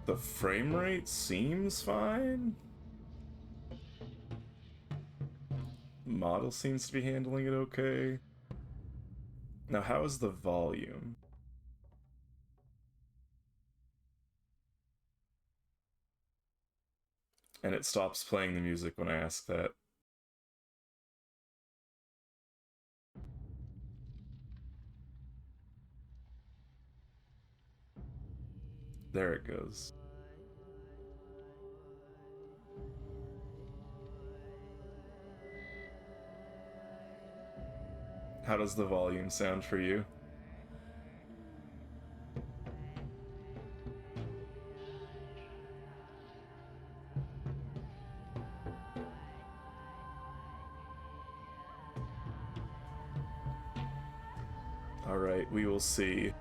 The frame rate seems fine. Model seems to be handling it okay. Now, how is the volume? And it stops playing the music when I ask that. There it goes. How does the volume sound for you? Alright, we will see.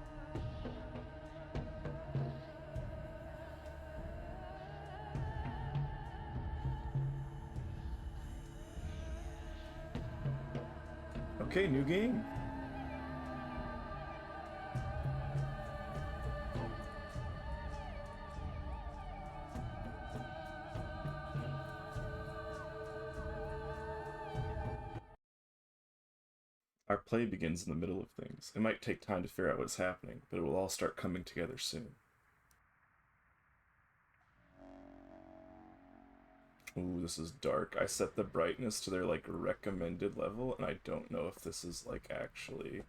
Okay, new game. Our play begins in the middle of things. It might take time to figure out what's happening, but it will all start coming together soon. Ooh, this is dark. I set the brightness to their, like, recommended level, and I don't know if this is, like, actually...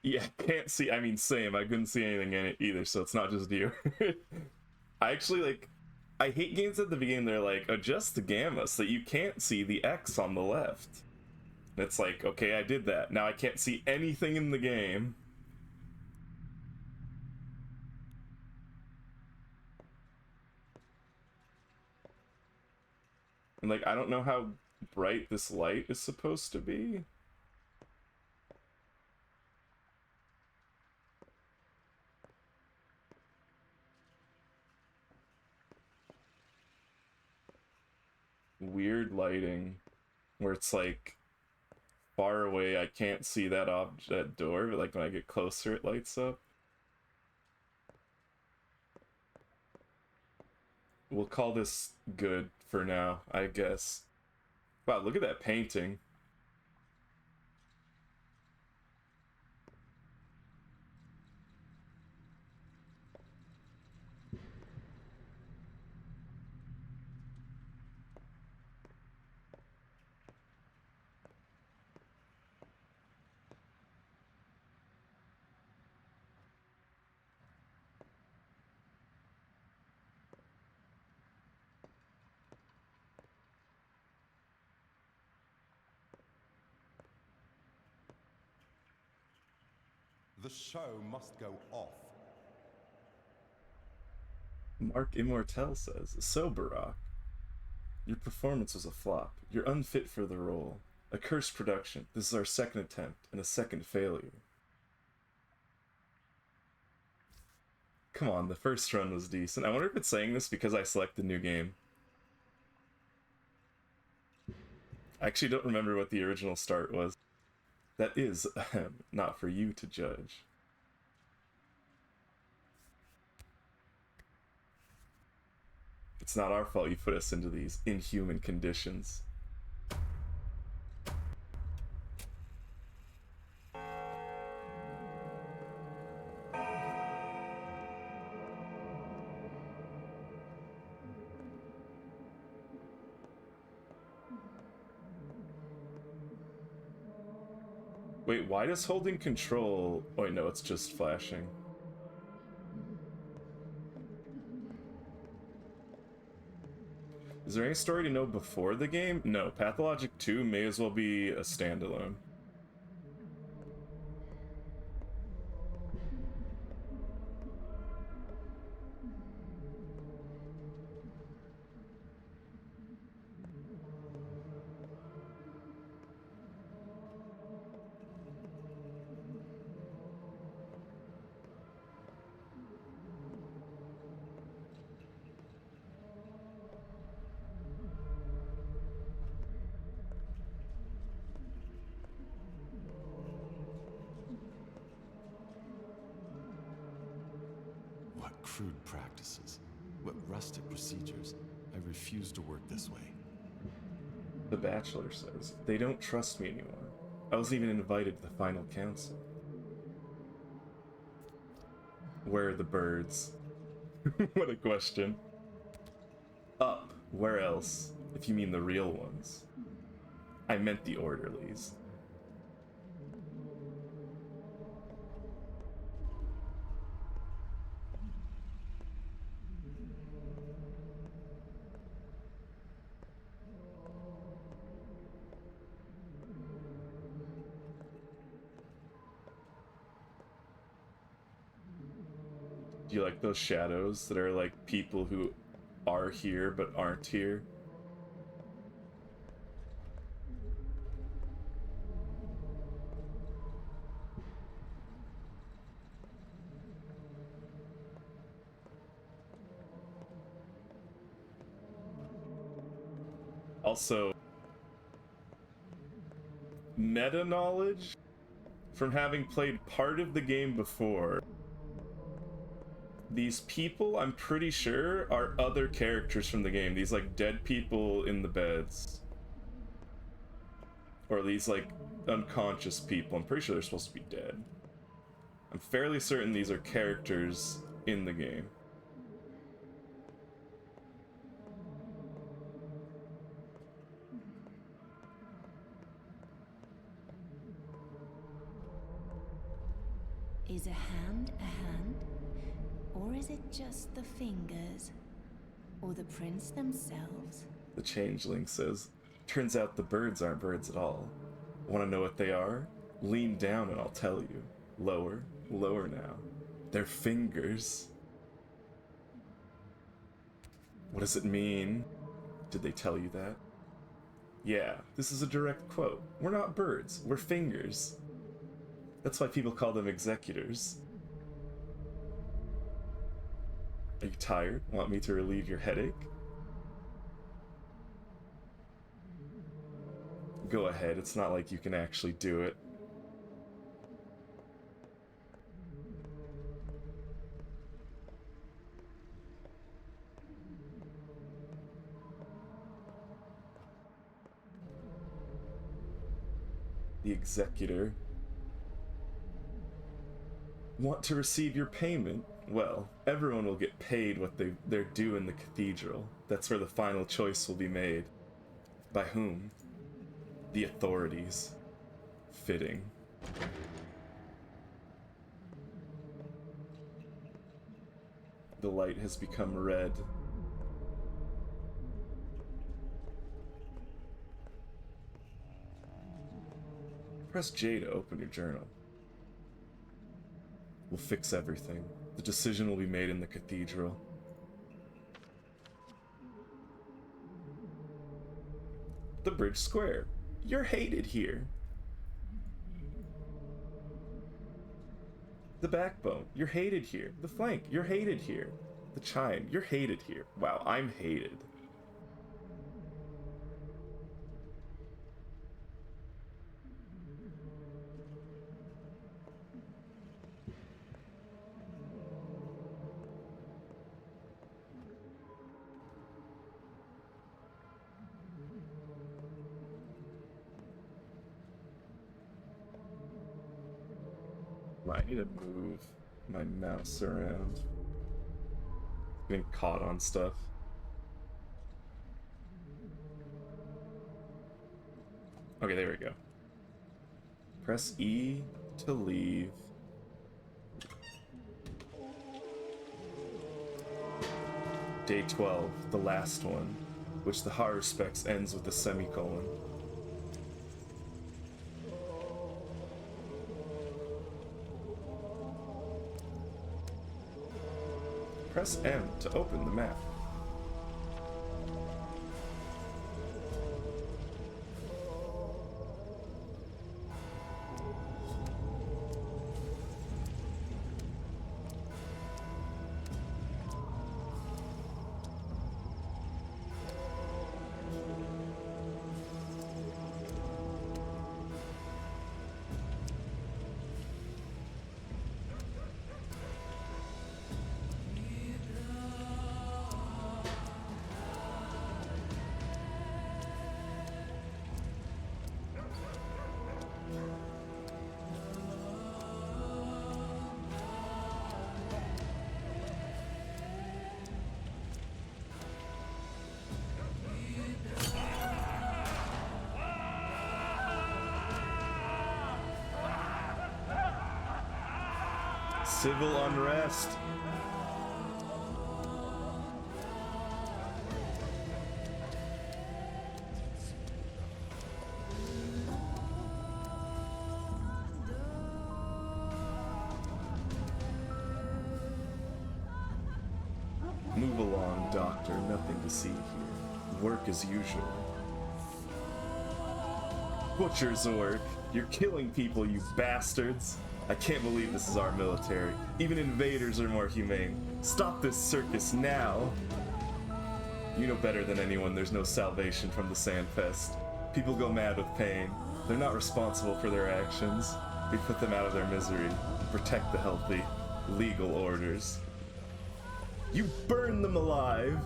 Yeah, can't see. I mean, same. I couldn't see anything in it either, so it's not just you. I actually, like, I hate games at the beginning. They're like, adjust the gamma so that you can't see the X on the left. And it's like, okay, I did that. Now I can't see anything in the game. And, like, I don't know how bright this light is supposed to be. Weird lighting where it's like far away I can't see that door, but like when I get closer it lights up. We'll call this good for now, I guess. Wow, look at that painting. The show must go off. Mark Immortel says, so Barack, your performance was a flop. You're unfit for the role. A cursed production. This is our second attempt and a second failure. Come on, the first run was decent. I wonder if it's saying this because I select the new game. I actually don't remember what the original start was. That is not for you to judge. It's not our fault you put us into these inhuman conditions. Wait, why does holding control... Oh, wait, no, it's just flashing. Is there any story to know before the game? No, Pathologic 2 may as well be a standalone. What crude practices. What rustic procedures. I refuse to work this way. The Bachelor says, they don't trust me anymore. I wasn't even invited to the final council. Where are the birds? What a question. Up. Where else? If you mean the real ones. I meant the orderlies. Do you like those shadows that are like people who are here but aren't here? Also, meta knowledge from having played part of the game before. These people, I'm pretty sure, are other characters from the game. These, like, dead people in the beds. Or these, like, unconscious people. I'm pretty sure they're supposed to be dead. I'm fairly certain these are characters in the game. Is a hand a hand? Or is it just the fingers? Or the prints themselves? The changeling says, turns out the birds aren't birds at all. Want to know what they are? Lean down and I'll tell you. Lower, lower now. They're fingers. What does it mean? Did they tell you that? Yeah, this is a direct quote. We're not birds, we're fingers. That's why people call them executors. Are you tired? Want me to relieve your headache? Go ahead, it's not like you can actually do it. The executor. Want to receive your payment? Well, everyone will get paid what they're due in the cathedral. That's where the final choice will be made. By whom? The authorities. Fitting. The light has become red. Press J to open your journal. We'll fix everything. The decision will be made in the cathedral. The bridge square. You're hated here. The backbone. You're hated here. The flank. You're hated here. The chime. You're hated here. Wow, I'm hated. I need to move my mouse around. Getting caught on stuff. Okay, there we go. Press E to leave. Day 12, the last one, which the horror specs ends with a semicolon. Press M to open the map. Civil unrest. Move along, Doctor. Nothing to see here. Work as usual. Butcher's work. You're killing people, you bastards. I can't believe this is our military. Even invaders are more humane. Stop this circus now. You know better than anyone there's no salvation from the Sandfest. People go mad with pain. They're not responsible for their actions. We put them out of their misery and protect the healthy. Legal orders. You burn them alive!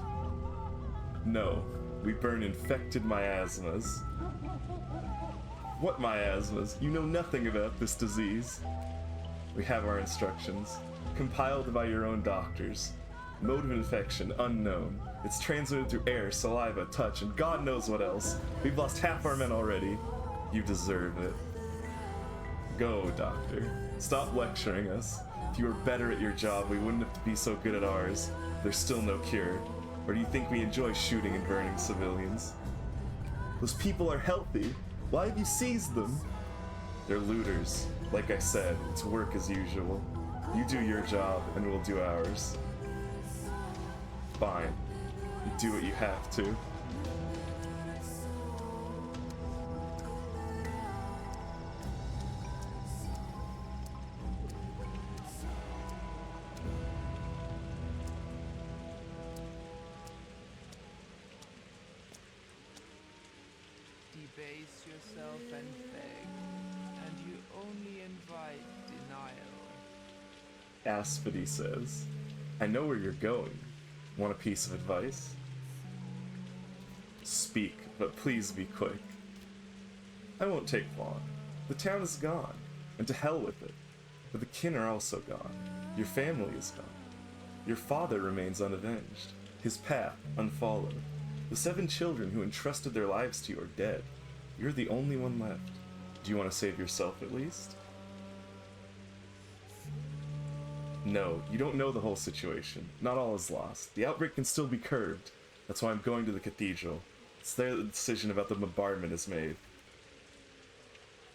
No, we burn infected miasmas. What miasmas? You know nothing about this disease. We have our instructions, compiled by your own doctors. Mode of infection, unknown. It's transmitted through air, saliva, touch, and God knows what else. We've lost half our men already. You deserve it. Go, Doctor. Stop lecturing us. If you were better at your job, we wouldn't have to be so good at ours. There's still no cure. Or do you think we enjoy shooting and burning civilians? Those people are healthy. Why have you seized them? They're looters. Like I said, it's work as usual. You do your job, and we'll do ours. Fine. You do what you have to. Debase yourself and beg, and you only invite denial. Asphodie says, I know where you're going. Want a piece of advice? Speak, but please be quick. I won't take long. The town is gone, and to hell with it. But the kin are also gone. Your family is gone. Your father remains unavenged, his path unfollowed. The 7 children who entrusted their lives to you are dead. You're the only one left. Do you want to save yourself at least? No, you don't know the whole situation. Not all is lost. The outbreak can still be curbed. That's why I'm going to the cathedral. It's there the decision about the bombardment is made.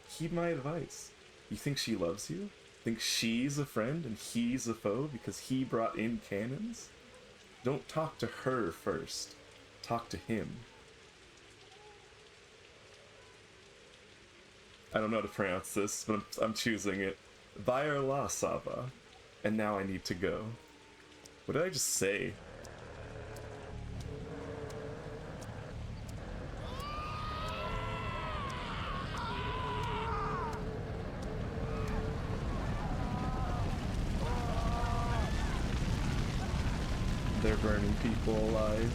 Heed my advice. You think she loves you? Think she's a friend and he's a foe because he brought in cannons? Don't talk to her first. Talk to him. I don't know how to pronounce this, but I'm choosing it. Vair la Sava. And now I need to go. What did I just say? They're burning people alive.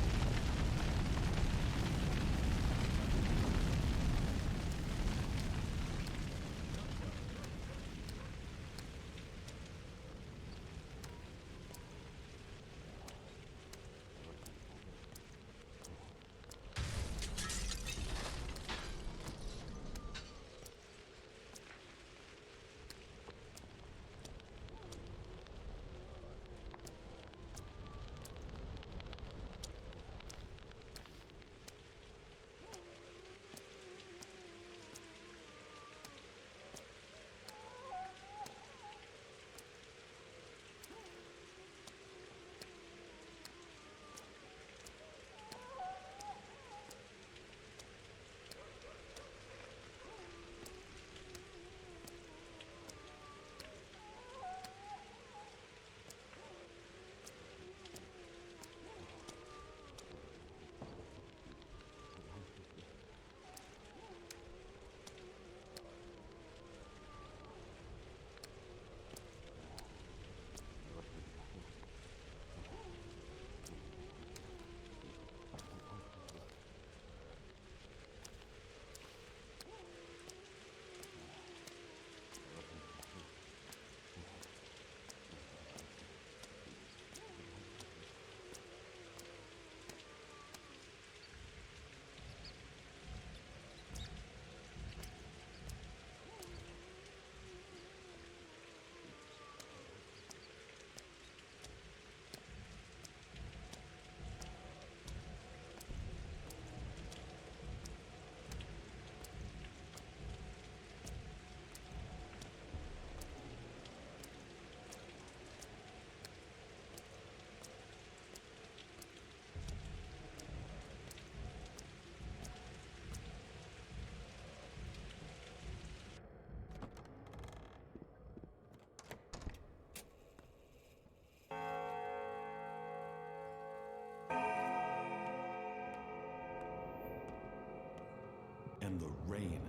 And the rain.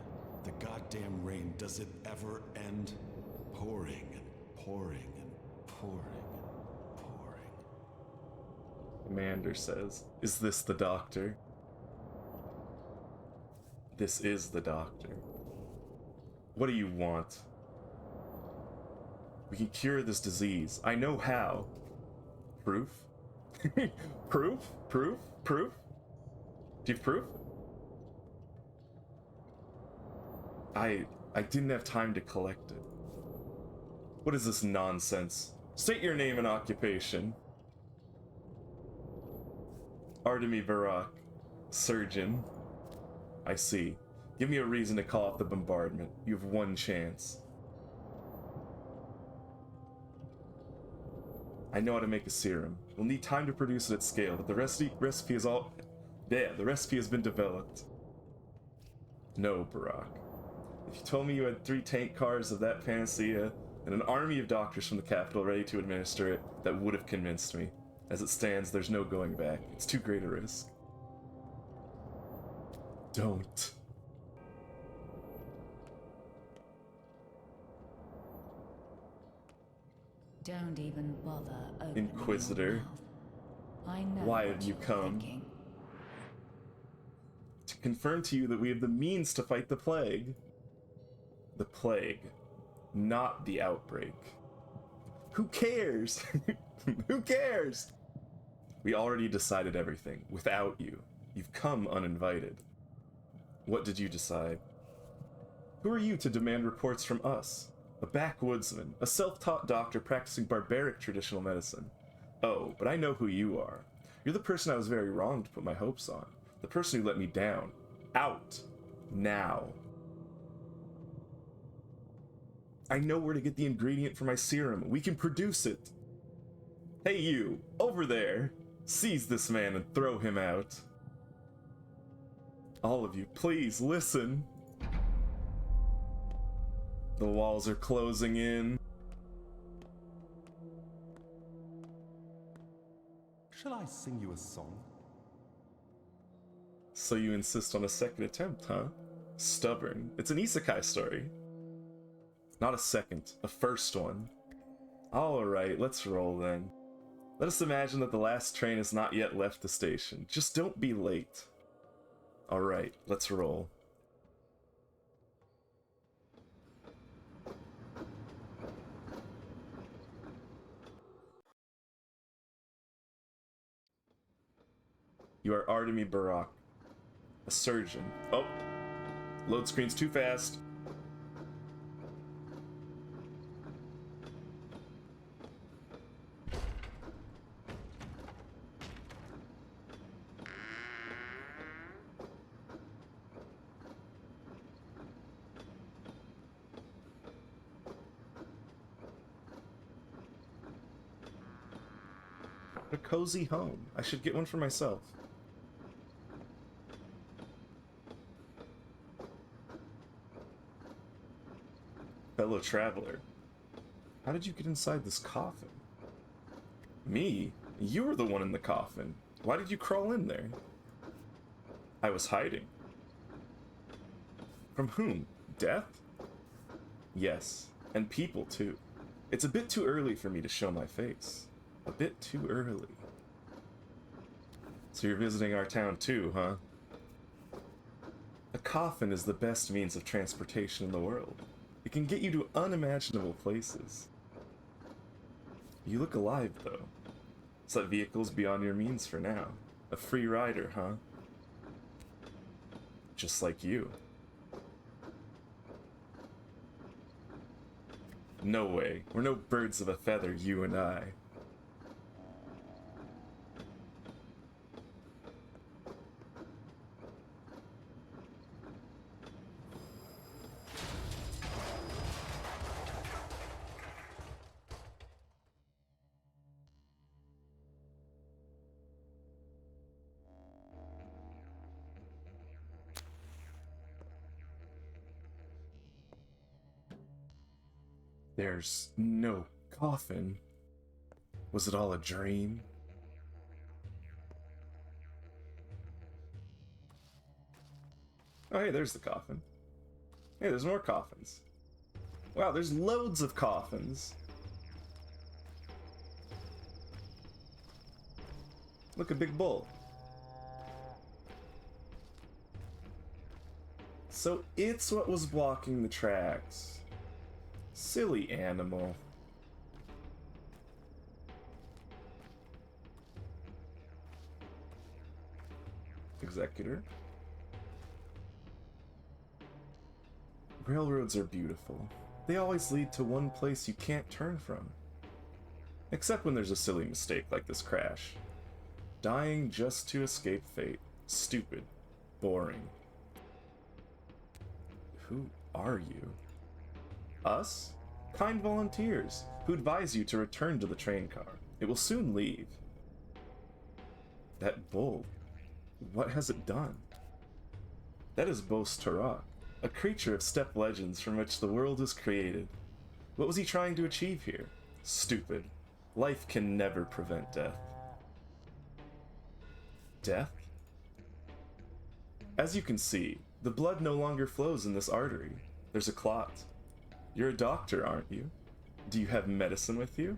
The goddamn rain. Does it ever end? Pouring and pouring and pouring and pouring. Commander says, "Is this the doctor?" This is the doctor. What do you want? We can cure this disease. I know how. Proof? Proof? Proof? Proof? Do you have proof? I didn't have time to collect it. What is this nonsense? State your name and occupation. Artemy Barak, surgeon. I see. Give me a reason to call off the bombardment. You have one chance. I know how to make a serum. We'll need time to produce it at scale, but the recipe is all... Yeah, the recipe has been developed. No, Barak. If you told me you had 3 tank cars of that panacea and an army of doctors from the capital ready to administer it, that would have convinced me. As it stands, there's no going back. It's too great a risk. Don't. Don't even bother opening Inquisitor. your mouth. I know Why what have you you're come? thinking. To confirm to you that we have the means to fight the plague. The plague, not the outbreak. Who cares? Who cares? We already decided everything, without you. You've come uninvited. What did you decide? Who are you to demand reports from us? A backwoodsman, a self-taught doctor practicing barbaric traditional medicine. Oh, but I know who you are. You're the person I was very wrong to put my hopes on. The person who let me down. Out. Now. I know where to get the ingredient for my serum. We can produce it. Hey you, over there. Seize this man and throw him out. All of you, please listen. The walls are closing in. Shall I sing you a song? So you insist on a second attempt, huh? Stubborn. It's an isekai story. Not a second, a first one. Alright, let's roll then. Let us imagine that the last train has not yet left the station. Just don't be late. Alright, let's roll. You are Artemy Barak, a surgeon. Oh, load screen's too fast. A cozy home. I should get one for myself. Fellow traveler, how did you get inside this coffin? Me? You were the one in the coffin. Why did you crawl in there? I was hiding. From whom? Death? Yes, and people too. It's a bit too early for me to show my face. A bit too early. So you're visiting our town too, huh? A coffin is the best means of transportation in the world. It can get you to unimaginable places. You look alive, though. So that vehicle's beyond your means for now. A free rider, huh? Just like you. No way. We're no birds of a feather, you and I. There's no coffin. Was it all a dream? Oh, hey, there's the coffin. Hey, there's more coffins. Wow, there's loads of coffins. Look, a big bull. So it's what was blocking the tracks. Silly animal. Executor. Railroads are beautiful. They always lead to one place you can't turn from. Except when there's a silly mistake like this crash. Dying just to escape fate. Stupid. Boring. Who are you? Us? Kind volunteers who advise you to return to the train car. It will soon leave. That bull. What has it done? That is Bos Tarak, a creature of steppe legends from which the world is created. What was he trying to achieve here? Stupid. Life can never prevent death. Death? As you can see, the blood no longer flows in this artery. There's a clot. You're a doctor, aren't you? Do you have medicine with you?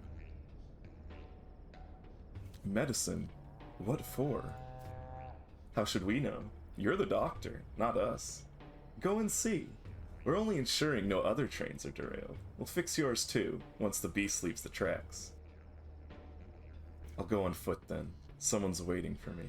Medicine? What for? How should we know? You're the doctor, not us. Go and see. We're only ensuring no other trains are derailed. We'll fix yours too, once the beast leaves the tracks. I'll go on foot then. Someone's waiting for me.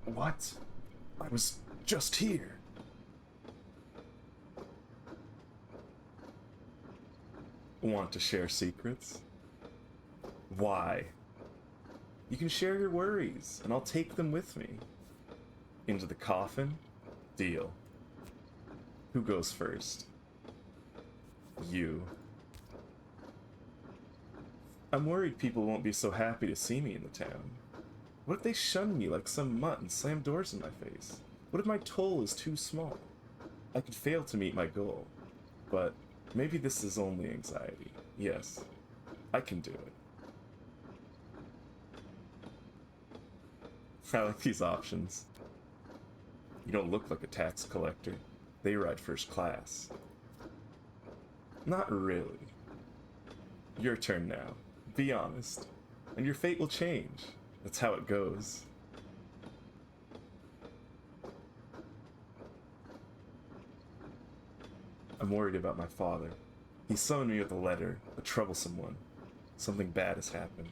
What? I was just here. Want to share secrets? Why? You can share your worries, and I'll take them with me. Into the coffin? Deal. Who goes first? You. I'm worried people won't be so happy to see me in the town. What if they shun me like some mutt and slam doors in my face? What if my toll is too small? I could fail to meet my goal. But maybe this is only anxiety. Yes, I can do it. I like these options. You don't look like a tax collector. They ride first class. Not really. Your turn now. Be honest. And your fate will change. That's how it goes. I'm worried about my father. He summoned me with a letter, a troublesome one. Something bad has happened.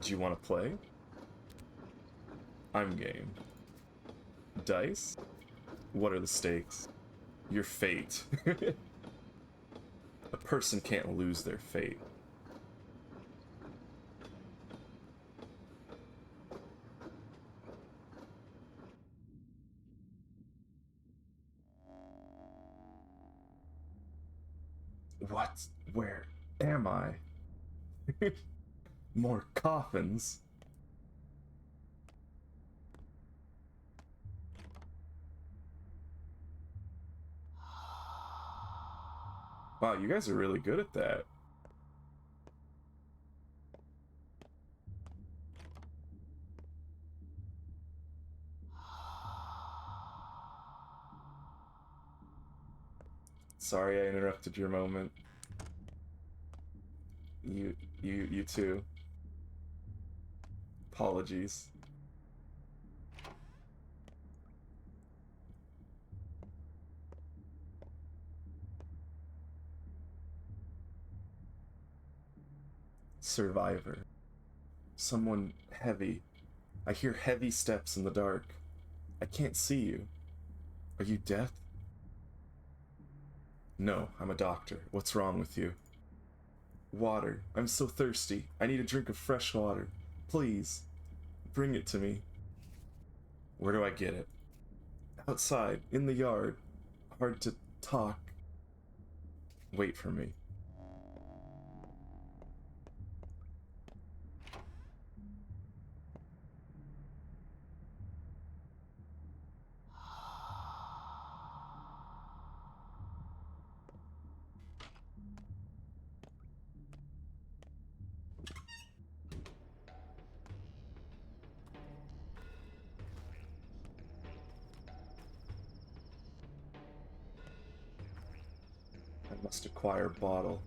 Do you want to play? I'm game. Dice? What are the stakes? Your fate. A person can't lose their fate. What? Where am I? More coffins. Wow, you guys are really good at that. Sorry I interrupted your moment. You too. Apologies. Survivor. Someone heavy. I hear heavy steps in the dark. I can't see you. Are you deaf? No, I'm a doctor. What's wrong with you? Water. I'm so thirsty. I need a drink of fresh water. Please. Bring it to me. Where do I get it? Outside, in the yard. Hard to talk. Wait for me. I must acquire bottle.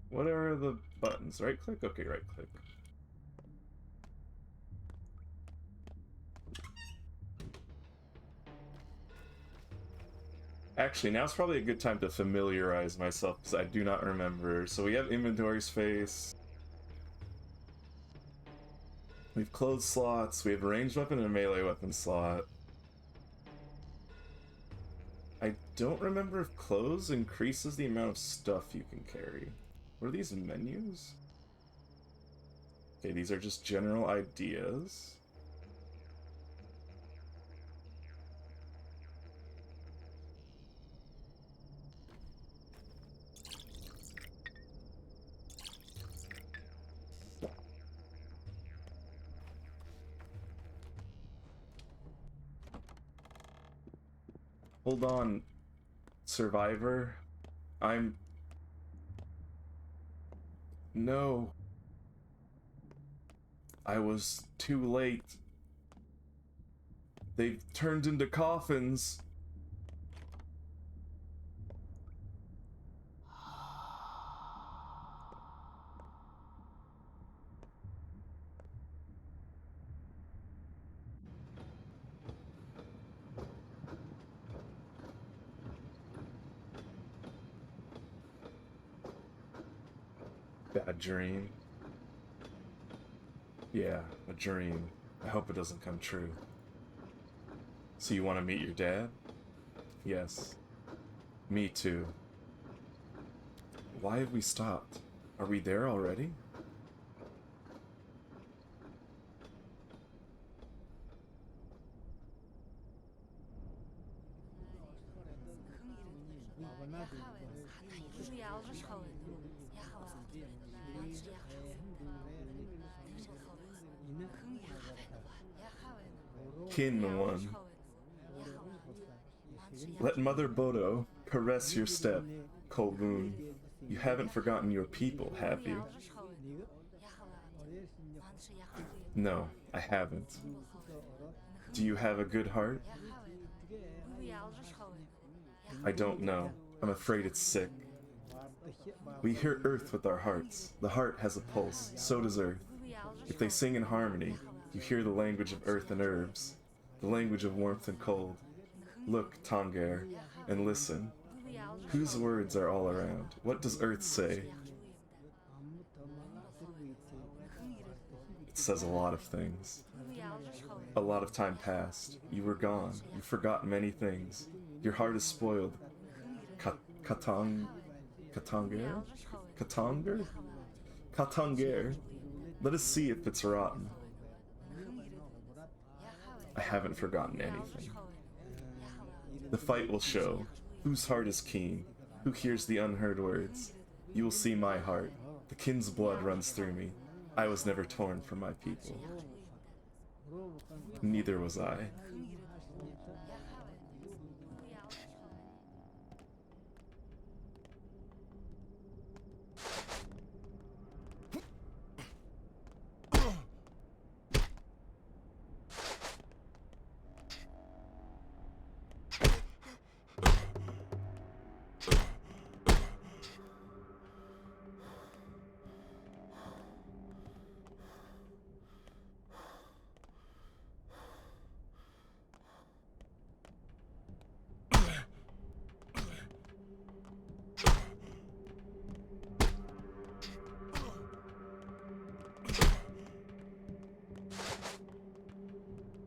What are the buttons? Right click? Okay, right click. Actually, now's probably a good time to familiarize myself because I do not remember. So we have inventory space. We have clothes slots. We have a ranged weapon and a melee weapon slot. I don't remember if clothes increases the amount of stuff you can carry. What are these menus? Okay, these are just general ideas. Hold on, Survivor. No. I was too late. They've turned into coffins. Bad dream. Yeah, a dream. I hope it doesn't come true. So you want to meet your dad? Yes. Me too. Why have we stopped? Are we there already? Kin one. Let Mother Bodo caress your step, Kolvoon. You haven't forgotten your people, have you? No, I haven't. Do you have a good heart? I don't know. I'm afraid it's sick. We hear Earth with our hearts. The heart has a pulse, so does Earth. If they sing in harmony, you hear the language of earth and herbs, the language of warmth and cold. Look, Tongair, and listen. Whose words are all around? What does Earth say? It says a lot of things. A lot of time passed. You were gone. You forgot many things. Your heart is spoiled. Katangair? Katangair? Katangair. Let us see if it's rotten. I haven't forgotten anything. The fight will show whose heart is keen, who hears the unheard words. You will see my heart. The kin's blood runs through me. I was never torn from my people. Neither was I.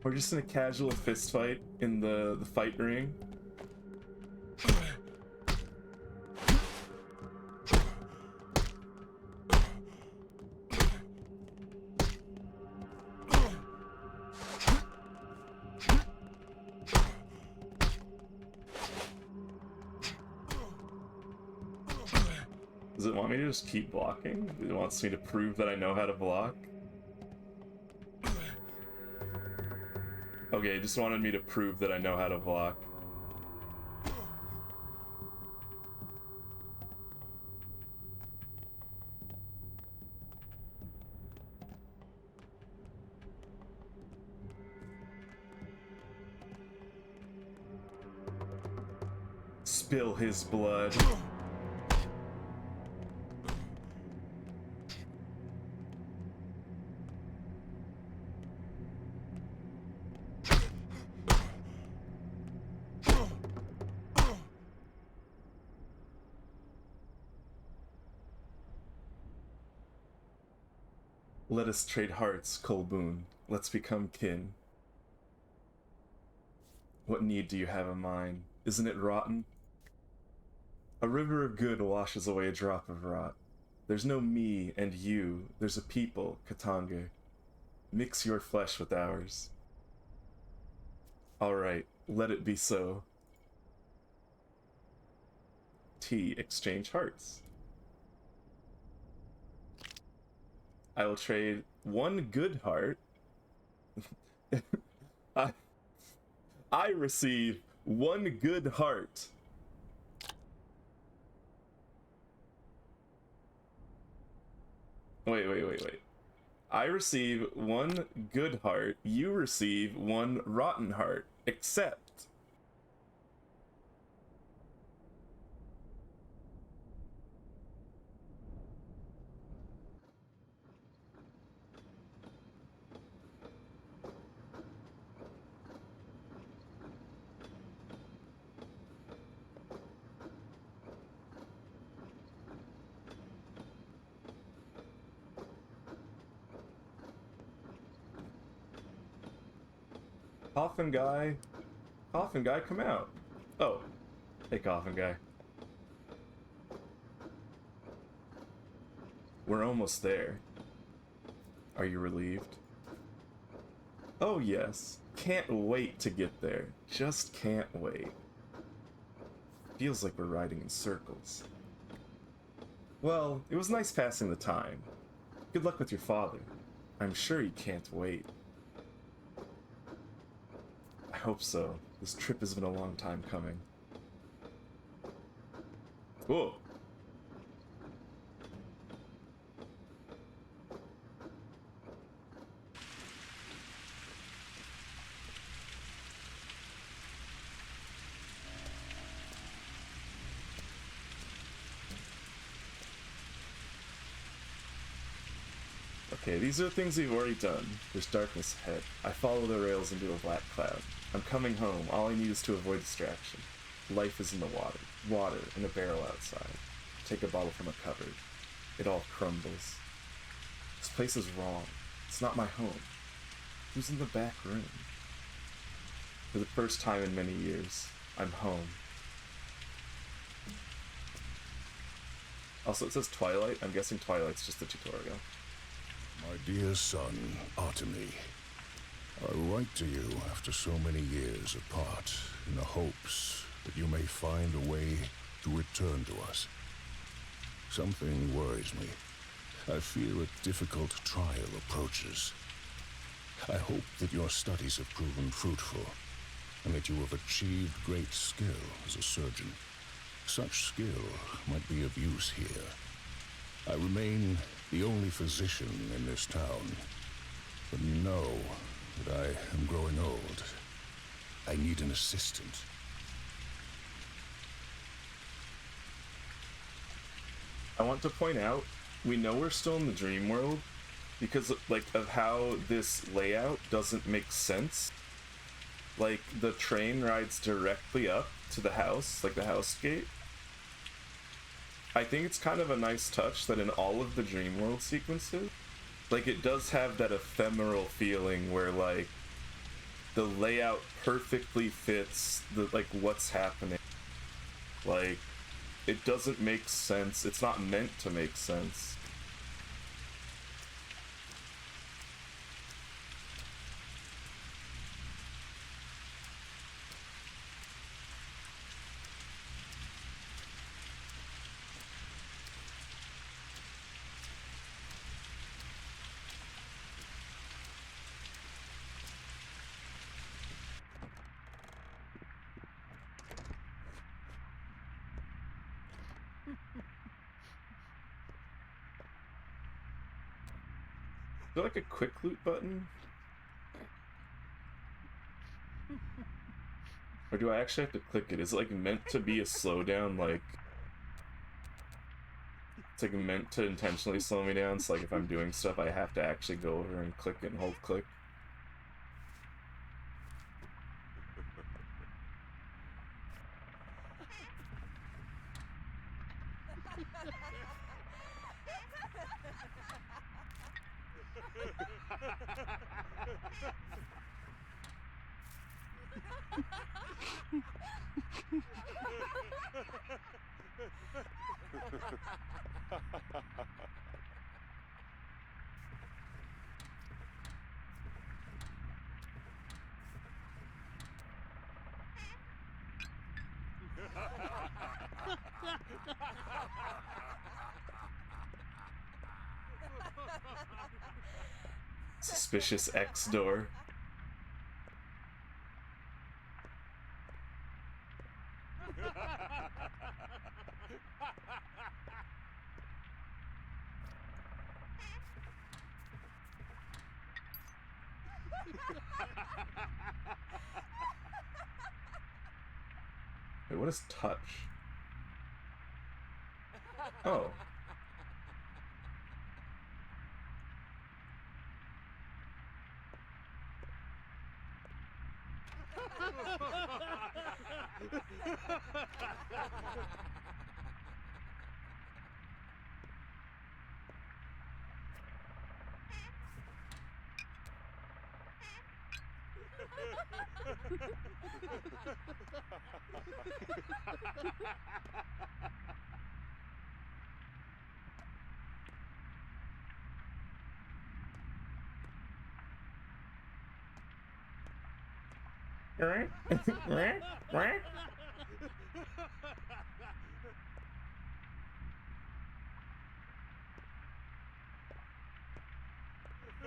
We're just in a casual fist fight in the fight ring. Does it want me to just keep blocking? It wants me to prove that I know how to block? Okay, it just wanted me to prove that I know how to block. Spill his blood. Let us trade hearts, Colboon. Let's become kin. What need do you have of mine? Isn't it rotten? A river of good washes away a drop of rot. There's no me and you, there's a people, Katange. Mix your flesh with ours. Alright, let it be so. T, exchange hearts. I will trade one good heart. I receive one good heart. Wait. I receive one good heart. You receive one rotten heart. Except. Coffin guy, come out. Oh, hey, Coffin guy. We're almost there. Are you relieved? Oh yes, can't wait to get there. Just can't wait. Feels like we're riding in circles. Well, it was nice passing the time. Good luck with your father. I'm sure he can't wait. I hope so. This trip has been a long time coming. Whoa! Okay, these are the things we've already done. There's darkness ahead. I follow the rails into a black cloud. I'm coming home. All I need is to avoid distraction. Life is in the water. Water in a barrel outside. Take a bottle from a cupboard. It all crumbles. This place is wrong. It's not my home. Who's in the back room? For the first time in many years, I'm home. Also, it says Twilight. I'm guessing Twilight's just a tutorial. My dear son, Artemy, I write to you after so many years apart in the hopes that you may find a way to return to us. Something worries me. I fear a difficult trial approaches. I hope that your studies have proven fruitful, and that you have achieved great skill as a surgeon. Such skill might be of use here. I remain the only physician in this town, but know that I am growing old. I need an assistant. I want to point out, we know we're still in the dream world because of how this layout doesn't make sense. Like, the train rides directly up to the house, like the house gate. I think it's kind of a nice touch that in all of the dream world sequences, like, it does have that ephemeral feeling where, like, the layout perfectly fits the like what's happening. Like, it doesn't make sense. It's not meant to make sense. Is there like a quick loot button? Or do I actually have to click it? Is it like meant to be a slowdown? Like, it's like meant to intentionally slow me down, so like if I'm doing stuff I have to actually go over and click it and hold click. Suspicious X door. Wait, what is touch? Oh.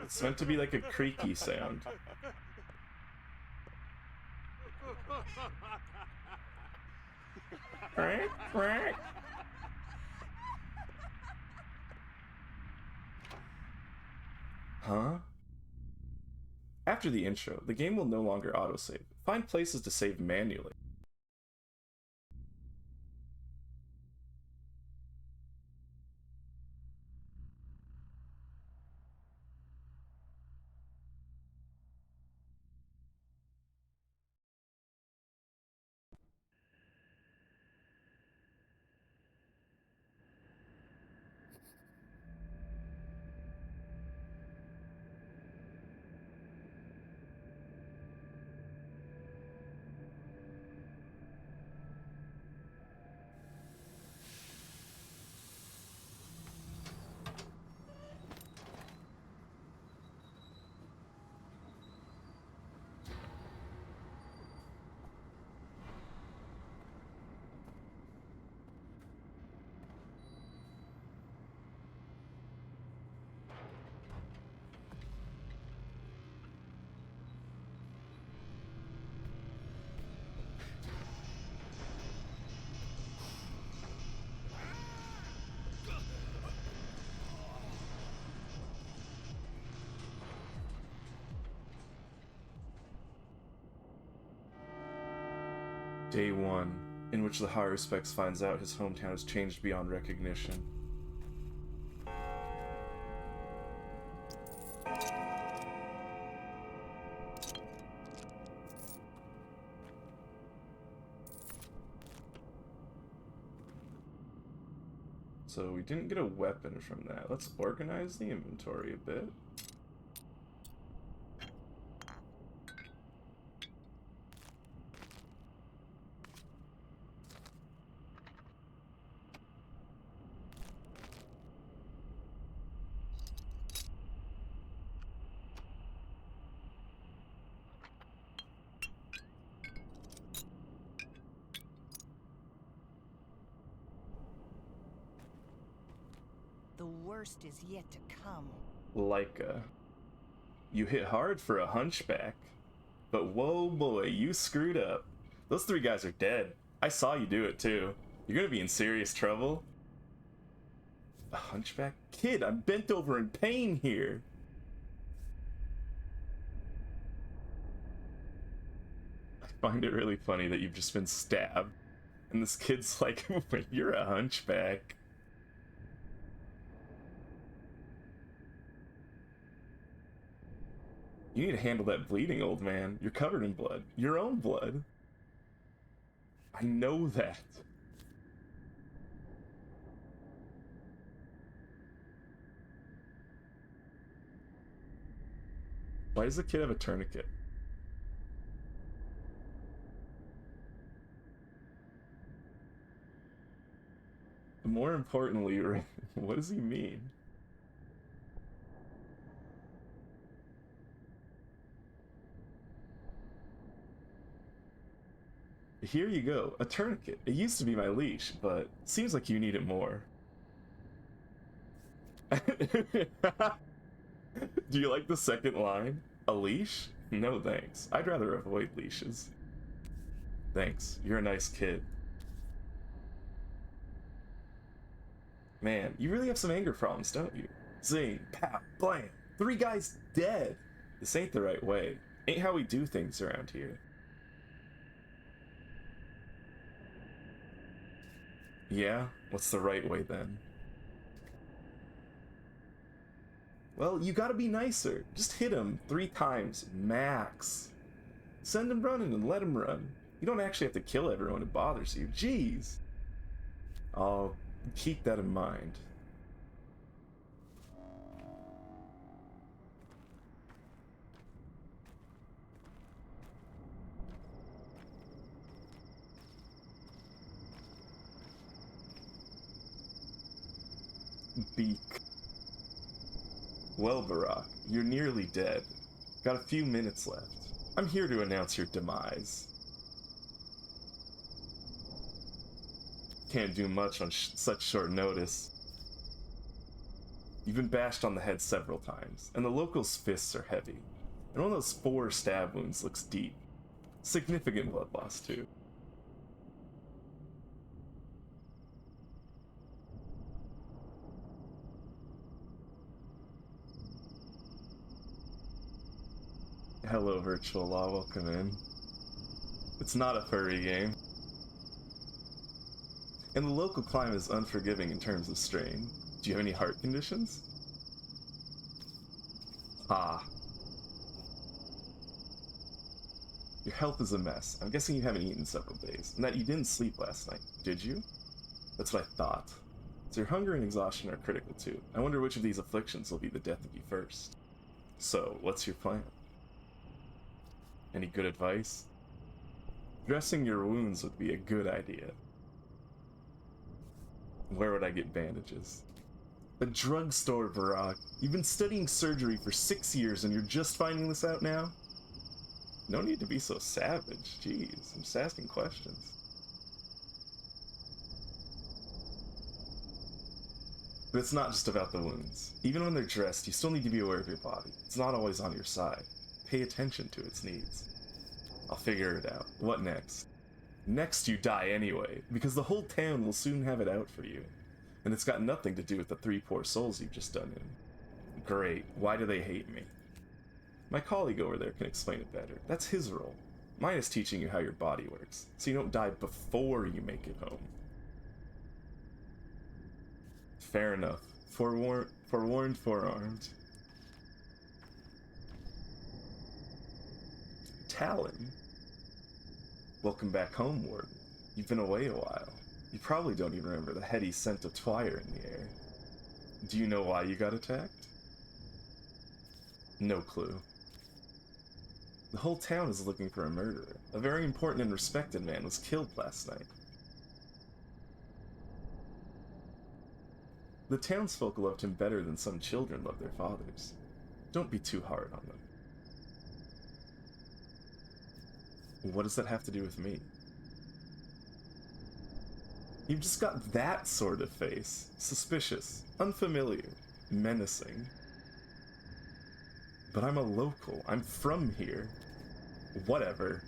It's meant to be like a creaky sound. Huh? After the intro, the game will no longer autosave. Find places to save manually. Day 1, in which the Haruspex finds out his hometown has changed beyond recognition. So we didn't get a weapon from that. Let's organize the inventory a bit. The worst is yet to come. Leica. You hit hard for a hunchback. But whoa boy, you screwed up. Those 3 guys are dead. I saw you do it too. You're gonna be in serious trouble. A hunchback? Kid, I'm bent over in pain here. I find it really funny that you've just been stabbed. And this kid's like, wait, you're a hunchback. You need to handle that bleeding, old man. You're covered in blood. Your own blood. I know that. Why does the kid have a tourniquet? More importantly, what does he mean? Here you go, a tourniquet. It used to be my leash, but seems like you need it more. Do you like the second line? A leash? No thanks. I'd rather avoid leashes. Thanks, you're a nice kid. Man, you really have some anger problems, don't you? Zing, pow, blam. 3 guys dead. This ain't the right way. Ain't how we do things around here. Yeah? What's the right way then? Well, you gotta be nicer. Just hit him 3 times, max. Send him running and let him run. You don't actually have to kill everyone who bothers you. Jeez. I'll keep that in mind. Beak. Well, Barack, you're nearly dead. Got a few minutes left. I'm here to announce your demise. Can't do much on such short notice. You've been bashed on the head several times, and the locals' fists are heavy. And one of those 4 stab wounds looks deep. Significant blood loss, too. Hello, Virtual Law, welcome in. It's not a furry game. And the local climate is unforgiving in terms of strain. Do you have any heart conditions? Ah. Your health is a mess. I'm guessing you haven't eaten in several days, and that you didn't sleep last night, did you? That's what I thought. So your hunger and exhaustion are critical too. I wonder which of these afflictions will be the death of you first. So, what's your plan? Any good advice? Dressing your wounds would be a good idea. Where would I get bandages? A drugstore, Barack. You've been studying surgery for 6 years and you're just finding this out now? No need to be so savage. Jeez, I'm just asking questions. But it's not just about the wounds. Even when they're dressed, you still need to be aware of your body. It's not always on your side. Pay attention to its needs. I'll figure it out. What next? Next you die anyway, because the whole town will soon have it out for you. And it's got nothing to do with the 3 poor souls you've just done in. Great. Why do they hate me? My colleague over there can explain it better. That's his role. Mine is teaching you how your body works, so you don't die before you make it home. Fair enough. Forewarned, forearmed. Talon? Welcome back home, Warden. You've been away a while. You probably don't even remember the heady scent of twire in the air. Do you know why you got attacked? No clue. The whole town is looking for a murderer. A very important and respected man was killed last night. The townsfolk loved him better than some children love their fathers. Don't be too hard on them. What does that have to do with me? You've just got that sort of face. Suspicious, unfamiliar, menacing. But I'm a local. I'm from here. Whatever.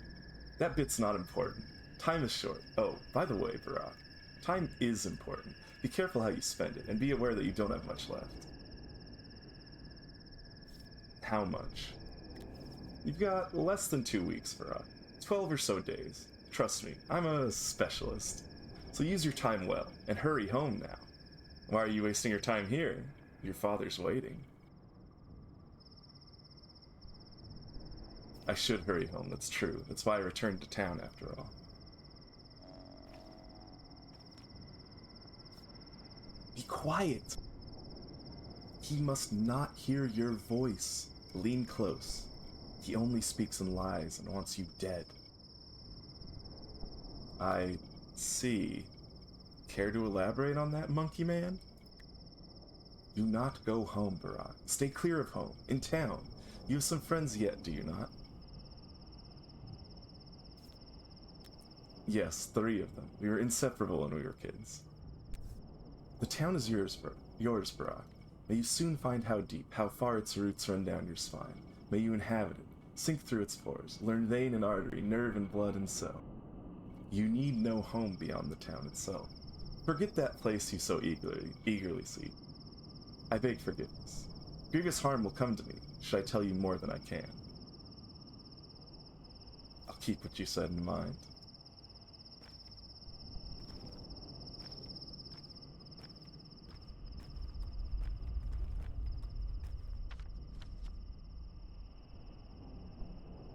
That bit's not important. Time is short. Oh, by the way, Barack, time is important. Be careful how you spend it, and be aware that you don't have much left. How much? You've got less than 2 weeks, Barack. 12 or so days. Trust me, I'm a specialist. So use your time well, and hurry home now. Why are you wasting your time here? Your father's waiting. I should hurry home, that's true. That's why I returned to town after all. Be quiet! He must not hear your voice. Lean close. He only speaks in lies and wants you dead. I see. Care to elaborate on that, monkey man? Do not go home, Barack. Stay clear of home, in town. You have some friends yet, do you not? Yes, 3 of them. We were inseparable when we were kids. The town is yours, Barack. May you soon find how deep, how far its roots run down your spine. May you inhabit it, sink through its pores, learn vein and artery, nerve and blood and cell. You need no home beyond the town itself. Forget that place you so eagerly seek. I beg forgiveness. Grievous harm will come to me, should I tell you more than I can. I'll keep what you said in mind.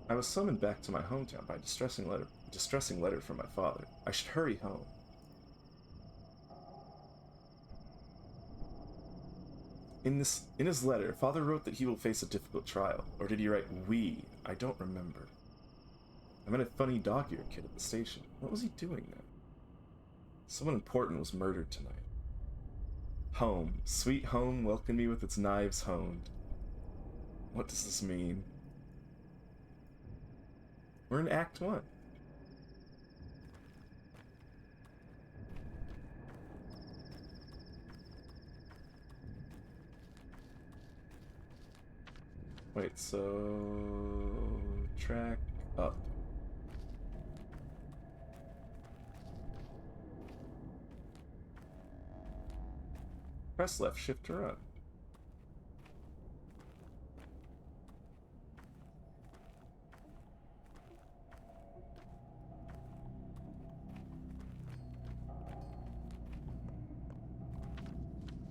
I was summoned back to my hometown by a distressing letter from my father. I should hurry home. In his letter, father wrote that he will face a difficult trial. Or did he write we? I don't remember. I met a funny dog-eared kid at the station. What was he doing there? Someone important was murdered tonight. Home. Sweet home welcomed me with its knives honed. What does this mean? We're in Act 1. Wait, so... track up. Press left shift to run.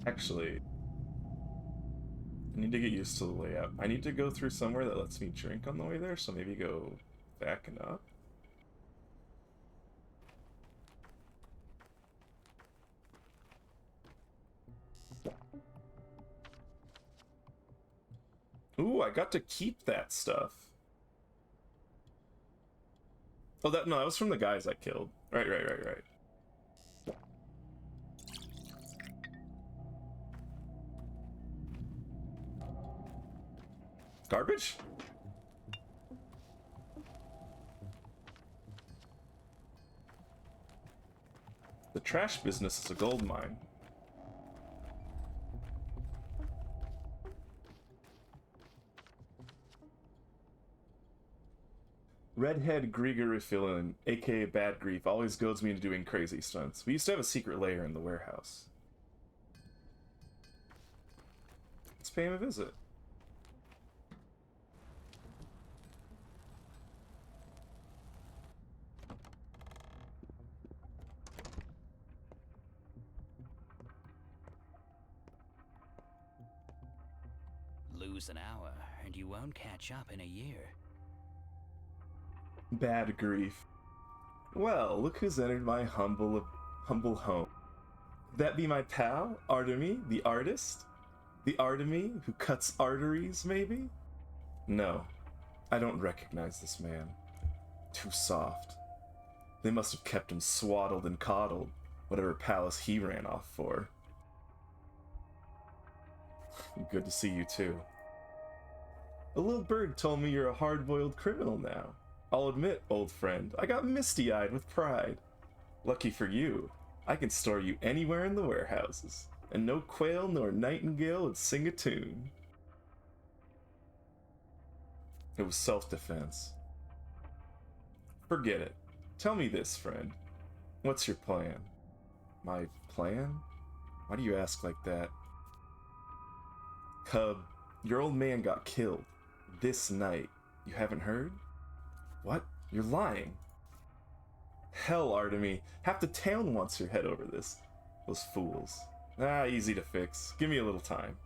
Actually, I need to get used to the layout. I need to go through somewhere that lets me drink on the way there, so maybe go back and up. Ooh, I got to keep that stuff. Oh, that was from the guys I killed. Right. Garbage? The trash business is a gold mine. Redhead Grieger Refillin, aka Bad Grief, always goads me into doing crazy stunts. We used to have a secret lair in the warehouse. Let's pay him a visit. Lose an hour, and you won't catch up in a year. Bad Grief. Well, look who's entered my humble home. That be my pal, Artemy, the artist? The Artemy who cuts arteries, maybe? No, I don't recognize this man. Too soft. They must have kept him swaddled and coddled, whatever palace he ran off for. Good to see you too. A little bird told me you're a hard-boiled criminal now. I'll admit, old friend, I got misty-eyed with pride. Lucky for you, I can store you anywhere in the warehouses, and no quail nor nightingale would sing a tune. It was self-defense. Forget it. Tell me this, friend. What's your plan? My plan? Why do you ask like that? Cub, your old man got killed. This night. You haven't heard? What? You're lying. Hell, Artemy. Half the town wants your head over this. Those fools. Ah, easy to fix. Give me a little time.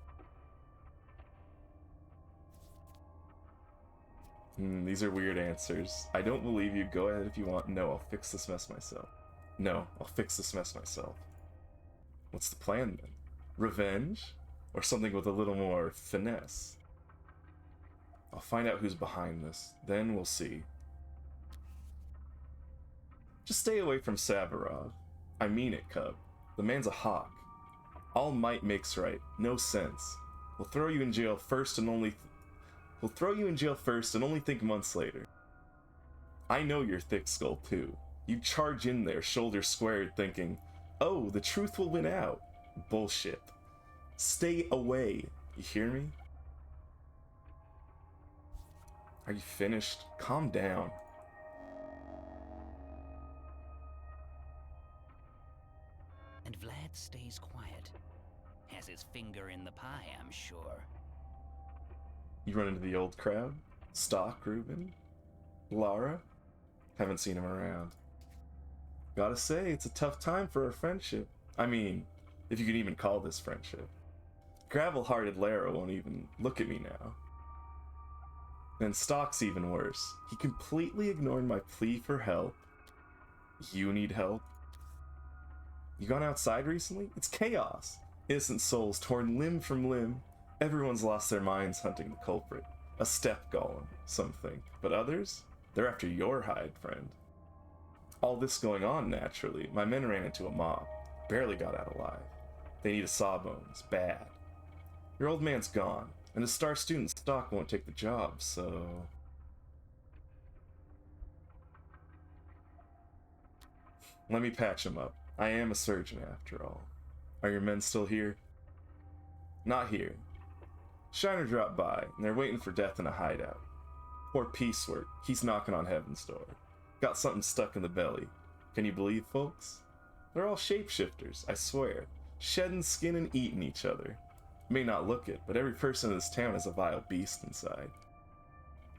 These are weird answers. I don't believe you. Go ahead if you want. No, I'll fix this mess myself. No, I'll fix this mess myself. What's the plan then? Revenge? Or something with a little more finesse? I'll find out who's behind this. Then we'll see. Just stay away from Savarov. I mean it, Cub. The man's a hawk. All might makes right. No sense. We'll throw you in jail first and only think months later. I know you're thick skull too. You charge in there, shoulders squared, thinking, oh, the truth will win out. Bullshit. Stay away. You hear me? Are you finished? Calm down. And Vlad stays quiet. Has his finger in the pie, I'm sure. You run into the old crowd? Stock, Ruben? Lara? Haven't seen him around. Gotta say, it's a tough time for our friendship. I mean, if you can even call this friendship. Gravel-hearted Lara won't even look at me now. And Stock's even worse. He completely ignored my plea for help. You need help? You gone outside recently? It's chaos. Innocent souls torn limb from limb. Everyone's lost their minds hunting the culprit. A step golem, something. But others? They're after your hide, friend. All this going on, naturally. My men ran into a mob. Barely got out alive. They need a sawbones. Bad. Your old man's gone, and the star student Stock won't take the job, so... Let me patch him up. I am a surgeon, after all. Are your men still here? Not here. Shiner dropped by, and they're waiting for death in a hideout. Poor piecework. He's knocking on heaven's door. Got something stuck in the belly. Can you believe, folks? They're all shapeshifters, I swear. Shedding skin and eating each other. May not look it, but every person in this town has a vile beast inside.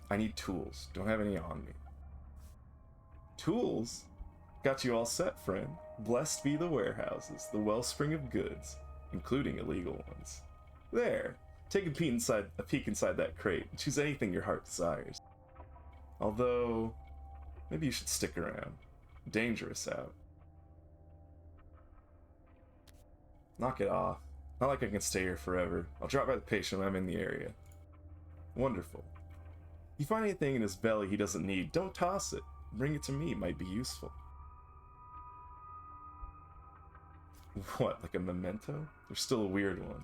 I need tools. Don't have any on me. Tools? Got you all set, friend. Blessed be the warehouses, the wellspring of goods, including illegal ones. There. Take a peek inside that crate and choose anything your heart desires. Although, maybe you should stick around. Dangerous out. Knock it off. Not like I can stay here forever. I'll drop by the patient when I'm in the area. Wonderful. You find anything in his belly he doesn't need, don't toss it. Bring it to me, it might be useful. What, like a memento? There's still a weird one.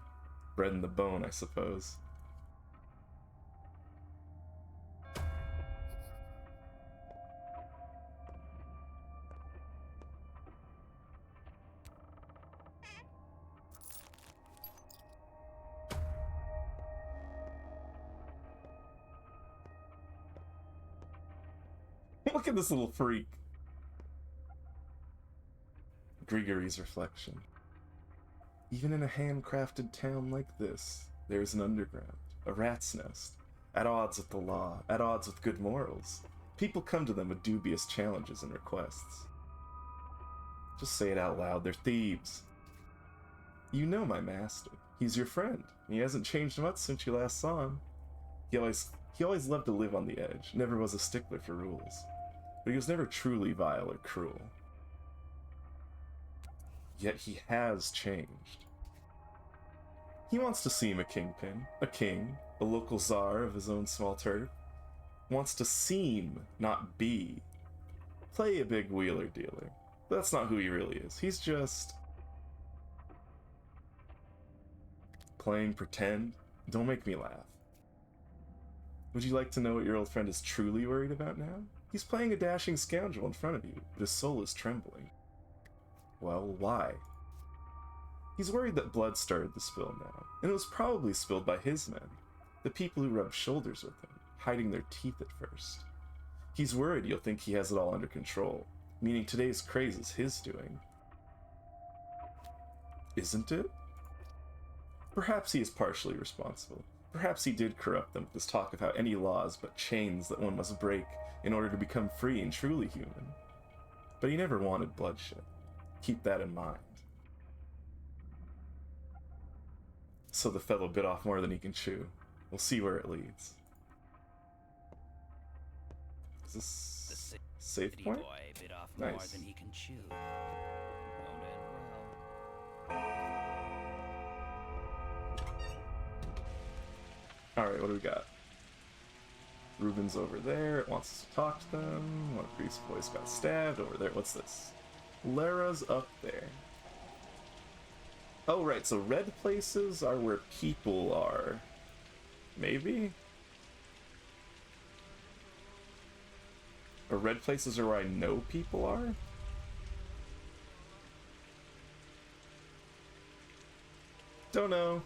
Bred in the bone, I suppose. Look at this little freak. Grigory's reflection. Even in a handcrafted town like this, there is an underground, a rat's nest, at odds with the law, at odds with good morals. People come to them with dubious challenges and requests. Just say it out loud, they're thieves. You know my master. He's your friend. He hasn't changed much since you last saw him. He always loved to live on the edge, never was a stickler for rules. But he was never truly vile or cruel. Yet he has changed. He wants to seem a kingpin, a king, a local czar of his own small turf. Wants to seem, not be. Play a big wheeler dealer. But that's not who he really is. He's just... playing pretend. Don't make me laugh. Would you like to know what your old friend is truly worried about now? He's playing a dashing scoundrel in front of you, but his soul is trembling. Well, why? He's worried that blood started the spill now, and it was probably spilled by his men, the people who rubbed shoulders with him, hiding their teeth at first. He's worried you'll think he has it all under control, meaning today's craze is his doing. Isn't it? Perhaps he is partially responsible. Perhaps he did corrupt them with his talk of how any law is but chains that one must break in order to become free and truly human. But he never wanted bloodshed. Keep that in mind. So the fellow bit off more than he can chew. We'll see where it leads. Is this safe City point? boy bit off more Nice. than he can chew. Won't end well. Alright, what do we got? Ruben's over there. It wants us to talk to them. One priest boys got stabbed over there. What's this? Lara's up there. Oh, right, so red places are where people are. Maybe? Or red places are where I know people are? Don't know.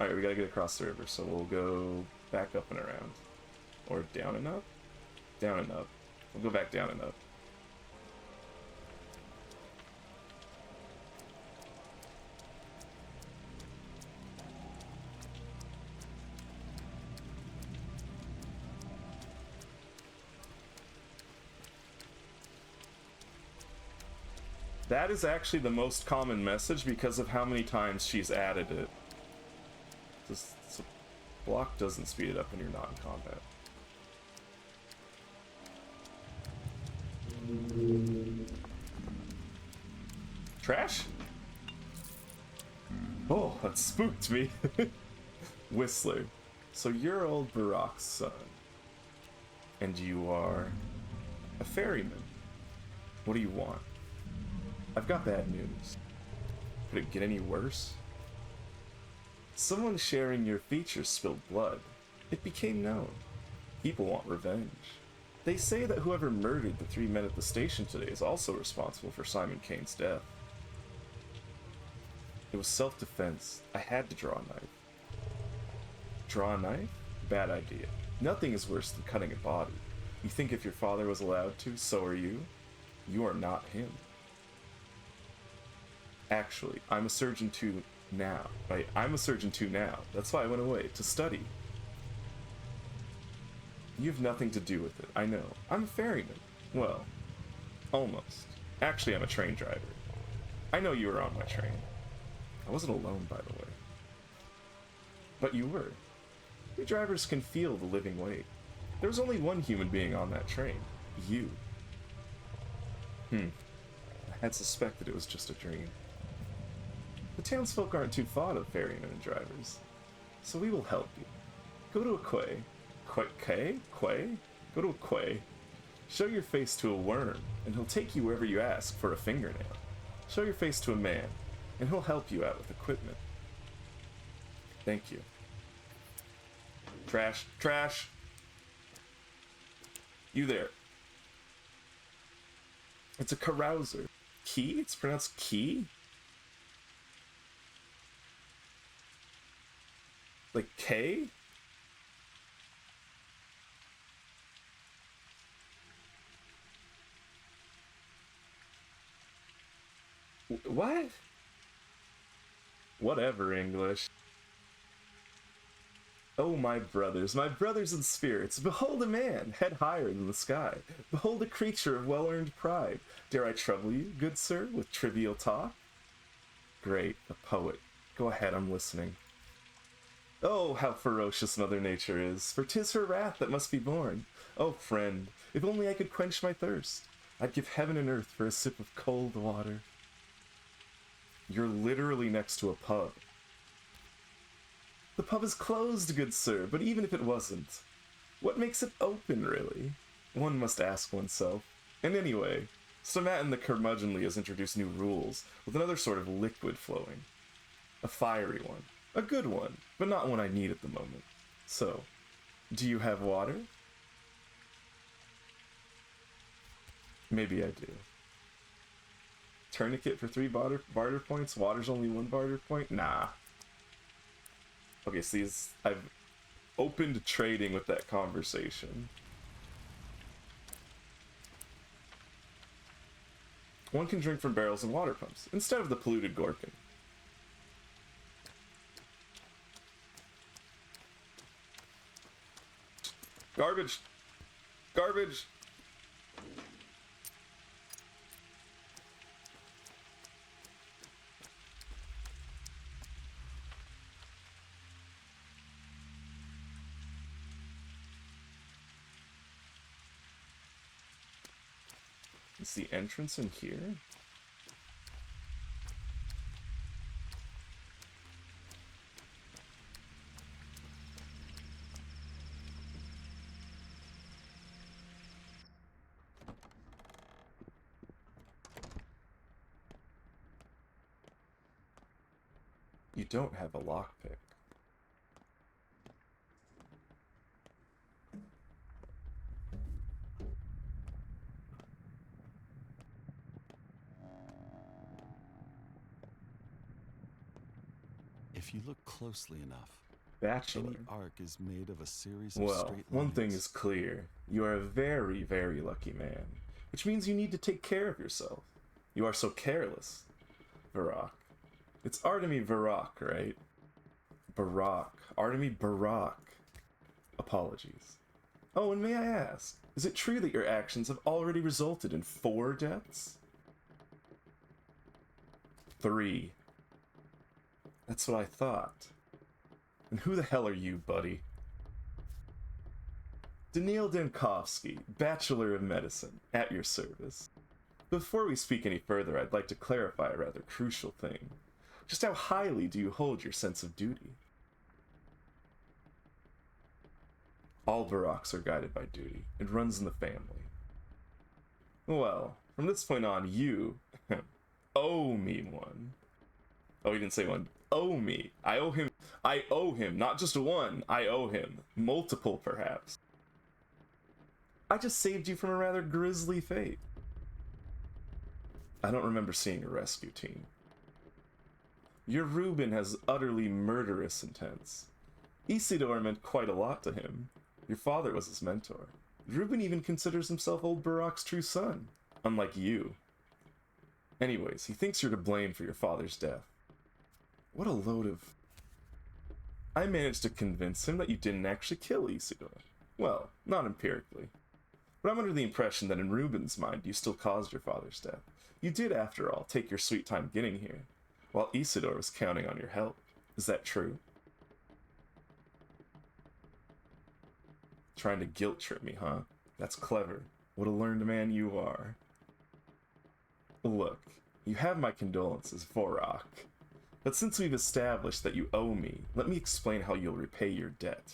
Alright, we gotta get across the river, so we'll go back up and around. Or down and up? Down and up. We'll go back down and up. That is actually the most common message because of how many times she's added it. This block doesn't speed it up when you're not in combat. Trash? Oh, that spooked me. Whistler. So you're old Barak's son. And you are a ferryman. What do you want? I've got bad news. Could it get any worse? Someone sharing your features spilled blood. It became known. People want revenge. They say that whoever murdered the 3 men at the station today is also responsible for Simon Kane's death. It was self-defense. I had to draw a knife. Draw a knife? Bad idea. Nothing is worse than cutting a body. You think if your father was allowed to, so are you? You are not him. Actually, I'm a surgeon too now. Right? I'm a surgeon too now. That's why I went away, to study. You have nothing to do with it, I know. I'm a ferryman. Well, almost. Actually, I'm a train driver. I know you were on my train. I wasn't alone, by the way. But you were. We drivers can feel the living weight. There was only one human being on that train. You. I had suspected it was just a dream. The townsfolk aren't too fond of ferrymen and drivers. So we will help you. Go to a quay. Quay? Go to a quay. Show your face to a worm, and he'll take you wherever you ask for a fingernail. Show your face to a man, and he'll help you out with equipment. Thank you. Trash. Trash! You there. It's a carouser. Key? It's pronounced key? Like K? What? Whatever, English. Oh, my brothers in spirits, behold a man, head higher than the sky. Behold a creature of well-earned pride. Dare I trouble you, good sir, with trivial talk? Great, a poet. Go ahead, I'm listening. Oh, how ferocious Mother Nature is, for 'tis her wrath that must be borne. Oh, friend, if only I could quench my thirst, I'd give heaven and earth for a sip of cold water. You're literally next to a pub. The pub is closed, good sir, but even if it wasn't, what makes it open, really? One must ask oneself. And anyway, Stomat and the Curmudgeonly has introduced new rules, with another sort of liquid flowing. A fiery one. A good one, but not one I need at the moment. So, do you have water? Maybe I do. Tourniquet for 3 barter points? Water's only 1 barter point? Nah. Okay, so I've opened trading with that conversation. One can drink from barrels and water pumps, instead of the polluted Gorkin. Garbage! Garbage! Is the entrance in here? You don't have a lockpick. If you look closely enough, Bachelor. any arc is made of a series of Well, straight lines. one thing is clear. You are a very, very lucky man, which means you need to take care of yourself. You are so careless. Varrock. It's Artemy Varrock, right? Barak. Artemy Barak. Apologies. Oh, and may I ask, is it true that your actions have already resulted in 4 deaths? 3. That's what I thought. And who the hell are you, buddy? Daniil Dankovsky, Bachelor of Medicine, at your service. Before we speak any further, I'd like to clarify a rather crucial thing. Just how highly do you hold your sense of duty? All Baraks are guided by duty. It runs in the family. Well, from this point on, you owe me one. Oh, he didn't say one. Owe me. I owe him, not just one. I owe him. Multiple, perhaps. I just saved you from a rather grisly fate. I don't remember seeing a rescue team. Your Reuben has utterly murderous intents. Isidore meant quite a lot to him. Your father was his mentor. Reuben even considers himself old Barak's true son, unlike you. Anyways, he thinks you're to blame for your father's death. What a load of... I managed to convince him that you didn't actually kill Isidore. Well, not empirically. But I'm under the impression that in Reuben's mind, you still caused your father's death. You did, after all, take your sweet time getting here, while Isidore was counting on your help. Is that true? Trying to guilt trip me, huh? That's clever. What a learned man you are. Look, you have my condolences, Vorok. But since we've established that you owe me, let me explain how you'll repay your debt.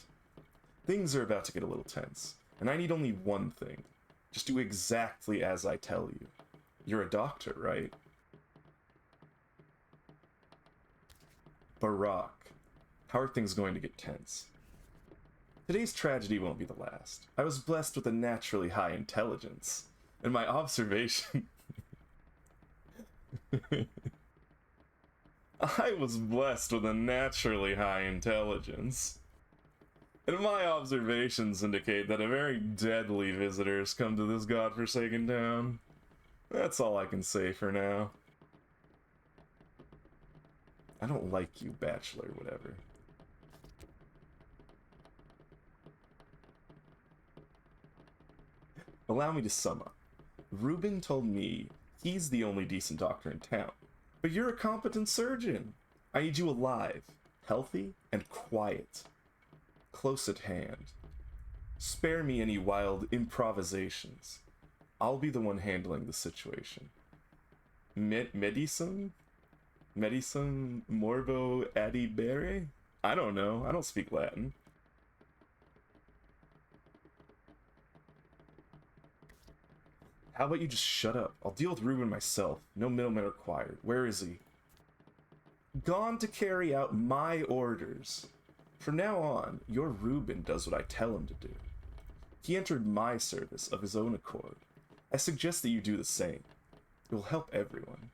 Things are about to get a little tense, and I need only one thing. Just do exactly as I tell you. You're a doctor, right? Barak, how are things going to get tense? Today's tragedy won't be the last. I was blessed with a naturally high intelligence, and my observation... I was blessed with a naturally high intelligence. And my observations indicate that a very deadly visitor has come to this godforsaken town. That's all I can say for now. I don't like you, Bachelor, whatever. Allow me to sum up. Reuben told me he's the only decent doctor in town. But you're a competent surgeon. I need you alive, healthy, and quiet. Close at hand. Spare me any wild improvisations. I'll be the one handling the situation. Medicum? Medicum morbo adibere? I don't know. I don't speak Latin. How about you just shut up? I'll deal with Reuben myself. No middleman required. Where is he? Gone to carry out my orders. From now on, your Reuben does what I tell him to do. He entered my service of his own accord. I suggest that you do the same. It will help everyone.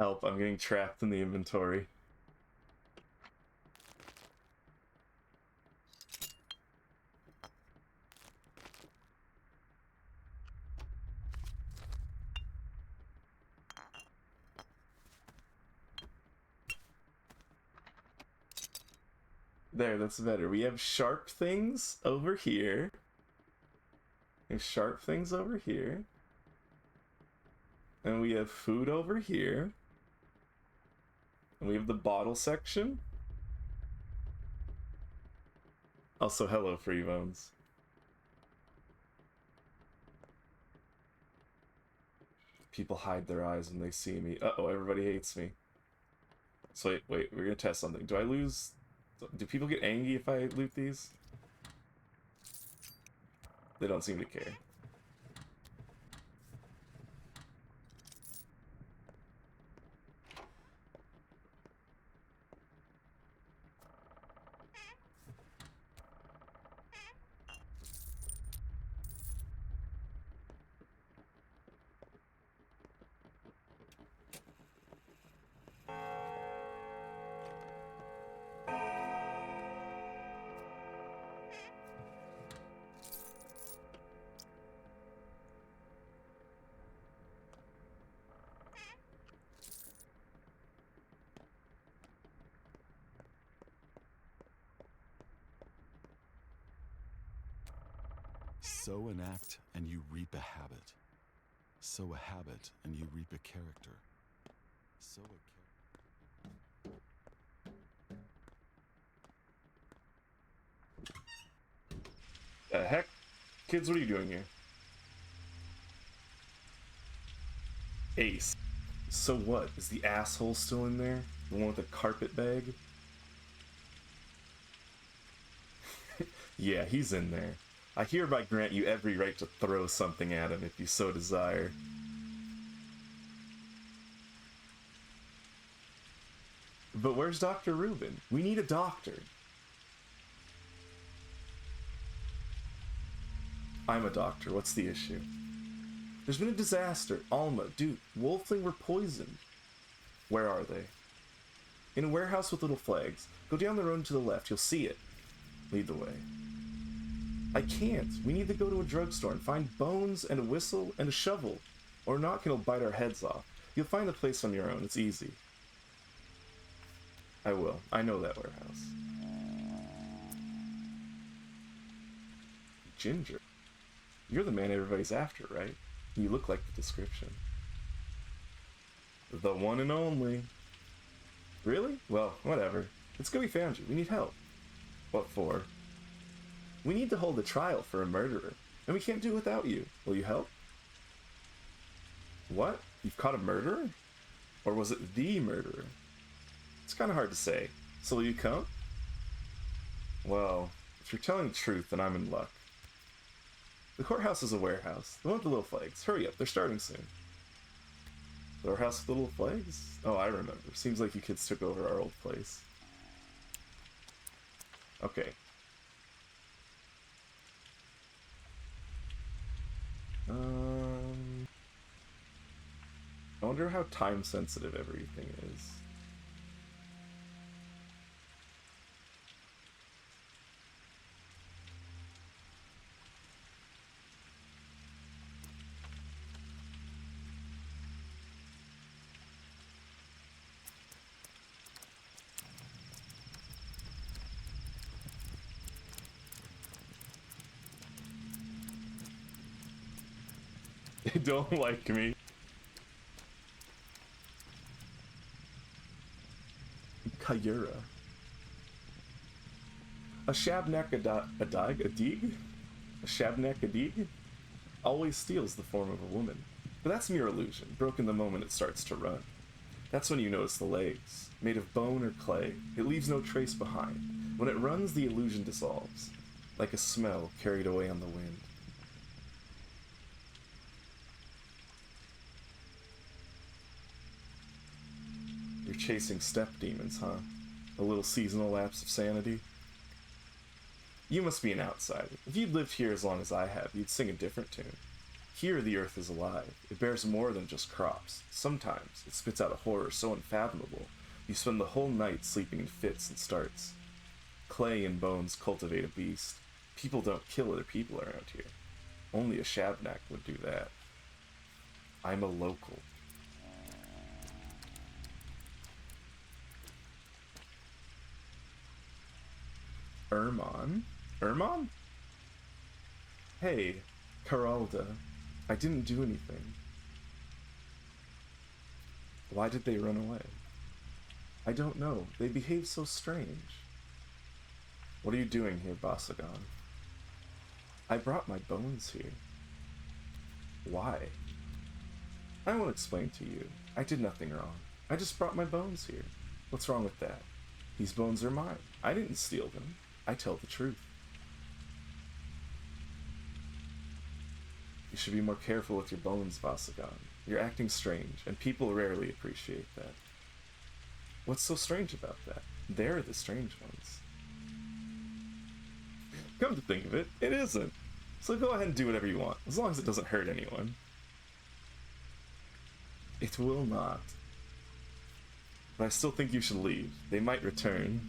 Help, I'm getting trapped in the inventory. There, that's better. We have sharp things over here. There's sharp things over here. And we have food over here. And we have the bottle section. Also, hello, free bones. People hide their eyes when they see me. Uh-oh, everybody hates me. So wait, we're gonna test something. Do I lose... Do people get angry if I loot these? They don't seem to care. Sow an act and you reap a habit. Sow a habit and you reap a character. Sow a The heck? Kids, what are you doing here? Ace. So what? Is the asshole still in there? The one with the carpet bag? Yeah, he's in there. I hereby grant you every right to throw something at him if you so desire. But where's Dr. Rubin? We need a doctor. I'm a doctor. What's the issue? There's been a disaster. Alma, Duke, Wolfling were poisoned. Where are they? In a warehouse with little flags. Go down the road to the left. You'll see it. Lead the way. I can't. We need to go to a drugstore and find bones and a whistle and a shovel. Or not, it'll bite our heads off. You'll find the place on your own. It's easy. I will. I know that warehouse. Ginger. You're the man everybody's after, right? You look like the description. The one and only. Really? Well, whatever. It's good we found you. We need help. What for? We need to hold a trial for a murderer, and we can't do it without you. Will you help? What? You've caught a murderer? Or was it the murderer? It's kind of hard to say. So will you come? Well, if you're telling the truth, then I'm in luck. The courthouse is a warehouse. The one with the little flags. Hurry up, they're starting soon. The warehouse with the little flags? Oh, I remember. Seems like you kids took over our old place. Okay. I wonder how time sensitive everything is. They don't like me. Kayura. A Shabnak Adig? A Shabnak Adig? Always steals the form of a woman. But that's mere illusion, broken the moment it starts to run. That's when you notice the legs. Made of bone or clay, it leaves no trace behind. When it runs, the illusion dissolves, like a smell carried away on the wind. You're chasing step demons, huh? A little seasonal lapse of sanity? You must be an outsider. If you'd lived here as long as I have, you'd sing a different tune. Here the earth is alive. It bears more than just crops. Sometimes it spits out a horror so unfathomable, you spend the whole night sleeping in fits and starts. Clay and bones cultivate a beast. People don't kill other people around here. Only a Shabnak would do that. I'm a local. Ermon? Ermon? Hey, Caralda. I didn't do anything. Why did they run away? I don't know. They behave so strange. What are you doing here, Basagan? I brought my bones here. Why? I won't explain to you. I did nothing wrong. I just brought my bones here. What's wrong with that? These bones are mine. I didn't steal them. I tell the truth. You should be more careful with your bones, Basagan. You're acting strange, and people rarely appreciate that. What's so strange about that? They're the strange ones. Come to think of it, it isn't. So go ahead and do whatever you want, as long as it doesn't hurt anyone. It will not. But I still think you should leave. They might return.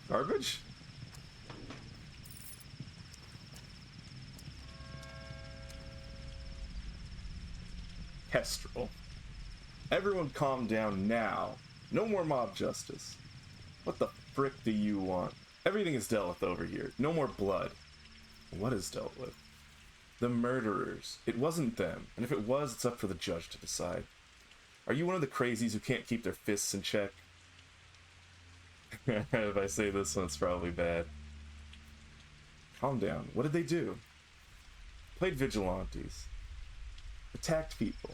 Garbage? Kestrel. Everyone calm down now. No more mob justice. What the frick do you want? Everything is dealt with over here. No more blood. What is dealt with? The murderers. It wasn't them. And if it was, it's up for the judge to decide. Are you one of the crazies who can't keep their fists in check? If I say this one, it's probably bad. Calm down. What did they do? Played vigilantes. Attacked people.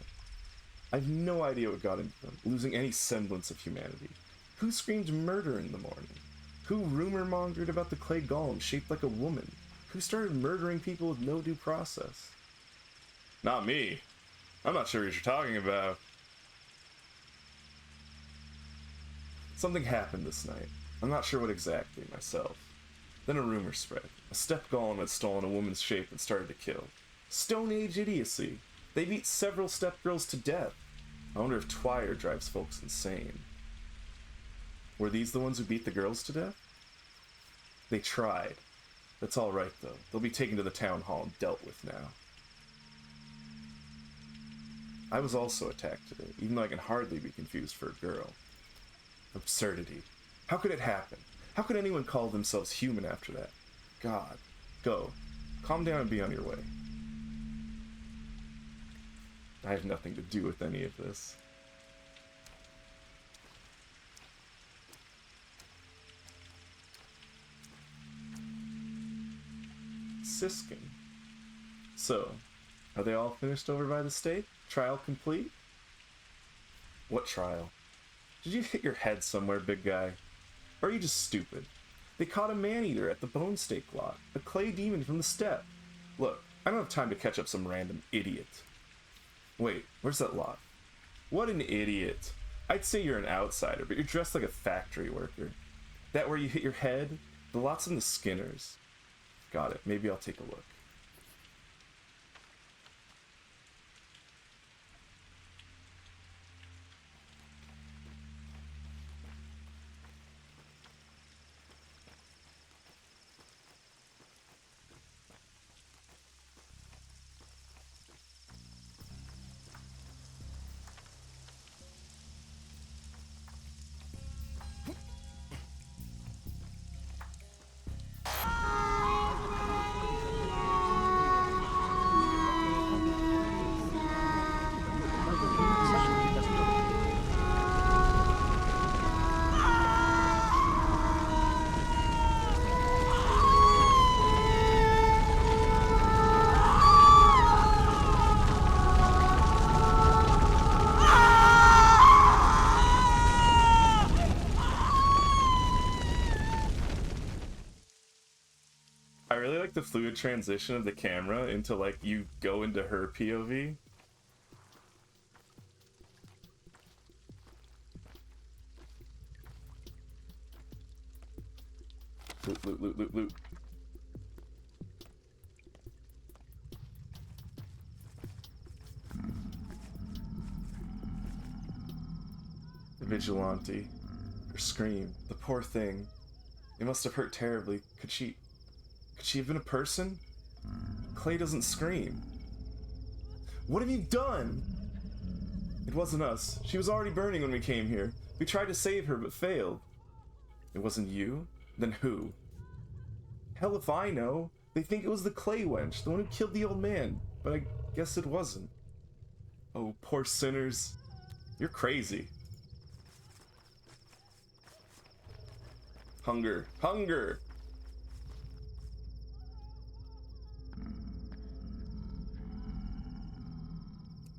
I have no idea what got into them, losing any semblance of humanity. Who screamed murder in the morning? Who rumor-mongered about the clay golem shaped like a woman? Who started murdering people with no due process? Not me. I'm not sure what you're talking about. Something happened this night. I'm not sure what exactly myself. Then a rumor spread. A step golem had stolen a woman's shape and started to kill. Stone Age idiocy. They beat several step girls to death. I wonder if Twire drives folks insane. Were these the ones who beat the girls to death? They tried. That's alright though. They'll be taken to the town hall and dealt with now. I was also attacked today, even though I can hardly be confused for a girl. Absurdity. How could it happen? How could anyone call themselves human after that? God. Go. Calm down and be on your way. I have nothing to do with any of this. Siskin. So, are they all finished over by the stake? Trial complete? What trial? Did you hit your head somewhere, big guy? Or are you just stupid? They caught a man-eater at the bone stake lot, a clay demon from the steppe. Look, I don't have time to catch up some random idiot. Wait, where's that lot? What an idiot. I'd say you're an outsider, but you're dressed like a factory worker. That where you hit your head? The lot's in the Skinners. Got it, maybe I'll take a look. like the fluid transition of the camera into like you go into her POV. Loot, loot, loot, loot, loot. The vigilante. Her scream. The poor thing. It must have hurt terribly. Could she have been a person? Clay doesn't scream. What have you done? It wasn't us. She was already burning when we came here. We tried to save her, but failed. It wasn't you? Then who? Hell if I know. They think it was the Clay wench, the one who killed the old man. But I guess it wasn't. Oh, poor sinners. You're crazy. Hunger. Hunger!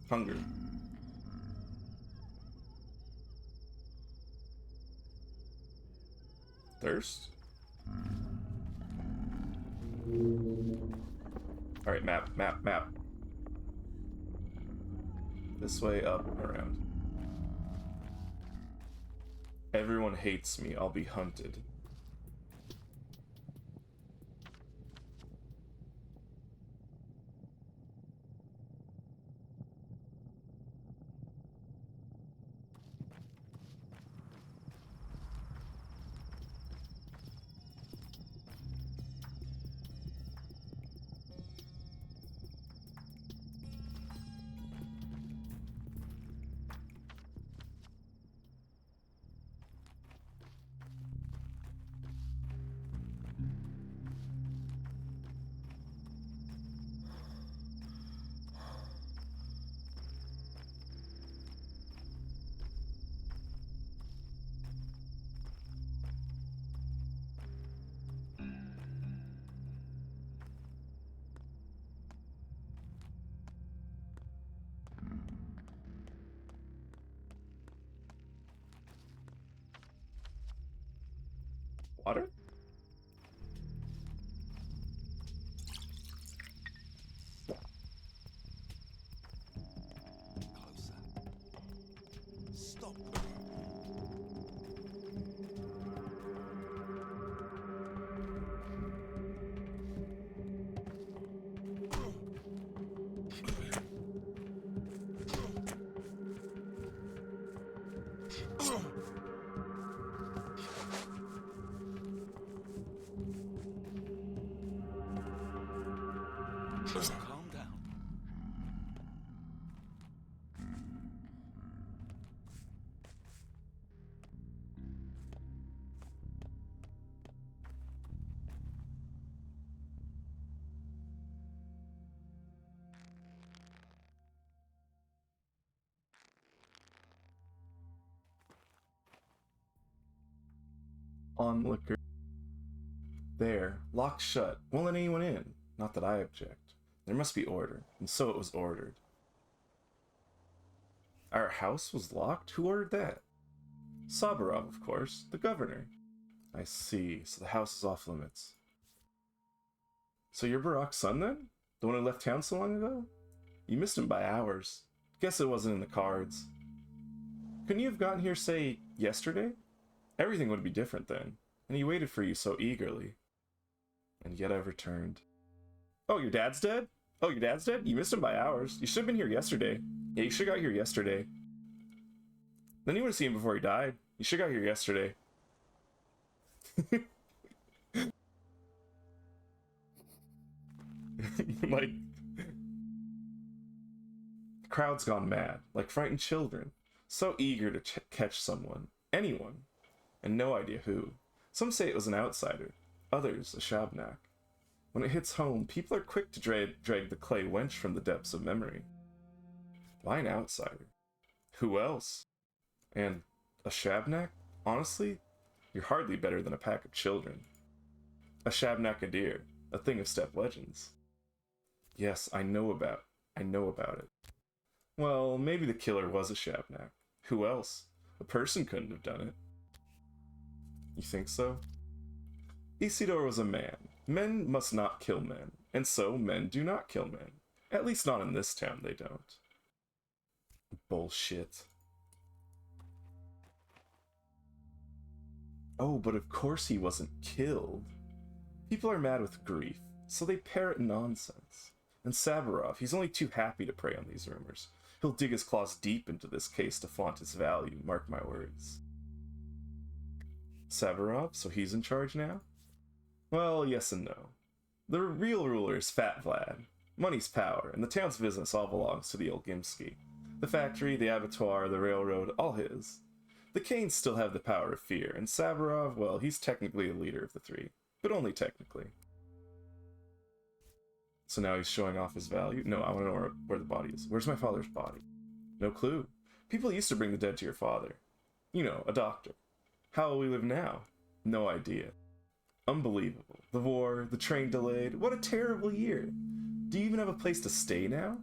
Hunger. Thirst? Alright, map, map, map. This way, up, around. Everyone hates me. I'll be hunted. Water? Closer. Stop. Calm down. Onlooker. There, locked shut. Won't let anyone in. Not that I object. There must be order, and so it was ordered. Our house was locked? Who ordered that? Saburov, of course, the governor. I see, so the house is off limits. So you're Barak's son then? The one who left town so long ago? You missed him by hours. Guess it wasn't in the cards. Couldn't you have gotten here, say, yesterday? Everything would be different then, and he waited for you so eagerly. And yet I've returned. Oh, your dad's dead? Oh, your dad's dead? You missed him by hours. You should have been here yesterday. Yeah, you should have got here yesterday. Then you would have seen him before he died. You should have got here yesterday. Like, the crowd's gone mad, like frightened children, so eager to catch someone, anyone, and no idea who. Some say it was an outsider, others a Shabnak. When it hits home, people are quick to drag the Clay wench from the depths of memory. Why an outsider? Who else? And a Shabnak? Honestly, you're hardly better than a pack of children. A Shabnakadir, a thing of steppe legends. Yes, I know about it. Well, maybe the killer was a Shabnak. Who else? A person couldn't have done it. You think so? Isidore was a man. Men must not kill men, and so men do not kill men. At least not in this town, they don't. Bullshit. Oh, but of course he wasn't killed. People are mad with grief, so they parrot nonsense. And Saburov, he's only too happy to prey on these rumors. He'll dig his claws deep into this case to flaunt his value, mark my words. Saburov, so he's in charge now? Well, yes and no. The real ruler is Fat Vlad. Money's power, and the town's business all belongs to the old Gimsky. The factory, the abattoir, the railroad, all his. The Kanes still have the power of fear, and Saburov, well, he's technically the leader of the three, but only technically. So now he's showing off his value? No, I want to know where the body is. Where's my father's body? No clue. People used to bring the dead to your father. You know, a doctor. How will we live now? No idea. Unbelievable. The war, the train delayed. What a terrible year. Do you even have a place to stay now?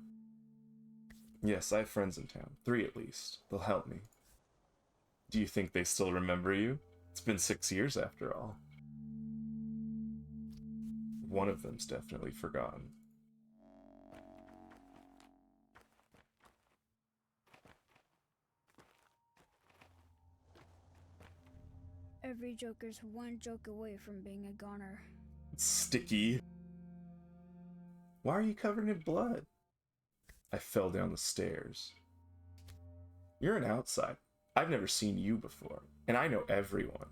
Yes, I have friends in town. 3 at least. They'll help me. Do you think they still remember you? It's been 6 years after all. One of them's definitely forgotten. Every Joker's one joke away from being a goner. It's sticky. Why are you covered in blood? I fell down the stairs. You're an outsider. I've never seen you before, and I know everyone.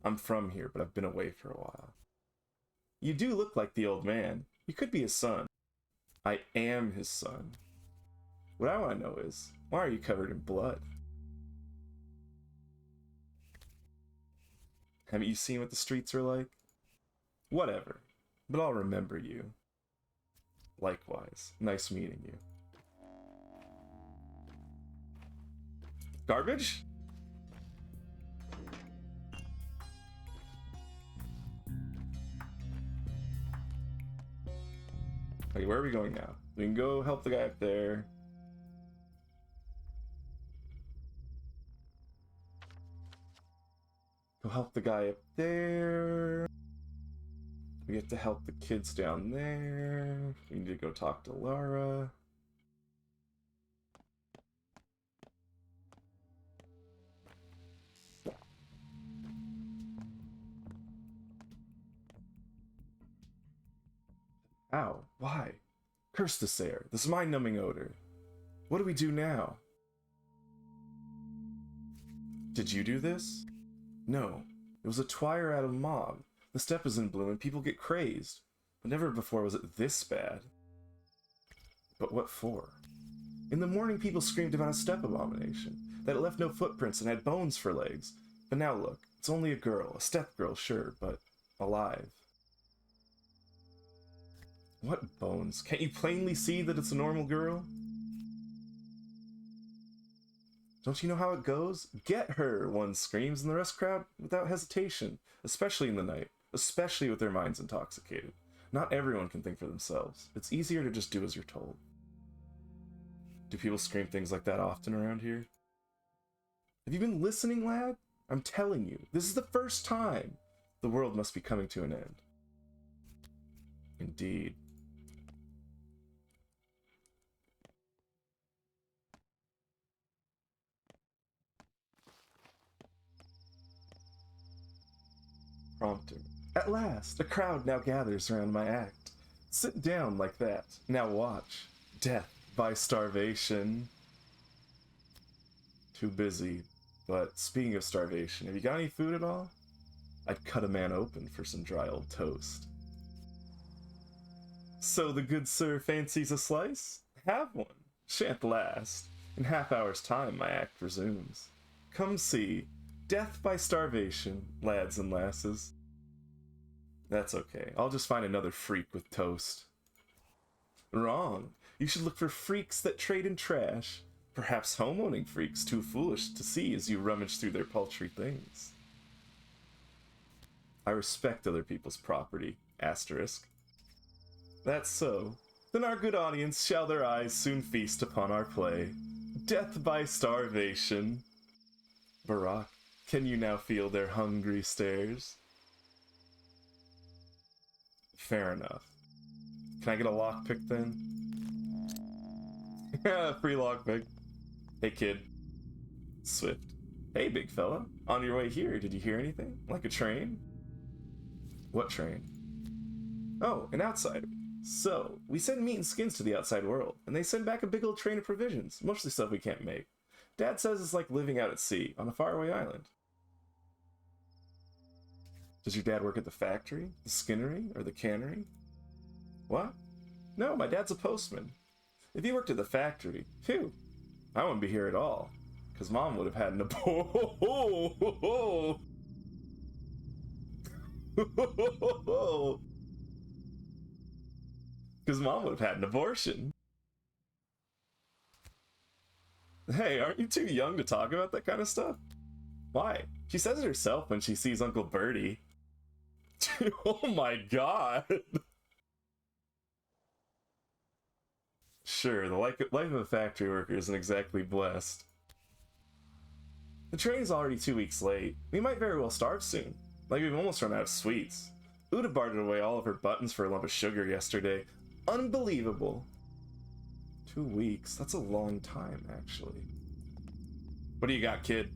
I'm from here, but I've been away for a while. You do look like the old man. You could be his son. I am his son. What I want to know is, why are you covered in blood? Haven't you seen what the streets are like? Whatever, but I'll remember you. Likewise, nice meeting you. Garbage? Okay, where are we going now? We can go help the guy up there. Go help the guy up there. We have to help the kids down there. We need to go talk to Lara. Ow, why? Curse this air, this mind-numbing odor. What do we do now? Did you do this? No, it was a twire out of mob. The steppe is in bloom and people get crazed. But never before was it this bad. But what for? In the morning people screamed about a steppe abomination, that it left no footprints and had bones for legs. But now look, it's only a girl, a steppe girl, sure, but alive. What bones? Can't you plainly see that it's a normal girl? Don't you know how it goes? Get her, one screams, and the rest crowd without hesitation, especially in the night, especially with their minds intoxicated. Not everyone can think for themselves. It's easier to just do as you're told. Do people scream things like that often around here? Have you been listening, lad? I'm telling you, this is the first time. The world must be coming to an end. Indeed. Prompting. At last, a crowd now gathers around my act. Sit down like that. Now watch. Death by starvation. Too busy. But speaking of starvation, have you got any food at all? I'd cut a man open for some dry old toast. So the good sir fancies a slice? Have one. Shan't last. In half hour's time my act resumes. Come see. Death by starvation, lads and lasses. That's okay. I'll just find another freak with toast. Wrong. You should look for freaks that trade in trash. Perhaps home-owning freaks too foolish to see as you rummage through their paltry things. I respect other people's property. Asterisk. That's so. Then our good audience shall their eyes soon feast upon our play. Death by starvation. Barack, can you now feel their hungry stares? Fair enough. Can I get a lockpick then? Free lockpick. Hey kid. Swift. Hey big fella. On your way here, did you hear anything? Like a train? What train? Oh, an outsider. So, we send meat and skins to the outside world, and they send back a big old train of provisions, mostly stuff we can't make. Dad says it's like living out at sea, on a faraway island. Does your dad work at the factory, the skinnery, or the cannery? What? No, my dad's a postman. If he worked at the factory, phew, I wouldn't be here at all, because Mom would have had an because Mom would have had an abortion. Hey, aren't you too young to talk about that kind of stuff? Why? She says it herself when she sees Uncle Bertie. Oh my god! Sure, the life of a factory worker isn't exactly blessed. The train's already 2 weeks late. We might very well start soon. Like we've almost run out of sweets. Uda bartered away all of her buttons for a lump of sugar yesterday. Unbelievable. 2 weeks? That's a long time, actually. What do you got, kid?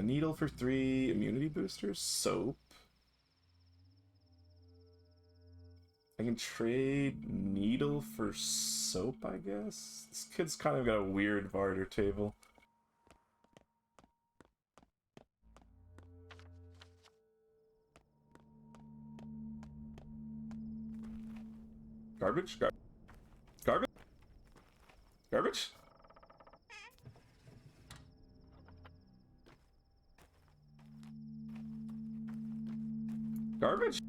Needle for 3 immunity boosters? Soap? I can trade needle for soap, I guess? This kid's kind of got a weird barter table. Garbage? Garbage? Garbage? Garbage?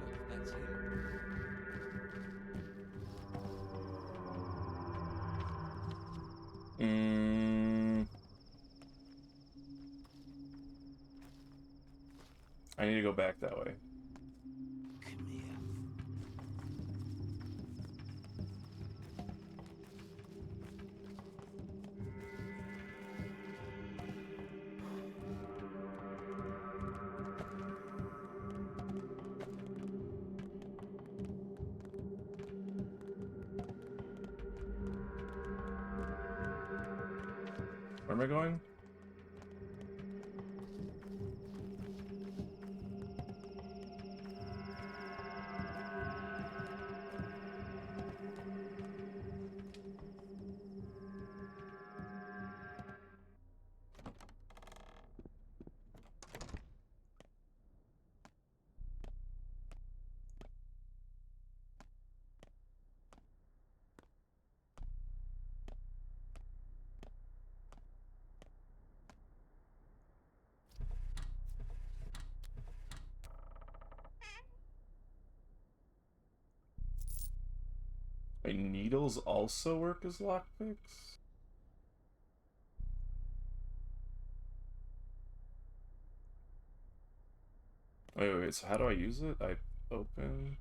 Look, that's him. I need to go back that way. Come here. Where am I going? Wait, needles also work as lockpicks? Wait, so how do I use it? I open...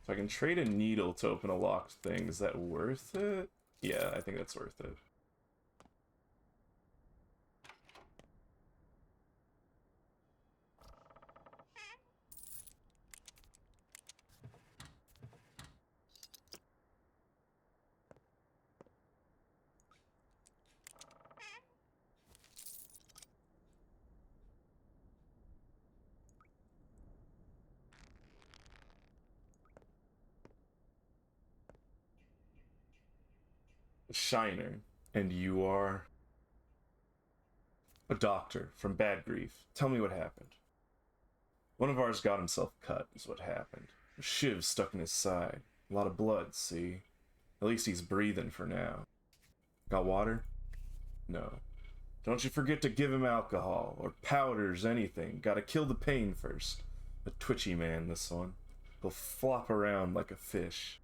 So I can trade a needle to open a locked thing. Is that worth it? Yeah, I think that's worth it. Shiner. And you are? A doctor from Bad Grief. Tell me what happened. One of ours got himself cut, is what happened. A shiv stuck in his side. A lot of blood, see? At least he's breathing for now. Got water? No. Don't you forget to give him alcohol, or powders, anything. Gotta kill the pain first. A twitchy man, this one. He'll flop around like a fish.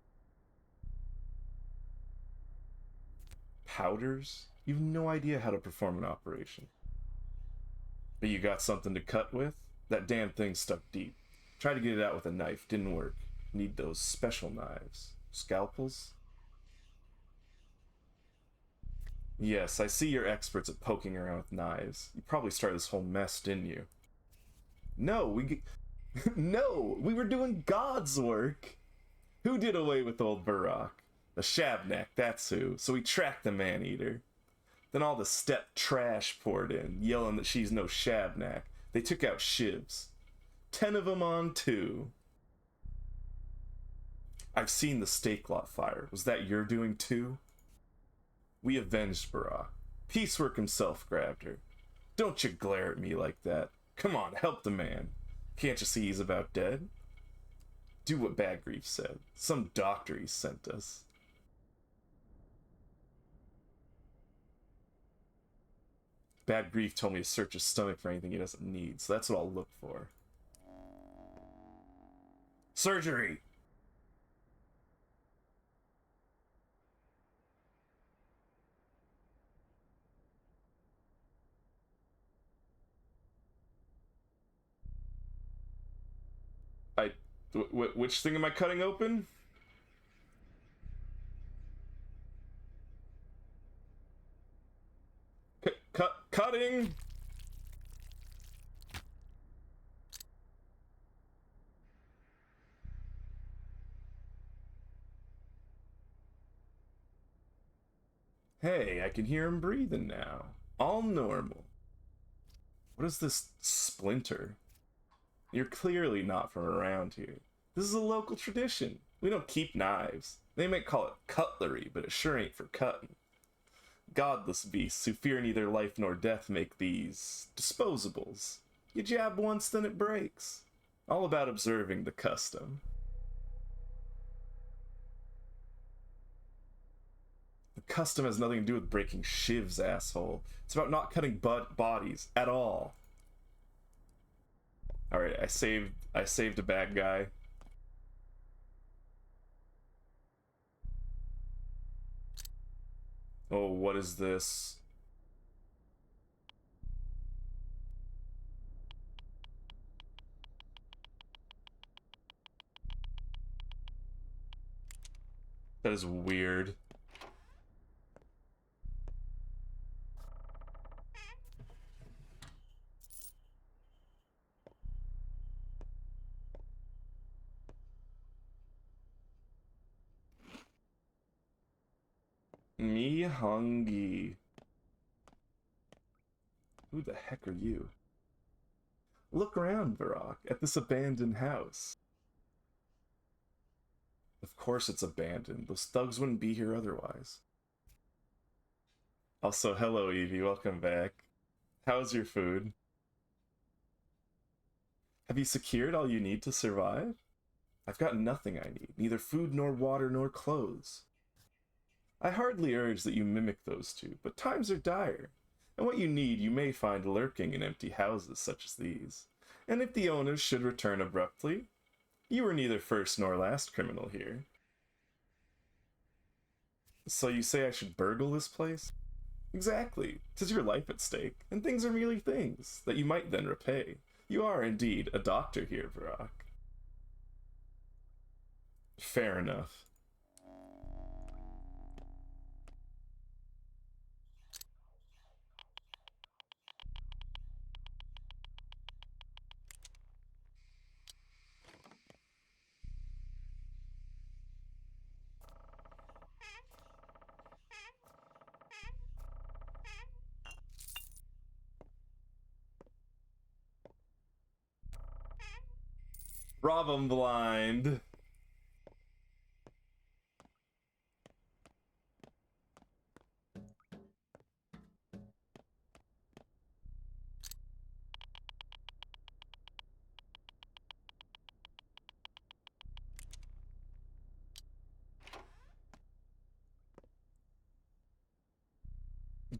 Powders? You've no idea how to perform an operation. But you got something to cut with? That damn thing's stuck deep. Tried to get it out with a knife, didn't work. Need those special knives. Scalpels? Yes, I see you're experts at poking around with knives. You probably started this whole mess, didn't you? No, no, we were doing God's work. Who did away with old Barak? The Shabnak, that's who. So we tracked the man-eater. Then all the step trash poured in, yelling that she's no Shabnak. They took out shivs. 10 of them on 2. I've seen the stake lot fire. Was that your doing too? We avenged Barak. Piecework himself grabbed her. Don't you glare at me like that. Come on, help the man. Can't you see he's about dead? Do what Bad Grief said. Some doctor he sent us. Bad Grief told me to search his stomach for anything he doesn't need, so that's what I'll look for. Surgery! Which thing am I cutting open? Cutting! Hey, I can hear him breathing now. All normal. What is this splinter? You're clearly not from around here. This is a local tradition. We don't keep knives. They might call it cutlery, but it sure ain't for cutting. Godless beasts who fear neither life nor death make these disposables. You jab once, then it breaks. All about observing the custom. The custom has nothing to do with breaking shivs, asshole. It's about not cutting bodies at all. Alright, I saved a bad guy. Oh, what is this? That is weird. Me hungry. Who the heck are you? Look around, Barak, at this abandoned house. Of course it's abandoned. Those thugs wouldn't be here otherwise. Also, hello Evie, welcome back. How's your food? Have you secured all you need to survive? I've got nothing I need, neither food nor water nor clothes. I hardly urge that you mimic those two, but times are dire, and what you need you may find lurking in empty houses such as these. And if the owners should return abruptly, you were neither first nor last criminal here. So you say I should burgle this place? Exactly. 'Tis your life at stake, and things are merely things that you might then repay. You are indeed a doctor here, Barak. Fair enough. Rob 'em blind.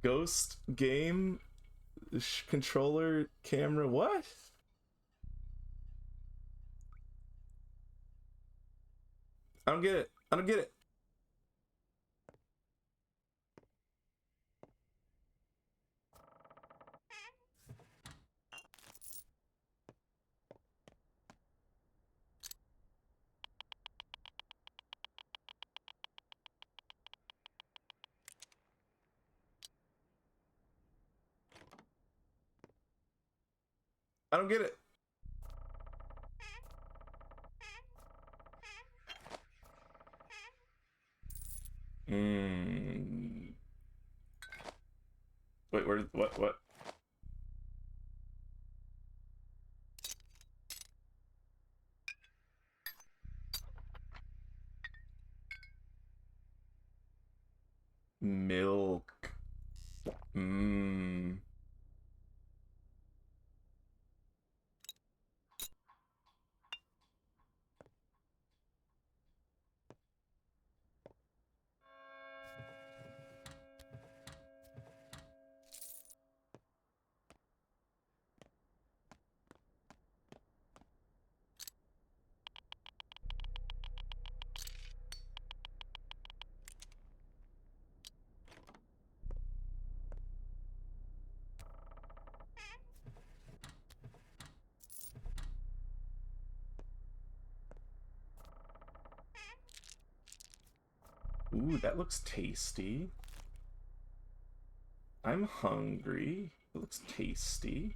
Ghost game controller, camera, what? I don't get it. I don't get it. I don't get it. Wait, where? What? Milk. Mmm. Ooh, that looks tasty. I'm hungry. It looks tasty.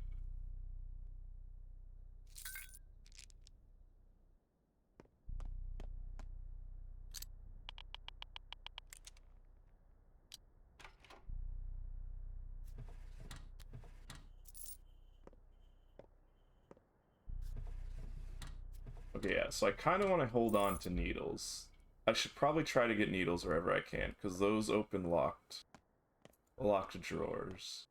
Okay, yeah, so I kind of want to hold on to needles. I should probably try to get needles wherever I can, because those open locked drawers.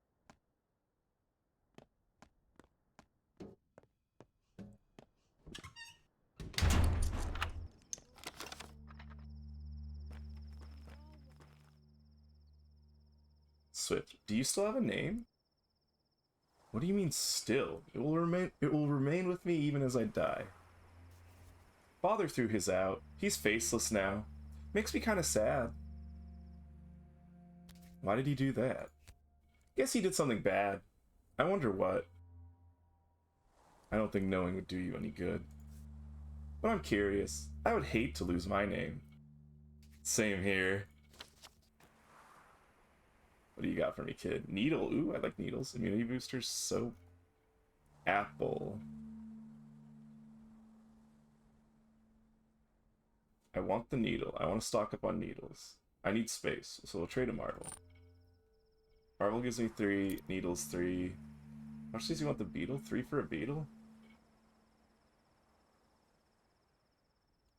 Swift, do you still have a name? What do you mean still? It will remain with me even as I die. Father threw his out. He's faceless now. Makes me kind of sad. Why did he do that? Guess he did something bad. I wonder what. I don't think knowing would do you any good. But I'm curious. I would hate to lose my name. Same here. What do you got for me, kid? Needle. Ooh, I like needles. Immunity boosters. Soap. Apple. I want the needle. I want to stock up on needles. I need space, so we'll trade a marble. Marble gives me 3, needles 3. How much does he want the beetle? 3 for a beetle?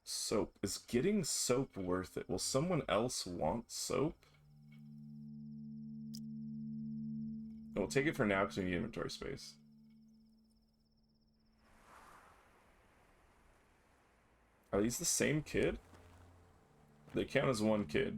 Soap. Is getting soap worth it? Will someone else want soap? We'll take it for now because we need inventory space. Are these the same kid? They count as one kid.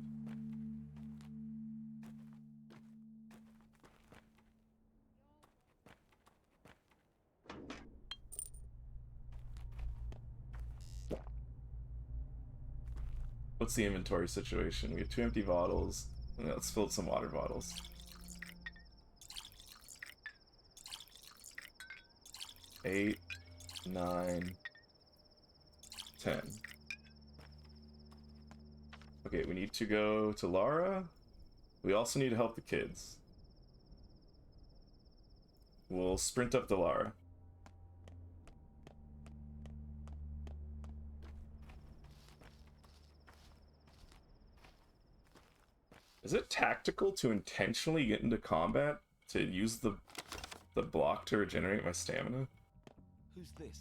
What's the inventory situation? We have 2 empty bottles. Let's fill some water bottles. Eight, 9, 10. Okay, we need to go to Lara. We also need to help the kids. We'll sprint up to Lara. Is it tactical to intentionally get into combat to use the block to regenerate my stamina? Who's this?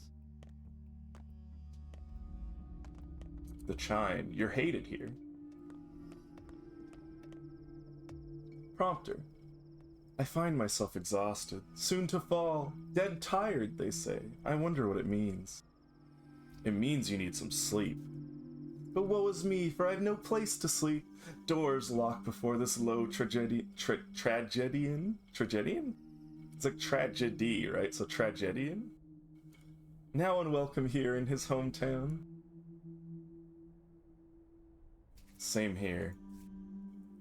The Chine. You're hated here. Prompter. I find myself exhausted, soon to fall, dead tired, they say. I wonder what it means. It means you need some sleep. But woe is me, for I have no place to sleep. Doors locked before this low tragedian? Tragedian? It's like tragedy, right? So tragedian? Now unwelcome here in his hometown. Same here.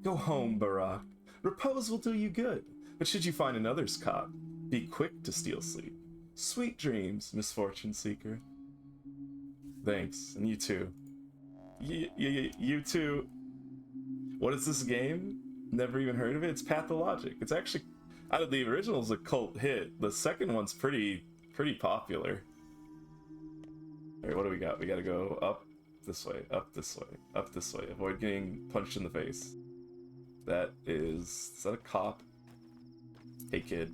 Go home, Barak. Repose will do you good. But should you find another's cot, be quick to steal sleep. Sweet dreams, misfortune seeker. Thanks, and you too. You too. What is this game? Never even heard of it. It's Pathologic. It's actually, out of the original, is a cult hit. The second one's pretty popular. Alright, what do we got? We gotta go up this way, up this way, up this way. Avoid getting punched in the face. That is that a cop? Hey kid.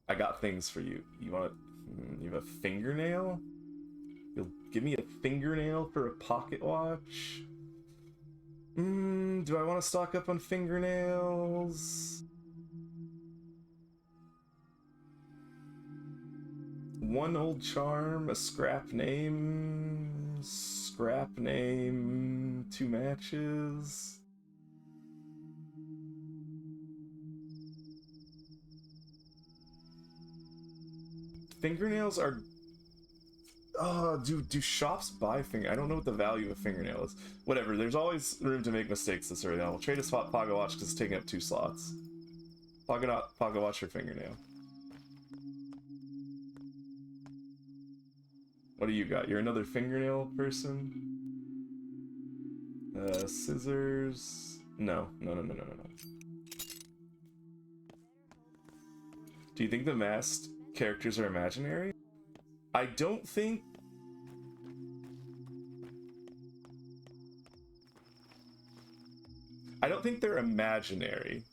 I got things for you. You want you have a fingernail? You'll give me a fingernail for a pocket watch? Do I want to stock up on fingernails? One old charm, a scrap name, two matches. Fingernails are... Oh, do shops buy I don't know what the value of a fingernail is. Whatever, there's always room to make mistakes this early on. We'll trade a spot Pocket Watch because it's taking up 2 slots. Pocket Watch or fingernail. What do you got? You're another fingernail person? Scissors... No. Do you think the masked characters are imaginary? I don't think... they're imaginary.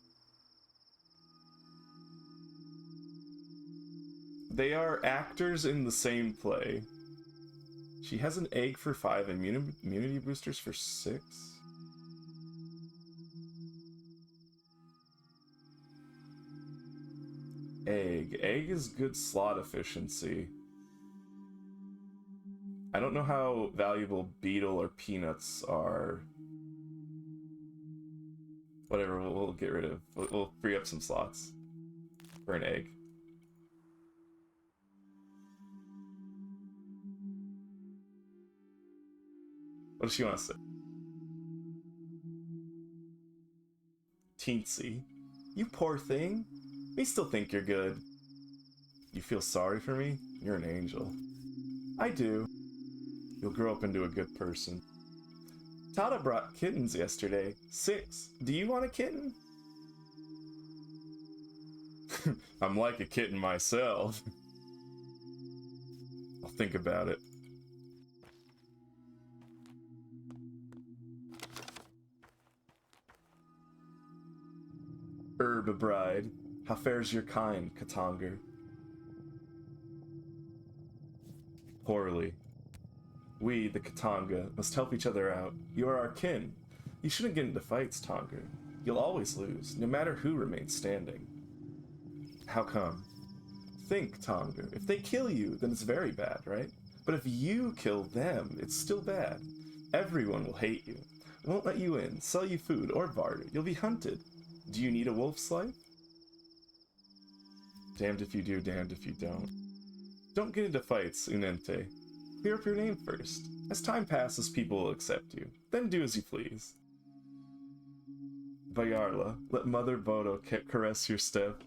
They are actors in the same play. She has an egg for 5, immunity boosters for 6. Egg is good slot efficiency. I don't know how valuable beetle or peanuts are. Whatever, we'll get rid of. We'll free up some slots for an egg. What does she want to say? Teensy. You poor thing. We still think you're good. You feel sorry for me? You're an angel. I do. You'll grow up into a good person. Tata brought kittens yesterday. 6. Do you want a kitten? I'm like a kitten myself. I'll think about it. Herb a bride. How fares your kind, Katanga? Poorly. We, the Katanga, must help each other out. You are our kin. You shouldn't get into fights, Tonga. You'll always lose, no matter who remains standing. How come? Think, Tonga. If they kill you, then it's very bad, right? But if you kill them, it's still bad. Everyone will hate you. Won't let you in, sell you food, or barter. You'll be hunted. Do you need a wolf's life? Damned if you do, damned if you don't. Don't get into fights, Unente. Clear up your name first. As time passes, people will accept you. Then do as you please. Bayarla, let Mother Bodo caress your step.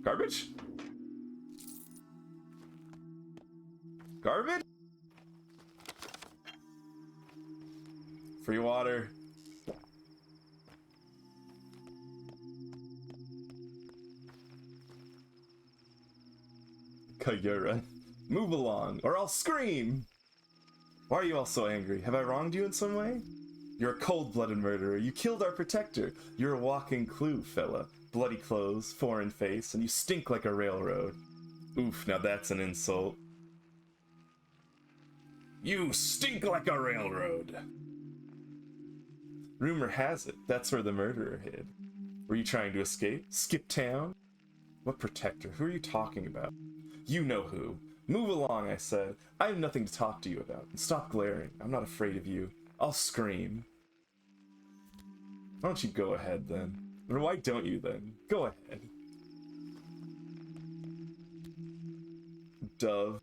Garbage? Garbage? Free water. Kayura. Move along, or I'll scream! Why are you all so angry? Have I wronged you in some way? You're a cold-blooded murderer. You killed our protector. You're a walking clue, fella. Bloody clothes, foreign face, and you stink like a railroad. Oof, now that's an insult. You stink like a railroad! Rumor has it, that's where the murderer hid. Were you trying to escape? Skip town? What protector? Who are you talking about? You know who. Move along, I said. I have nothing to talk to you about. And stop glaring. I'm not afraid of you. I'll scream. Why don't you go ahead, then? Or why don't you then? Go ahead. Dove.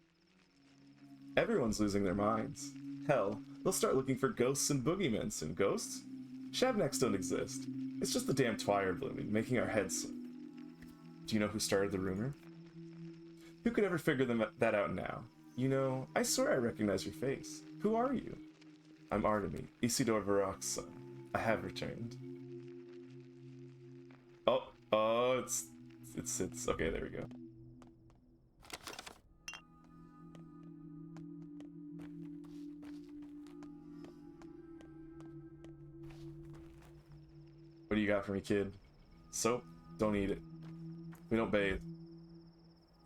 Everyone's losing their minds. Hell, they'll start looking for ghosts and boogeymen soon. Ghosts? Shavnaks don't exist. It's just the damn twire blooming, making our heads swim. Do you know who started the rumor? Who could ever figure that out now? You know, I swear I recognize your face. Who are you? I'm Artemy, Isidore Varrock's son. I have returned. Oh, it's okay, there we go. What do you got for me, kid? Soap? Don't eat it. We don't bathe.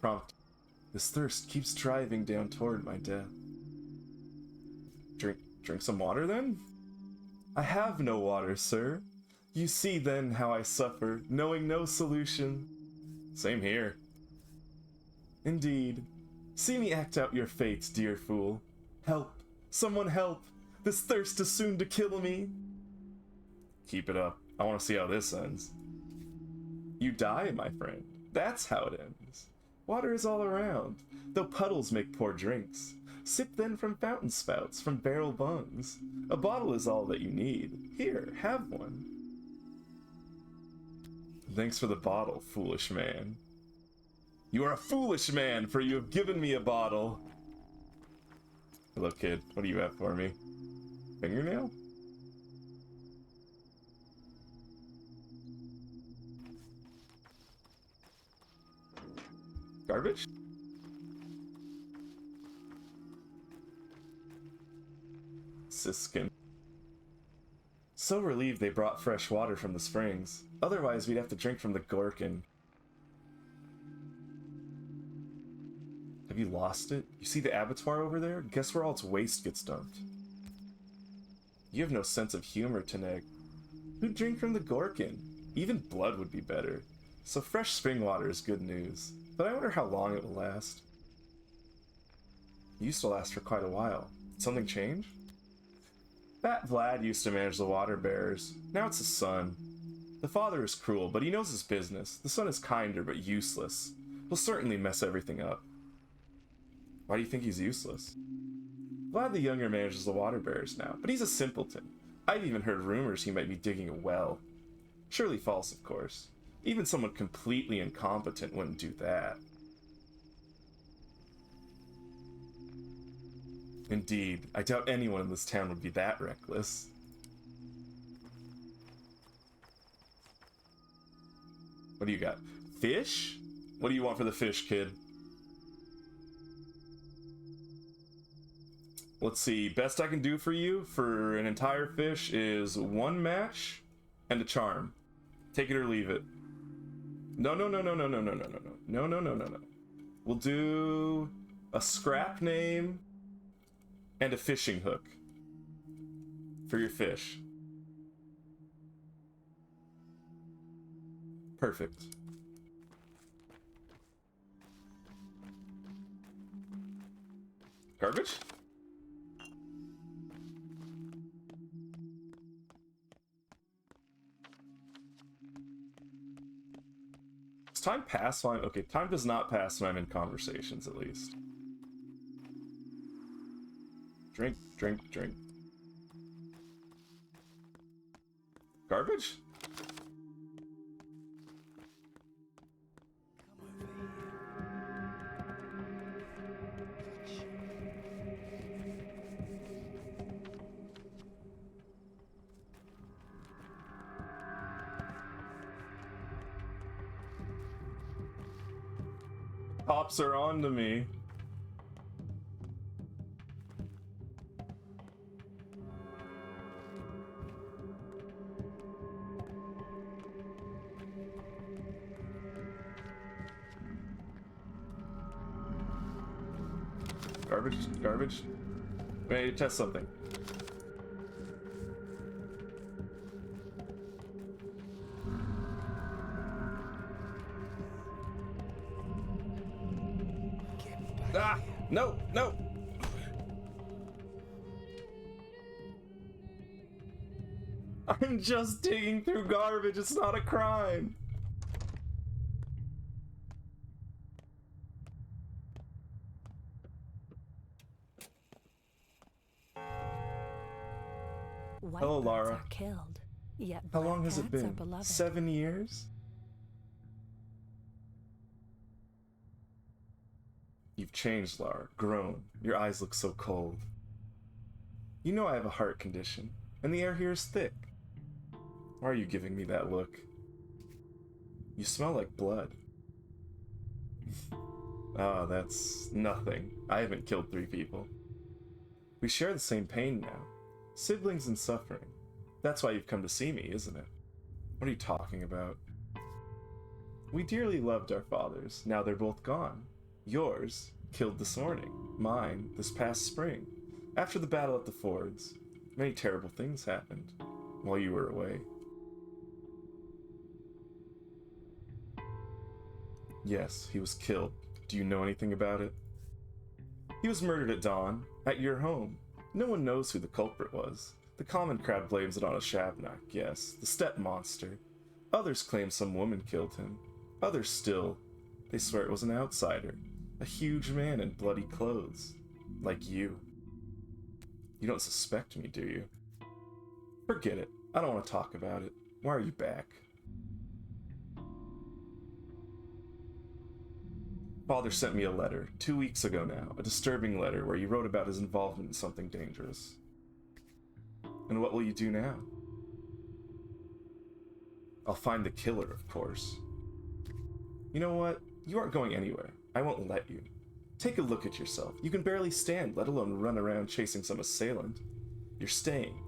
Prompt. This thirst keeps driving down toward my death. Drink some water then? I have no water, sir. You see then how I suffer, knowing no solution. Same here. Indeed. See me act out your fate, dear fool. Help! Someone help! This thirst is soon to kill me! Keep it up. I want to see how this ends. You die, my friend. That's how it ends. Water is all around, though puddles make poor drinks. Sip then from fountain spouts, from barrel bungs. A bottle is all that you need. Here, have one. Thanks for the bottle, foolish man. You are a foolish man, for you have given me a bottle. Hello, kid. What do you have for me? Fingernail? Garbage? Siskin. So relieved they brought fresh water from the springs. Otherwise, we'd have to drink from the Gorkin. Have you lost it? You see the abattoir over there? Guess where all its waste gets dumped. You have no sense of humor, Teneg. Who'd drink from the Gorkin? Even blood would be better. So fresh spring water is good news. But I wonder how long it will last. It used to last for quite a while. Did something change? That Vlad used to manage the water bearers. Now it's his son. The father is cruel, but he knows his business. The son is kinder, but useless. He'll certainly mess everything up. Why do you think he's useless? Vlad the younger manages the water bearers now, but he's a simpleton. I've even heard rumors he might be digging a well. Surely false, of course. Even someone completely incompetent wouldn't do that. Indeed, I doubt anyone in this town would be that reckless. What do you got? Fish? What do you want for the fish, kid? Let's see, best I can do for you for an entire fish is one match and a charm. Take it or leave it. No. We'll do a scrap name and a fishing hook for your fish. Perfect. Garbage? Does time pass when I'm... Okay, time does not pass when I'm in conversations, at least. Drink. Garbage? Cops are on to me. Garbage. We need to test something. Ah! No! I'm I'm just digging through garbage. It's not a crime. White Hello, birds Lara. are killed, yet How black long has it cats are been? beloved. 7 years? You've changed, Lara. Grown. Your eyes look so cold. You know I have a heart condition, and the air here is thick. Why are you giving me that look? You smell like blood. Ah, that's nothing. I haven't killed 3 people. We share the same pain now. Siblings in suffering. That's why you've come to see me, isn't it? What are you talking about? We dearly loved our fathers. Now they're both gone. Yours, killed this morning. Mine, this past spring. After the battle at the fords. Many terrible things happened while you were away. Yes, he was killed. Do you know anything about it? He was murdered at dawn, at your home. No one knows who the culprit was. The common crowd blames it on a Shabnak, yes, the steppe monster. Others claim some woman killed him. Others still, they swear it was an outsider. A huge man in bloody clothes. Like you. You don't suspect me, do you? Forget it. I don't want to talk about it. Why are you back? Father sent me a letter, 2 weeks ago now, a disturbing letter where he wrote about his involvement in something dangerous. And what will you do now? I'll find the killer, of course. You know what? You aren't going anywhere. I won't let you. Take a look at yourself. You can barely stand, let alone run around chasing some assailant. You're staying.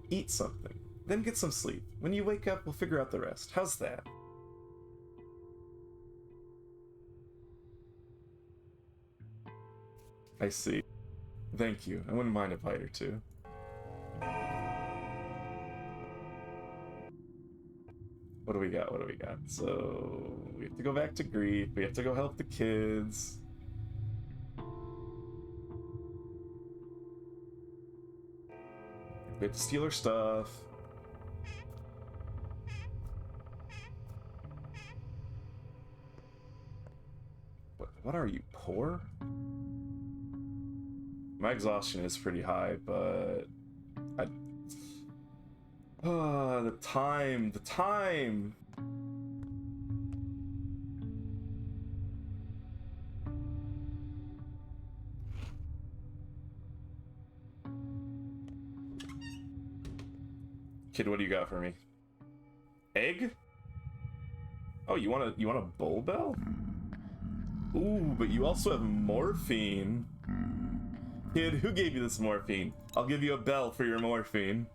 Eat something, then get some sleep. When you wake up, we'll figure out the rest. How's that? I see. Thank you. I wouldn't mind a bite or two. What do we got? What do we got? So, we have to go back to grief. We have to go help the kids. We have to steal her stuff. What are you, poor? My exhaustion is pretty high, but the time. Kid, what do you got for me? Egg? Oh, you want a bull bell? Ooh, but you also have morphine. Kid, who gave you this morphine? I'll give you a bell for your morphine.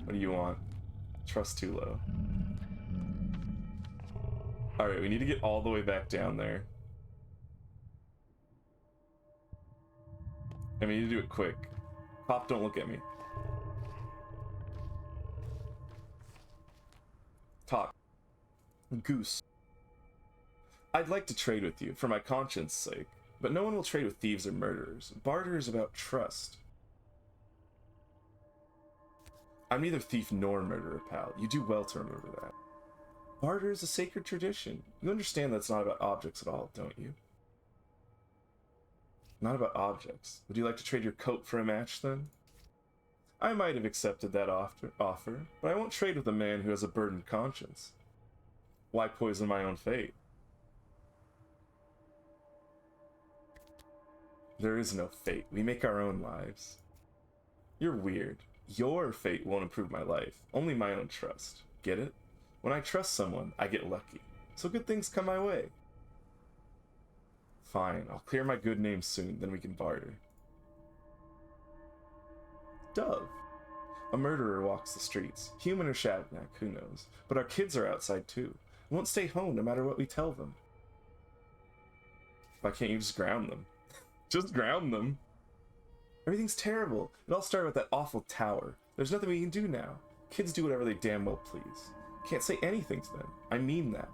What do you want? Trust too low. Alright, we need to get all the way back down there. And we need to do it quick. Pop, don't look at me. Talk. Goose. I'd like to trade with you, for my conscience' sake, but no one will trade with thieves or murderers. Barter is about trust. I'm neither thief nor murderer, pal. You do well to remember that. Barter is a sacred tradition. You understand that's not about objects at all, don't you? Not about objects. Would you like to trade your coat for a match, then? I might have accepted that offer, but I won't trade with a man who has a burdened conscience. Why poison my own fate? There is no fate. We make our own lives. You're weird. Your fate won't improve my life. Only my own trust. Get it? When I trust someone, I get lucky. So good things come my way. Fine, I'll clear my good name soon, then we can barter. Dove. A murderer walks the streets. Human or Shabnak, who knows? But our kids are outside too. Won't stay home no matter what we tell them. Why can't you just ground them? Just ground them. Everything's terrible. It all started with that awful tower. There's nothing we can do now. Kids do whatever they damn well please. Can't say anything to them. I mean that.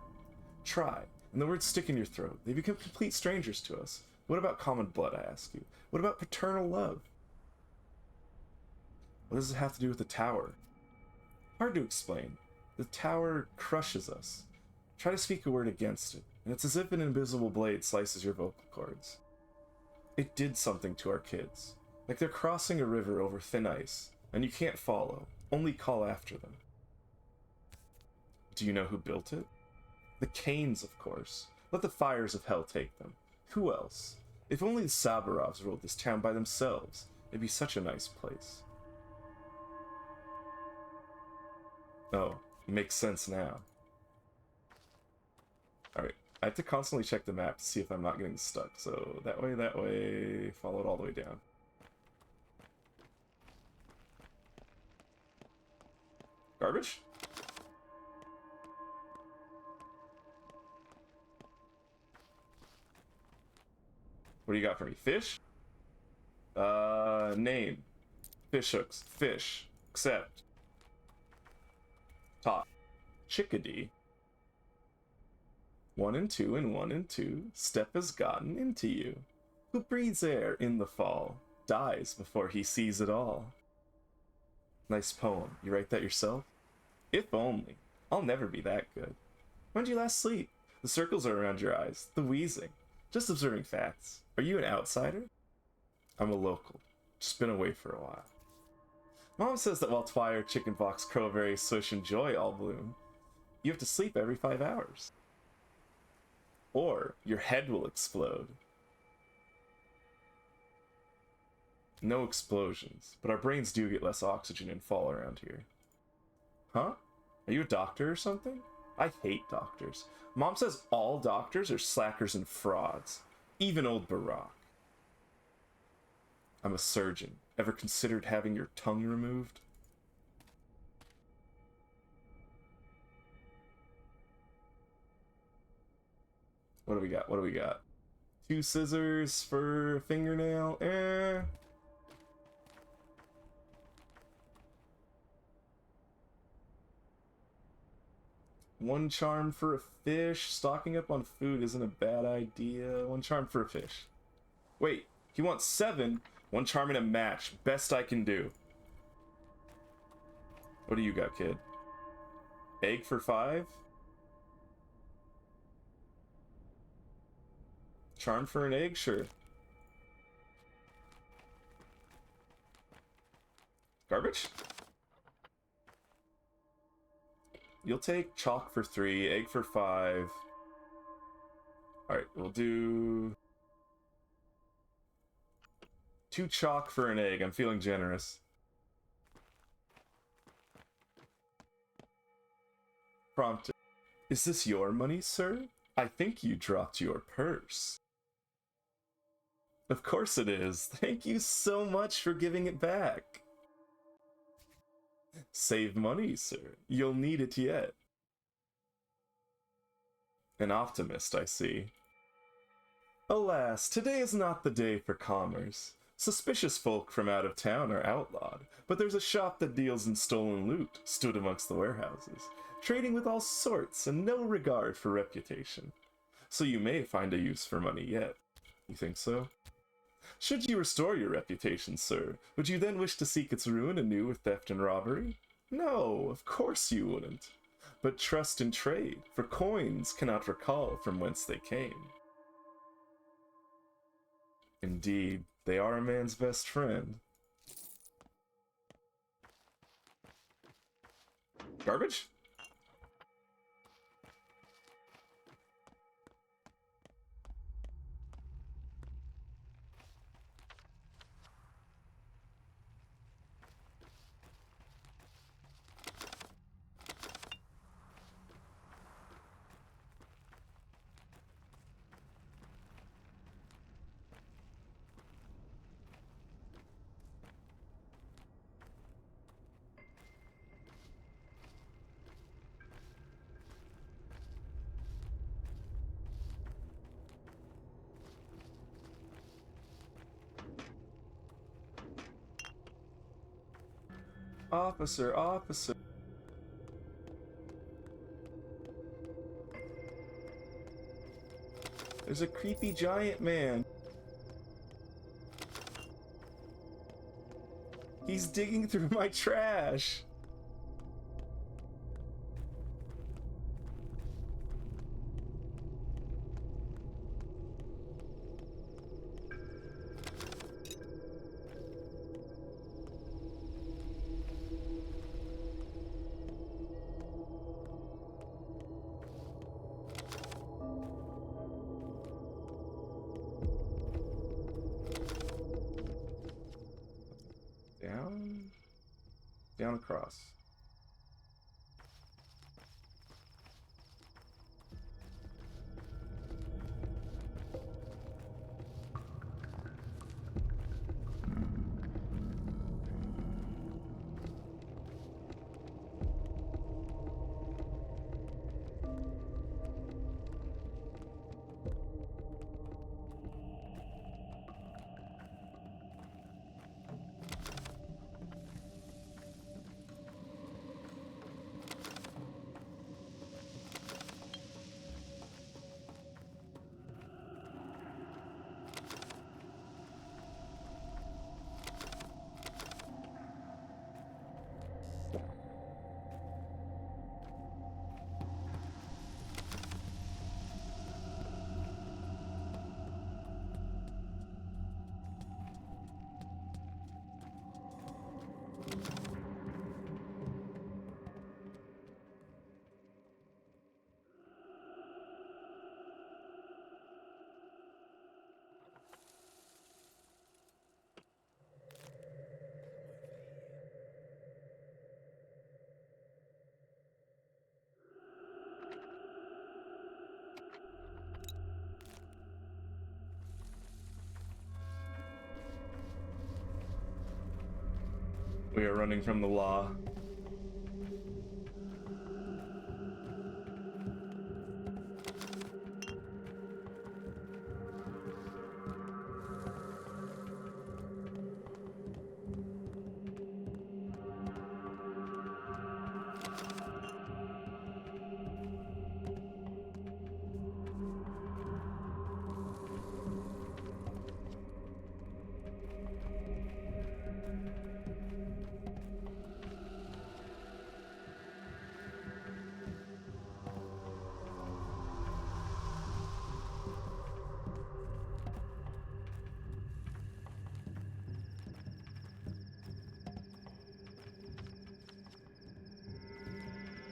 Try, and the words stick in your throat. They become complete strangers to us. What about common blood, I ask you? What about paternal love? What does it have to do with the tower? Hard to explain. The tower crushes us. Try to speak a word against it, and it's as if an invisible blade slices your vocal cords. It did something to our kids. Like they're crossing a river over thin ice, and you can't follow, only call after them. Do you know who built it? The Kanes, of course. Let the fires of hell take them. Who else? If only the Sabarovs ruled this town by themselves, it'd be such a nice place. Oh, makes sense now. Alright, I have to constantly check the map to see if I'm not getting stuck, so that way, follow it all the way down. Garbage? What do you got for me? Fish? Name. Fish hooks. Fish. Accept. Top. Chickadee. 1 and 2 and 1 and 2. Step has gotten into you. Who breathes air in the fall dies before he sees it all. Nice poem. You write that yourself? If only. I'll never be that good. When'd you last sleep? The circles are around your eyes. The wheezing. Just observing facts. Are you an outsider? I'm a local. Just been away for a while. Mom says that while fire, chicken pox, crowberry, swish, and joy all bloom, you have to sleep every 5 hours. Or your head will explode. No explosions, but our brains do get less oxygen and fall around here. Huh? Are you a doctor or something? I hate doctors. Mom says all doctors are slackers and frauds. Even old Barack. I'm a surgeon. Ever considered having your tongue removed? What do we got? What do we got? 2 scissors for a fingernail? One charm for a fish. Stocking up on food isn't a bad idea. 1 charm for a fish. Wait, he wants 7. 1 charm in a match. Best I can do. What do you got, kid? Egg for 5? Charm for an egg? Sure. Garbage? You'll take chalk for 3, egg for 5. Alright, we'll do 2 chalk for an egg. I'm feeling generous. Prompted. Is this your money, sir? I think you dropped your purse. Of course it is. Thank you so much for giving it back. Save money, sir. You'll need it yet. An optimist, I see. Alas, today is not the day for commerce. Suspicious folk from out of town are outlawed, but there's a shop that deals in stolen loot stood amongst the warehouses, trading with all sorts and no regard for reputation. So you may find a use for money yet. You think so? Should you restore your reputation, sir, would you then wish to seek its ruin anew with theft and robbery? No, of course you wouldn't. But trust in trade, for coins cannot recall from whence they came. Indeed, they are a man's best friend. Garbage? Officer, officer. There's a creepy giant man. He's digging through my trash. Down across. We are running from the law.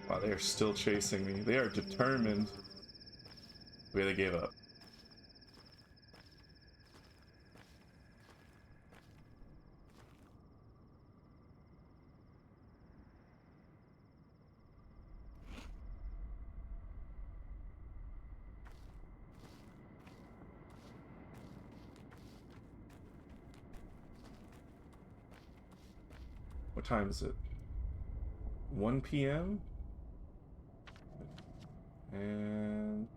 Wow, they are still chasing me. They are determined. Wait, they gave up. What time is it? 1 p.m.? And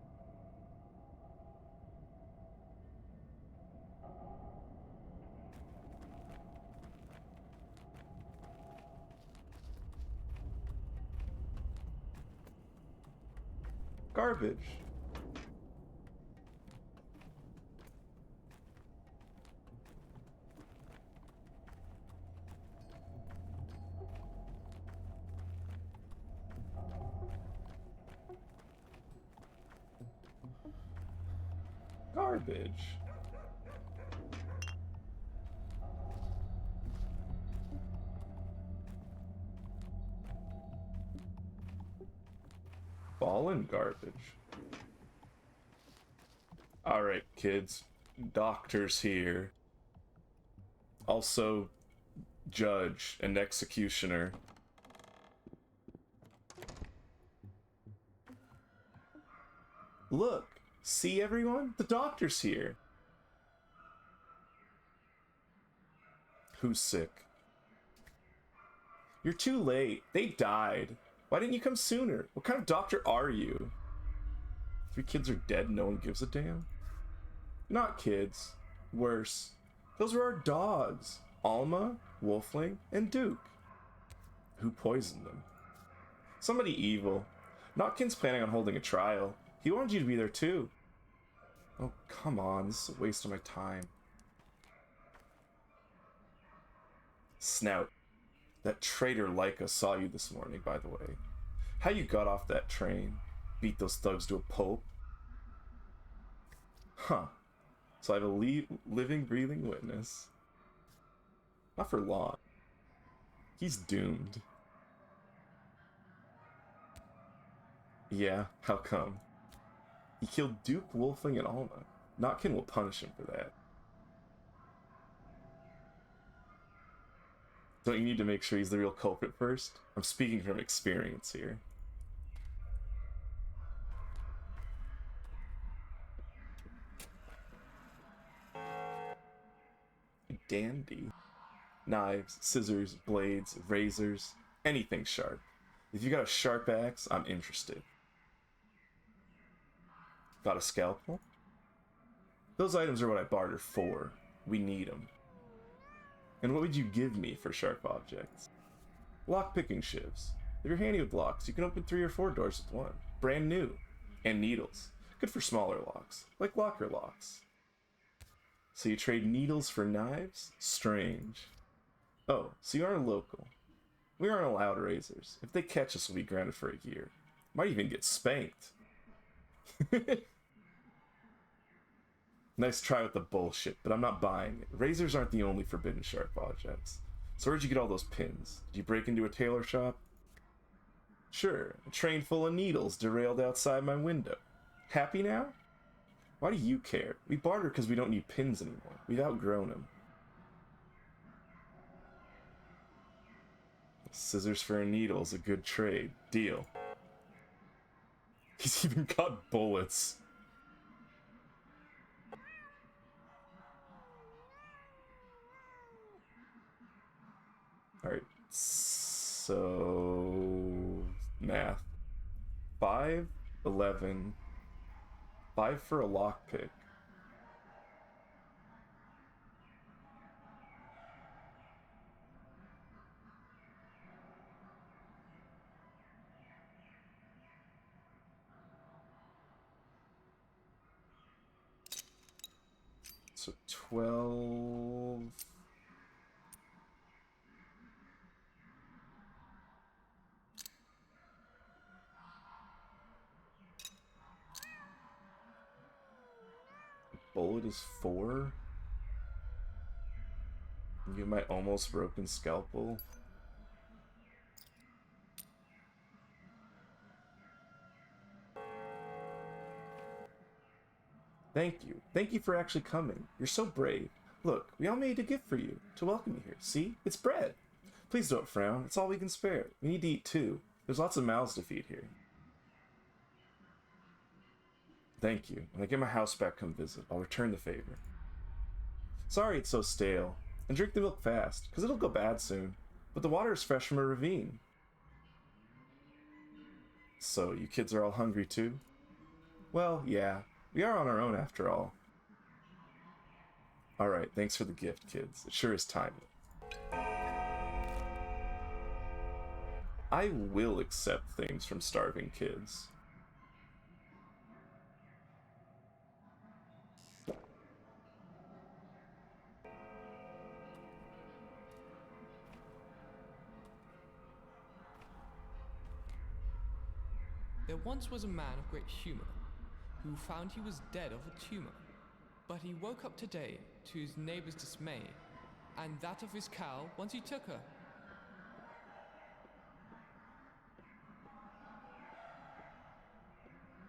garbage. Garbage. Fallen garbage. Alright, kids. Doctor's here. Also, judge and executioner. Look! See, everyone? The doctor's here. Who's sick? You're too late. They died. Why didn't you come sooner? What kind of doctor are you? 3 kids are dead and no one gives a damn? Not kids. Worse. Those were our dogs. Alma, Wolfling, and Duke. Who poisoned them? Somebody evil. Notkin's planning on holding a trial. He wanted you to be there too. Oh, come on. This is a waste of my time. Snout. That traitor Leica saw you this morning, by the way. How you got off that train, beat those thugs to a pulp. Huh. So I have a living, breathing witness. Not for long. He's doomed. Yeah, how come? He killed Duke, Wolfling, and Alma. Notkin will punish him for that. Don't you need to make sure he's the real culprit first? I'm speaking from experience here. Dandy. Knives, scissors, blades, razors, anything sharp. If you got a sharp axe, I'm interested. Got a scalpel? Those items are what I barter for. We need them. And what would you give me for sharp objects? Lock-picking shivs. If you're handy with locks, you can open 3 or 4 doors with one. Brand new. And needles. Good for smaller locks, like locker locks. So you trade needles for knives? Strange. Oh, so you aren't a local. We aren't allowed razors. If they catch us, we'll be grounded for a year. Might even get spanked. Nice try with the bullshit, but I'm not buying it. Razors aren't the only forbidden sharp objects. So where'd you get all those pins? Did you break into a tailor shop? Sure, a train full of needles derailed outside my window. Happy now? Why do you care? We barter because we don't need pins anymore. We've outgrown them. Scissors for a needle is a good trade. Deal. He's even got bullets. Alright, so... math. 5, 11... 5 for a lockpick. So 12... Bullet is 4. You my almost broken scalpel. Thank you. Thank you for actually coming. You're so brave. Look, we all made a gift for you to welcome you here. See? It's bread. Please don't frown. It's all we can spare. We need to eat too. There's lots of mouths to feed here. Thank you. When I get my house back, come visit. I'll return the favor. Sorry it's so stale. And drink the milk fast, because it'll go bad soon. But the water is fresh from a ravine. So, you kids are all hungry too? Well, yeah. We are on our own after all. Alright, thanks for the gift, kids. It sure is timely. I will accept things from starving kids. There once was a man of great humor, who found he was dead of a tumor. But he woke up today to his neighbor's dismay, and that of his cow once he took her.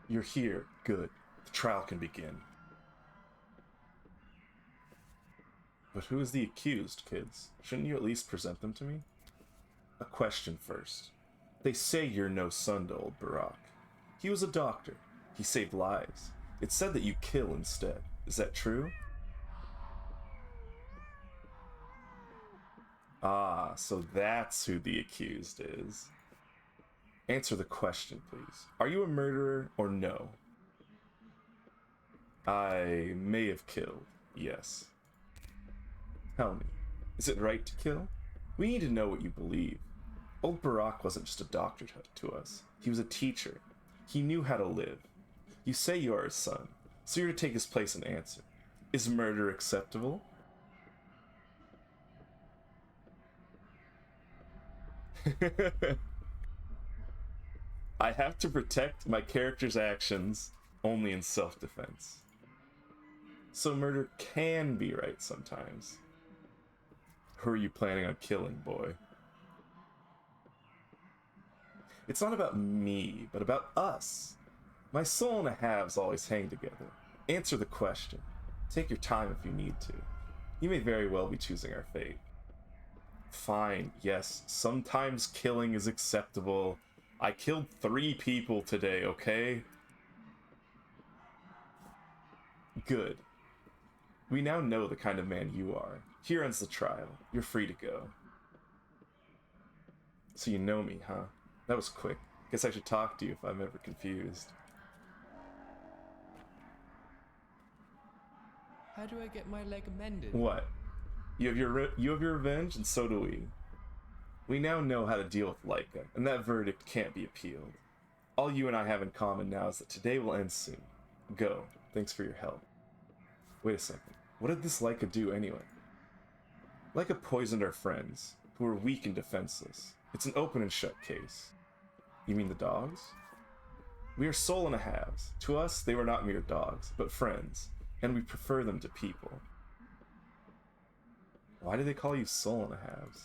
You're here. Good. The trial can begin. But who is the accused, kids? Shouldn't you at least present them to me? A question first. They say you're no son to old Barack. He was a doctor. He saved lives. It's said that you kill instead. Is that true? Ah, so that's who the accused is. Answer the question, please. Are you a murderer or no? I may have killed, yes. Tell me, is it right to kill? We need to know what you believe. Old Barack wasn't just a doctor to us. He was a teacher. He knew how to live. You say you are his son, so you're to take his place and answer. Is murder acceptable? I have to protect my character's actions only in self-defense. So murder can be right sometimes. Who are you planning on killing, boy? It's not about me, but about us. My soul and a halves always hang together. Answer the question. Take your time if you need to. You may very well be choosing our fate. Fine, yes, sometimes killing is acceptable. I killed 3 people today, okay? Good. We now know the kind of man you are. Here ends the trial. You're free to go. So you know me, huh? That was quick. Guess I should talk to you if I'm ever confused. How do I get my leg mended? What? You have your revenge, and so do we. We now know how to deal with Laika, and that verdict can't be appealed. All you and I have in common now is that today will end soon. Go. Thanks for your help. Wait a second. What did this Laika do anyway? Laika poisoned our friends, who were weak and defenseless. It's an open and shut case. You mean the dogs? We are soul and a halves. To us, they were not mere dogs, but friends, and we prefer them to people. Why do they call you soul and a halves?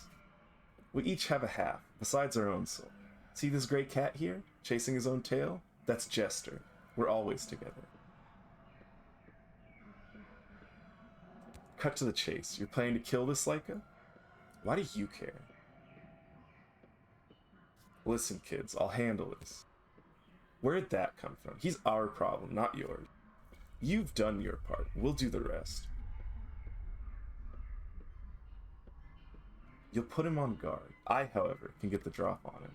We each have a half, besides our own soul. See this gray cat here, chasing his own tail? That's Jester. We're always together. Cut to the chase. You're planning to kill this Laika? Why do you care? Listen, kids, I'll handle this. Where'd that come from? He's our problem, not yours. You've done your part. We'll do the rest. You'll put him on guard. I, however, can get the drop on him.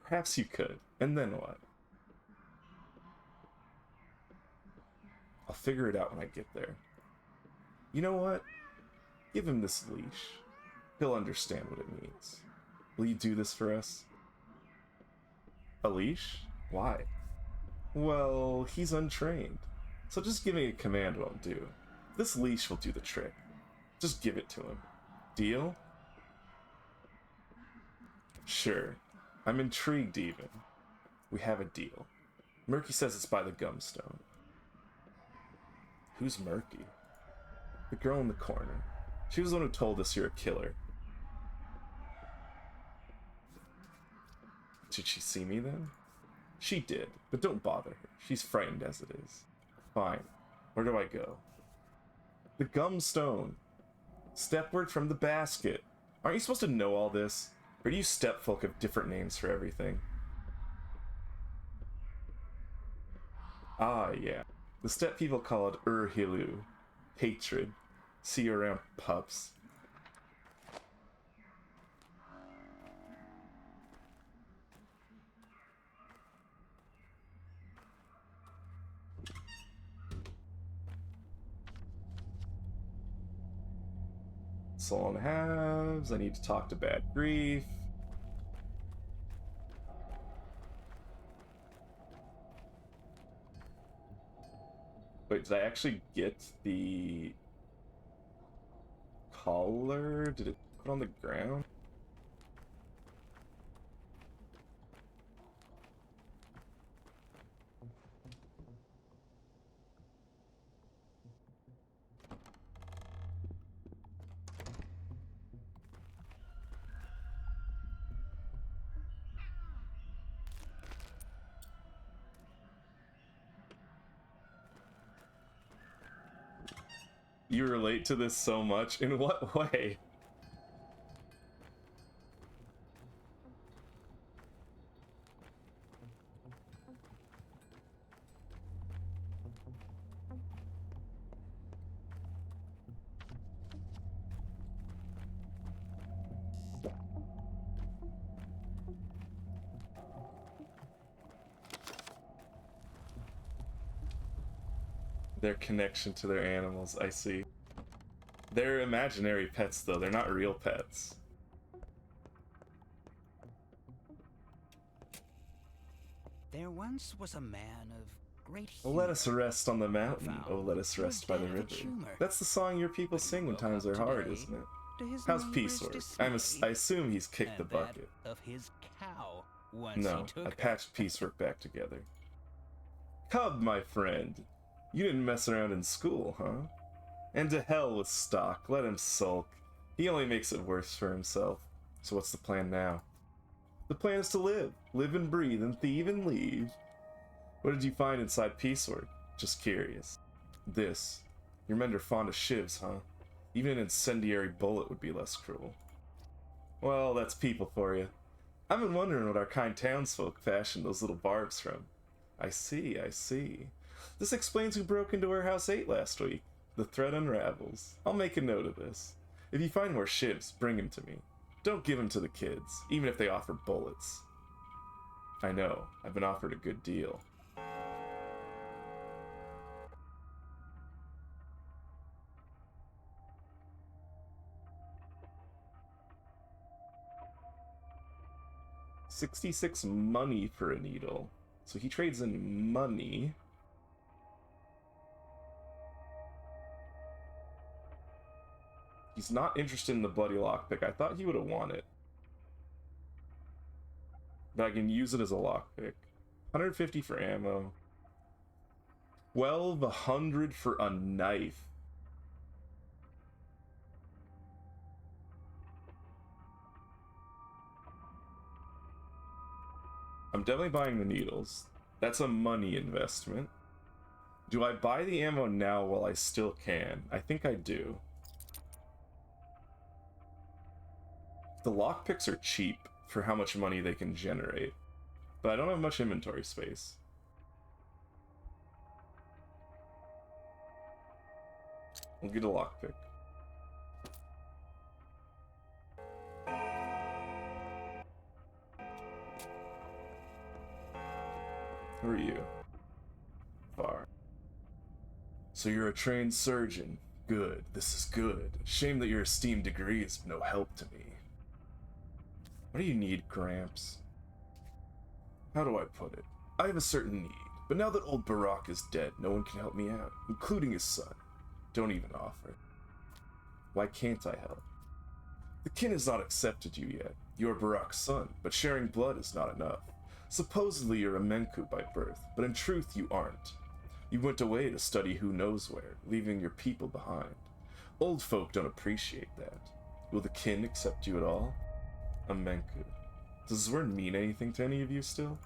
Perhaps you could. And then what? I'll figure it out when I get there. You know what? Give him this leash. He'll understand what it means. Will you do this for us? A leash? Why? Well, he's untrained. So just giving a command won't do. This leash will do the trick. Just give it to him. Deal? Sure. I'm intrigued even. We have a deal. Murky says it's by the Gumstone. Who's Murky? The girl in the corner. She was the one who told us you're a killer. Did she see me then? She did, but don't bother her. She's frightened as it is. Fine. Where do I go? The Gumstone. Stepward from the basket. Aren't you supposed to know all this? Or do you stepfolk have different names for everything? Ah, yeah. The step people call it Urhilu. Hatred. See you around, pups. Soul and halves. I need to talk to Bad Grief. Wait, did I actually get the collar? Did it put on the ground? You relate to this so much? In what way? Their connection to their animals, I see. They're imaginary pets, though. They're not real pets. There once was a man of great humor. Let us rest on the mountain, oh let us rest by the river. That's the song your people sing when times are hard, isn't it? to his How's neighbor's piecework? dismay, I assume he's kicked the and bucket. that of his cow once No, he took I patched piecework back together. Cub, my friend. You didn't mess around in school, huh? And to hell with Stock. Let him sulk. He only makes it worse for himself. So what's the plan now? The plan is to live. Live and breathe and thieve and leave. What did you find inside piecework? Just curious. This. Your men are fond of shivs, huh? Even an incendiary bullet would be less cruel. Well, that's people for you. I've been wondering what our kind townsfolk fashioned those little barbs from. I see, I see. This explains who broke into Warehouse 8 last week. The thread unravels. I'll make a note of this. If you find more shivs, bring them to me. Don't give them to the kids, even if they offer bullets. I know, I've been offered a good deal. $66 money for a needle. So he trades in money. He's not interested in the bloody lockpick. I thought he would have won it. But I can use it as a lockpick. 150 for ammo. 1200 for a knife. I'm definitely buying the needles. That's a money investment. Do I buy the ammo now while I still can? I think I do. The lockpicks are cheap for how much money they can generate, but I don't have much inventory space. We'll get a lockpick. Who are you? Far. So you're a trained surgeon. Good. This is good. Shame that your esteemed degree is no help to me. What do you need, Gramps? How do I put it? I have a certain need, but now that old Barack is dead, no one can help me out, including his son. Don't even offer. Why can't I help? The kin has not accepted you yet. You are Barack's son, but sharing blood is not enough. Supposedly you're a Menku by birth, but in truth you aren't. You went away to study who knows where, leaving your people behind. Old folk don't appreciate that. Will the kin accept you at all? A Menku. Does this word mean anything to any of you still?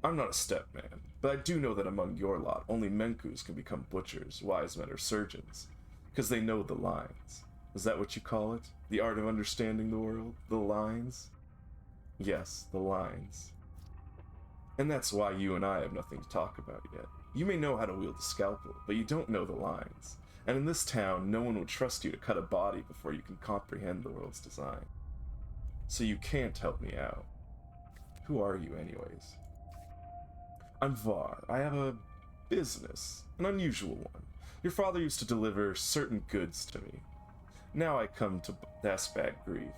I'm not a stepman, but I do know that among your lot, only Menkus can become butchers, wise men, or surgeons, because they know the lines. Is that what you call it? The art of understanding the world? The lines? Yes, the lines. And that's why you and I have nothing to talk about yet. You may know how to wield a scalpel, but you don't know the lines. And in this town, no one would trust you to cut a body before you can comprehend the world's design. So you can't help me out. Who are you, anyways? I'm Var. I have a business, an unusual one. Your father used to deliver certain goods to me. Now I come to ask back grief.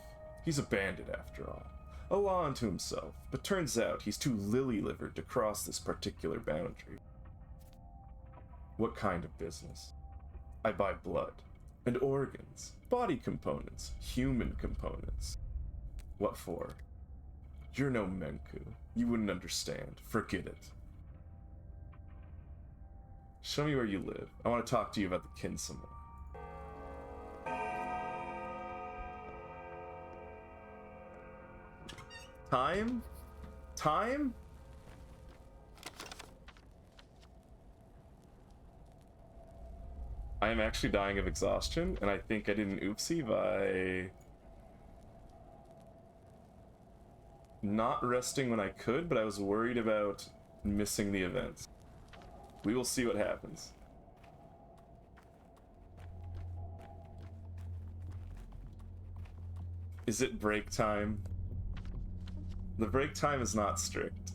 He's a bandit after all. A law unto himself, but turns out he's too lily-livered to cross this particular boundary. What kind of business? I buy blood, and organs, body components, human components. What for? You're no Menku. You wouldn't understand. Forget it. Show me where you live. I want to talk to you about the kin some more. Time? Time? I am actually dying of exhaustion, and I think I did an oopsie by not resting when I could, but I was worried about missing the events. We will see what happens. Is it break time? The break time is not strict.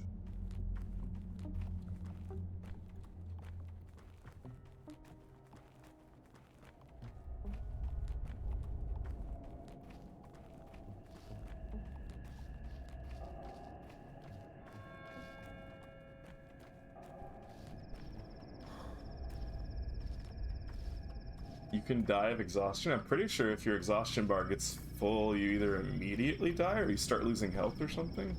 You can die of exhaustion. I'm pretty sure if your exhaustion bar gets full, you either immediately die or you start losing health or something.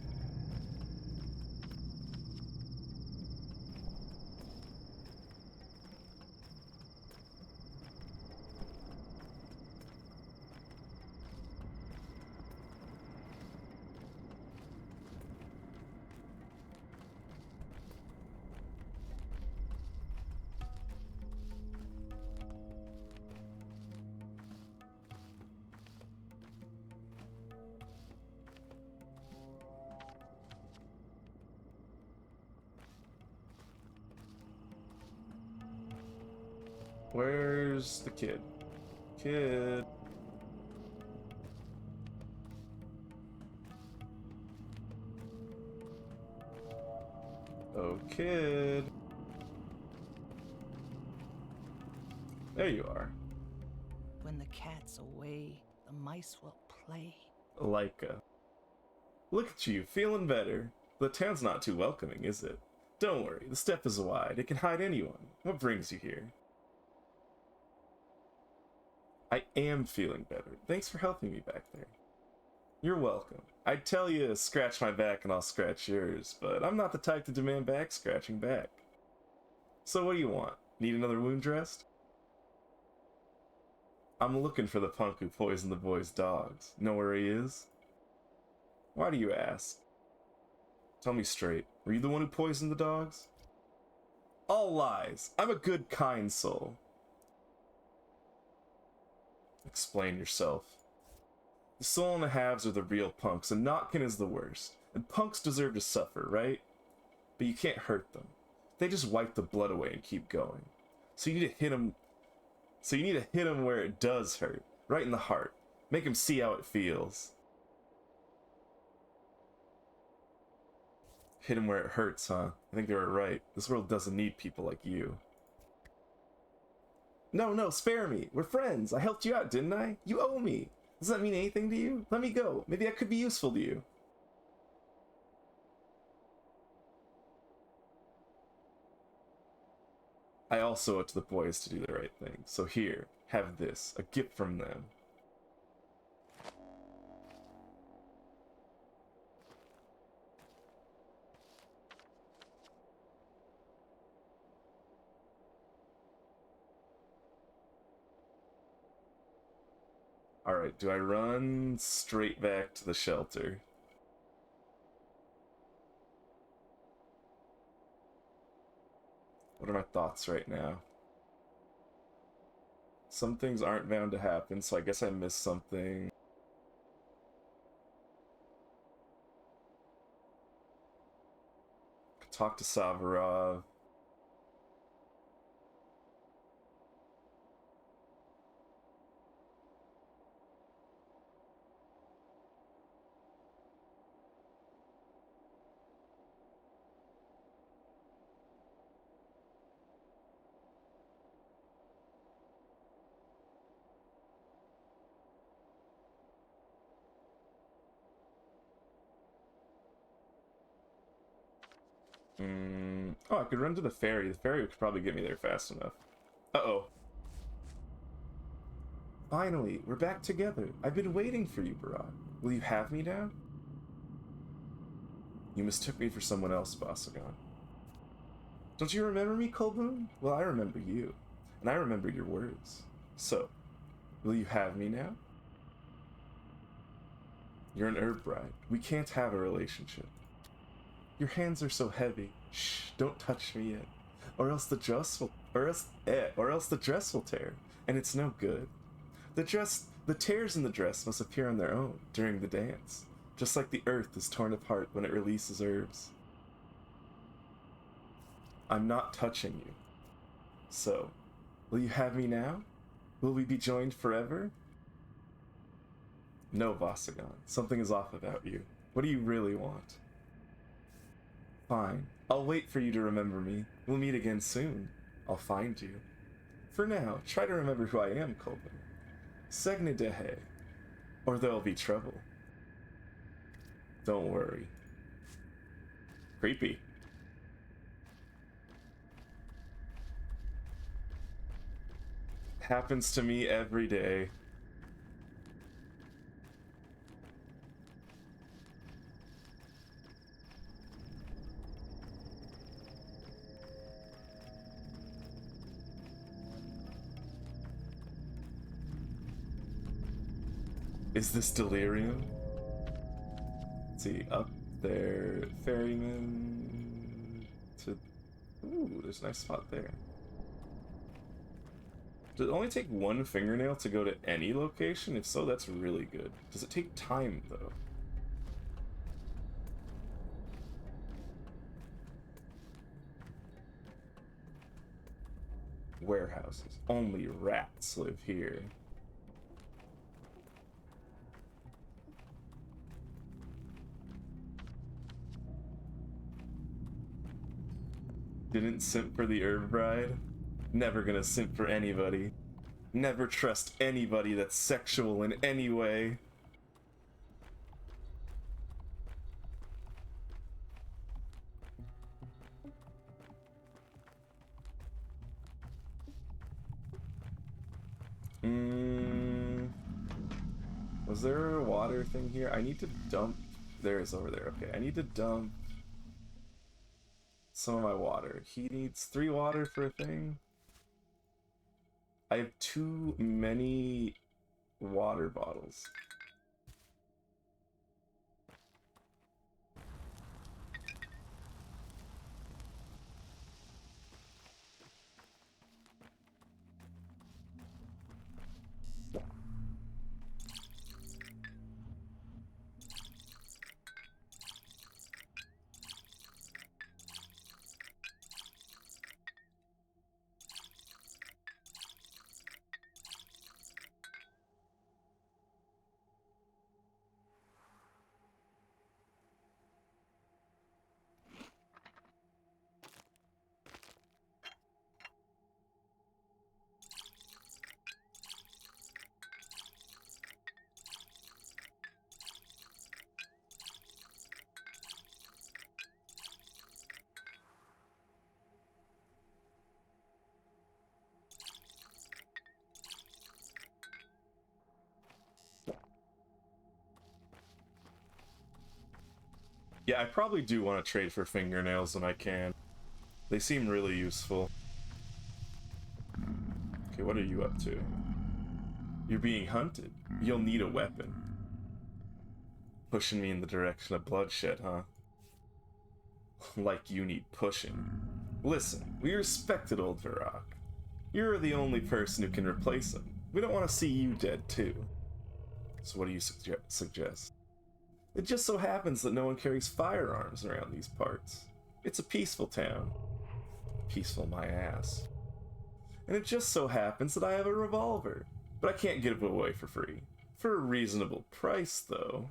Where's the kid? Kid. Oh, kid. There you are. When the cat's away, the mice will play. Leica. Look at you, feeling better. The town's not too welcoming, is it? Don't worry, the steppe is wide. It can hide anyone. What brings you here? I am feeling better. Thanks for helping me back there. You're welcome. I'd tell you to scratch my back and I'll scratch yours, but I'm not the type to demand back scratching back. So what do you want? Need another wound dressed? I'm looking for the punk who poisoned the boy's dogs. Know where he is? Why do you ask? Tell me straight. Were you the one who poisoned the dogs? All lies. I'm a good, kind soul. Explain yourself. The soul and the halves are the real punks, and Notkin is the worst. And punks deserve to suffer, right? But you can't hurt them. They just wipe the blood away and keep going. So you need to hit them. So you need to hit them where it does hurt, right in the heart. Make them see how it feels. Hit them where it hurts, huh? I think they were right. This world doesn't need people like you. No, spare me. We're friends. I helped you out, didn't I? You owe me. Does that mean anything to you? Let me go. Maybe I could be useful to you. I also owe it to the boys to do the right thing. So here, have this. A gift from them. Alright, do I run straight back to the shelter? What are my thoughts right now? Some things aren't bound to happen, so I guess I missed something. Talk to Savarov. Oh, I could run to the ferry. The ferry would probably get me there fast enough. Uh-oh. Finally, we're back together. I've been waiting for you, Barat. Will you have me now? You mistook me for someone else, Basagan. Don't you remember me, Kolbun? Well, I remember you. And I remember your words. So, will you have me now? You're an herb bride. We can't have a relationship. Your hands are so heavy. Shh, don't touch me yet. Or else the dress will tear, and it's no good. The tears in the dress must appear on their own during the dance, just like the earth is torn apart when it releases herbs. I'm not touching you. So, will you have me now? Will we be joined forever? No, Vasagan. Something is off about you. What do you really want? Fine. I'll wait for you to remember me. We'll meet again soon. I'll find you. For now, try to remember who I am, Kolbin. Segne Dehe. Or there'll be trouble. Don't worry. Creepy. Happens to me every day. Is this delirium? Let's see, up there, ferryman to... Ooh, there's a nice spot there. Does it only take one fingernail to go to any location? If so, that's really good. Does it take time, though? Warehouses. Only rats live here. Didn't simp for the herb bride? Never gonna simp for anybody. Never trust anybody that's sexual in any way. Was there a water thing here? I need to dump... There is over there. Okay, I need to dump some of my water. He needs 3 water for a thing. I have too many water bottles. Yeah, I probably do want to trade for fingernails when I can. They seem really useful. Okay, what are you up to? You're being hunted. You'll need a weapon. Pushing me in the direction of bloodshed, huh? Like you need pushing. Listen, we respected old Varrock. You're the only person who can replace him. We don't want to see you dead, too. So what do you suggest? It just so happens that no one carries firearms around these parts. It's a peaceful town. Peaceful my ass. And it just so happens that I have a revolver. But I can't give it away for free. For a reasonable price, though.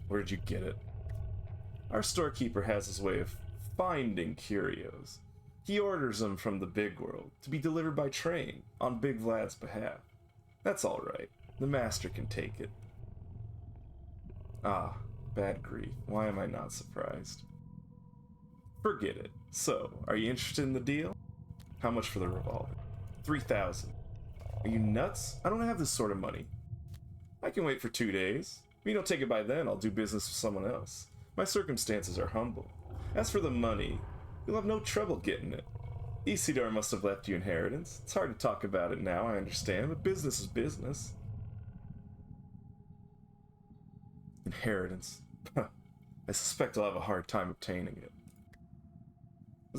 Where'd you get it? Our storekeeper has his way of finding curios. He orders them from the big world to be delivered by train on Big Vlad's behalf. That's all right. The master can take it. Ah, bad grief. Why am I not surprised? Forget it. So, are you interested in the deal? How much for the revolver? 3,000. Are you nuts? I don't have this sort of money. I can wait for 2 days. If you don't take it by then, I'll do business with someone else. My circumstances are humble. As for the money, you'll have no trouble getting it. Isidore must have left you inheritance. It's hard to talk about it now, I understand, but business is business. Inheritance. I suspect I'll have a hard time obtaining it.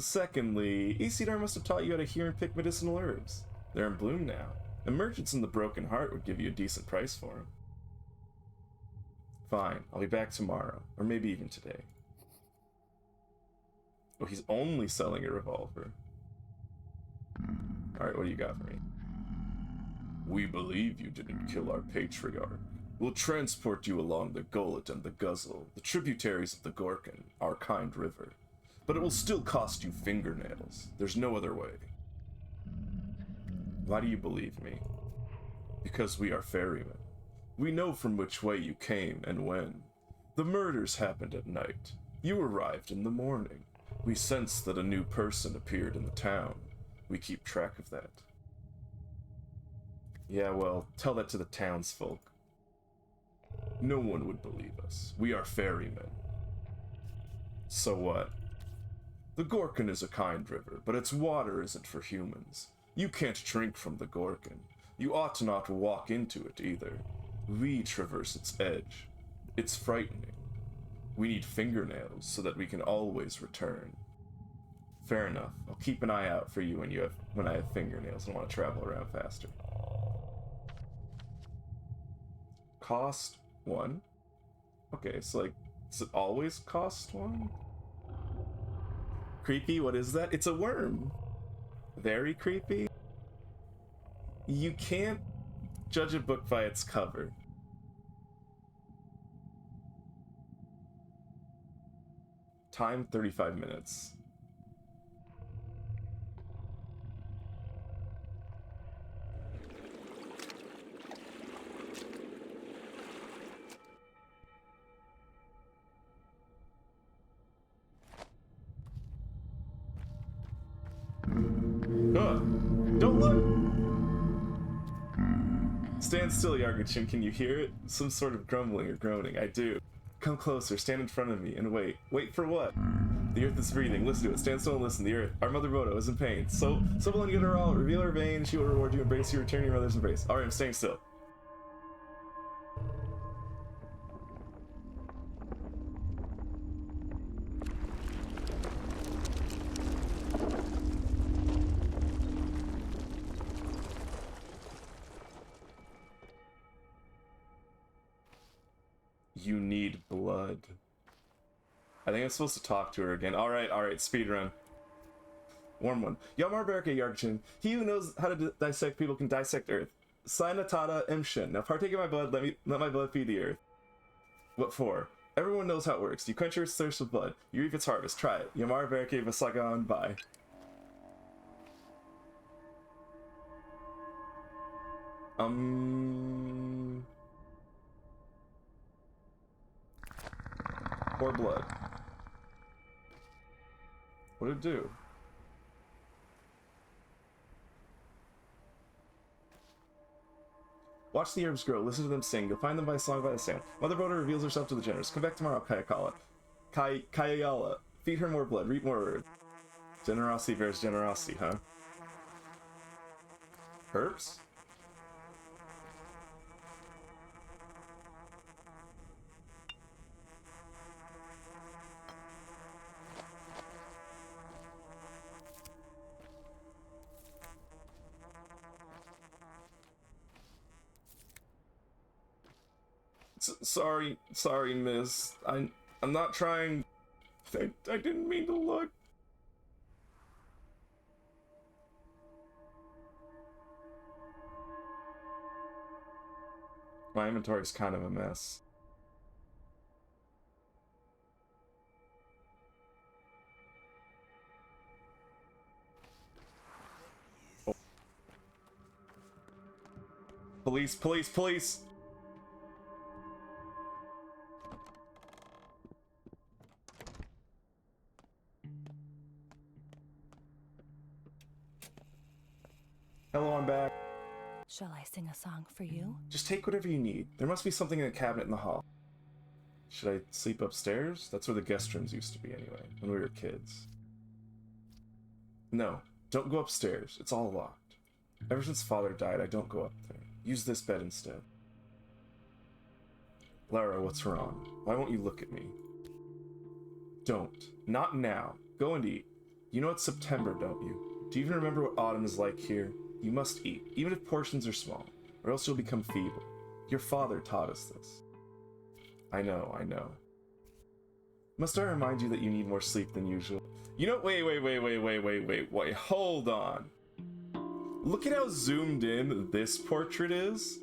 Secondly, Isidore must have taught you how to hear and pick medicinal herbs. They're in bloom now. A merchants in the Broken Heart would give you a decent price for them. Fine, I'll be back tomorrow, or maybe even today. Oh, he's only selling a revolver. Alright, what do you got for me? We believe you didn't kill our patriarch. We'll transport you along the Gullet and the Guzzle, the tributaries of the Gorkin, our kind river. But it will still cost you fingernails. There's no other way. Why do you believe me? Because we are ferrymen. We know from which way you came and when. The murders happened at night. You arrived in the morning. We sensed that a new person appeared in the town. We keep track of that. Yeah, well, tell that to the townsfolk. No one would believe us. We are ferrymen. So what? The Gorkin is a kind river, but its water isn't for humans. You can't drink from the Gorkin. You ought not walk into it either. We traverse its edge. It's frightening. We need fingernails so that we can always return. Fair enough. I'll keep an eye out for you when I have fingernails and want to travel around faster. Cost 1? Okay, so like, does it always cost 1? Creepy, what is that? It's a worm. Very creepy. You can't judge a book by its cover. Time 35 minutes. Don't look! Stand still, Yargachin. Can you hear it? Some sort of grumbling or groaning. I do. Come closer, stand in front of me, and wait. Wait for what? The earth is breathing. Listen to it. Stand still and listen. The earth, our mother Bodo, is in pain. So will get her all. Reveal her vein. She will reward you. Embrace you. Return your mother's embrace. Alright, I'm staying still. You need blood. I think I'm supposed to talk to her again. Alright, speedrun. Warm one. Yamar Berke Yargachin. He who knows how to dissect people can dissect earth. Sinatada Emshin. Now partake of my blood, let my blood feed the earth. What for? Everyone knows how it works. You quench earth's thirst with blood. You reap its harvest. Try it. Yamar Berke Vasagan. Bye. Pour blood. What did it do? Watch the herbs grow, listen to them sing, you'll find them by song by the sound. Mother Boda reveals herself to the generous. Come back tomorrow, Kayakala. Kayayala. Feed her more blood, reap more earth. Generosity bears generosity, huh? Herbs? Sorry, miss. I'm not trying. I didn't mean to look. My inventory's kind of a mess. Oh. Police, police, police! Hello, I'm back. Shall I sing a song for you? Just take whatever you need. There must be something in a cabinet in the hall. Should I sleep upstairs? That's where the guest rooms used to be anyway, when we were kids. No, don't go upstairs. It's all locked. Ever since Father died, I don't go up there. Use this bed instead. Lara, what's wrong? Why won't you look at me? Don't. Not now. Go and eat. You know it's September, don't you? Do you even remember what autumn is like here? You must eat, even if portions are small, or else you'll become feeble. Your father taught us this. I know. Must I remind you that you need more sleep than usual? You know, wait, hold on. Look at how zoomed in this portrait is.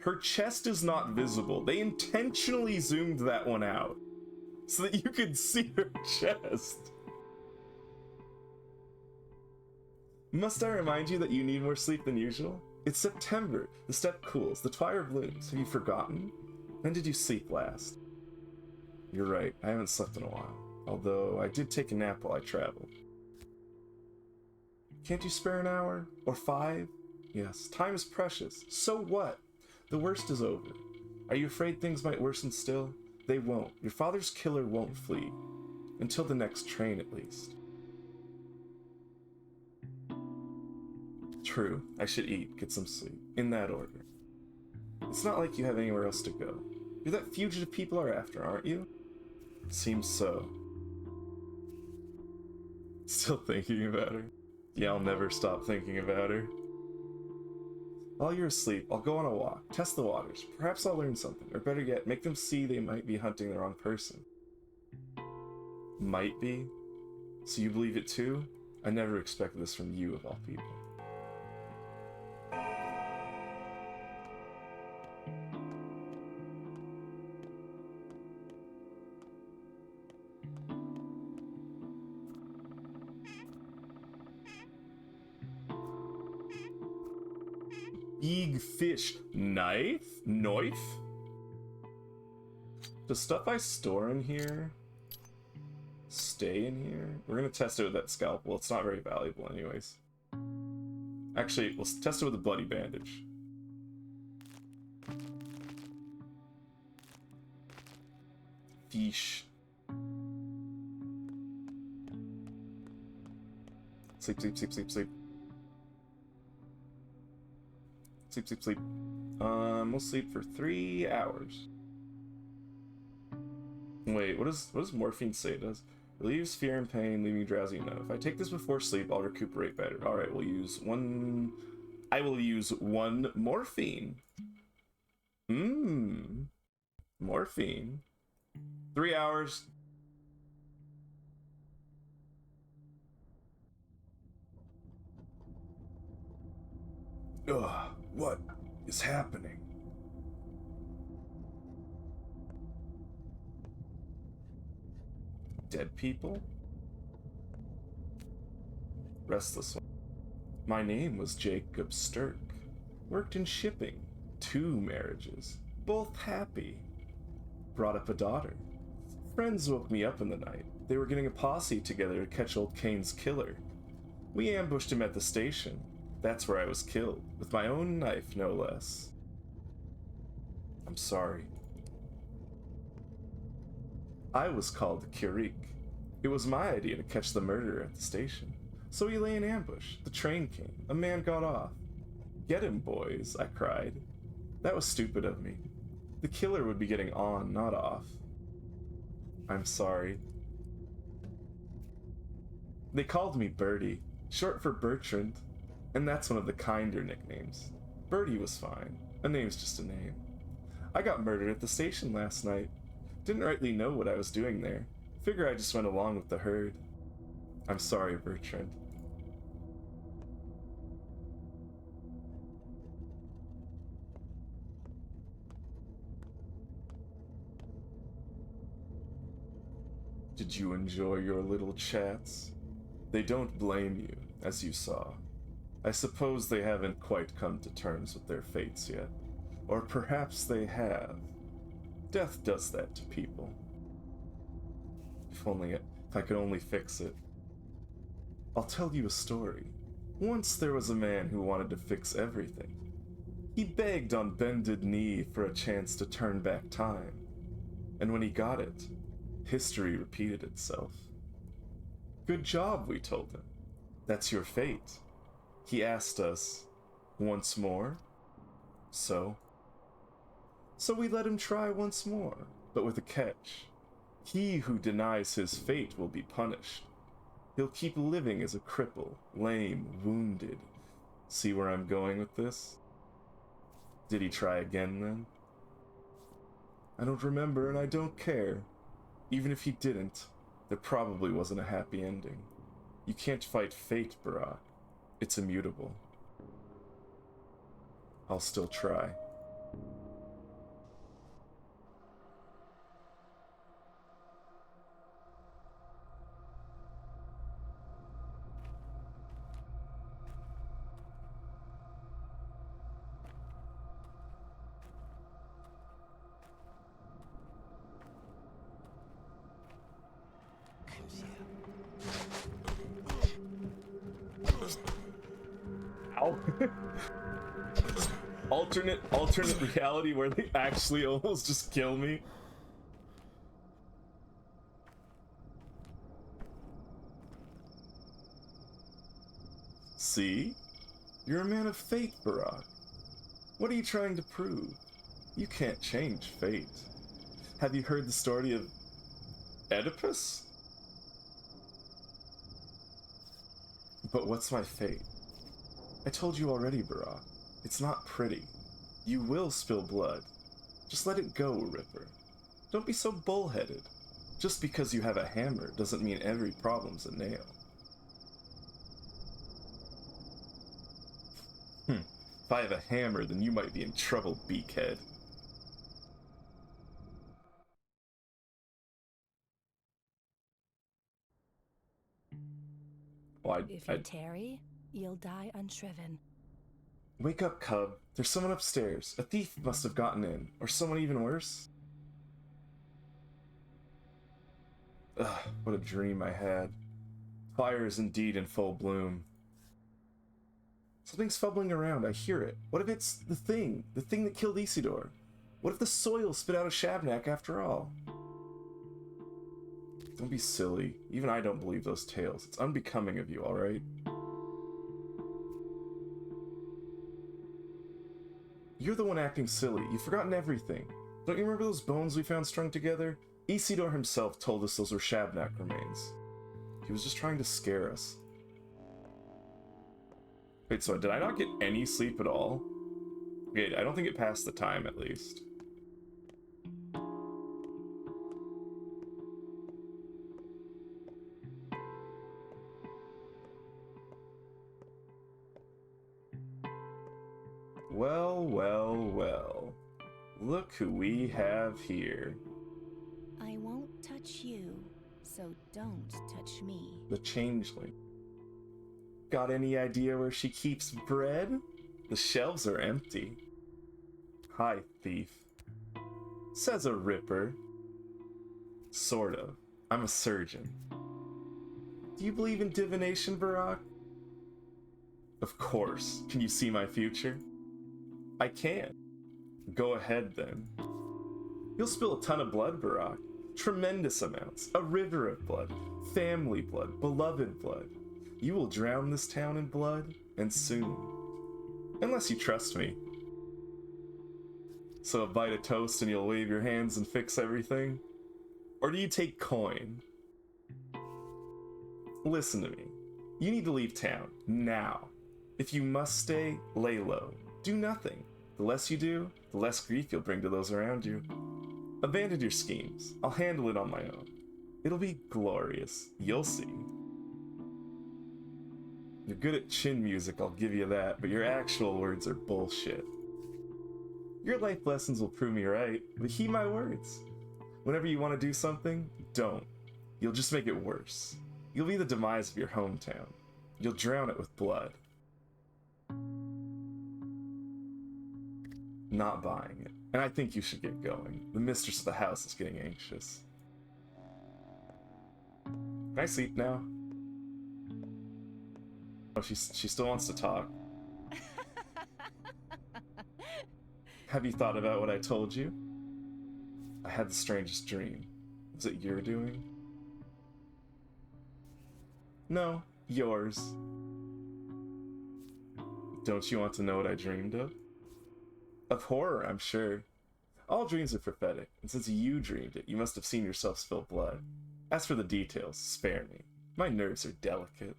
Her chest is not visible. They intentionally zoomed that one out so that you could see her chest. Must I remind you that you need more sleep than usual? It's September. The steppe cools. The twilight blooms. Have you forgotten? When did you sleep last? You're right. I haven't slept in a while. Although I did take a nap while I traveled. Can't you spare an hour? Or 5? Yes, time is precious. So what? The worst is over. Are you afraid things might worsen still? They won't. Your father's killer won't flee. Until the next train, at least. True, I should eat, get some sleep. In that order. It's not like you have anywhere else to go. You're that fugitive people are after, aren't you? Seems so. Still thinking about her? Yeah, I'll never stop thinking about her. While you're asleep, I'll go on a walk, test the waters. Perhaps I'll learn something, or better yet, make them see they might be hunting the wrong person. Might be? So you believe it too? I never expected this from you, of all people. Big fish. Knife? Knife? The stuff I store in here stay in here? We're gonna test it with that scalpel. It's not very valuable anyways. Actually, we'll test it with a bloody bandage. Fish. Sleep, sleep, sleep, sleep, sleep. Sleep, sleep, sleep. We'll sleep for 3 hours. Wait, what does morphine say it does? Relieves fear and pain, leaving you drowsy enough. If I take this before sleep, I'll recuperate better. Alright, we'll use one... I will use 1 morphine. Morphine. 3 hours. Ugh, what is happening? Dead people? Restless one. My name was Jacob Stirk. Worked in shipping. 2 marriages. Both happy. Brought up a daughter. Friends woke me up in the night. They were getting a posse together to catch old Kane's killer. We ambushed him at the station. That's where I was killed. With my own knife, no less. I'm sorry. I was called the Curie. It was my idea to catch the murderer at the station. So we lay in ambush. The train came. A man got off. Get him, boys, I cried. That was stupid of me. The killer would be getting on, not off. I'm sorry. They called me Birdie, short for Bertrand, and that's one of the kinder nicknames. Birdie was fine. A name's just a name. I got murdered at the station last night. Didn't rightly know what I was doing there. Figure I just went along with the herd. I'm sorry, Bertrand. Did you enjoy your little chats? They don't blame you, as you saw. I suppose they haven't quite come to terms with their fates yet. Or perhaps they have. Death does that to people. If I could only fix it. I'll tell you a story. Once there was a man who wanted to fix everything. He begged on bended knee for a chance to turn back time. And when he got it, history repeated itself. Good job, we told him. That's your fate. He asked us, once more? So we let him try once more, but with a catch. He who denies his fate will be punished. He'll keep living as a cripple, lame, wounded. See where I'm going with this? Did he try again then? I don't remember and I don't care. Even if he didn't, there probably wasn't a happy ending. You can't fight fate, Barack. It's immutable. I'll still try. Ow. alternate reality where they actually almost just kill me. See? You're a man of fate, Barak. What are you trying to prove? You can't change fate. Have you heard the story of Oedipus? But what's my fate? I told you already, Barak. It's not pretty. You will spill blood. Just let it go, Ripper. Don't be so bullheaded. Just because you have a hammer doesn't mean every problem's a nail. If I have a hammer, then you might be in trouble, beakhead. Well, If you tarry, you'll die unshriven. Wake up, cub. There's someone upstairs. A thief must have gotten in. Or someone even worse. Ugh, what a dream I had. Fire is indeed in full bloom. Something's fumbling around. I hear it. What if it's the thing that killed Isidore? What if the soil spit out a Shabnak after all? Don't be silly. Even I don't believe those tales. It's unbecoming of you, alright? You're the one acting silly. You've forgotten everything. Don't you remember those bones we found strung together? Isidore himself told us those were Shabnak remains. He was just trying to scare us. Wait, so did I not get any sleep at all? Okay, I don't think it passed the time, at least. Well, well, well. Look who we have here. I won't touch you, so don't touch me. The Changeling. Got any idea where she keeps bread? The shelves are empty. Hi, thief. Says a Ripper. Sort of. I'm a surgeon. Do you believe in divination, Barak? Of course. Can you see my future? I can. Go ahead, then. You'll spill a ton of blood, Barak. Tremendous amounts. A river of blood. Family blood. Beloved blood. You will drown this town in blood, and soon. Unless you trust me. So a bite of toast and you'll wave your hands and fix everything? Or do you take coin? Listen to me. You need to leave town, now. If you must stay, lay low. Do nothing. The less you do, the less grief you'll bring to those around you. Abandon your schemes. I'll handle it on my own. It'll be glorious. You'll see. You're good at chin music, I'll give you that, but your actual words are bullshit. Your life lessons will prove me right, but heed my words. Whenever you want to do something, don't. You'll just make it worse. You'll be the demise of your hometown. You'll drown it with blood. Not buying it. And I think you should get going. The mistress of the house is getting anxious. Can I sleep now? Oh, she still wants to talk. Have you thought about what I told you? I had the strangest dream. Was it your doing? No, yours. Don't you want to know what I dreamed of? Of horror, I'm sure. All dreams are prophetic, and since you dreamed it, you must have seen yourself spill blood. As for the details, spare me. My nerves are delicate.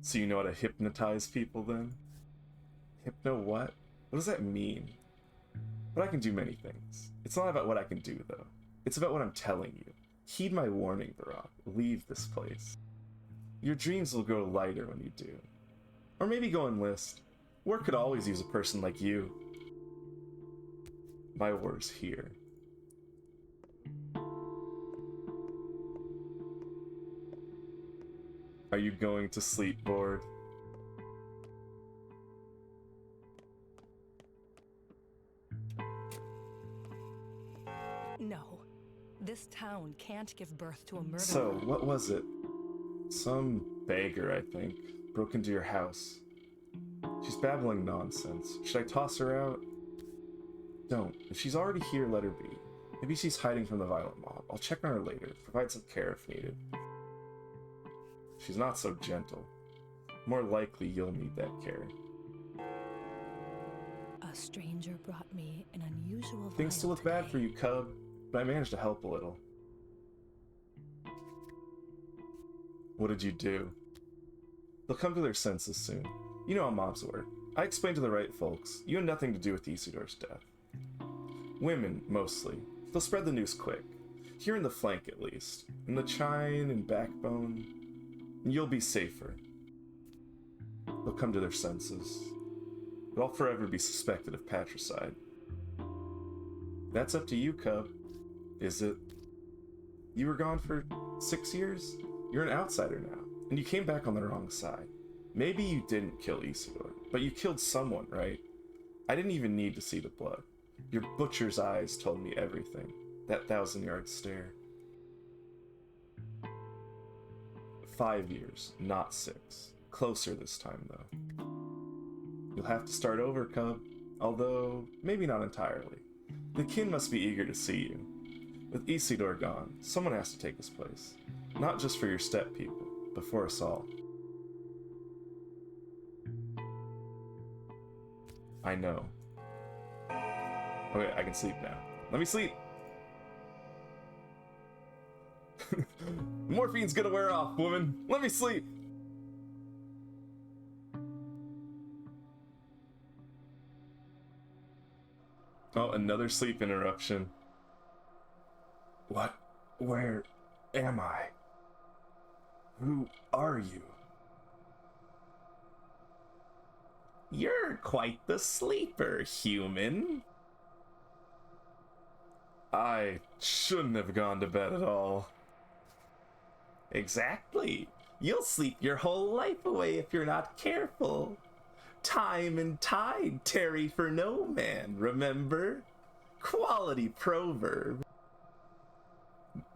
So you know how to hypnotize people, then? Hypno what? What does that mean? But I can do many things. It's not about what I can do, though. It's about what I'm telling you. Heed my warning, Barak. Leave this place. Your dreams will grow lighter when you do. Or maybe go enlist. Work could always use a person like you. My war's here. Are you going to sleep, Bored? No. This town can't give birth to a murderer. So, what was it? Some beggar, I think, broke into your house. She's babbling nonsense. Should I toss her out? Don't. If she's already here, let her be. Maybe she's hiding from the violent mob. I'll check on her later, provide some care if needed. She's not so gentle. More likely you'll need that care. A stranger brought me an unusual Things still look bad for you, Cub, but I managed to help a little. What did you do? They'll come to their senses soon. You know how mobs work. I explained to the right folks. You had nothing to do with Isidor's death. Women, mostly. They'll spread the news quick. Here in the flank, at least. In the chine and backbone. And you'll be safer. They'll come to their senses. But I'll forever be suspected of patricide. That's up to you, Cub. Is it? You were gone for 6 years? You're an outsider now, and you came back on the wrong side. Maybe you didn't kill Isidore, but you killed someone, right? I didn't even need to see the blood. Your butcher's eyes told me everything. That 1,000-yard stare. 5 years, not 6. Closer this time, though. You'll have to start over, Cub. Although, maybe not entirely. The kin must be eager to see you. With Isidore gone, someone has to take his place. Not just for your step people, but for us all. I know. Okay, I can sleep now. Let me sleep! Morphine's gonna wear off, woman! Let me sleep! Oh, another sleep interruption. What? Where am I? Who are you? You're quite the sleeper, human. I shouldn't have gone to bed at all. Exactly. You'll sleep your whole life away if you're not careful. Time and tide tarry for no man, remember? Quality proverb.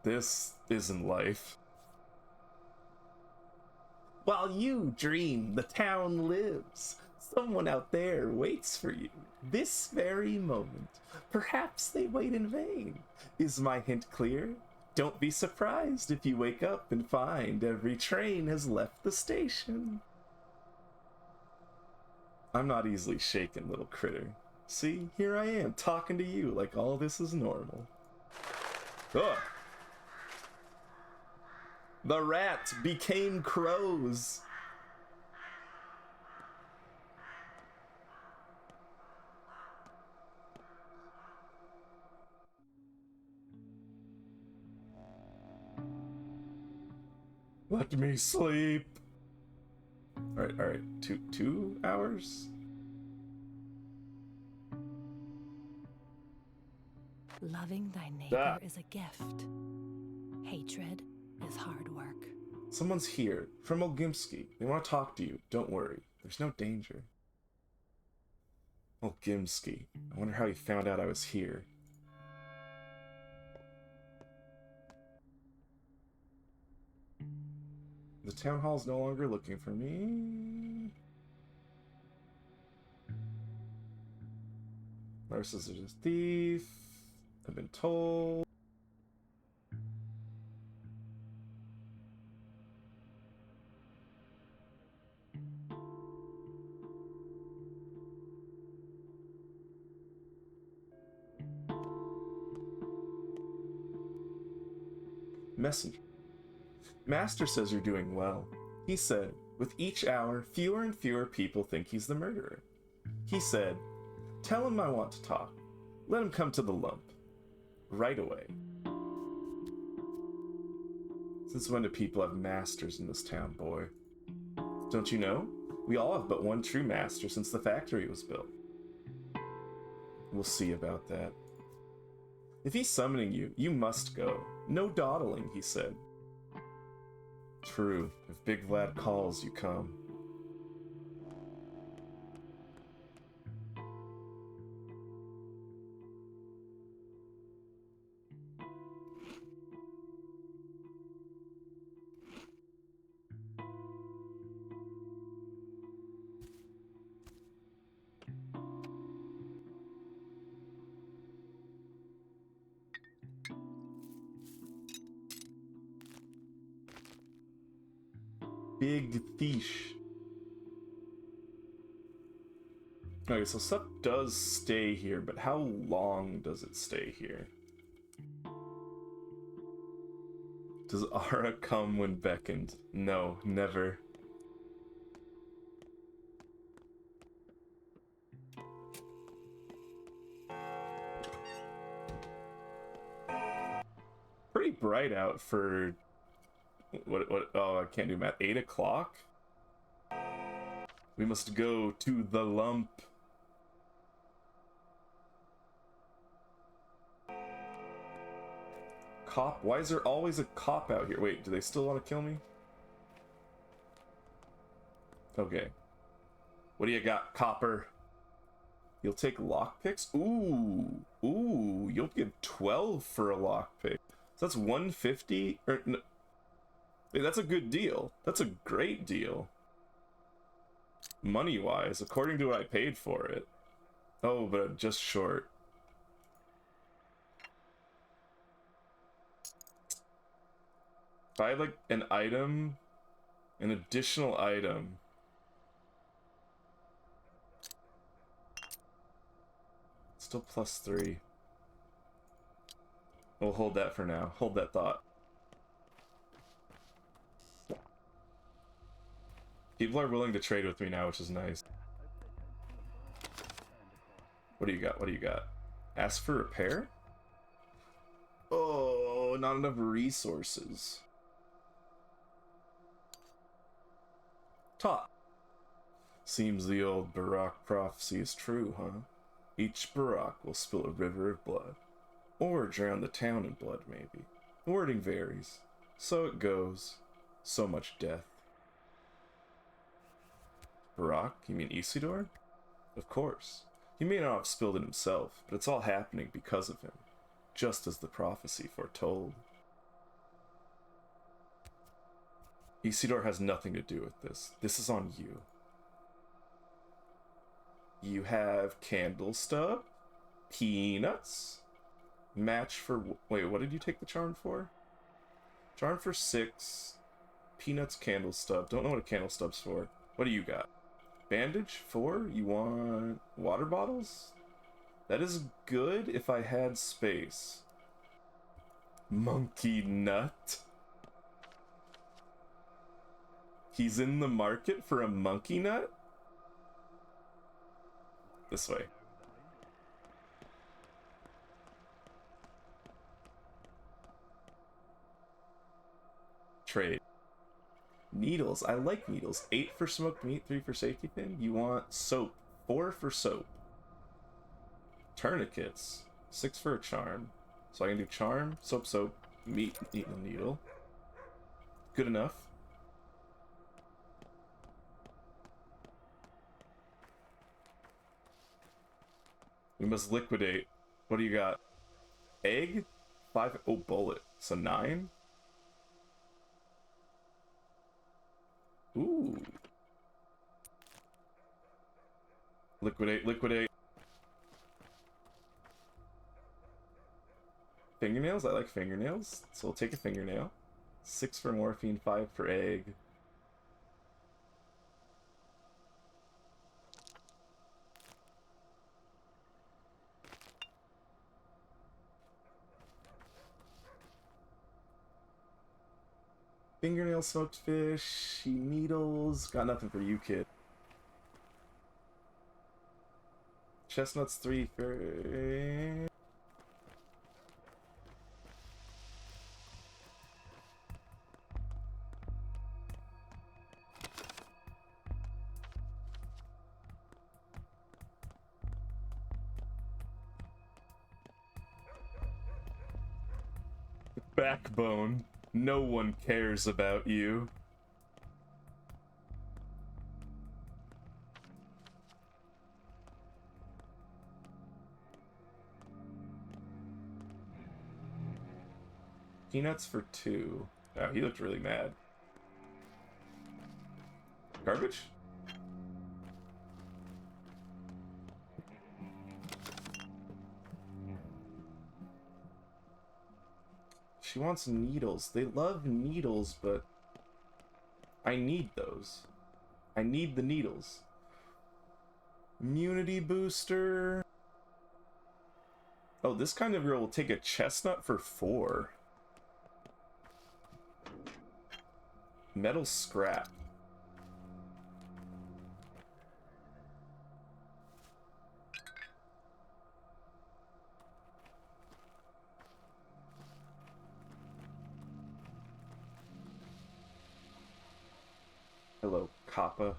This isn't life. While you dream, the town lives. Someone out there waits for you, this very moment. Perhaps they wait in vain. Is my hint clear? Don't be surprised if you wake up and find every train has left the station. I'm not easily shaken, little critter. See, here I am, talking to you like all this is normal. Ugh! The rats became crows! Let me sleep! Alright, 2 hours? Loving thy neighbor is a gift. Hatred is hard work. Someone's here, from Olgimsky. They want to talk to you. Don't worry. There's no danger. Olgimsky. I wonder how he found out I was here. The town hall's no longer looking for me. Narcissus is a thief. I've been told. Messenger. Master says you're doing well. He said, with each hour, fewer and fewer people think he's the murderer. He said, tell him I want to talk. Let him come to the lump. Right away. Since when do people have masters in this town, boy? Don't you know? We all have but one true master since the factory was built. We'll see about that. If he's summoning you, you must go. No dawdling, he said. True. If Big Vlad calls, you come. Big fish. Okay, so stuff does stay here, but how long does it stay here? Does Ara come when beckoned? No, never. Pretty bright out for... What, oh, I can't do math. 8 o'clock? We must go to the lump. Cop? Why is there always a cop out here? Wait, do they still want to kill me? Okay. What do you got, copper? You'll take lockpicks? Ooh. Ooh, you'll give 12 for a lockpick. So that's 150? Or, no. Hey, that's a good deal. That's a great deal. Money-wise, according to what I paid for it. Oh, but I'm just short. If I had, like, an item, an additional item... Still +3. We'll hold that for now. Hold that thought. People are willing to trade with me now, which is nice. What do you got? What do you got? Ask for repair? Oh, not enough resources. Top. Seems the old Barak prophecy is true, huh? Each Barak will spill a river of blood. Or drown the town in blood, maybe. The wording varies. So it goes. So much death. Barak? You mean Isidore? Of course. He may not have spilled it himself, but it's all happening because of him. Just as the prophecy foretold. Isidore has nothing to do with this. This is on you. You have candle stub, peanuts, match for... Wait, what did you take the charm for? Charm for 6, peanuts, candle stub. Don't know what a candle stub's for. What do you got? Bandage? 4? You want water bottles? That is good if I had space. Monkey nut. He's in the market for a monkey nut? This way. Trade. Needles. I like needles. 8 for smoked meat, 3 for safety pin. You want soap. 4 for soap. Tourniquets. 6 for a charm. So I can do charm, soap, meat, and needle. Good enough. We must liquidate. What do you got? Egg? 5. Oh, bullet. So 9? Ooh. Liquidate. Fingernails? I like fingernails. So we'll take a fingernail. 6 for morphine, 5 for egg. Fingernail, smoked fish, needles. Got nothing for you, kid. Chestnuts, 3 for... Backbone. No one cares about you. Peanuts for 2. Oh, he looked really mad. Garbage? She wants needles. They love needles, but I need those. I need the needles. Immunity booster. Oh, this kind of girl will take a chestnut for 4. Metal scrap. Hello, Kappa.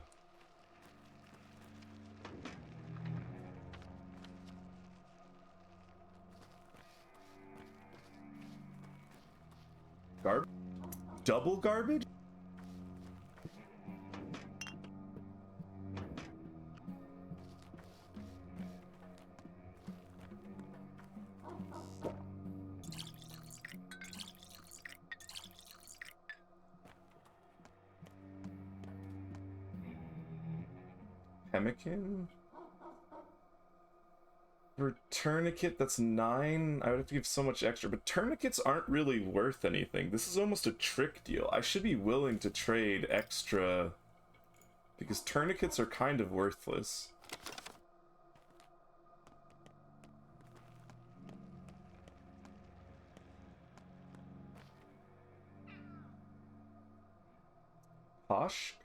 Double garbage? Pemmican? For tourniquet, that's 9. I would have to give so much extra, but tourniquets aren't really worth anything. This is almost a trick deal. I should be willing to trade extra because tourniquets are kind of worthless. Posh?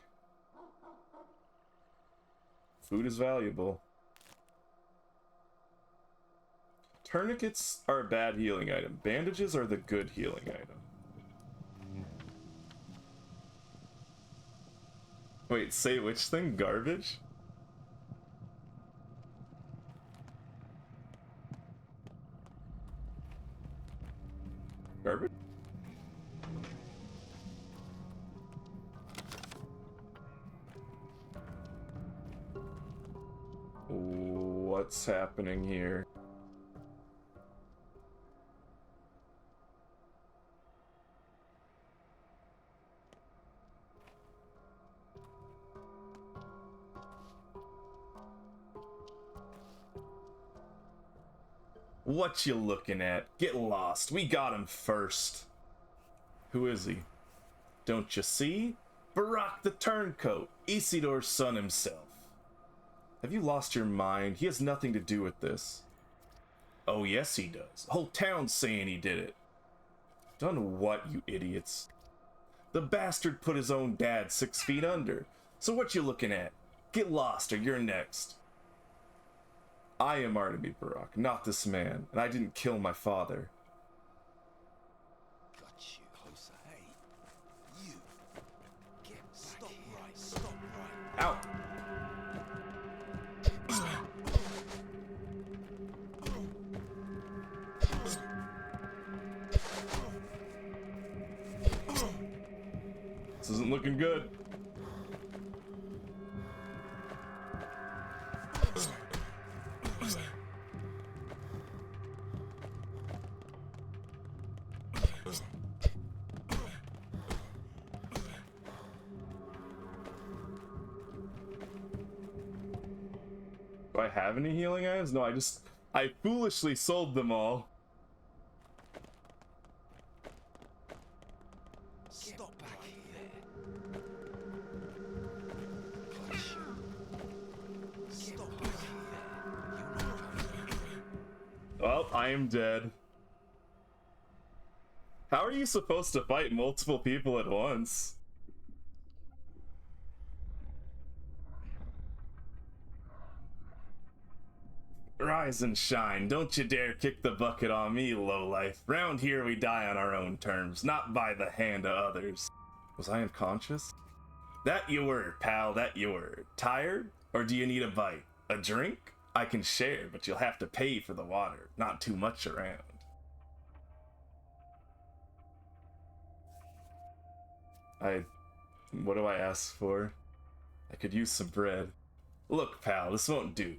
Food is valuable. Tourniquets are a bad healing item. Bandages are the good healing item. Wait, say which thing? Garbage? Garbage? What's happening here? What you looking at? Get lost. We got him first. Who is he? Don't you see? Barak the Turncoat, Isildur's son himself. Have you lost your mind? He has nothing to do with this. Oh yes he does. The whole town's saying he did it. Done what, you idiots? The bastard put his own dad 6 feet under. So what you looking at? Get lost or you're next. I am Artemy Barak, not this man, and I didn't kill my father. Got you closer. Hey, you. Stop right, stop right. Ow! This isn't looking good. Do I have any healing items? No, I foolishly sold them all. Stop back here. Stop back here. Well, I am dead. How are you supposed to fight multiple people at once? Rise and shine. Don't you dare kick the bucket on me, lowlife. Round here we die on our own terms, not by the hand of others. Was I unconscious? That you were, pal, that you were. Tired? Or do you need a bite? A drink? I can share, but you'll have to pay for the water. Not too much around. What do I ask for? I could use some bread. Look, pal, this won't do.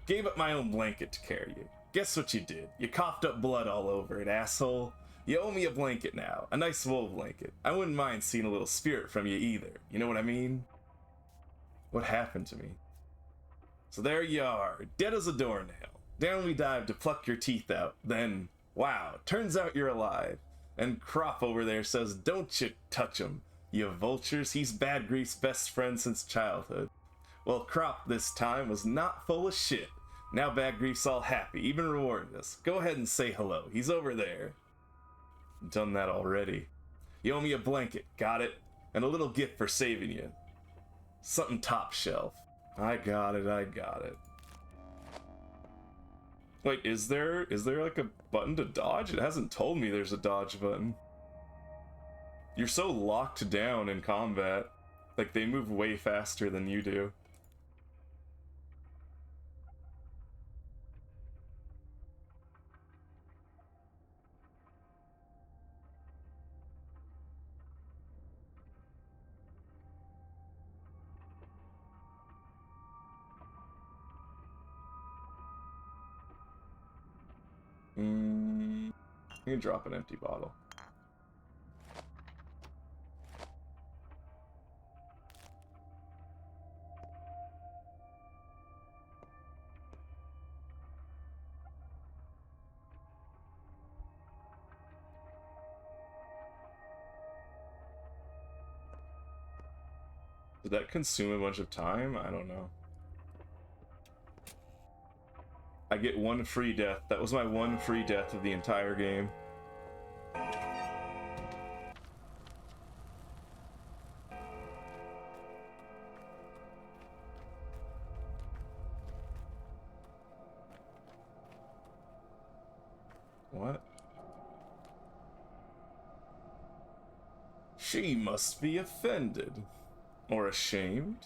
Gave up my own blanket to carry you. Guess what you did? You coughed up blood all over it, asshole. You owe me a blanket now. A nice wool blanket. I wouldn't mind seeing a little spirit from you either. You know what I mean? What happened to me? So there you are, dead as a doornail. Down we dive to pluck your teeth out. Then, wow, turns out you're alive. And Crop over there says, don't you touch him. You vultures, he's Bad Grief's best friend since childhood. Well, Crop this time was not full of shit. Now Bad Grief's all happy, even rewarded us. Go ahead and say hello. He's over there. Done that already. You owe me a blanket, got it? And a little gift for saving you. Something top shelf. I got it. Wait, is there like a button to dodge? It hasn't told me there's a dodge button. You're so locked down in combat. Like, they move way faster than you do. I'm gonna drop an empty bottle. Did that consume a bunch of time? I don't know. I get one free death. That was my one free death of the entire game. What? She must be offended. Or ashamed?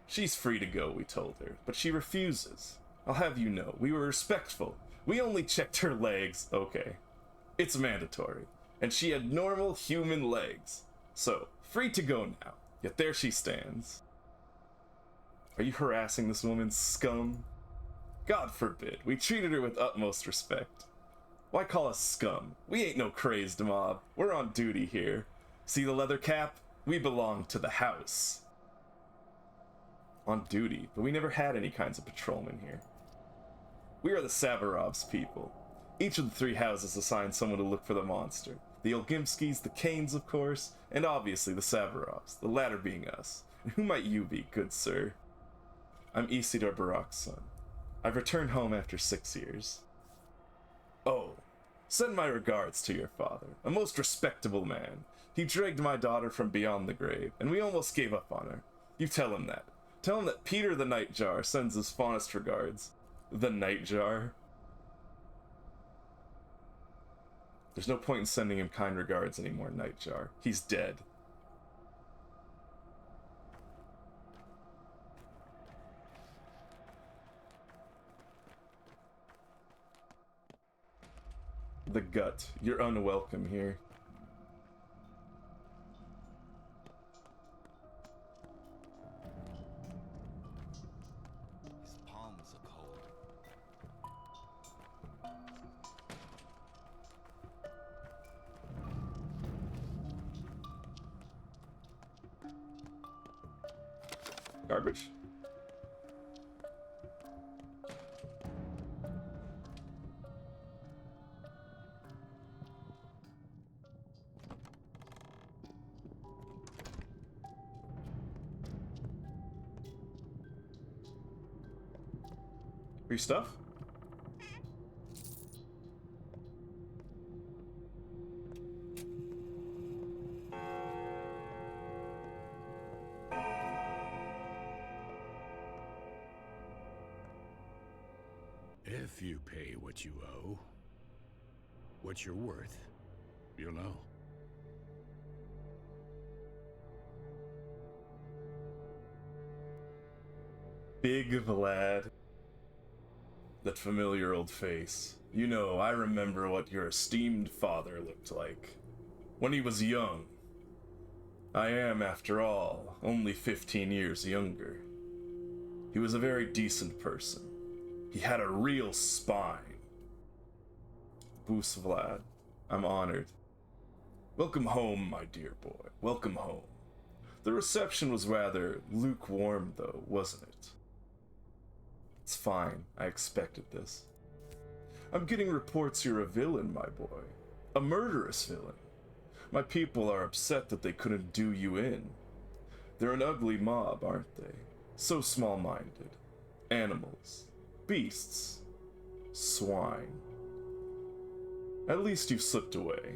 She's free to go, we told her, but she refuses. I'll have you know, we were respectful. We only checked her legs. Okay. It's mandatory. And she had normal human legs. So, free to go now. Yet there she stands. Are you harassing this woman, scum? God forbid. We treated her with utmost respect. Why call us scum? We ain't no crazed mob. We're on duty here. See the leather cap? We belong to the house. On duty, but we never had any kinds of patrolmen here. We are the Savarovs people. Each of the three houses assigned someone to look for the monster. The Olgimskis, the Kanes, of course, and obviously the Savarovs, the latter being us. And who might you be, good sir? I'm Isidore Barak's son. I've returned home after 6 years. Oh, send my regards to your father, a most respectable man. He dragged my daughter from beyond the grave, and we almost gave up on her. You tell him that. Tell him that Peter the Nightjar sends his fondest regards. The Nightjar? There's no point in sending him kind regards anymore, Nightjar. He's dead. The Gut. You're unwelcome here. His palms are cold. Garbage? Free stuff? If you pay what you owe, what you're worth, you'll know. Big Vlad. That familiar old face. You know, I remember what your esteemed father looked like when he was young. I am, after all, only 15 years younger. He was a very decent person. He had a real spine. Boos Vlad, I'm honored. Welcome home, my dear boy. Welcome home. The reception was rather lukewarm, though, wasn't it? It's fine. I expected this. I'm getting reports you're a villain, my boy. A murderous villain. My people are upset that they couldn't do you in. They're an ugly mob, aren't they? So small-minded. Animals. Beasts. Swine. At least you've slipped away.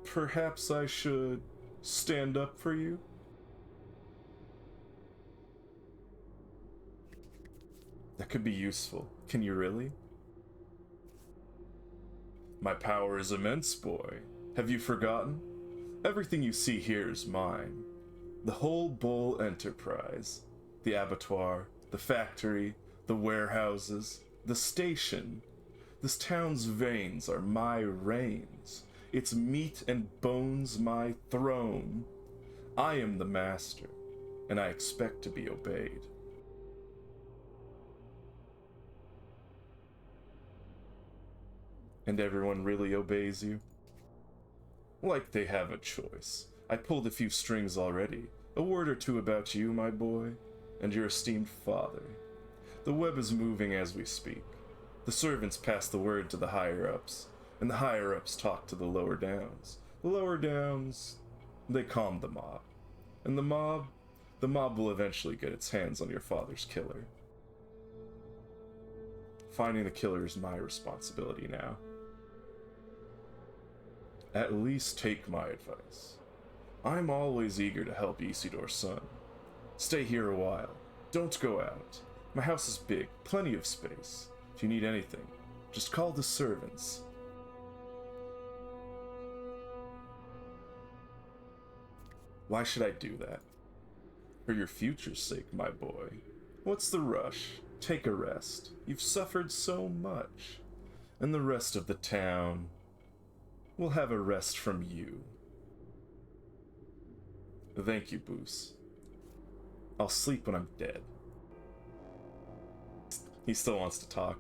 Perhaps I should stand up for you? That could be useful. Can you really? My power is immense, boy. Have you forgotten? Everything you see here is mine. The whole Bull enterprise. The abattoir, the factory, the warehouses, the station. This town's veins are my reins. Its meat and bones my throne. I am the master, and I expect to be obeyed. And everyone really obeys you? Like they have a choice. I pulled a few strings already. A word or two about you, my boy, and your esteemed father. The web is moving as we speak. The servants pass the word to the higher-ups, and the higher-ups talk to the lower downs. The lower downs, they calm the mob. And the mob will eventually get its hands on your father's killer. Finding the killer is my responsibility now. At least take my advice. I'm always eager to help Isidor's son. Stay here a while. Don't go out. My house is big, plenty of space. If you need anything, just call the servants. Why should I do that? For your future's sake, my boy. What's the rush? Take a rest. You've suffered so much. And the rest of the town will have a rest from you. Thank you, Boos. I'll sleep when I'm dead. He still wants to talk.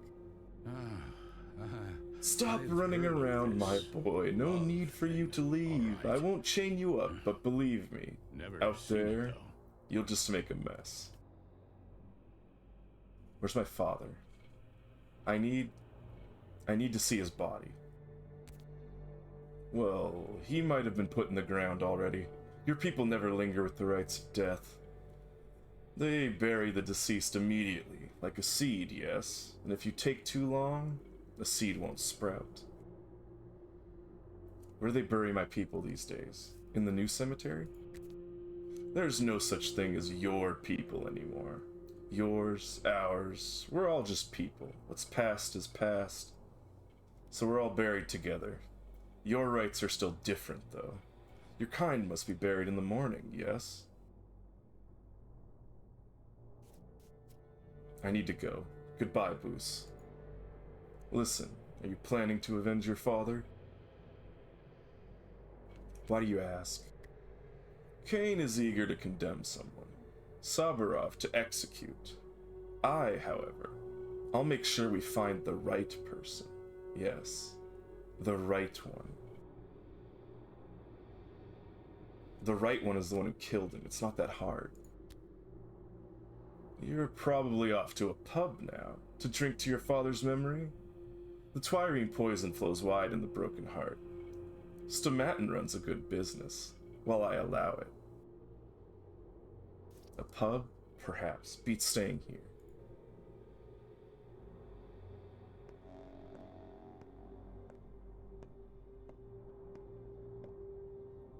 Stop running around, my boy. No need for you to leave. I won't chain you up, but believe me, out there, you'll just make a mess. Where's my father? I need to see his body. Well, he might have been put in the ground already. Your people never linger with the rites of death. They bury the deceased immediately, like a seed, yes. And if you take too long, the seed won't sprout. Where do they bury my people these days? In the new cemetery? There's no such thing as your people anymore. Yours, ours, we're all just people. What's past is past. So we're all buried together. Your rites are still different, though. Your kind must be buried in the morning, yes? I need to go. Goodbye, Boos. Listen, are you planning to avenge your father? Why do you ask? Cain is eager to condemn someone. Saburov to execute. I, however, I'll make sure we find the right person. Yes, the right one. The right one is the one who killed him. It's not that hard. You're probably off to a pub now, to drink to your father's memory. The Twirene poison flows wide in the broken heart. Stomatin runs a good business, while I allow it. A pub, perhaps, beats staying here.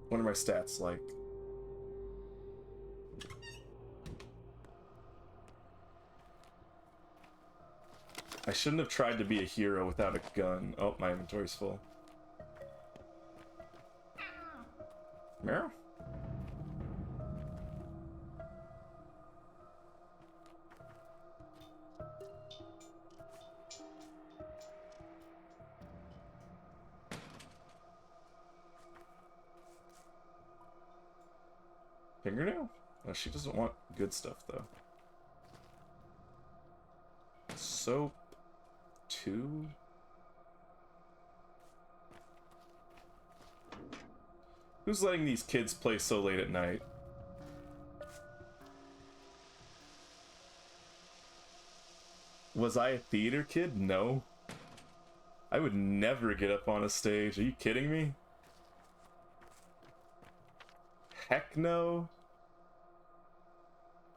What are my stats like? I shouldn't have tried to be a hero without a gun. Oh, my inventory's full. Meow? Fingernail? Oh, she doesn't want good stuff, though. Soap. 2? Who's letting these kids play so late at night? Was I a theater kid? No. I would never get up on a stage. Are you kidding me? heck no.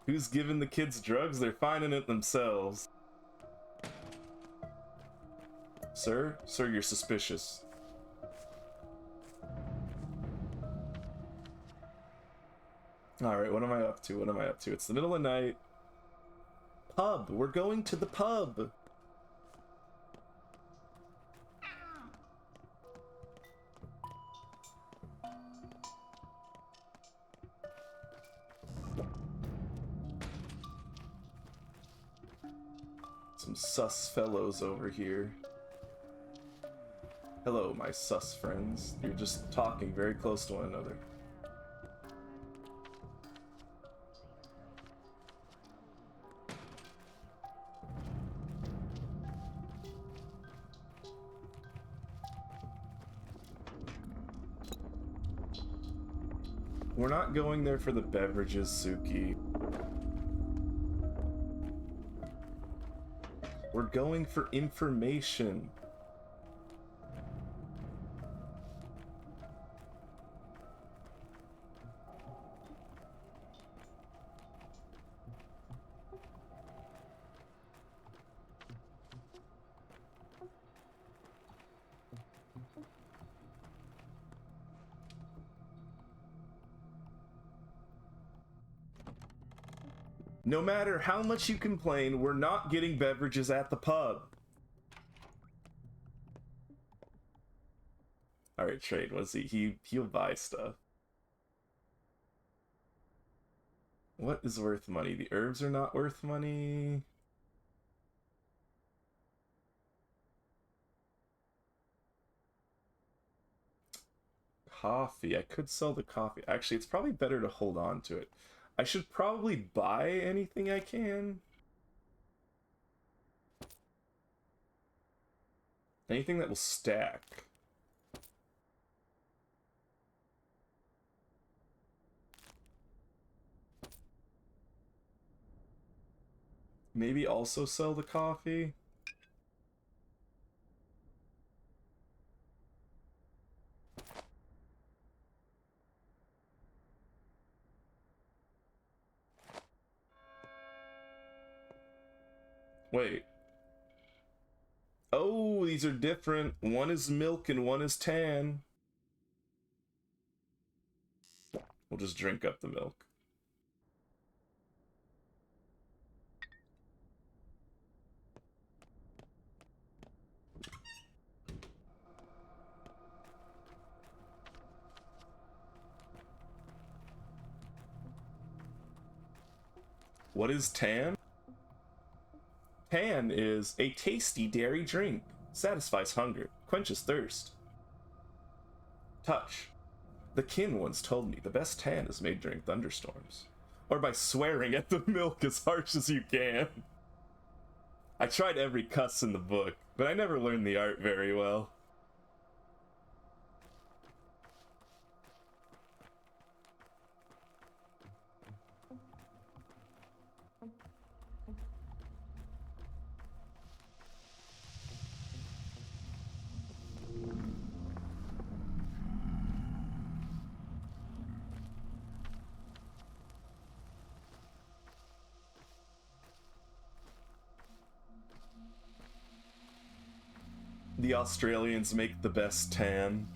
Who's giving the kids drugs? They're finding it themselves. Sir? Sir, you're suspicious. Alright, what am I up to? What am I up to? It's the middle of the night. Pub! We're going to the pub! Some sus fellows over here. Hello, my sus friends. You're just talking very close to one another. We're not going there for the beverages, Suki. We're going for information. No matter how much you complain, we're not getting beverages at the pub. Alright, trade. What's he'll buy stuff. What is worth money? The herbs are not worth money. Coffee. I could sell the coffee. Actually, it's probably better to hold on to it. I should probably buy anything I can. Anything that will stack. Maybe also sell the coffee. Wait. Oh, these are different. One is milk and one is tan. We'll just drink up the milk. What is tan? Tan is a tasty dairy drink. Satisfies hunger, quenches thirst. Touch. The kin once told me the best tan is made during thunderstorms. Or by swearing at the milk as harsh as you can. I tried every cuss in the book, but I never learned the art very well. The Australians make the best tan.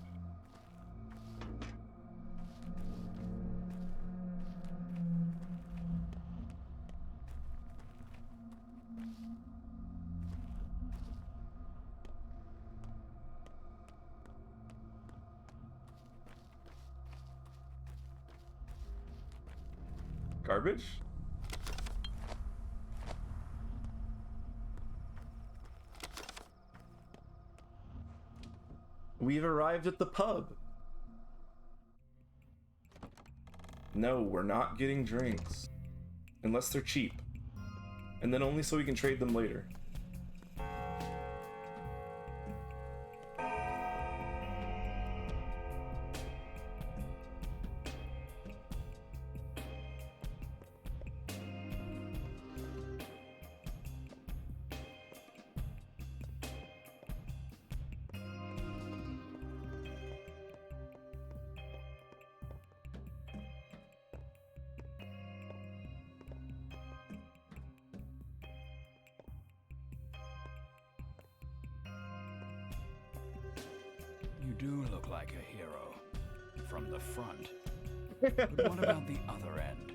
Garbage? We've arrived at the pub. No, we're not getting drinks. Unless they're cheap. And then only so we can trade them later. do look like a hero. From the front. But what about the other end?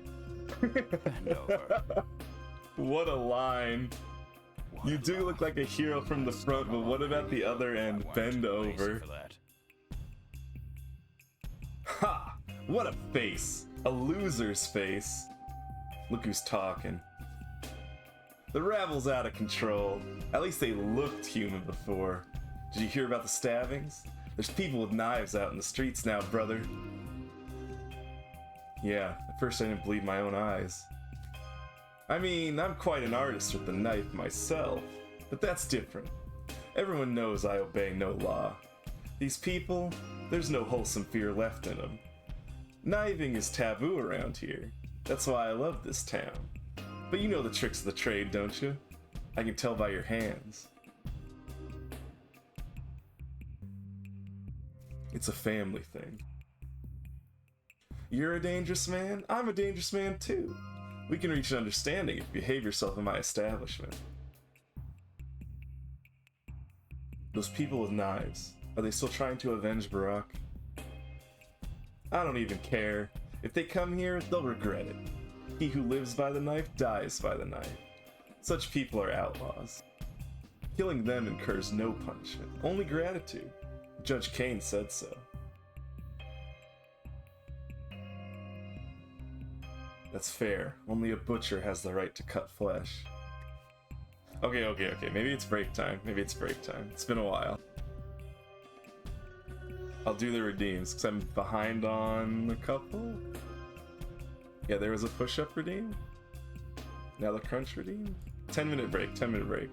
Bend over. What a line. You do look like a hero from the front, but what about the other end? Bend over. Ha! What a face. A loser's face. Look who's talking. The rabble's out of control. At least they looked human before. Did you hear about the stabbings? There's people with knives out in the streets now, brother. Yeah, at first I didn't believe my own eyes. I mean, I'm quite an artist with the knife myself, but that's different. Everyone knows I obey no law. These people, there's no wholesome fear left in them. Kniving is taboo around here. That's why I love this town. But you know the tricks of the trade, don't you? I can tell by your hands. It's a family thing. You're a dangerous man, I'm a dangerous man too. We can reach an understanding if you behave yourself in my establishment. Those people with knives, are they still trying to avenge Barack? I don't even care. If they come here, they'll regret it. He who lives by the knife dies by the knife. Such people are outlaws. Killing them incurs no punishment, only gratitude. Judge Kane said so. That's fair. Only a butcher has the right to cut flesh. Okay. Maybe it's break time. It's been a while. I'll do the redeems, because I'm behind on a couple. Yeah, there was a push-up redeem. Now the crunch redeem. 10-minute break.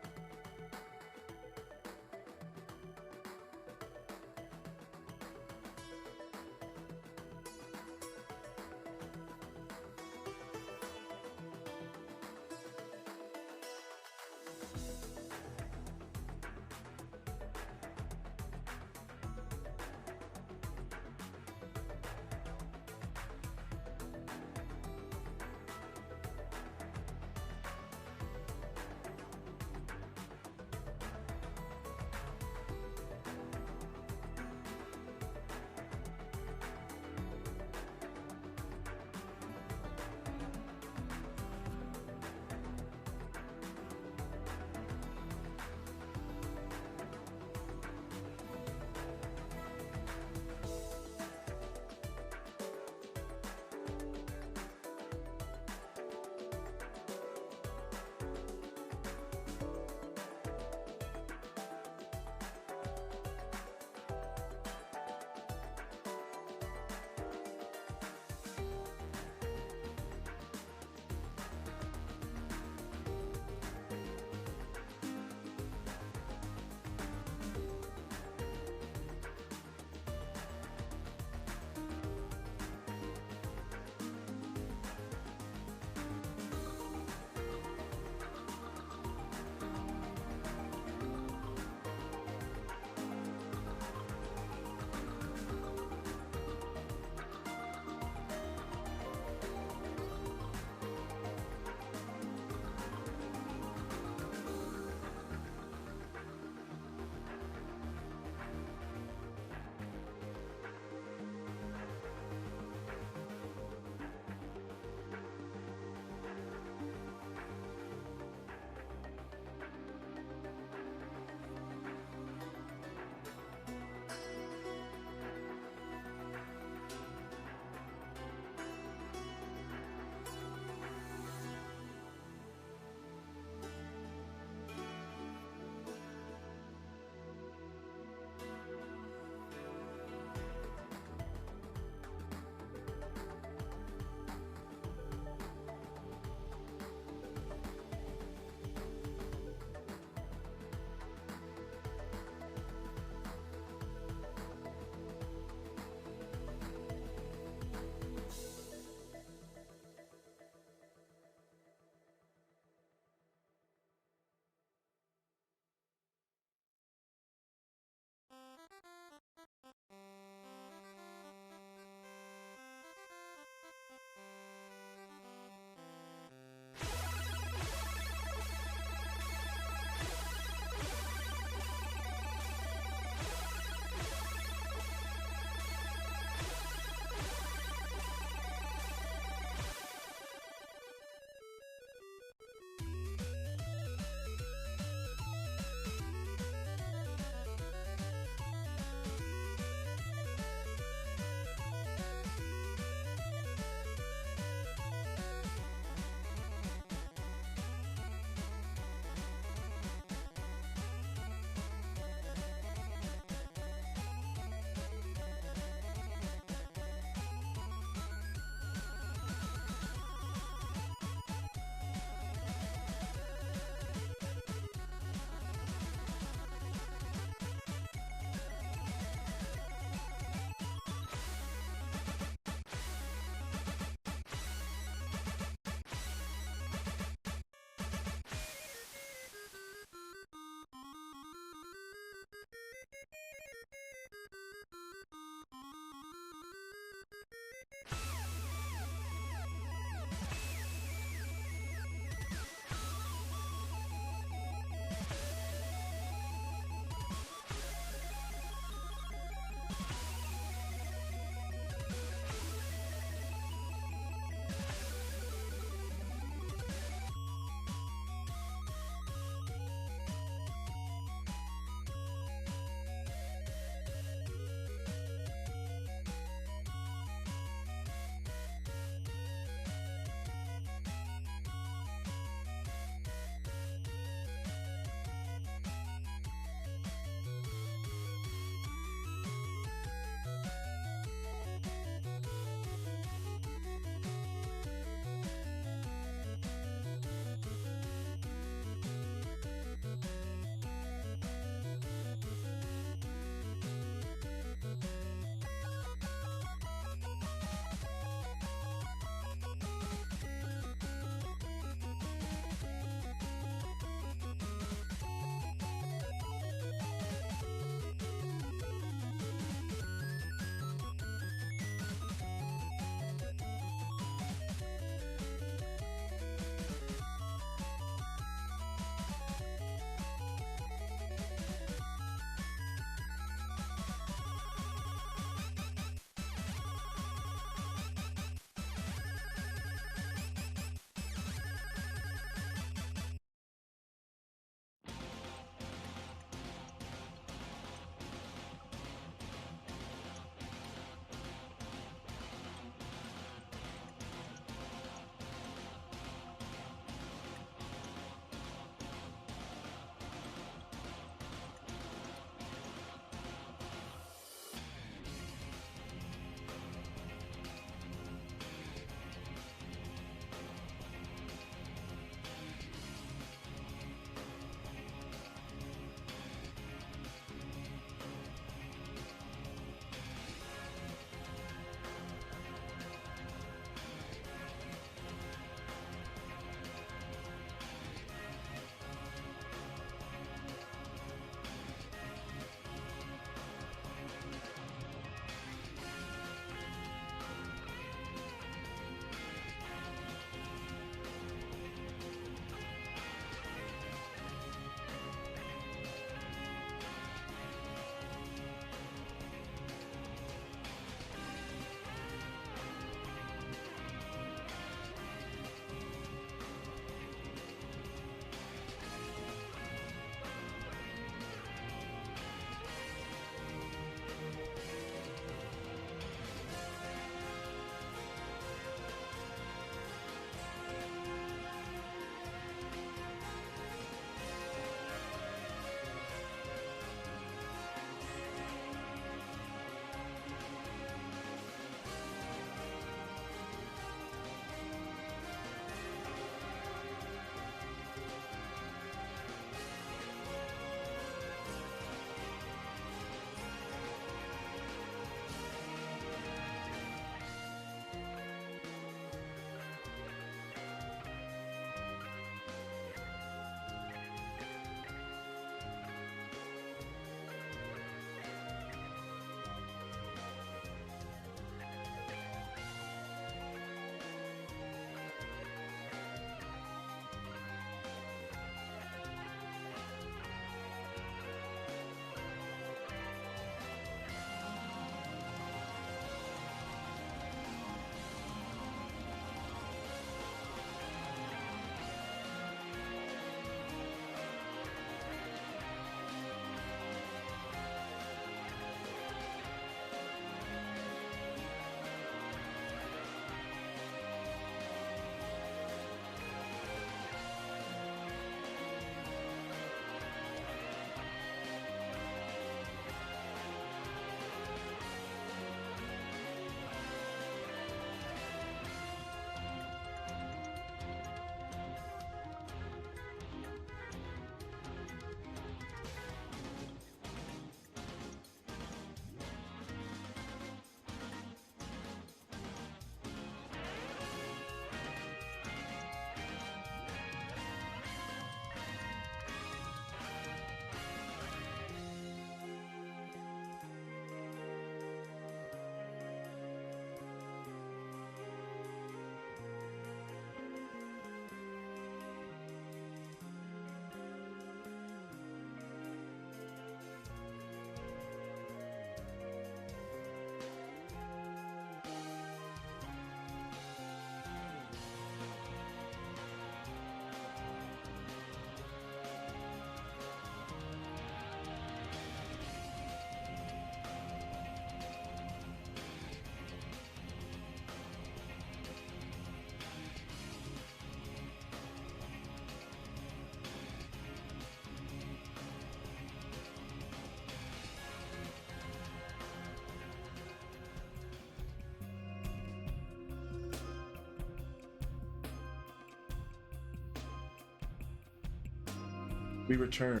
We return.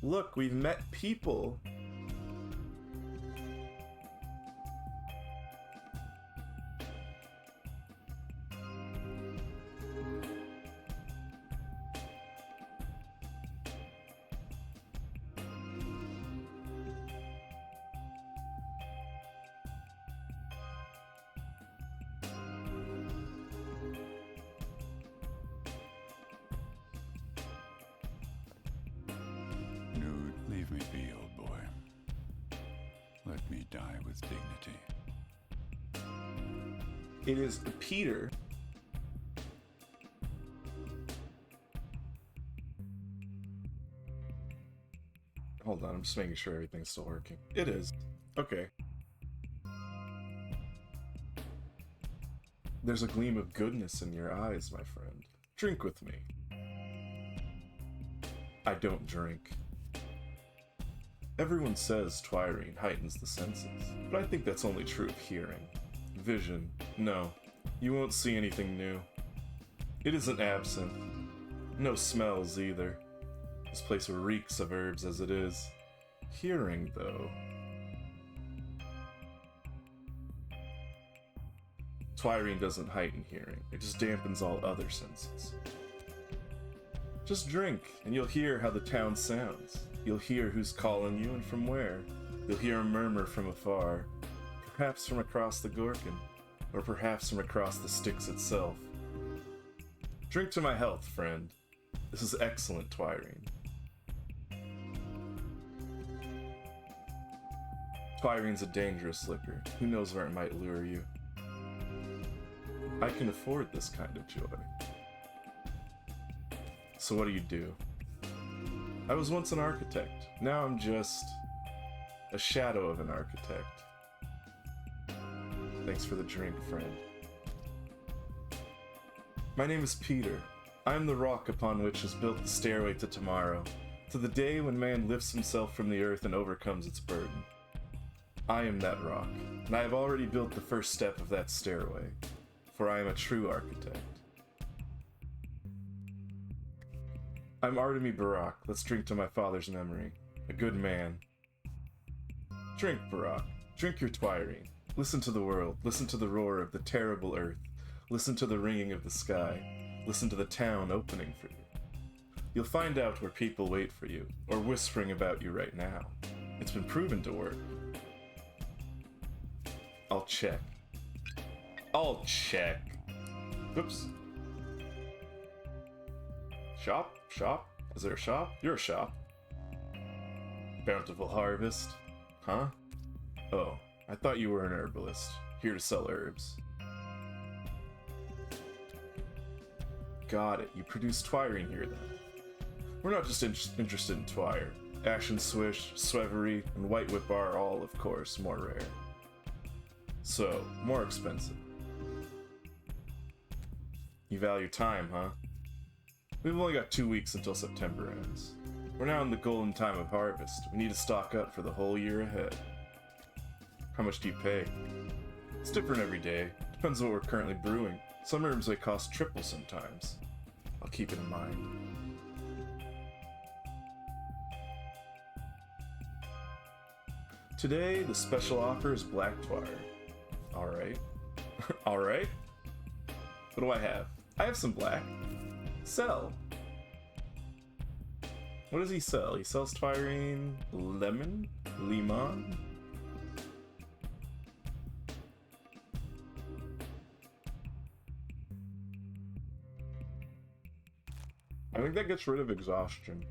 Look, we've met people. Leave me be, old boy. Let me die with dignity. It is Peter. Hold on, I'm just making sure everything's still working. It is. Okay. There's a gleam of goodness in your eyes, my friend. Drink with me. I don't drink. Everyone says Twyrene heightens the senses, but I think that's only true of hearing. Vision, no. You won't see anything new. It isn't absent. No smells either. This place reeks of herbs as it is. Hearing, though. Twyrene doesn't heighten hearing, it just dampens all other senses. Just drink, and you'll hear how the town sounds. You'll hear who's calling you and from where. You'll hear a murmur from afar, perhaps from across the Gorkin, or perhaps from across the Styx itself. Drink to my health, friend. This is excellent Twyrene. Twyrene's a dangerous liquor. Who knows where it might lure you? I can afford this kind of joy. So what do? I was once an architect. Now I'm just a shadow of an architect. Thanks for the drink, friend. My name is Peter. I am the rock upon which is built the stairway to tomorrow, to the day when man lifts himself from the earth and overcomes its burden. I am that rock, and I have already built the first step of that stairway, for I am a true architect. I'm Artemy Barak. Let's drink to my father's memory. A good man. Drink, Barak. Drink your Twyrene. Listen to the world. Listen to the roar of the terrible earth. Listen to the ringing of the sky. Listen to the town opening for you. You'll find out where people wait for you, or whispering about you right now. It's been proven to work. I'll check. I'll check. Oops. Shop? Shop? Is there a shop? You're a shop. Bountiful harvest? Huh? Oh, I thought you were an herbalist, here to sell herbs. Got it, you produce Twyrene here then. We're not just interested in Twire. Ashen Swish, Swevery, and White Whip are all, of course, more rare. So, more expensive. You value time, huh? We've only got 2 weeks until September ends. We're now in the golden time of harvest. We need to stock up for the whole year ahead. How much do you pay? It's different every day. Depends on what we're currently brewing. Some herbs may cost triple sometimes. I'll keep it in mind. Today, the special offer is Black Twire. Alright. Alright. What do I have? I have some black. Sell. What does he sell? He sells Twyrene, lemon, limon. I think that gets rid of exhaustion.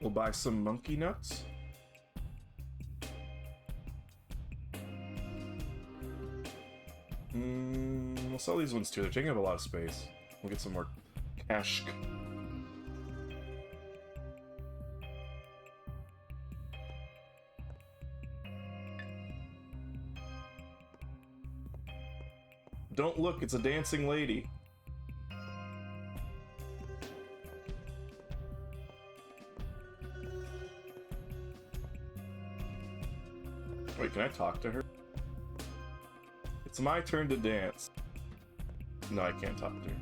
We'll buy some monkey nuts. We'll sell these ones too. They're taking up a lot of space. We'll get some more cash. Don't look, it's a dancing lady. Can I talk to her? It's my turn to dance. No, I can't talk to her.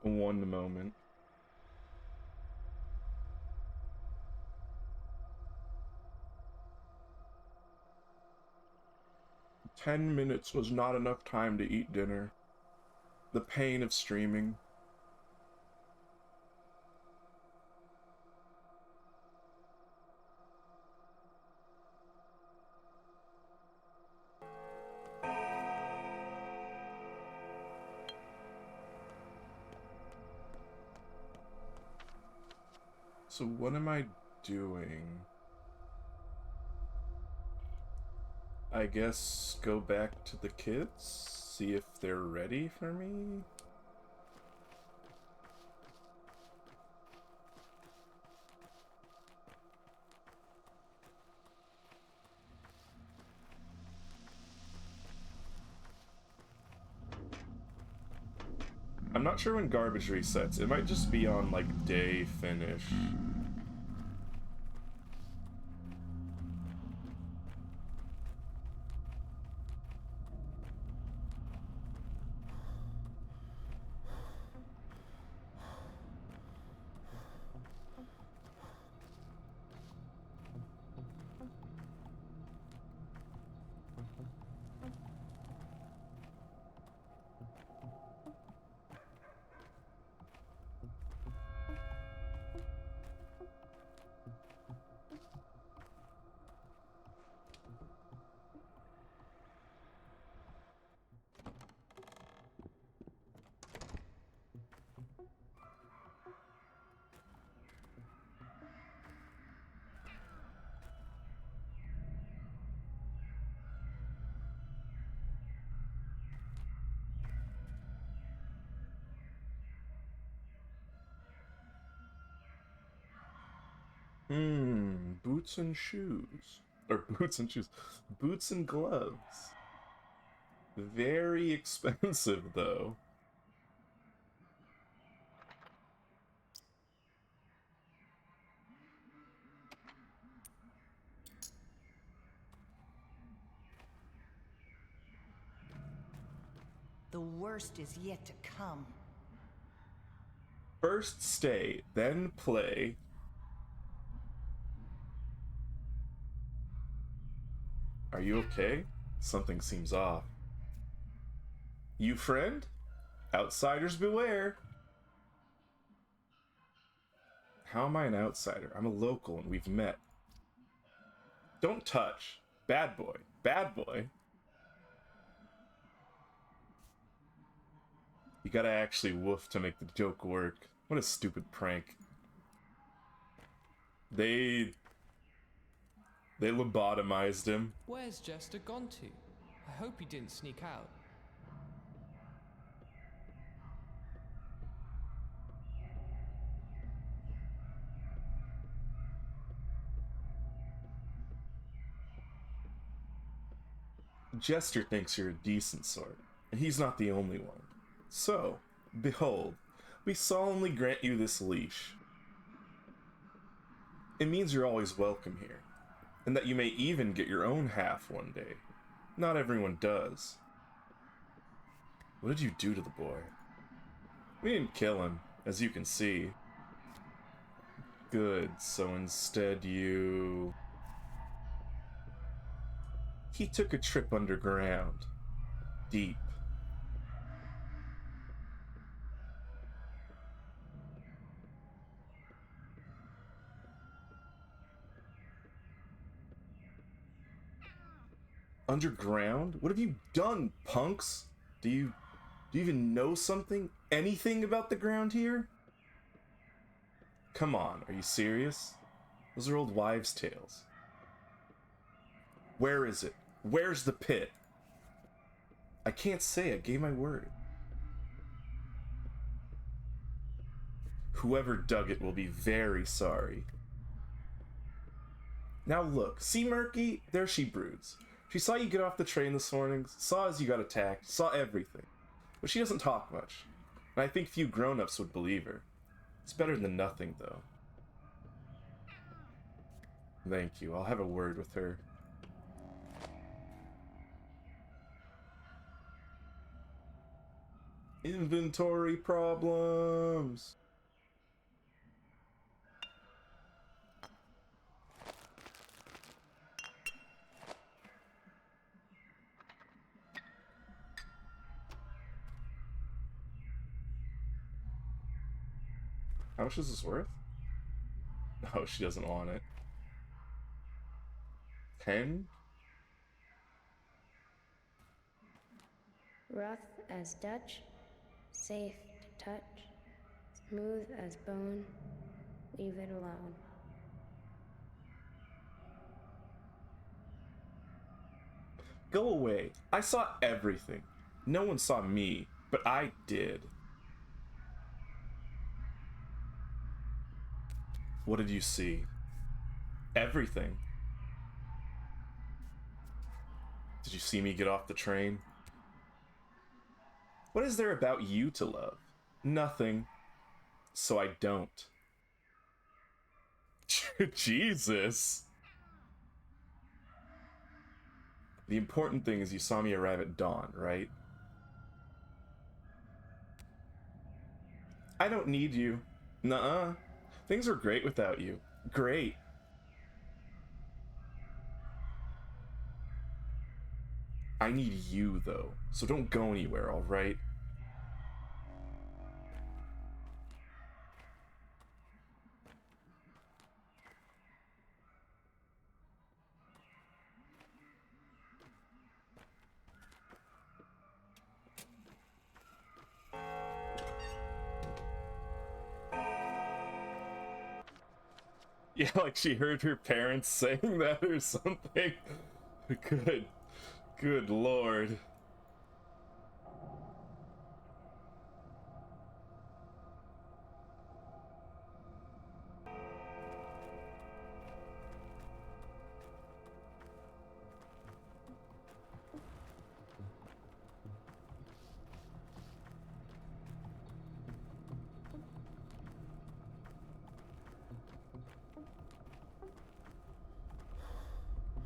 One moment. "10 minutes was not enough time to eat dinner. The pain of streaming." So what am I doing? I guess go back to the kids, see if they're ready for me? I'm not sure when garbage resets. It might just be on, like, day finish. Boots and shoes. Or boots and shoes. Boots and gloves. Very expensive, though. The worst is yet to come. First stay, then play. Are you okay? Something seems off. You friend? Outsiders beware. How am I an outsider? I'm a local and we've met. Don't touch. Bad boy. Bad boy. You gotta actually woof to make the joke work. What a stupid prank. They lobotomized him. Where's Jester gone to? I hope he didn't sneak out. Jester thinks you're a decent sort, and he's not the only one. So, behold, we solemnly grant you this leash. It means you're always welcome here, and that you may even get your own half one day. Not everyone does. What did you do to the boy? We didn't kill him, as you can see. Good, so instead you... He took a trip underground. Deep. Underground? What have you done, punks? Do you even know something? Anything about the ground here? Come on, are you serious? Those are old wives' tales. Where is it? Where's the pit? I can't say I gave my word. Whoever dug it will be very sorry. Now look, see Murky? There she broods. She saw you get off the train this morning, saw as you got attacked, saw everything. But she doesn't talk much. And I think few grown-ups would believe her. It's better than nothing, though. Thank you. I'll have a word with her. Inventory problems. How much is this worth? Oh, she doesn't want it. 10? Rough as Dutch, safe to touch, smooth as bone, leave it alone. Go away. I saw everything. No one saw me, but I did. What did you see? Everything. Did you see me get off the train? What is there about you to love? Nothing. So I don't. Jesus. The important thing is you saw me arrive at dawn, right? I don't need you. Nuh-uh. Things are great without you. Great. I need you, though, so don't go anywhere, alright? Yeah, like she heard her parents saying that or something. Good lord.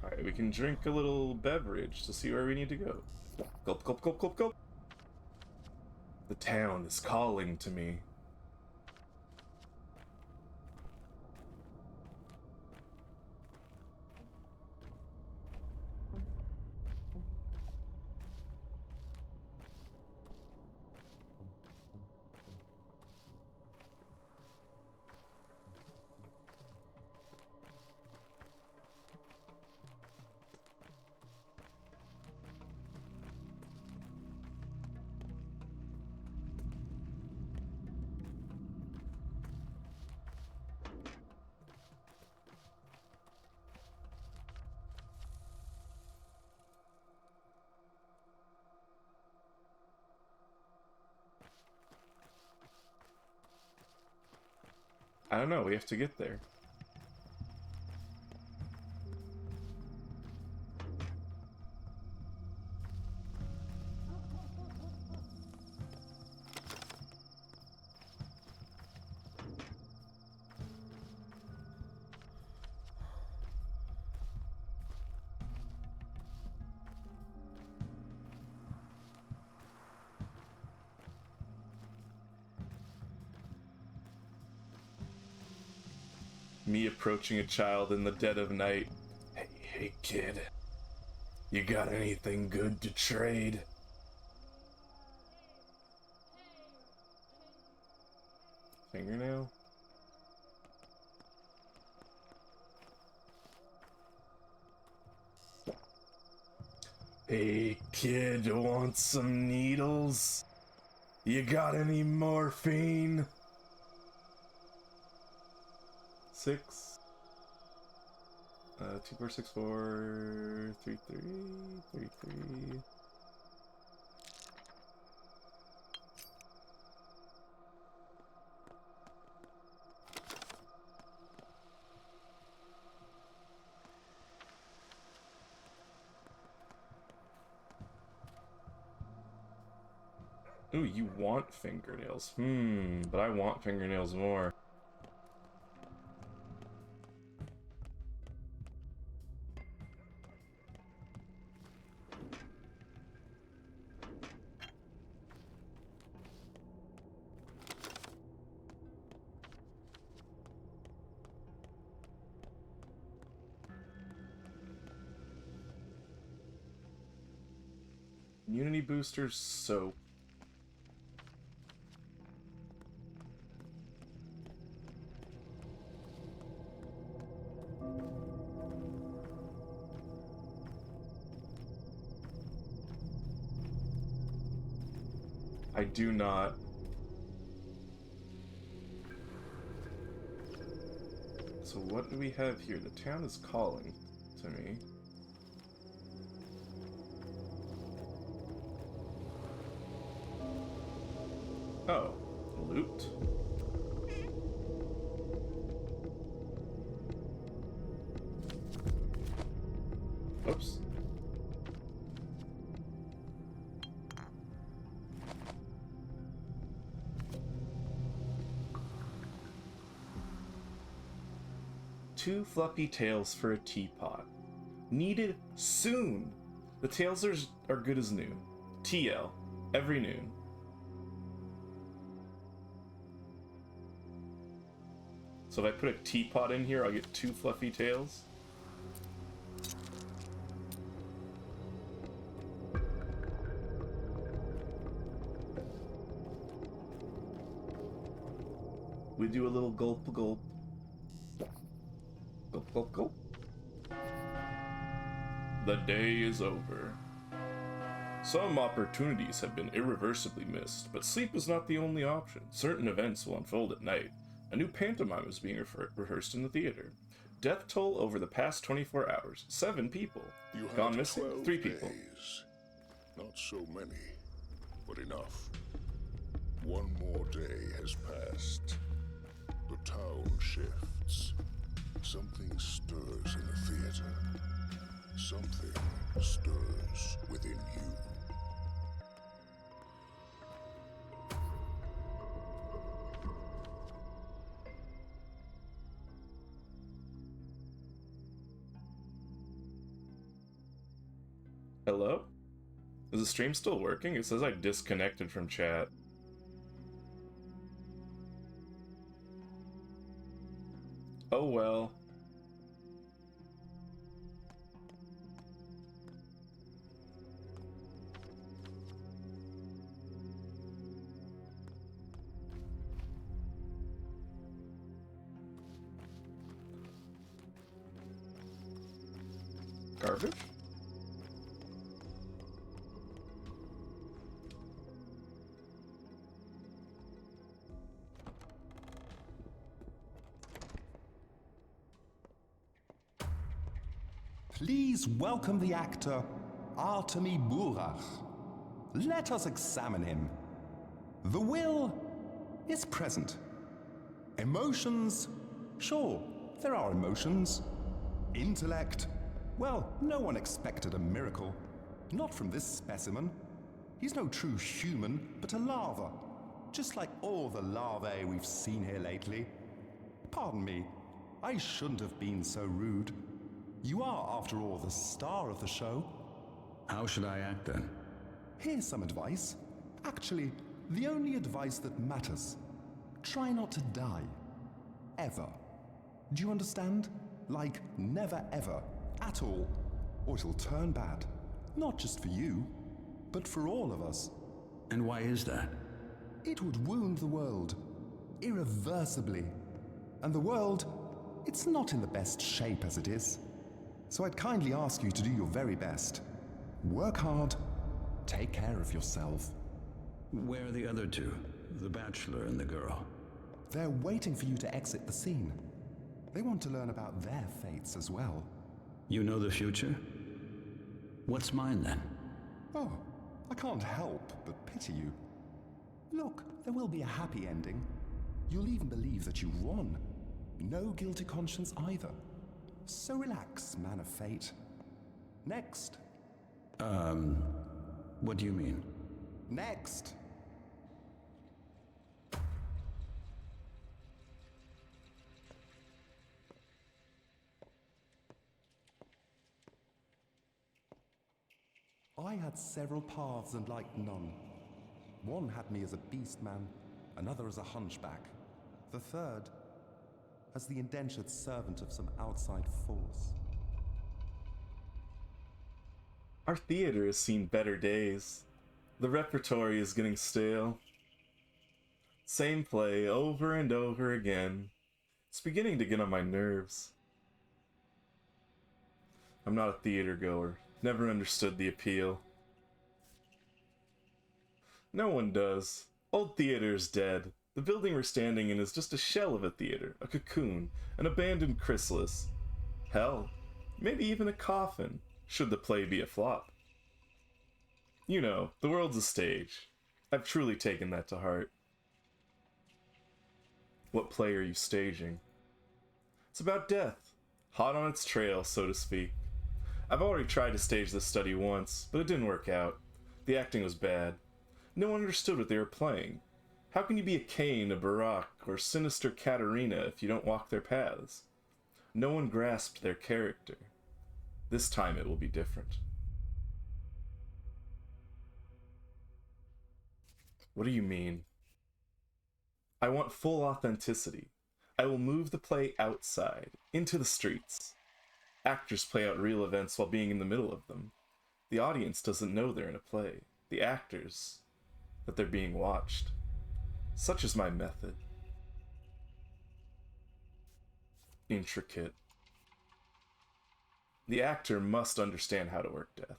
Alright, we can drink a little beverage to see where we need to go. Gulp, gulp, gulp, gulp, gulp. The town is calling to me. I don't know, we have to get there. Me approaching a child in the dead of night. Hey kid. You got anything good to trade? Fingernail? Hey kid, want some needles? You got any morphine? 6 2 4 6 4 3 3 3 3 Ooh, you want fingernails. But I want fingernails more. Immunity boosters, soap. I do not. So what do we have here? The town is calling to me. Oh, loot. Oops. Two fluffy tails for a teapot. Needed soon. The tails are good as new. TL. Every noon. So if I put a teapot in here, I'll get two fluffy tails. We do a little gulp, gulp. Gulp, gulp, gulp. The day is over. Some opportunities have been irreversibly missed, but sleep is not the only option. Certain events will unfold at night. A new pantomime is being rehearsed in the theater. Death toll over the past 24 hours. 7 people. You Gone had missing. 12 3 people. days. Not so many, but enough. One more day has passed. The town shifts. Something stirs in the theater. Something stirs within you. Hello? Is the stream still working? It says I disconnected from chat. Oh well. Garbage? Please welcome the actor, Artemi Burach. Let us examine him. The will is present. Emotions? Sure, there are emotions. Intellect? Well, no one expected a miracle. Not from this specimen. He's no true human, but a larva. Just like all the larvae we've seen here lately. Pardon me, I shouldn't have been so rude. You are, after all, the star of the show. How should I act then? Here's some advice. Actually, the only advice that matters. Try not to die. Ever. Do you understand? Like, never ever. At all. Or it'll turn bad. Not just for you, but for all of us. And why is that? It would wound the world. Irreversibly. And the world, it's not in the best shape as it is. So I'd kindly ask you to do your very best. Work hard. Take care of yourself. Where are the other two? The bachelor and the girl? They're waiting for you to exit the scene. They want to learn about their fates as well. You know the future? What's mine then? Oh, I can't help but pity you. Look, there will be a happy ending. You'll even believe that you won. No guilty conscience either. So relax, man of fate. Next. What do you mean? Next. had several paths and liked none. One had me as a beast man, another as a hunchback, the third as the indentured servant of some outside force. Our theater has seen better days. The repertory is getting stale. Same play over and over again. It's beginning to get on my nerves. I'm not a theater goer. Never understood the appeal. No one does. Old theater is dead. The building we're standing in is just a shell of a theater, a cocoon, an abandoned chrysalis. Hell, maybe even a coffin, should the play be a flop. You know, the world's a stage. I've truly taken that to heart. What play are you staging? It's about death, hot on its trail, so to speak. I've already tried to stage this study once, but it didn't work out. The acting was bad. No one understood what they were playing. How can you be a Cain, a Barak, or sinister Katerina if you don't walk their paths? No one grasped their character. This time it will be different. What do you mean? I want full authenticity. I will move the play outside, into the streets. Actors play out real events while being in the middle of them. The audience doesn't know they're in a play. The actors, that they're being watched. Such is my method. Intricate. The actor must understand how to work death.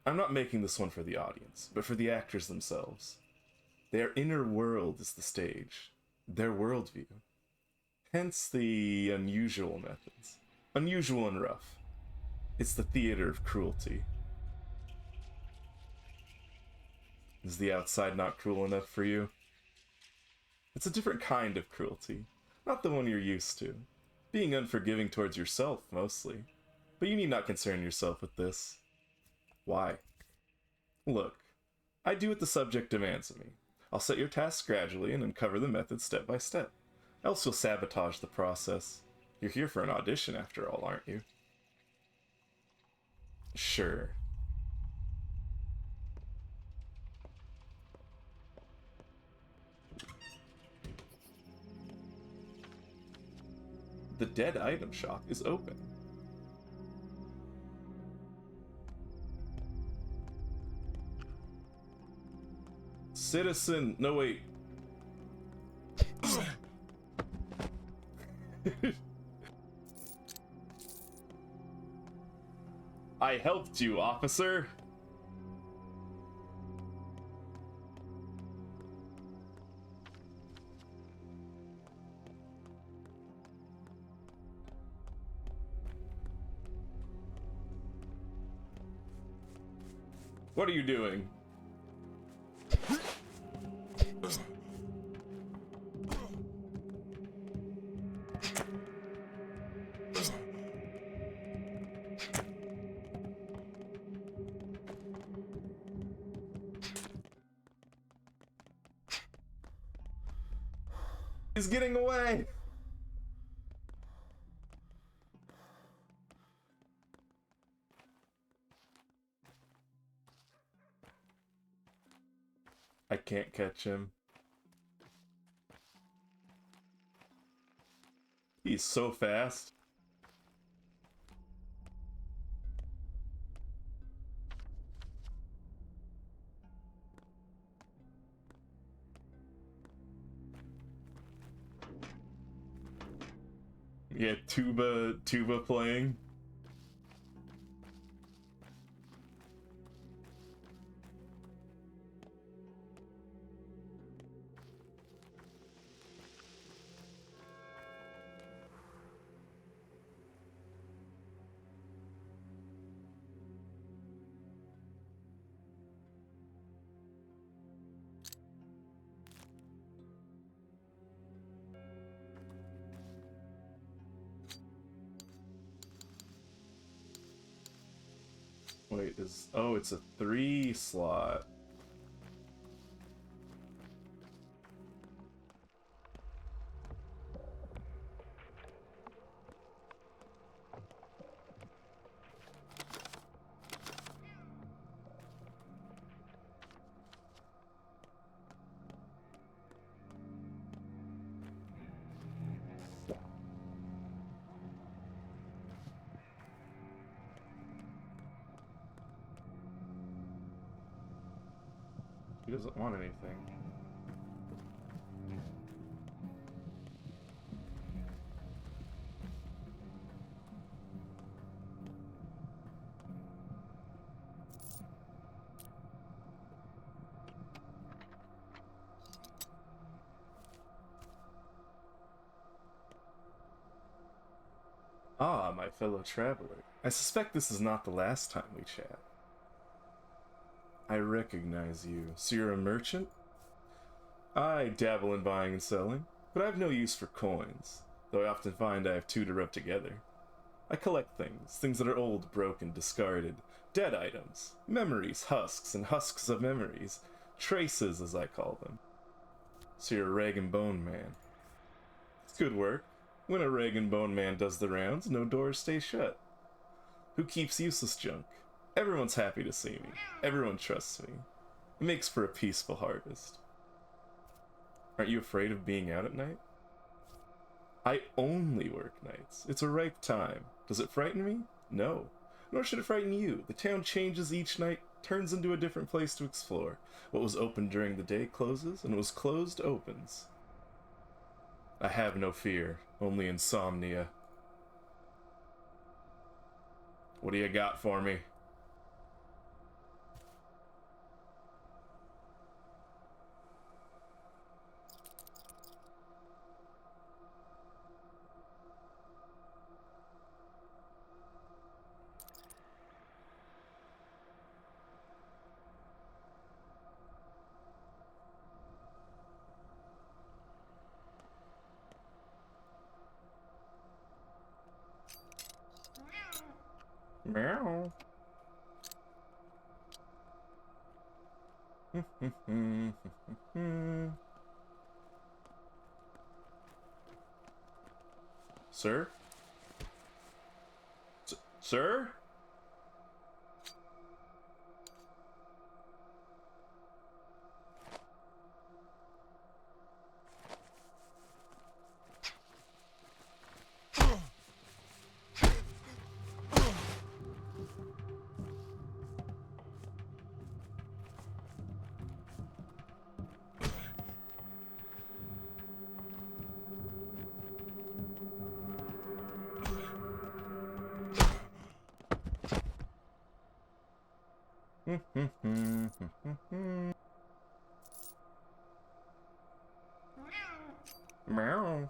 I'm not making this one for the audience, but for the actors themselves. Their inner world is the stage, their worldview. Hence the unusual methods. Unusual and rough. It's the theater of cruelty. Is the outside not cruel enough for you? It's a different kind of cruelty, not the one you're used to. Being unforgiving towards yourself, mostly. But you need not concern yourself with this. Why? Look, I do what the subject demands of me. I'll set your tasks gradually and uncover the method step by step. Else you'll sabotage the process. You're here for an audition after all, aren't you? Sure. The dead item shop is open. Citizen, no wait. I helped you, officer. What are you doing? He's getting away! I can't catch him. He's so fast. Yeah, tuba playing. Wait, oh, it's a 3 slot. He doesn't want anything. Ah, my fellow traveler. I suspect this is not the last time we chat. I recognize you. So you're a merchant? I dabble in buying and selling, but I have no use for coins, though I often find I have two to rub together. I collect things that are old, broken, discarded, dead items, memories, husks, and husks of memories, traces as I call them. So you're a rag and bone man. It's good work. When a rag and bone man does the rounds, no doors stay shut. Who keeps useless junk? Everyone's happy to see me. Everyone trusts me. It makes for a peaceful harvest. Aren't you afraid of being out at night? I only work nights. It's a ripe time. Does it frighten me? No. Nor should it frighten you. The town changes each night, turns into a different place to explore. What was open during the day closes, and what was closed opens. I have no fear, only insomnia. What do you got for me? Meow. Sir? Sir? Meow.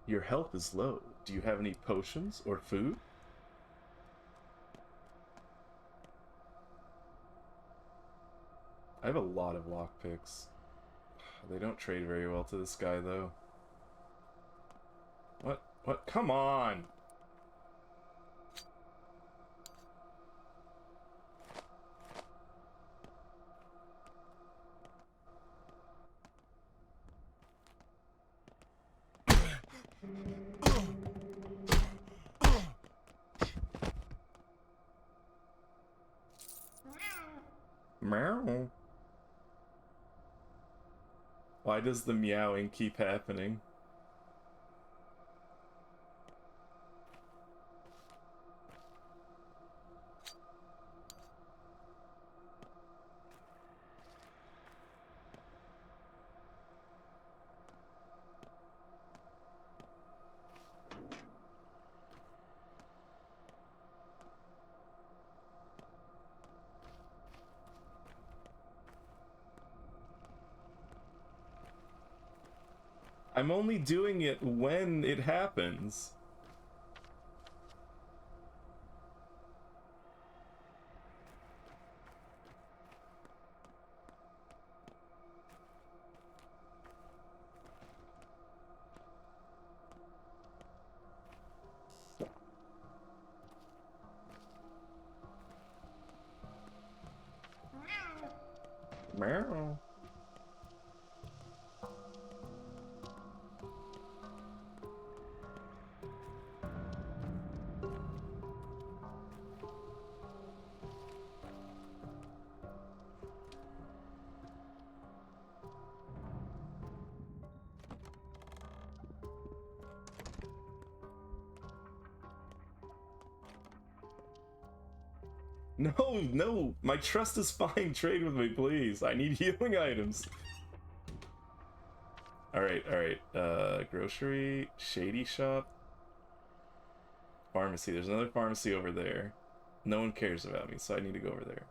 Your health is low. Do you have any potions or food? I have a lot of lockpicks. They don't trade very well to this guy, though. What? What? Come on! Meow. Why does the meowing keep happening? I'm only doing it when it happens. Meow. No, no, my trust is fine. Trade with me, please. I need healing items. Alright, alright. Grocery, shady shop, pharmacy. There's another pharmacy over there. No one cares about me, so I need to go over there.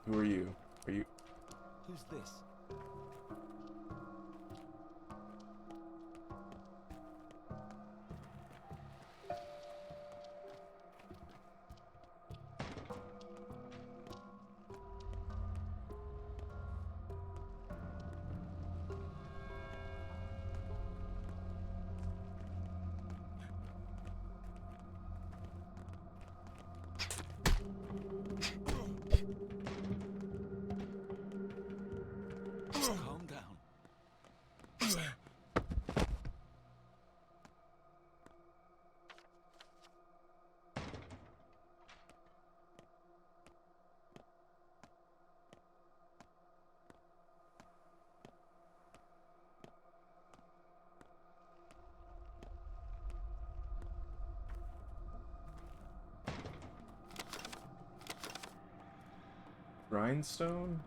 Who are you? Are you... Who's this? Calm down. Rhinestone?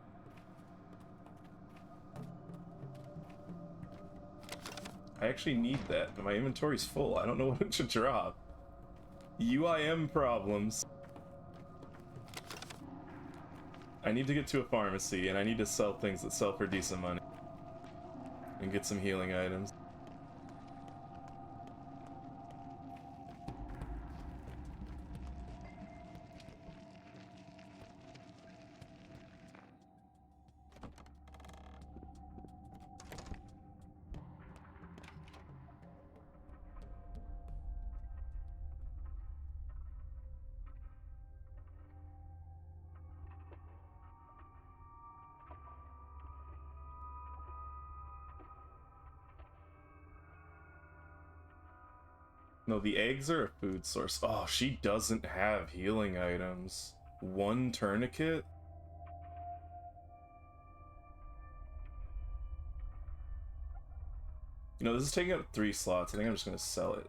I actually need that, but my inventory's full. I don't know what to drop. UIM problems. I need to get to a pharmacy, and I need to sell things that sell for decent money. And get some healing items. No, the eggs are a food source. Oh, she doesn't have healing items. One tourniquet? You know, this is taking up 3 slots. I think I'm just gonna sell it.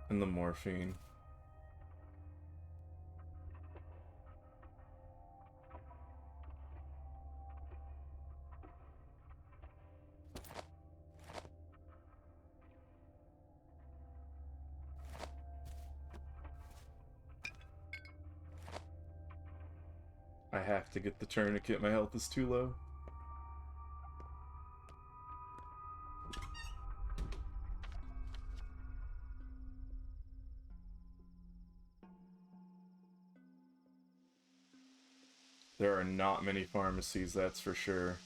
And the morphine. I have to get the tourniquet. My health is too low. There are not many pharmacies, that's for sure.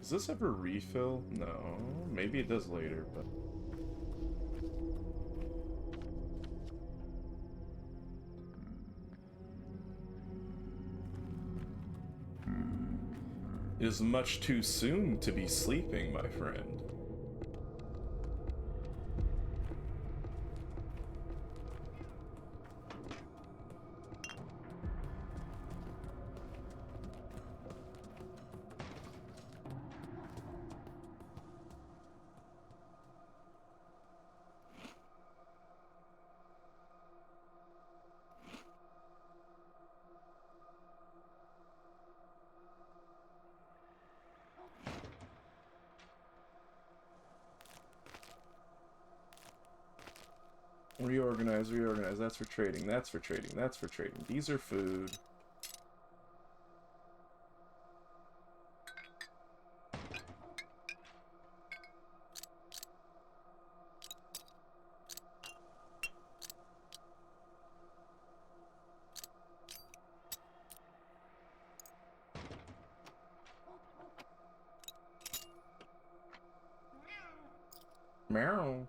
Does this ever refill? No. Maybe it does later, but... It is much too soon to be sleeping, my friend. Reorganize, reorganize. That's for trading. That's for trading. That's for trading. These are food. Meow.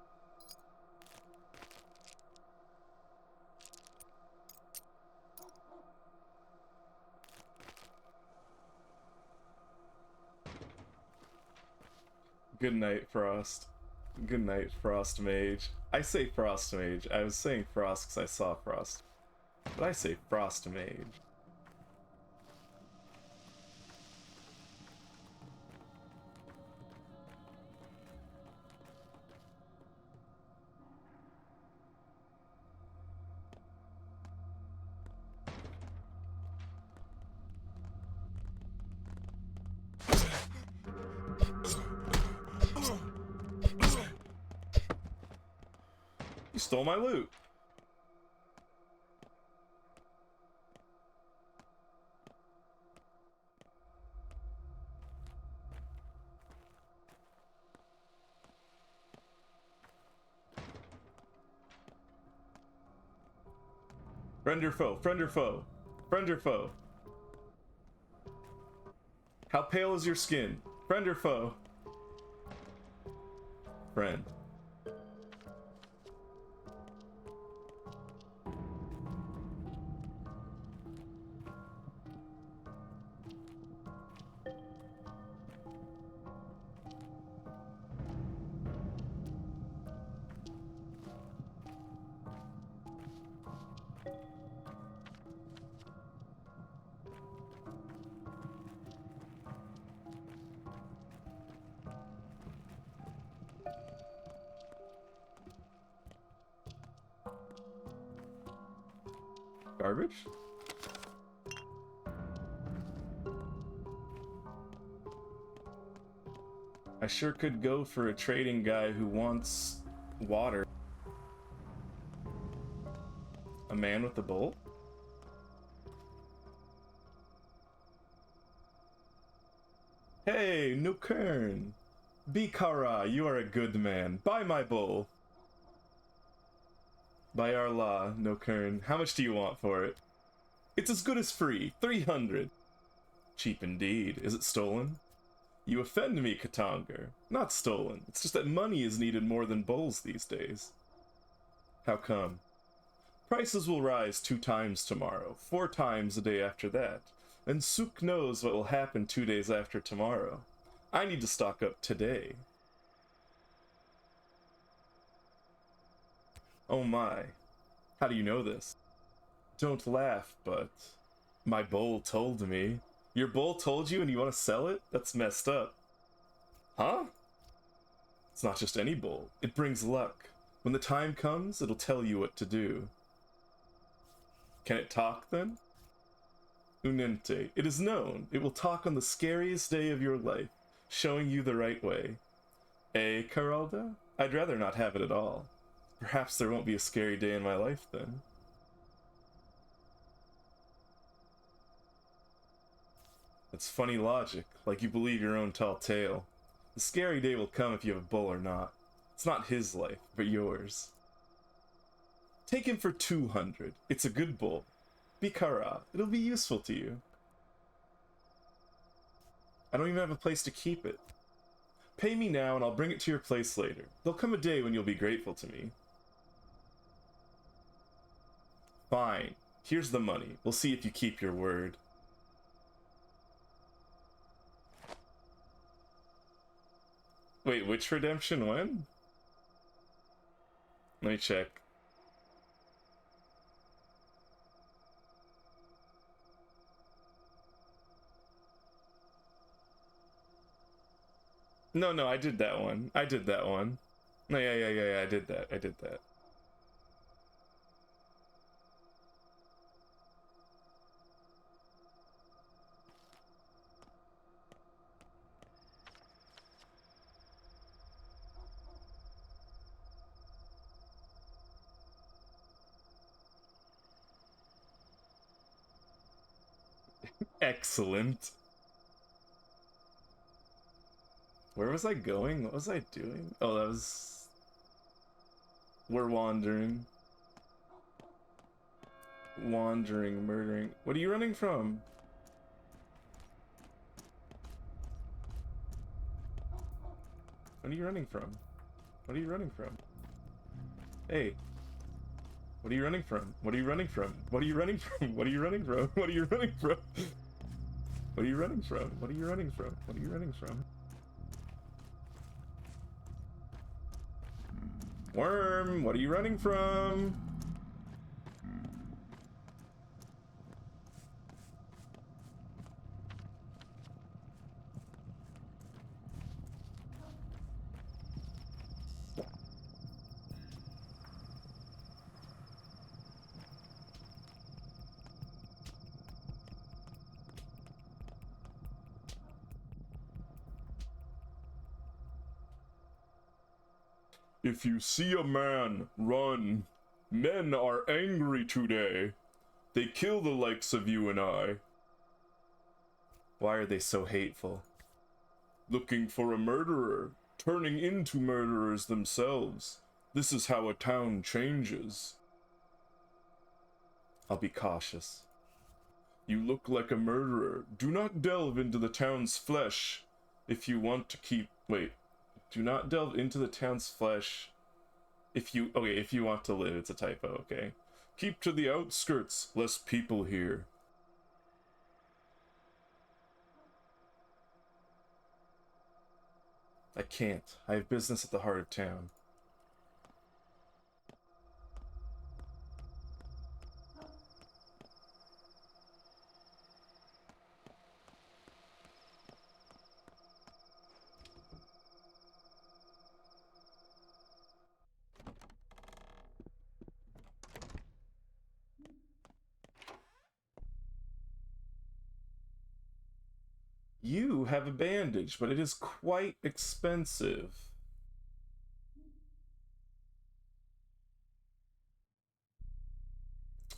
Good night, Frost. Good night, Frost Mage. I say Frost Mage. I was saying Frost because I saw Frost. But I say Frost Mage. You stole my loot. Friend or foe? Friend or foe? Friend or foe? How pale is your skin? Friend or foe? Friend. Garbage? I sure could go for a trading guy who wants water. A man with a bolt? Hey, Nukern! Bikara, you are a good man. Buy my bowl. By Allah, Nokern. How much do you want for it? It's as good as free. 300. Cheap indeed. Is it stolen? You offend me, Katanger. Not stolen. It's just that money is needed more than bowls these days. How come? Prices will rise 2 times tomorrow, 4 times the day after that, and Sook knows what will happen 2 days after tomorrow. I need to stock up today. Oh my. How do you know this? Don't laugh, but my bowl told me. Your bowl told you and you want to sell it? That's messed up. Huh? It's not just any bowl. It brings luck. When the time comes, it'll tell you what to do. Can it talk then? Unente. It is known. It will talk on the scariest day of your life, showing you the right way. Eh, Caralda? I'd rather not have it at all. Perhaps there won't be a scary day in my life then. That's funny logic, like you believe your own tall tale. The scary day will come if you have a bull or not. It's not his life, but yours. Take him for 200. It's a good bull. Bikara, it'll be useful to you. I don't even have a place to keep it. Pay me now and I'll bring it to your place later. There'll come a day when you'll be grateful to me. Fine. Here's the money. We'll see if you keep your word. Wait, which redemption when? Let me check. No, I did that one. I did that one. No, yeah, I did that. I did that. Excellent. Where was I going? What was I doing? Oh, that was... We're wandering. Wandering, murdering. What are you running from? What are you running from? What are you running from? Hey. What are you running from? What are you running from? What are you running from? What are you running from? What are you running from? What are you running from? What are you running from? What are you running from? Worm, what are you running from? If you see a man, run. Men are angry today. They kill the likes of you and I. Why are they so hateful? Looking for a murderer, turning into murderers themselves. This is how a town changes. I'll be cautious. You look like a murderer. Do not delve into the town's flesh if you want to keep... Wait. Do not delve into the town's flesh if you... Okay, if you want to live. It's a typo, okay. Keep to the outskirts, less people here. I can't. I have business at the heart of town. You have a bandage, but it is quite expensive.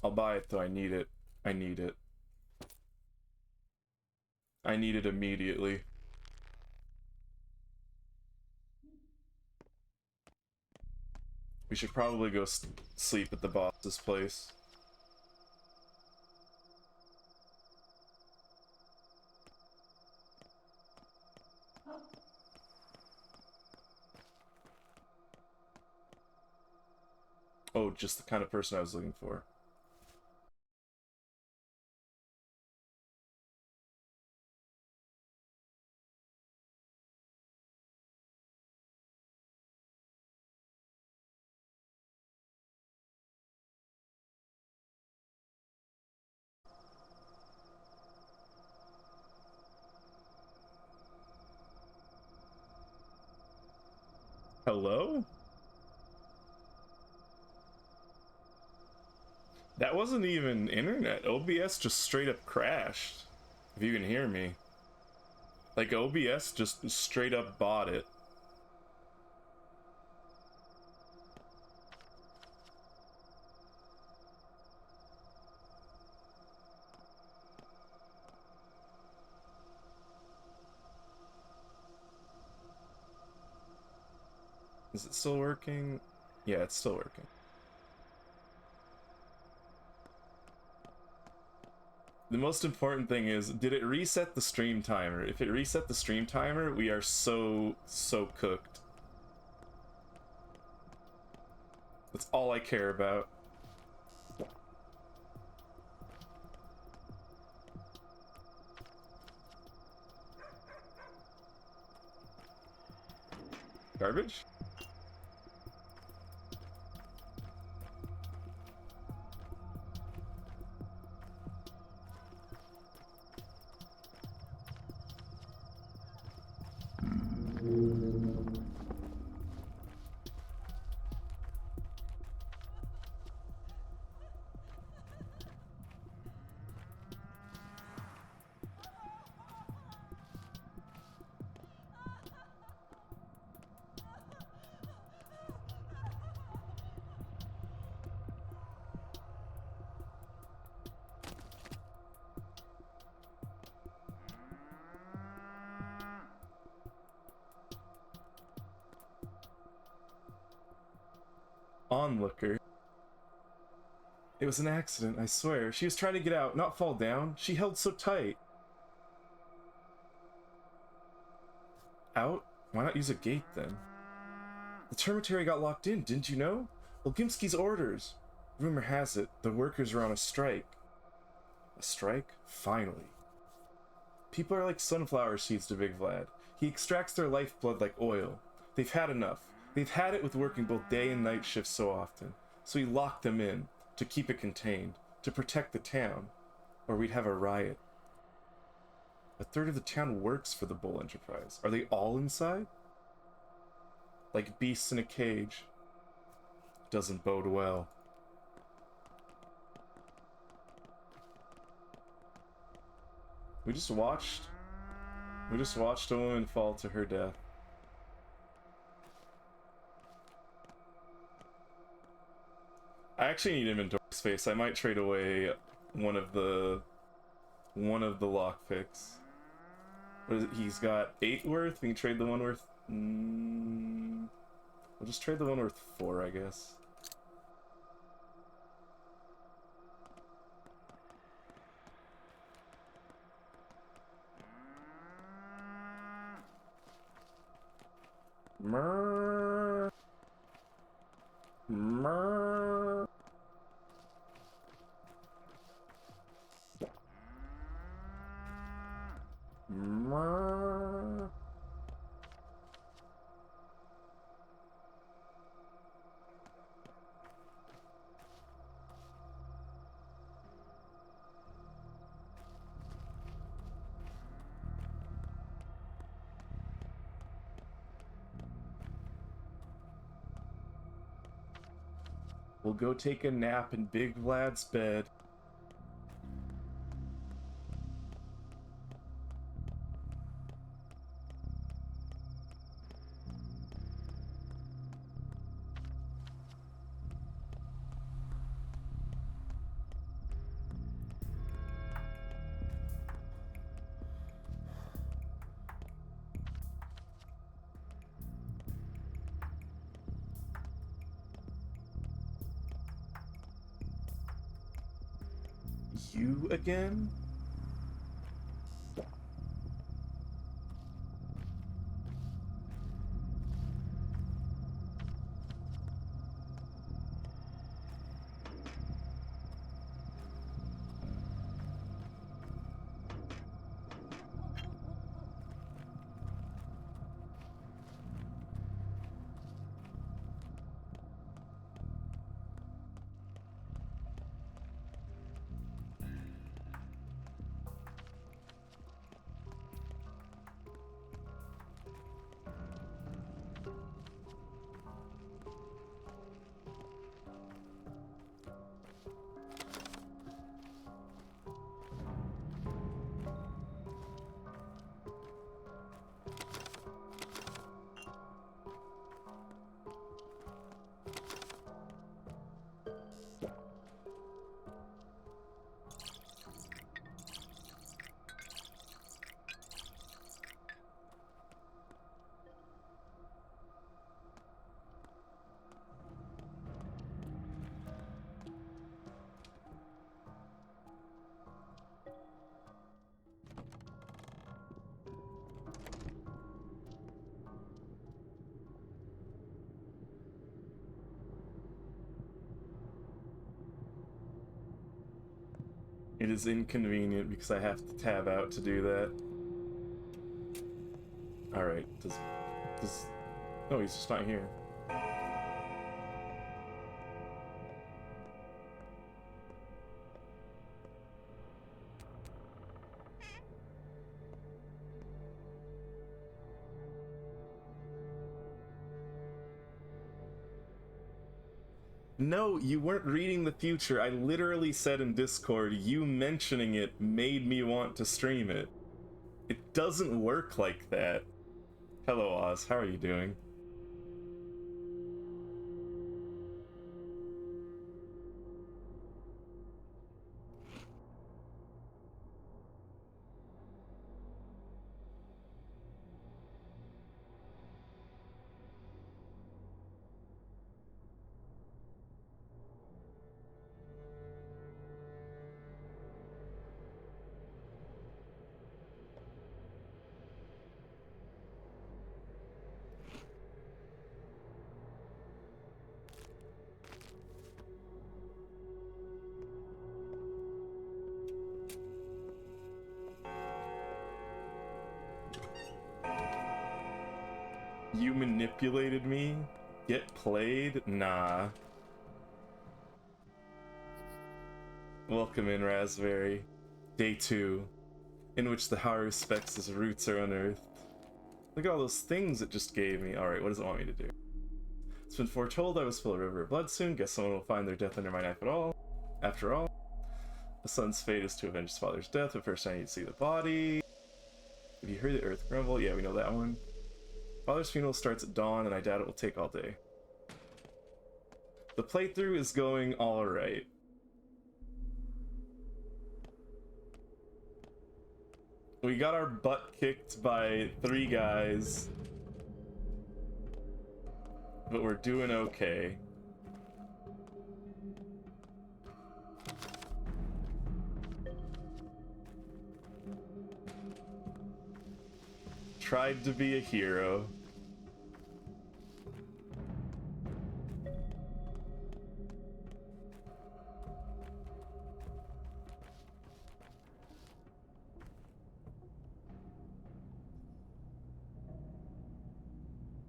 I'll buy it though, I need it. I need it. I need it immediately. We should probably go sleep at the boss's place. Oh, just the kind of person I was looking for. Hello? That wasn't even internet. OBS just straight up crashed. If you can hear me. Like, OBS just straight up bought it. Is it still working? Yeah, it's still working. The most important thing is, did it reset the stream timer? If it reset the stream timer, we are so cooked. That's all I care about. Garbage? Onlooker. It was an accident, I swear. She was trying to get out, not fall down. She held so tight. Out? Why not use a gate then? The termitary got locked in, didn't you know? Well, Gimski's orders. Rumor has it, the workers are on a strike. A strike? Finally. People are like sunflower seeds to Big Vlad. He extracts their lifeblood like oil. They've had enough. They've had it with working both day and night shifts so often. So he locked them in, to keep it contained, to protect the town, or we'd have a riot. A third of the town works for the Bull Enterprise. Are they all inside? Like beasts in a cage. Doesn't bode well. We just watched a woman fall to her death. I actually need inventory space. I might trade away one of the lockpicks. What is it? He's got 8 worth. We can trade the one worth. We'll just trade the one worth 4, I guess. Murr. Murr. Murr. We'll go take a nap in Big Vlad's bed. You again? It is inconvenient because I have to tab out to do that. Alright, does... No, he's just not here. No, you weren't reading the future. I literally said in Discord, you mentioning it made me want to stream it. It doesn't work like that. Hello, Oz. How are you doing? You manipulated me? Get played? Nah. Welcome in, Raspberry. Day 2, in which the Haru Spex's roots are unearthed. Look at all those things it just gave me. Alright, what does it want me to do? It's been foretold I will spill a river of blood soon. Guess someone will find their death under my knife at all. After all, the son's fate is to avenge his father's death, but first I need to see the body. Have you heard the earth grumble? Yeah, we know that one. Father's funeral starts at dawn, and I doubt it will take all day. The playthrough is going alright. We got our butt kicked by 3 guys, but we're doing okay. Tried to be a hero.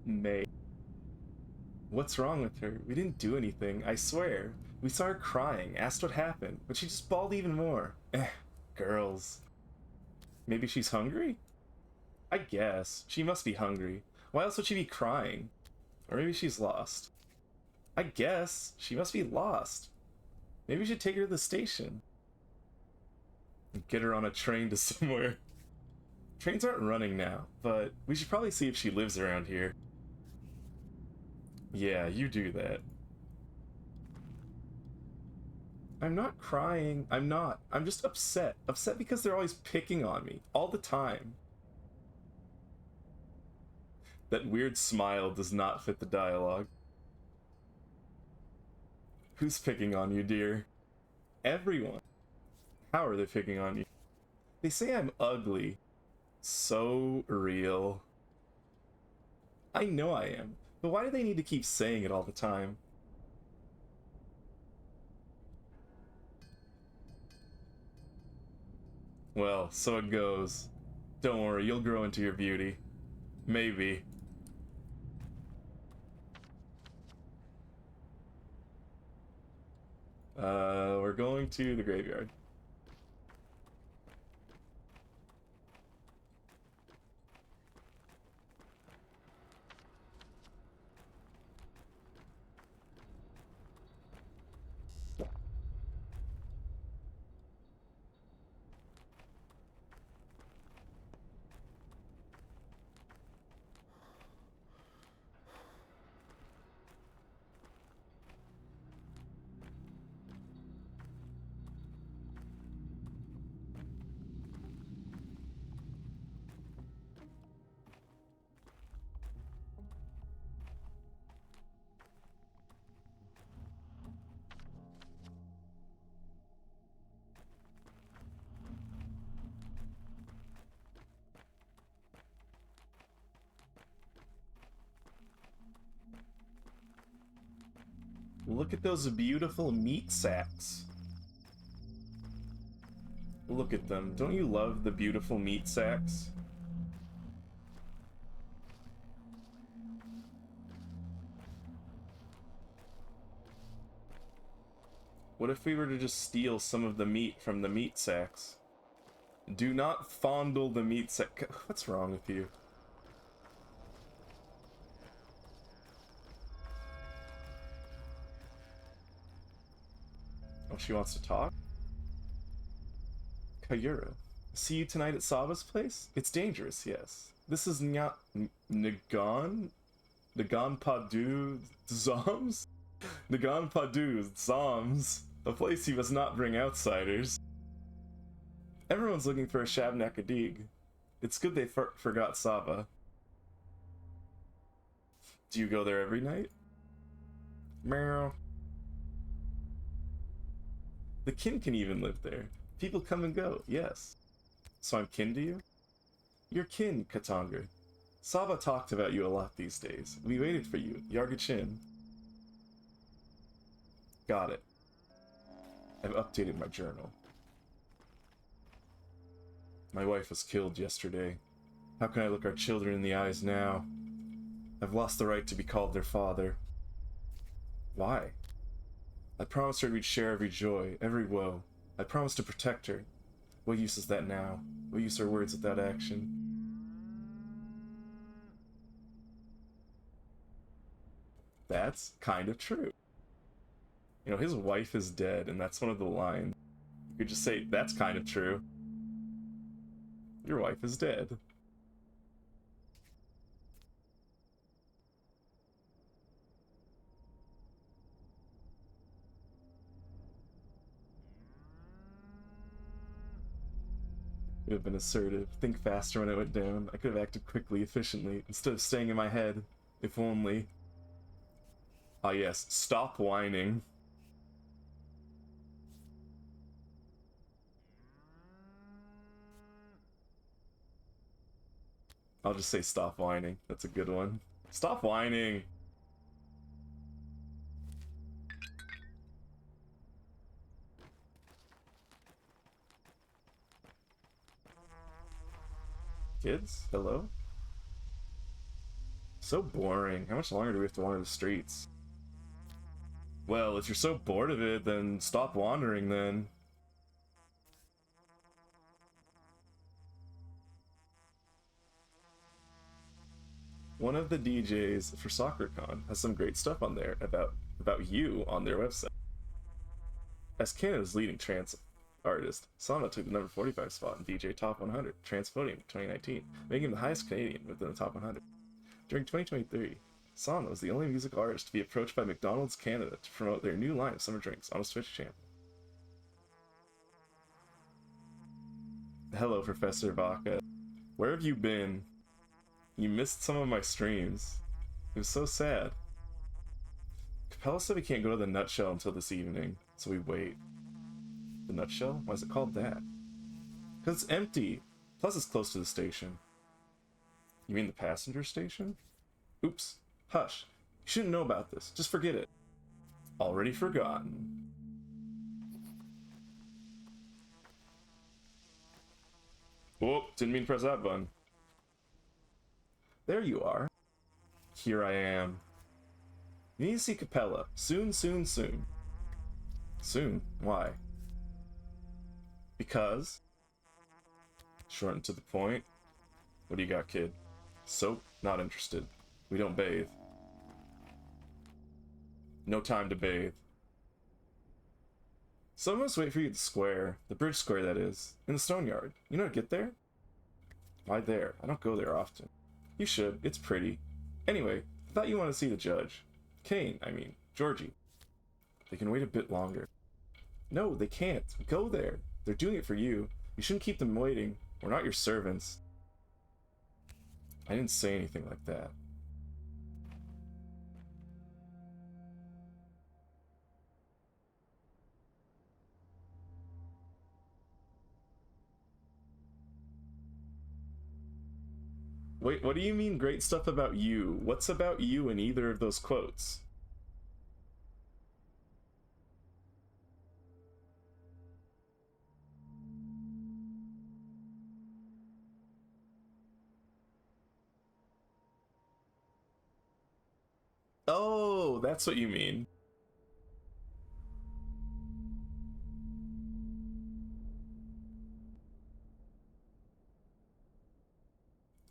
May. What's wrong with her? We didn't do anything, I swear. We saw her crying, asked what happened, but she just bawled even more. Girls. Maybe she's hungry? I guess. She must be hungry. Why else would she be crying? Or maybe she's lost. I guess. She must be lost. Maybe we should take her to the station. Get her on a train to somewhere. Trains aren't running now, but we should probably see if she lives around here. Yeah, you do that. I'm not crying. I'm not. I'm just upset. Upset because they're always picking on me. All the time. That weird smile does not fit the dialogue. Who's picking on you, dear? Everyone. How are they picking on you? They say I'm ugly. So real. I know I am, but why do they need to keep saying it all the time? Well, so it goes. Don't worry, you'll grow into your beauty. Maybe. We're going to the graveyard. Look at those beautiful meat sacks. Look at them. Don't you love the beautiful meat sacks? What if we were to just steal some of the meat from the meat sacks? Do not fondle the meat sack. What's wrong with you? Oh, she wants to talk? Kayura, see you tonight at Saba's place? It's dangerous, yes. This is Nagan? Nagan Padu Zoms? Nagan Padu Zoms. A place you must not bring outsiders. Everyone's looking for a Shabnakadig. It's good they forgot Saba. Do you go there every night? Meow. The kin can even live there. People come and go, yes. So I'm kin to you? You're kin, Katanga. Saba talked about you a lot these days. We waited for you, Yargachin. Got it. I've updated my journal. My wife was killed yesterday. How can I look our children in the eyes now? I've lost the right to be called their father. Why? I promised her we'd share every joy, every woe. I promised to protect her. What use is that now? What use are words without action? That's kind of true. You know, his wife is dead, and that's one of the lines. You could just say, that's kind of true. Your wife is dead. Could have been assertive. Think faster when it went down. I could have acted quickly, efficiently, instead of staying in my head. If only. Ah yes, stop whining. I'll just say stop whining. That's a good one. Stop whining! Kids? Hello? So boring. How much longer do we have to wander the streets? Well, if you're so bored of it, then stop wandering then. One of the DJs for SoccerCon has some great stuff on there about you on their website. As Canada's leading trance artist, Sana took the number 45 spot in DJ Top 100 Trance Voting 2019, making him the highest Canadian within the top 100. During 2023, Sana was the only musical artist to be approached by McDonald's Canada to promote their new line of summer drinks on a Twitch channel. Hello, Professor Vaca. Where have you been? You missed some of my streams. It was so sad. Capella said we can't go to the Nutshell until this evening, so we wait. The Nutshell? Why is it called that? Because it's empty. Plus it's close to the station. You mean the passenger station? Oops. Hush. You shouldn't know about this. Just forget it. Already forgotten. Whoop, didn't mean to press that button. There you are. Here I am. You need to see Capella. Soon, soon, soon. Soon? Why? Because? Short and to the point. What do you got, kid? Soap? Not interested. We don't bathe. No time to bathe. Some of us wait for you at the square. The bridge square, that is. In the stone yard. You know how to get there? Why there? I don't go there often. You should. It's pretty. Anyway, I thought you wanted to see the judge. Kane, I mean. Georgie. They can wait a bit longer. No, they can't. Go there. They're doing it for you. You shouldn't keep them waiting. We're not your servants. I didn't say anything like that. Wait, what do you mean great stuff about you? What's about you in either of those quotes? Oh, that's what you mean.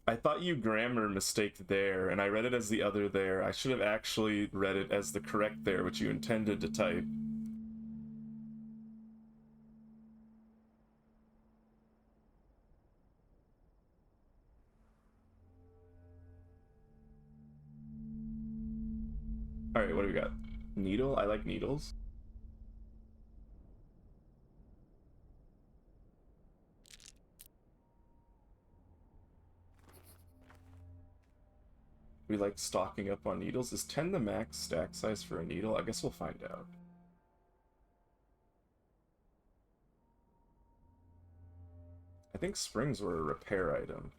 I thought you grammar mistaked there, and I read it as the other there. I should have actually read it as the correct there, which you intended to type. Alright, what do we got? Needle? I like needles. We like stocking up on needles. Is 10 the max stack size for a needle? I guess we'll find out. I think springs were a repair item.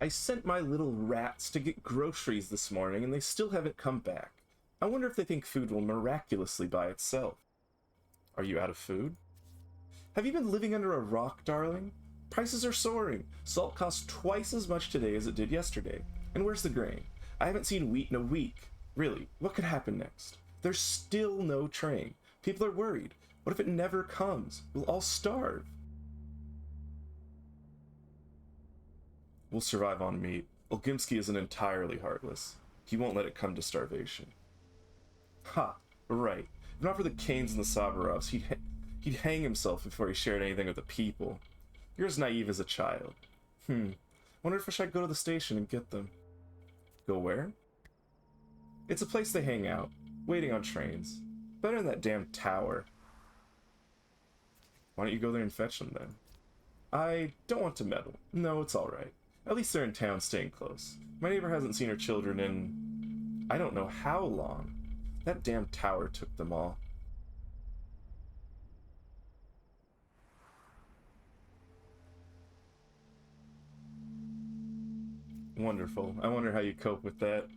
I sent my little rats to get groceries this morning and they still haven't come back. I wonder if they think food will miraculously by itself. Are you out of food? Have you been living under a rock, darling? Prices are soaring. Salt costs twice as much today as it did yesterday. And where's the grain? I haven't seen wheat in a week. Really, what could happen next? There's still no train. People are worried. What if it never comes? We'll all starve. We'll survive on meat. Olgimsky isn't entirely heartless. He won't let it come to starvation. Ha, right. If not for the Kanes and the Sabarovs, he'd hang himself before he shared anything with the people. You're as naive as a child. Wonder if I should go to the station and get them. Go where? It's a place they hang out, waiting on trains. Better than that damn tower. Why don't you go there and fetch them then? I don't want to meddle. No, it's alright. At least they're in town staying close. My neighbor hasn't seen her children in... I don't know how long. That damn tower took them all. Wonderful. I wonder how you cope with that.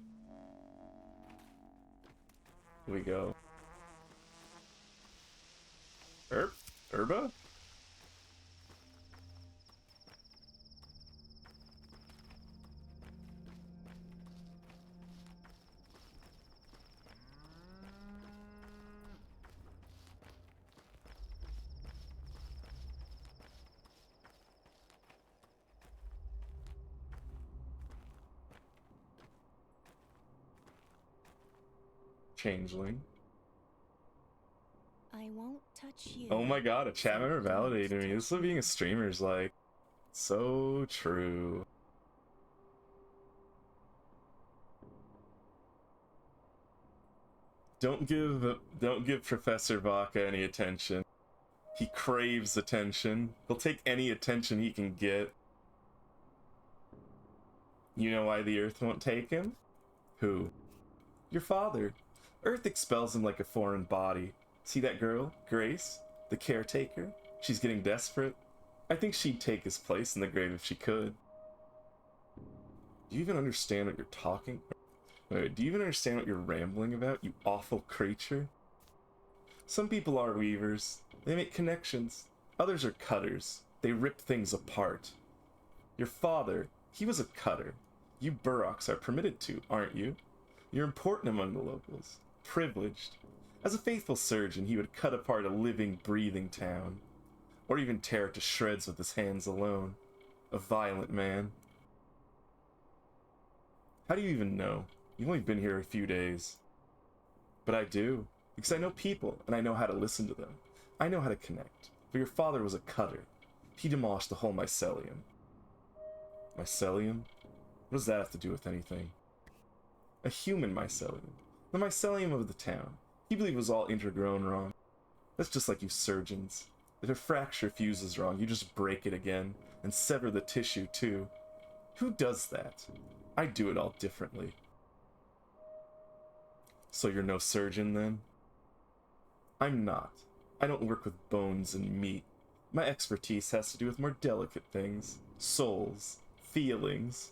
Here we go. Herba? Changeling. I won't touch you. Oh my god, a chat member validated me. This is what being a streamer is like. So true. Don't give Professor Vaca any attention. He craves attention. He'll take any attention he can get. You know why the Earth won't take him? Who? Your father. Earth expels him like a foreign body. See that girl, Grace? The caretaker? She's getting desperate. I think she'd take his place in the grave if she could. Do you even understand what you're talking? Wait, do you even understand what you're rambling about, you awful creature? Some people are weavers. They make connections. Others are cutters. They rip things apart. Your father, he was a cutter. You Burrocks are permitted to, aren't you? You're important among the locals. Privileged. As a faithful surgeon, he would cut apart a living, breathing town. Or even tear it to shreds with his hands alone. A violent man. How do you even know? You've only been here a few days. But I do. Because I know people, and I know how to listen to them. I know how to connect. But your father was a cutter. He demolished the whole mycelium. Mycelium? What does that have to do with anything? A human mycelium. The mycelium of the town. He believed it was all intergrown wrong. That's just like you surgeons. If a fracture fuses wrong, you just break it again, and sever the tissue too. Who does that? I do it all differently. So you're no surgeon then? I'm not. I don't work with bones and meat. My expertise has to do with more delicate things. Souls. Feelings.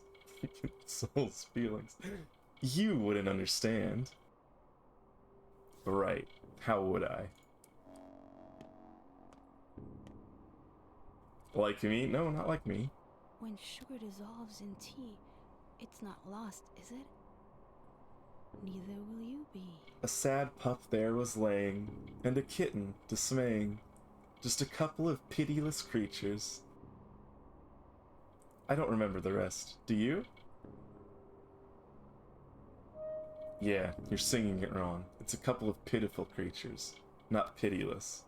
Souls, feelings. You wouldn't understand. Right. How would I? Like me? No, not like me. When sugar dissolves in tea, it's not lost, is it? Neither will you be. A sad pup there was laying, and a kitten dismaying. Just a couple of pitiless creatures. I don't remember the rest. Do you? Yeah, you're singing it wrong. It's a couple of pitiful creatures, not pitiless.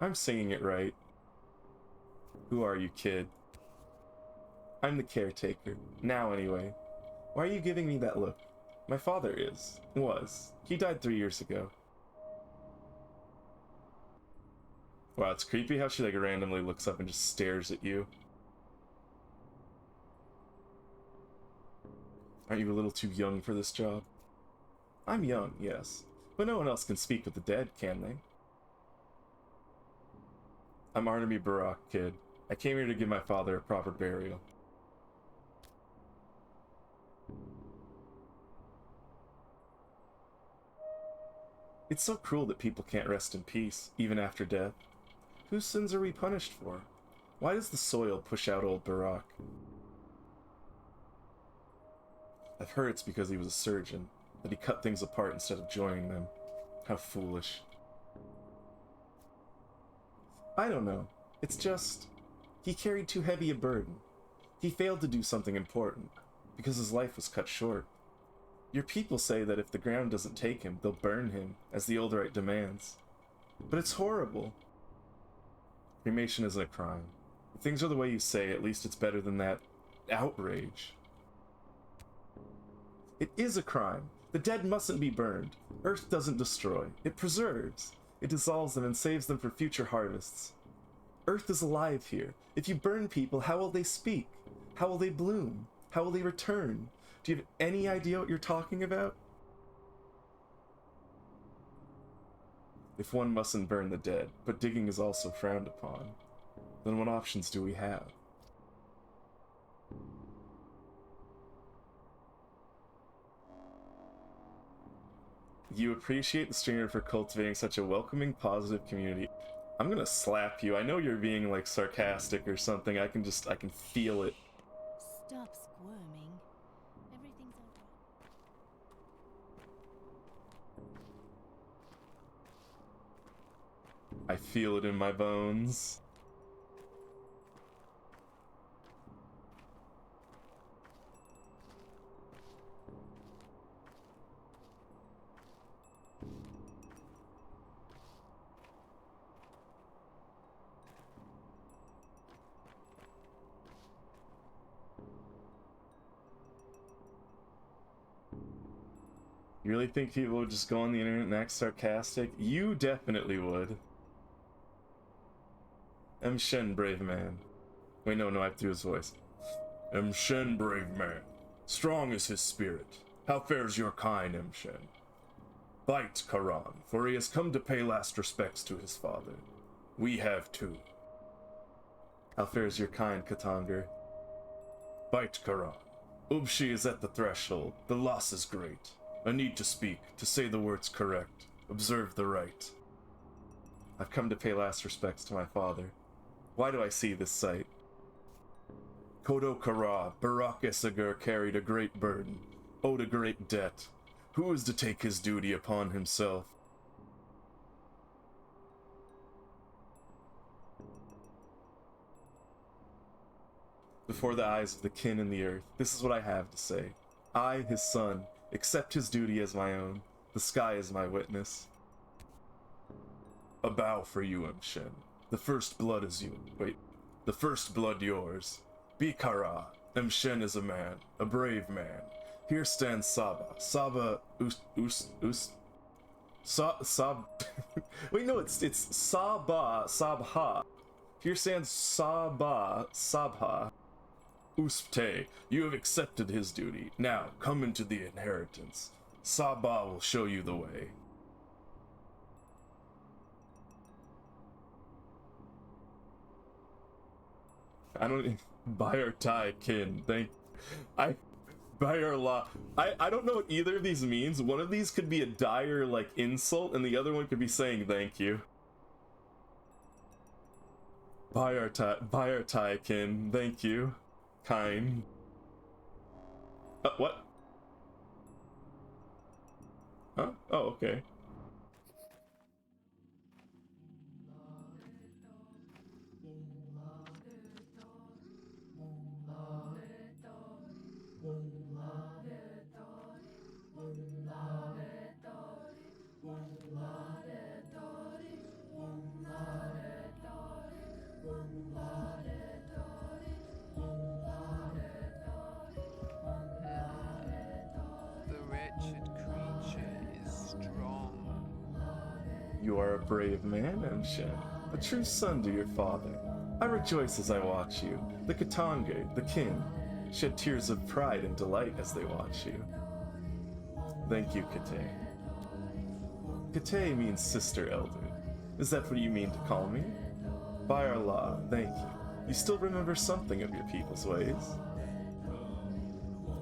I'm singing it right. Who are you, kid? I'm the caretaker. Now, anyway. Why are you giving me that look? My father was. He died 3 years ago. Wow, it's creepy how she like randomly looks up and just stares at you. Aren't you a little too young for this job? I'm young, yes. But no one else can speak with the dead, can they? I'm Artemy Barak, kid. I came here to give my father a proper burial. It's so cruel that people can't rest in peace, even after death. Whose sins are we punished for? Why does the soil push out old Barak? I've heard it's because he was a surgeon, that he cut things apart instead of joining them. How foolish. I don't know. It's just... he carried too heavy a burden. He failed to do something important, because his life was cut short. Your people say that if the ground doesn't take him, they'll burn him, as the old rite demands. But it's horrible. Cremation isn't a crime. If things are the way you say, at least it's better than that outrage. It is a crime. The dead mustn't be burned. Earth doesn't destroy. It preserves. It dissolves them and saves them for future harvests. Earth is alive here. If you burn people, how will they speak? How will they bloom? How will they return? Do you have any idea what you're talking about? If one mustn't burn the dead, but digging is also frowned upon, then what options do we have? You appreciate the stringer for cultivating such a welcoming, positive community. I'm gonna slap you. I know you're being, like, sarcastic or something. I can feel it. Stop squirming. Everything's okay. I feel it in my bones. You really think people would just go on the internet and act sarcastic? You definitely would. M. Shen, brave man. Wait, no, I threw his voice. M. Shen, brave man. Strong is his spirit. How fares your kind, M. Shen? Fight, Karan, for he has come to pay last respects to his father. We have too. How fares your kind, Katanger? Fight, Karan. Ubshi is at the threshold. The loss is great. I need to speak, to say the words correct. Observe the right. I've come to pay last respects to my father. Why do I see this sight? Kodo Kara, Barak Esagur carried a great burden, owed a great debt. Who is to take his duty upon himself? Before the eyes of the kin and the earth, this is what I have to say. I, his son, accept his duty as my own. The sky is my witness. A bow for you, M. Shen. The first blood is you. Wait. The first blood yours. Be Kara. M. Shen is a man. A brave man. Here stands Saba. Saba... Wait, no, it's Saba... Sabha. Here stands Saba... Sabha. Uspte, you have accepted his duty. Now, come into the inheritance. Saba will show you the way. I don't... Bayar Tai kin. Bayar La... I don't know what either of these means. One of these could be a dire, like, insult, and the other one could be saying thank you. Bayar Tai kin. Thank you. Kind. What? Huh? Oh, okay. You are a brave man, M. Shen, a true son to your father. I rejoice as I watch you. The Katange, the kin, shed tears of pride and delight as they watch you. Thank you, Kate. Kate means sister elder. Is that what you mean to call me? By our law, thank you. You still remember something of your people's ways?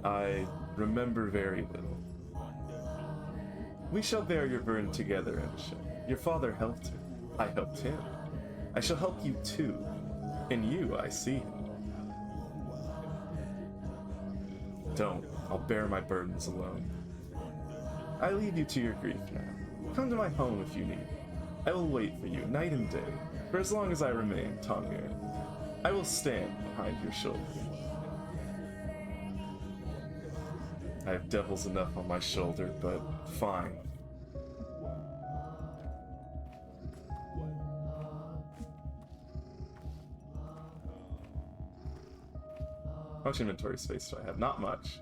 I remember very little. We shall bear your burden together, Evesham. Your father helped him. I helped him. I shall help you too. In you, I see him. Don't. I'll bear my burdens alone. I leave you to your grief now. Come to my home if you need. I will wait for you night and day, for as long as I remain, Tonguer. I will stand behind your shoulder. I have devils enough on my shoulder, but fine. How much inventory space do I have? Not much.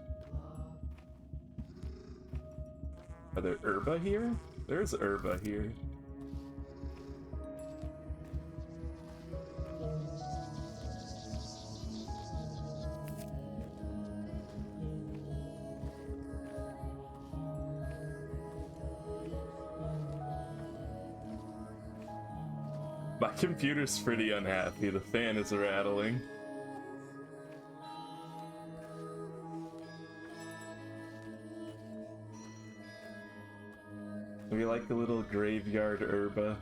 Are there herba here? There's herba here. My computer's pretty unhappy. The fan is rattling. We like the little graveyard herba.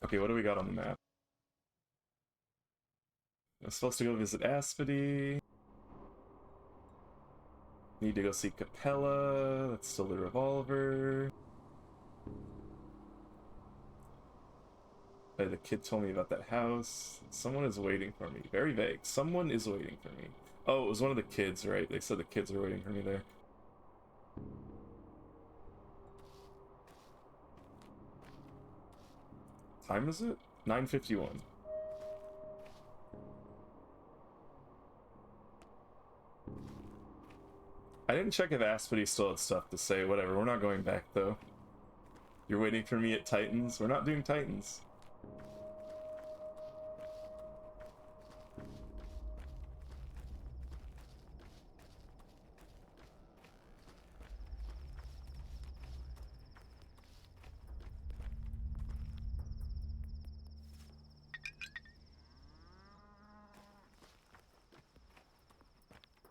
Okay, what do we got on the map? I'm supposed to go visit Aspity. Need to go see Capella. That's still the revolver. The kid told me about that house. Someone is waiting for me. Very vague. Someone is waiting for me. Oh, it was one of the kids, right? They said the kids were waiting for me there. Time is it? 9:51. I didn't check if Aspity still had stuff to say. Whatever, we're not going back though. You're waiting for me at Titans? We're not doing Titans.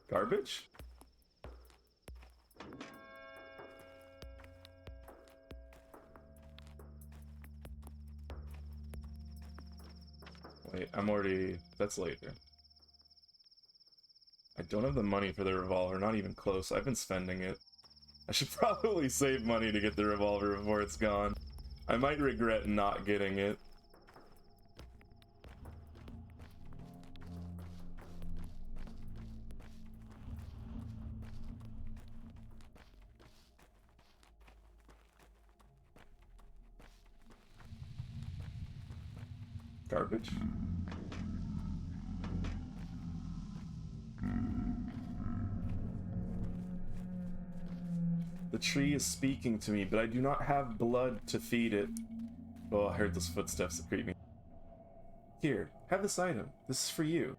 Garbage? Wait, I'm already... That's later. I don't have the money for the revolver, not even close. I've been spending it. I should probably save money to get the revolver before it's gone. I might regret not getting it. Garbage? The tree is speaking to me, but I do not have blood to feed it. Oh, I heard those footsteps that greet me. Here, have this item. This is for you.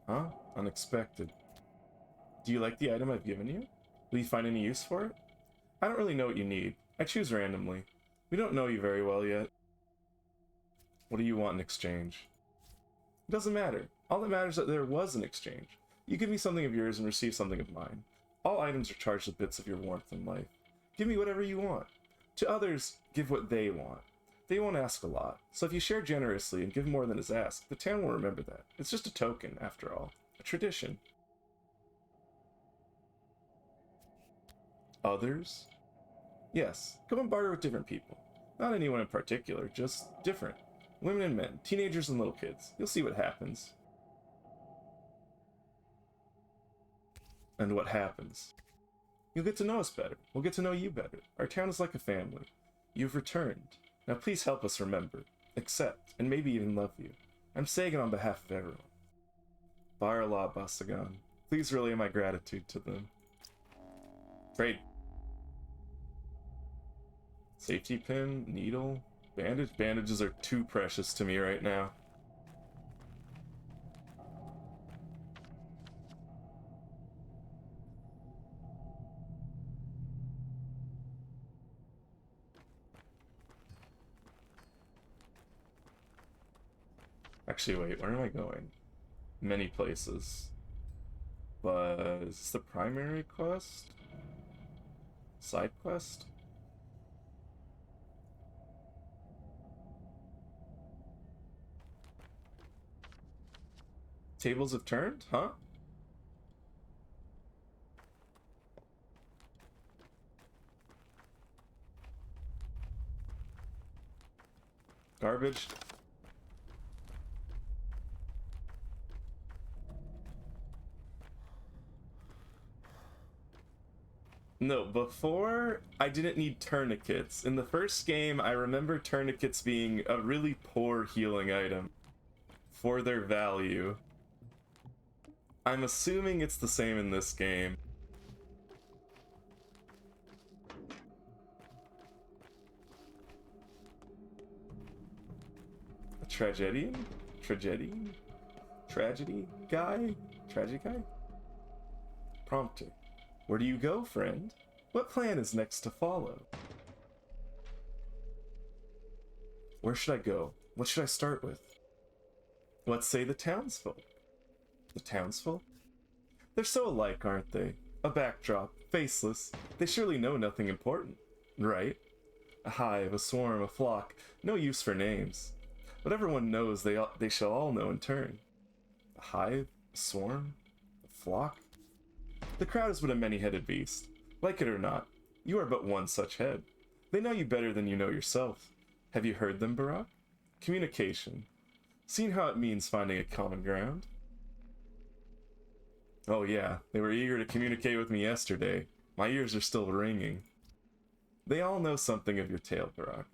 Huh? Unexpected. Do you like the item I've given you? Will you find any use for it? I don't really know what you need. I choose randomly. We don't know you very well yet. What do you want in exchange? It doesn't matter. All that matters is that there was an exchange. You give me something of yours and receive something of mine. All items are charged with bits of your warmth and life. Give me whatever you want. To others, give what they want. They won't ask a lot, so if you share generously and give more than is asked, the town will remember that. It's just a token, after all. A tradition. Others? Yes, go and barter with different people. Not anyone in particular, just different. Women and men, teenagers and little kids. You'll see what happens. And what happens? You'll get to know us better. We'll get to know you better. Our town is like a family. You've returned. Now please help us remember, accept, and maybe even love you. I'm saying it on behalf of everyone. Barla Basagan. Please relay my gratitude to them. Great. Safety pin, needle, bandage. Bandages are too precious to me right now. Actually, wait, where am I going? Many places. But is this the primary quest? Side quest? Tables have turned, huh? Garbage. No, before I didn't need tourniquets. In the first game, I remember tourniquets being a really poor healing item for their value. I'm assuming it's the same in this game. A tragedian? Tragedy? Tragedy guy? Tragedy guy? Prompter. Where do you go, friend? What plan is next to follow? Where should I go? What should I start with? Let's say the townsfolk. The townsfolk? They're so alike, aren't they? A backdrop, faceless. They surely know nothing important, right? A hive, a swarm, a flock. No use for names. What everyone knows, they shall all know in turn. A hive, a swarm, a flock. The crowd is but a many-headed beast. Like it or not, you are but one such head. They know you better than you know yourself. Have you heard them, Barak? Communication. Seen how it means finding a common ground? Oh yeah, they were eager to communicate with me yesterday. My ears are still ringing. They all know something of your tale, Barak.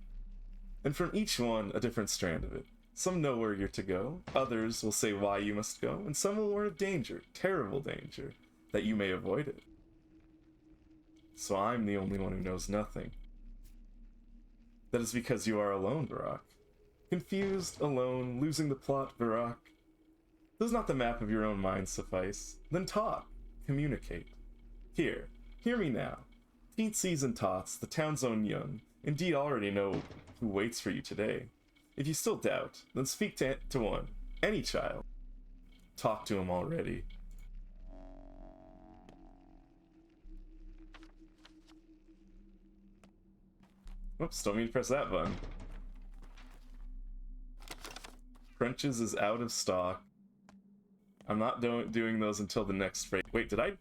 And from each one, a different strand of it. Some know where you're to go, others will say why you must go, and some will warn of danger, terrible danger, that you may avoid it. So I'm the only one who knows nothing. That is because you are alone, Barak. Confused, alone, losing the plot, Barak. Does not the map of your own mind suffice? Then talk, communicate. Here, hear me now. Teetsies and tots, the town's own young, indeed already know who waits for you today. If you still doubt, then speak to one, any child. Talk to him already. Oops, don't mean to press that button. Crunches is out of stock. I'm not doing those until the next break. Wait, did I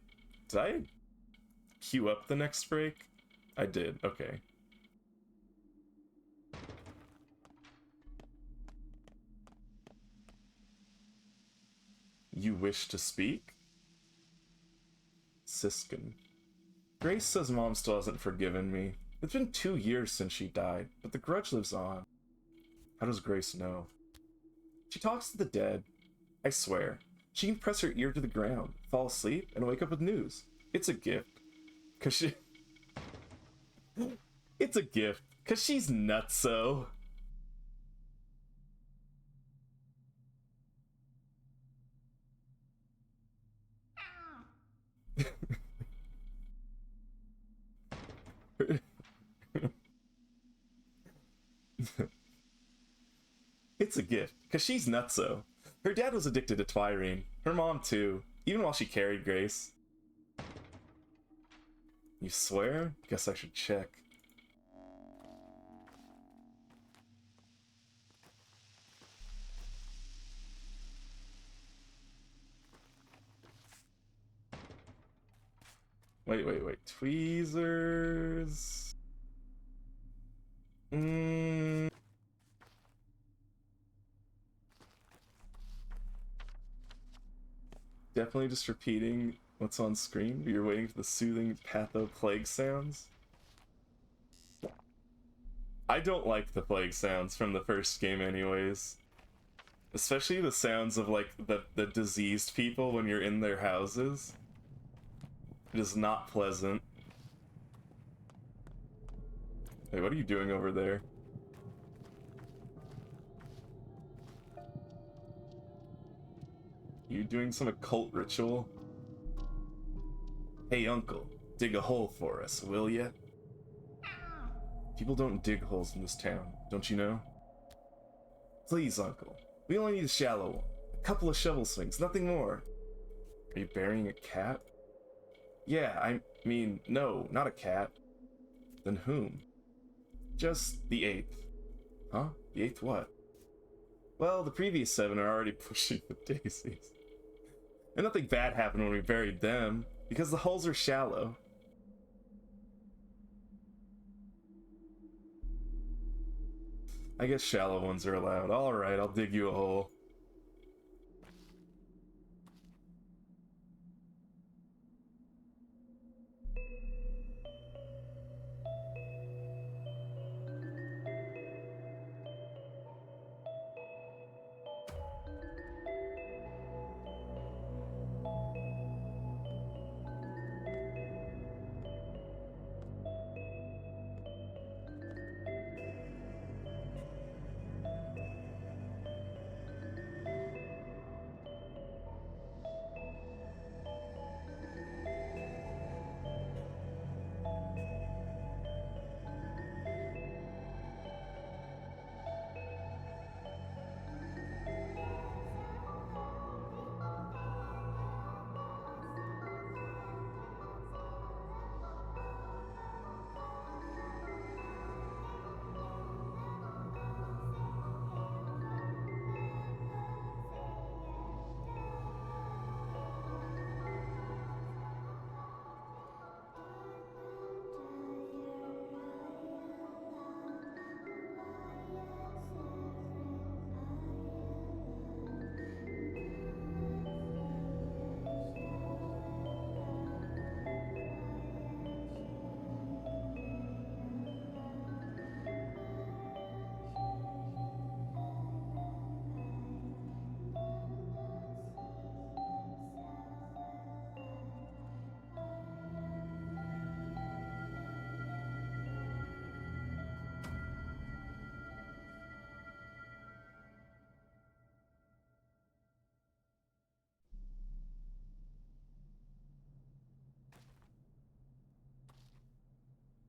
queue up the next break? I did, okay. You wish to speak? Siskin. Grace says Mom still hasn't forgiven me. It's been 2 years since she died, but the grudge lives on. How does Grace know? She talks to the dead. I swear. She can press her ear to the ground, fall asleep, and wake up with news. It's a gift. It's a gift, 'cause she's nutso. It's a gift, 'cause she's nutso. Her dad was addicted to Twirine. Her mom too, even while she carried Grace. You swear? Guess I should check. Wait. Tweezers. Definitely just repeating what's on screen. You're waiting for the soothing patho plague sounds. I don't like the plague sounds from the first game anyways. Especially the sounds of like the diseased people when you're in their houses. It is not pleasant. Hey, what are you doing over there? You doing some occult ritual? Hey, Uncle, dig a hole for us, will ya? People don't dig holes in this town, don't you know? Please, Uncle, We only need a shallow one. A couple of shovel swings, nothing more. Are you burying a cat? Yeah, I mean, no, not a cat. Then whom? Just the 8th. Huh? The 8th what? Well, the previous 7 are already pushing the daisies. And nothing bad happened when we buried them, because the holes are shallow. I guess shallow ones are allowed. Alright, I'll dig you a hole.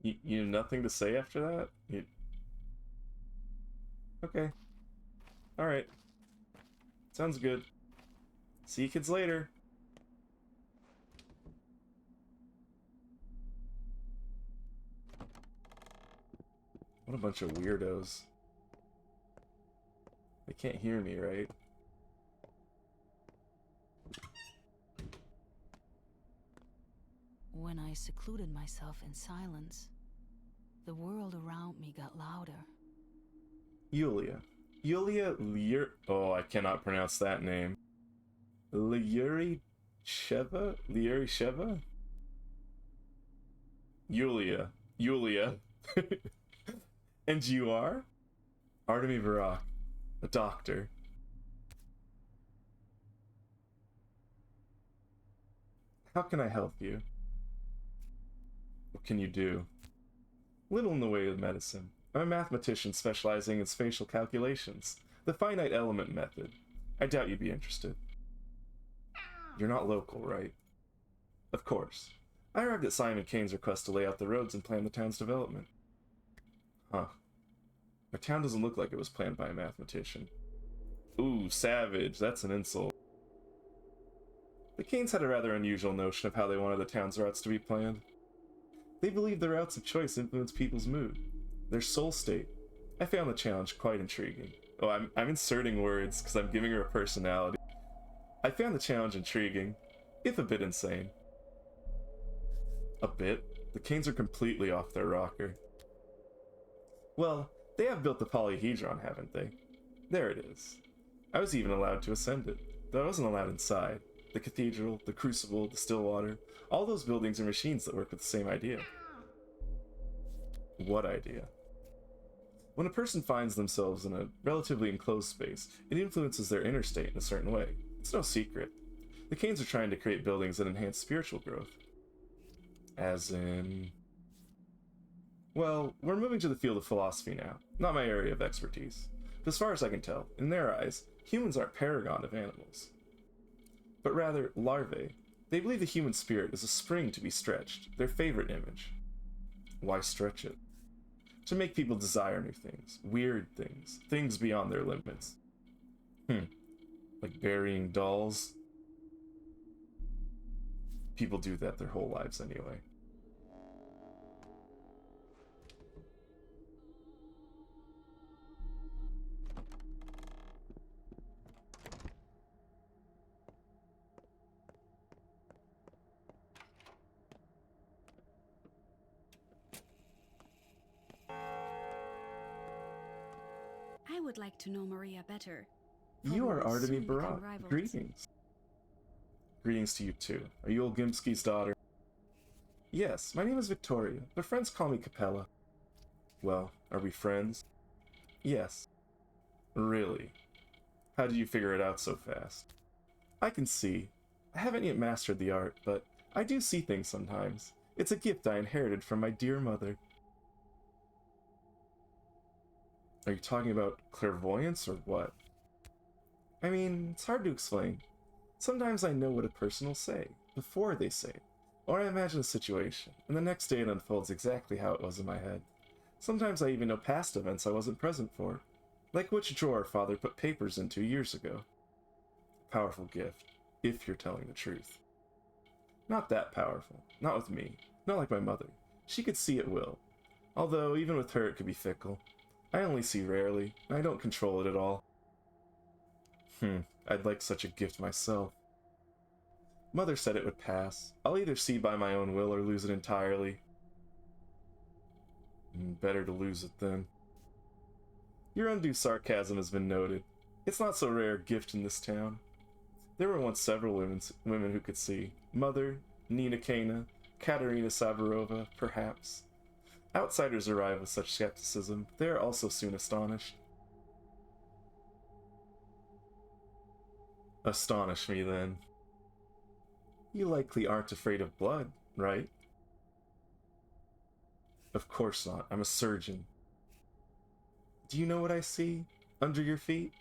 You have nothing to say after that? Okay. Alright. Sounds good. See you kids later. What a bunch of weirdos. They can't hear me, right? When I secluded myself in silence, the world around me got louder. Yulia. Yulia Lier... Oh, I cannot pronounce that name. Lyuricheva? Lyuricheva? Yulia. Yulia. And you are? Artemy Barak, a doctor. How can I help you? What can you do? Little in the way of medicine. I'm a mathematician specializing in spatial calculations, the finite element method. I doubt you'd be interested. You're not local, right? Of course. I arrived at Simon Kane's request to lay out the roads and plan the town's development. Huh. Our town doesn't look like it was planned by a mathematician. Ooh, savage. That's an insult. The Kanes had a rather unusual notion of how they wanted the town's routes to be planned. They believed the routes of choice influence people's mood, their soul state. I found the challenge quite intriguing. Oh, I'm inserting words because I'm giving her a personality. I found the challenge intriguing, if a bit insane. A bit? The Kanes are completely off their rocker. Well, they have built the polyhedron, haven't they? There it is. I was even allowed to ascend it, though I wasn't allowed inside. The cathedral, the crucible, the still water, all those buildings are machines that work with the same idea. What idea? When a person finds themselves in a relatively enclosed space, it influences their inner state in a certain way. It's no secret. The Kanes are trying to create buildings that enhance spiritual growth. As in... Well, we're moving to the field of philosophy now, not my area of expertise. But as far as I can tell, in their eyes, humans aren't paragon of animals, but rather larvae. They believe the human spirit is a spring to be stretched, their favorite image. Why stretch it? To make people desire new things, weird things, things beyond their limits. Like burying dolls. People do that their whole lives anyway. I would like to know Maria better. You are Probably Artemy soon become Barak. rivals. Greetings. Greetings to you too. Are you old Gimski's daughter? Yes, my name is Victoria, but friends call me Capella. Well, are we friends? Yes. Really? How did you figure it out so fast? I can see. I haven't yet mastered the art, but I do see things sometimes. It's a gift I inherited from my dear mother. Are you talking about clairvoyance or what? I mean, it's hard to explain. Sometimes I know what a person will say, before they say it. Or I imagine a situation, and the next day it unfolds exactly how it was in my head. Sometimes I even know past events I wasn't present for. Like which drawer Father put papers into years ago. Powerful gift, if you're telling the truth. Not that powerful. Not with me. Not like my mother. She could see at will. Although, even with her it could be fickle. I only see rarely, and I don't control it at all. I'd like such a gift myself. Mother said it would pass. I'll either see by my own will or lose it entirely. Better to lose it then. Your undue sarcasm has been noted. It's not so rare a gift in this town. There were once several women who could see. Mother, Nina Kana, Katerina Savarova, perhaps. Outsiders arrive with such skepticism. They are also soon astonished. Astonish me, then. You likely aren't afraid of blood, right? Of course not. I'm a surgeon. Do you know what I see? Under your feet?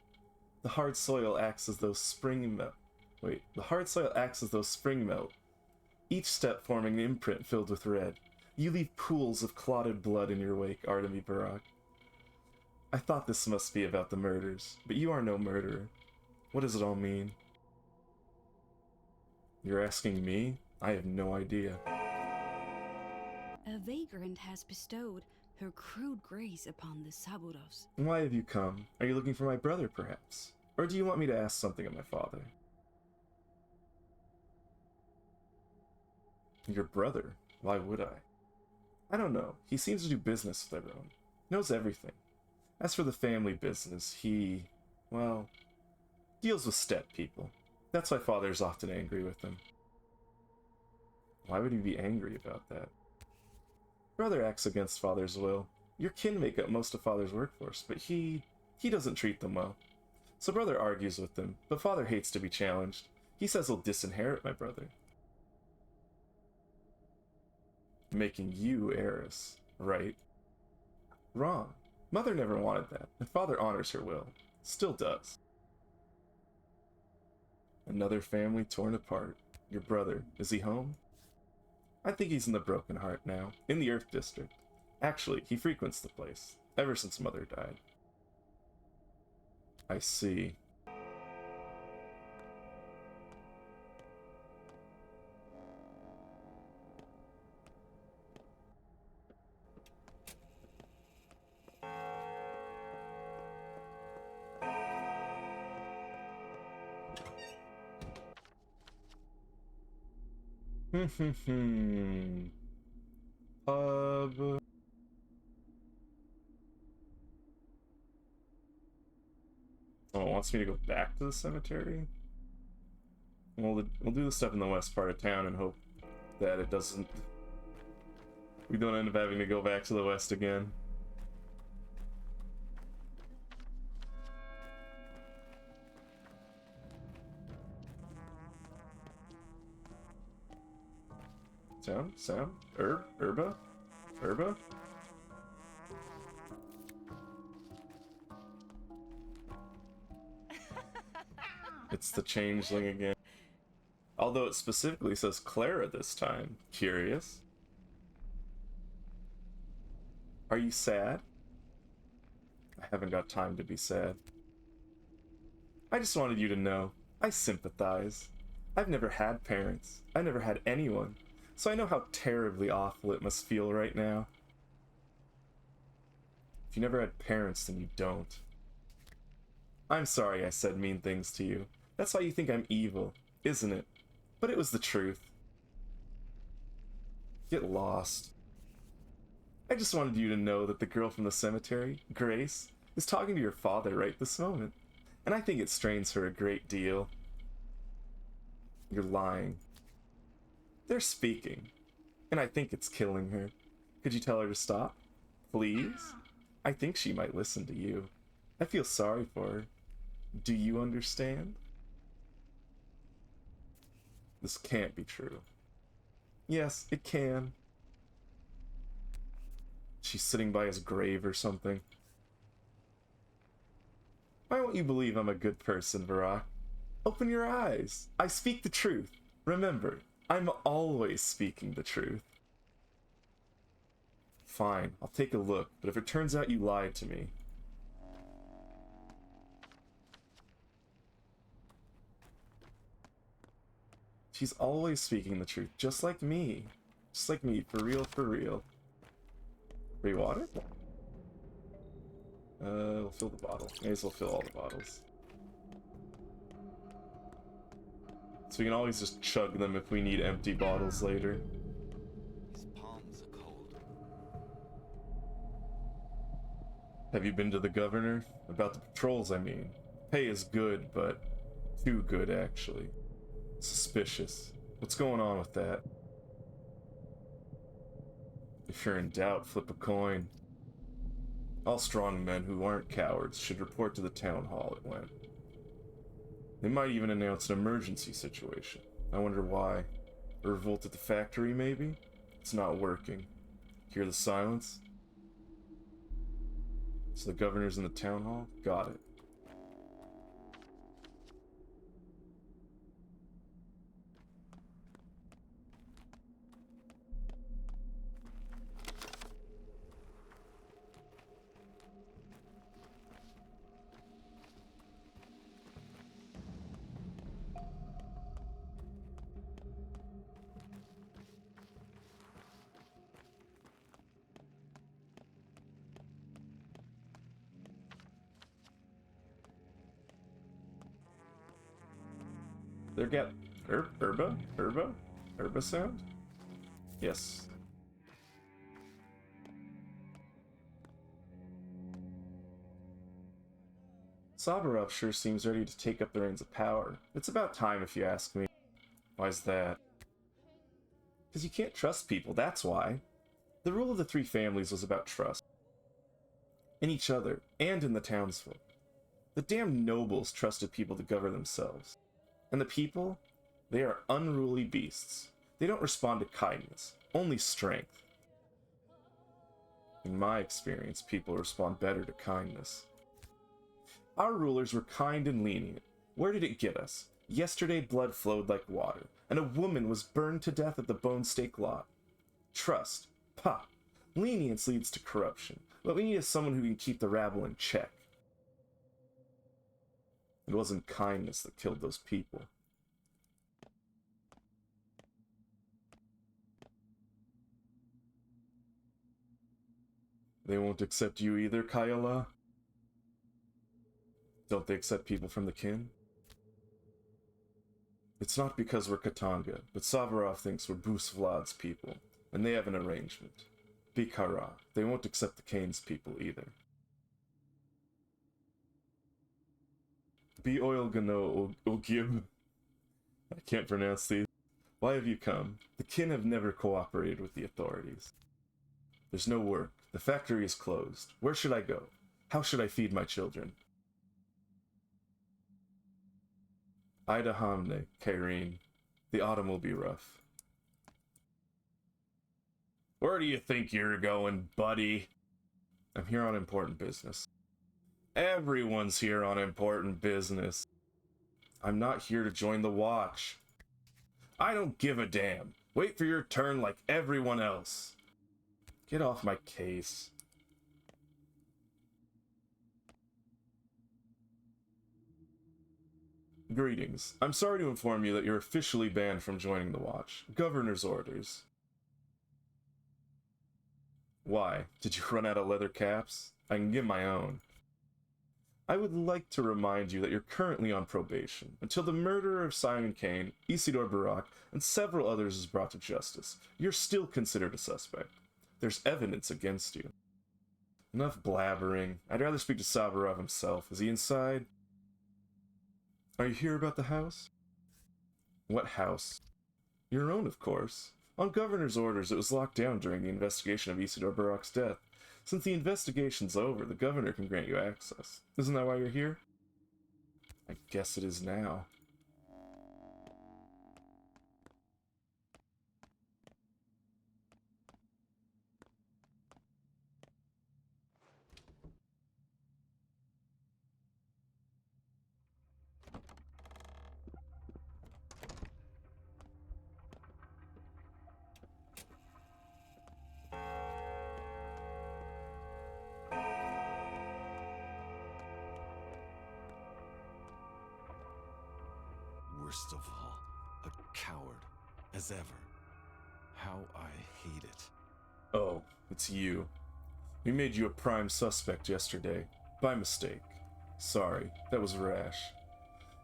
The hard soil acts as though spring melt. The hard soil acts as though spring melt. Each step forming an imprint filled with red. You leave pools of clotted blood in your wake, Artemy Barak. I thought this must be about the murders, but you are no murderer. What does it all mean? You're asking me? I have no idea. A vagrant has bestowed her crude grace upon the Saburos. Why have you come? Are you looking for my brother, perhaps? Or do you want me to ask something of my father? Your brother? Why would I? I don't know. He seems to do business with everyone. Knows everything. As for the family business, he, well, deals with steppe people. That's why Father's often angry with him. Why would he be angry about that? Brother acts against Father's will. Your kin make up most of Father's workforce, but he doesn't treat them well. So Brother argues with them, but Father hates to be challenged. He says he'll disinherit my brother. Making you heiress, right? Wrong. Mother never wanted that, and Father honors her will. Still does. Another family torn apart. Your brother, is he home? I think he's in the Broken Heart now, in the Earth District. Actually, he frequents the place, ever since Mother died. I see. Pub. Oh, it wants me to go back to the cemetery? We'll do the stuff in the west part of town and hope that it doesn't... we don't end up having to go back to the west again. Sound? Herba? It's the changeling again. Although it specifically says Clara this time. Curious. Are you sad? I haven't got time to be sad. I just wanted you to know. I sympathize. I've never had parents. I never had anyone. So I know how terribly awful it must feel right now. If you never had parents, then you don't. I'm sorry I said mean things to you. That's why you think I'm evil, isn't it? But it was the truth. Get lost. I just wanted you to know that the girl from the cemetery, Grace, is talking to your father right this moment. And I think it strains her a great deal. You're lying. They're speaking. And I think it's killing her. Could you tell her to stop? Please? I think she might listen to you. I feel sorry for her. Do you understand? This can't be true. Yes, it can. She's sitting by his grave or something. Why won't you believe I'm a good person, Varrock? Open your eyes. I speak the truth. Remember, I'm always speaking the truth. Fine, I'll take a look, but if it turns out you lied to me... She's always speaking the truth, just like me. Just like me, for real, for real. Free water? We'll fill the bottle. May as well fill all the bottles. So we can always just chug them if we need empty bottles later. His palms are cold. Have you been to the governor? About the patrols, I mean. Pay is good, but too good, actually. Suspicious. What's going on with that? If you're in doubt, flip a coin. All strong men who aren't cowards should report to the town hall it went. They might even announce an emergency situation. I wonder why. A revolt at the factory, maybe? It's not working. Hear the silence? So the governor's in the town hall? Got it. There get Herba sound? Yes. Soberov sure seems ready to take up the reins of power. It's about time if you ask me. Why's that? Because you can't trust people, that's why. The rule of the three families was about trust. In each other, and in the townsfolk. The damn nobles trusted people to govern themselves. And the people, they are unruly beasts. They don't respond to kindness, only strength. In my experience, people respond better to kindness. Our rulers were kind and lenient. Where did it get us? Yesterday blood flowed like water, and a woman was burned to death at the Bone Stake lot. Trust. Pah. Lenience leads to corruption. What we need is someone who can keep the rabble in check. It wasn't kindness that killed those people. They won't accept you either, Kayala? Don't they accept people from the kin? It's not because we're Katanga, but Savarov thinks we're Busvlad's people, and they have an arrangement. Bikara, they won't accept the Kane's people either. Be oil gano ogib. I can't pronounce these. Why have you come? The kin have never cooperated with the authorities. There's no work. The factory is closed. Where should I go? How should I feed my children? Ida Hamne, Kyrene. The autumn will be rough. Where do you think you're going, buddy? I'm here on important business. Everyone's here on important business. I'm not here to join the watch. I don't give a damn. Wait for your turn like everyone else. Get off my case. Greetings. I'm sorry to inform you that you're officially banned from joining the Watch. Governor's orders. Why? Did you run out of leather caps? I can get my own. I would like to remind you that you're currently on probation until the murderer of Simon Kane, Isidore Barak, and several others is brought to justice. You're still considered a suspect. There's evidence against you. Enough blabbering. I'd rather speak to Saburov himself. Is he inside? Are you here about the house? What house? Your own, of course. On Governor's orders, it was locked down during the investigation of Isidore Barak's death. Since the investigation's over, the Governor can grant you access. Isn't that why you're here? I guess it is now. Worst of all, a coward, as ever. How I hate it. Oh, it's you. We made you a prime suspect yesterday, by mistake. Sorry, that was rash.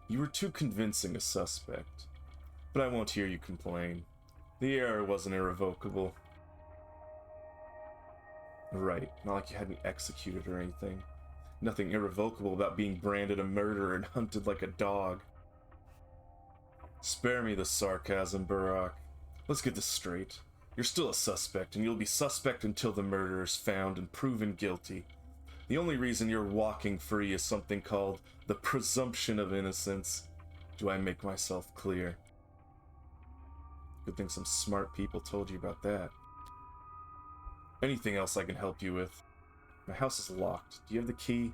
You were too convincing a suspect. But I won't hear you complain. The error wasn't irrevocable. Right, not like you had me executed or anything. Nothing irrevocable about being branded a murderer and hunted like a dog. Spare me the sarcasm, Barak. Let's get this straight. You're still a suspect, and you'll be suspect until the murderer is found and proven guilty. The only reason you're walking free is something called the presumption of innocence. Do I make myself clear? Good thing some smart people told you about that. Anything else I can help you with? My house is locked. Do you have the key?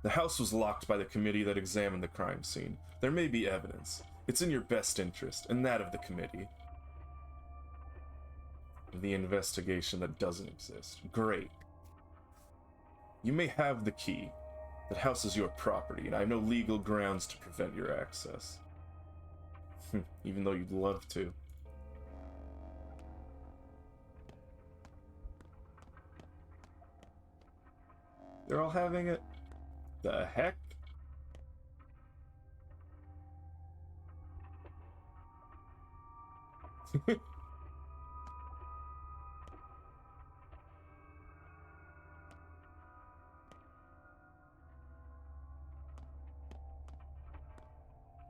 The house was locked by the committee that examined the crime scene. There may be evidence. It's in your best interest, and that of the committee. The investigation that doesn't exist. Great. You may have the key. That house is your property, and I have no legal grounds to prevent your access. Even though you'd love to. They're all having it? The heck?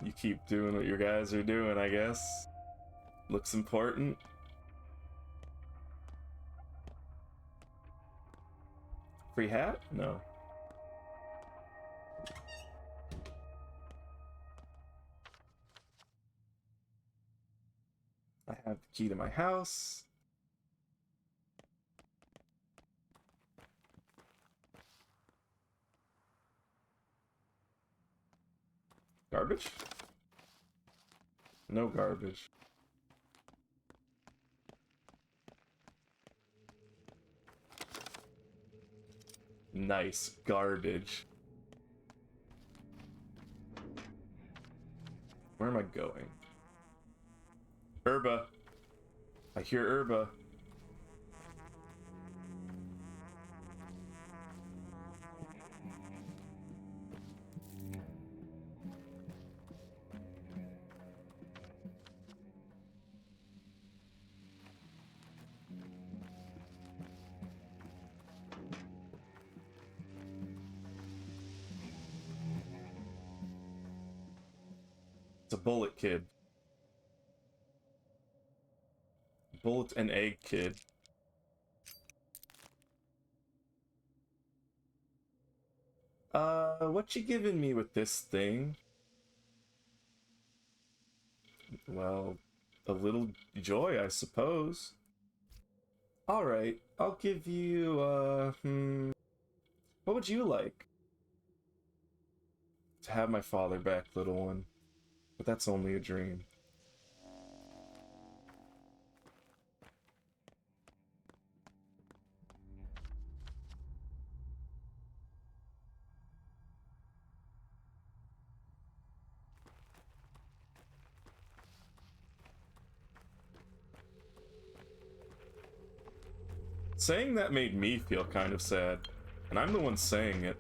You keep doing what your guys are doing, I guess. Looks important. Free hat? No. I have the key to my house. Garbage? No garbage. Nice garbage. Where am I going? Herba. I hear Herba. It's a bullet kid. Bullet and egg kid. What you giving me with this thing? Well, a little joy, I suppose. Alright, I'll give you, what would you like? To have my father back, little one. But that's only a dream. Saying that made me feel kind of sad, and I'm the one saying it.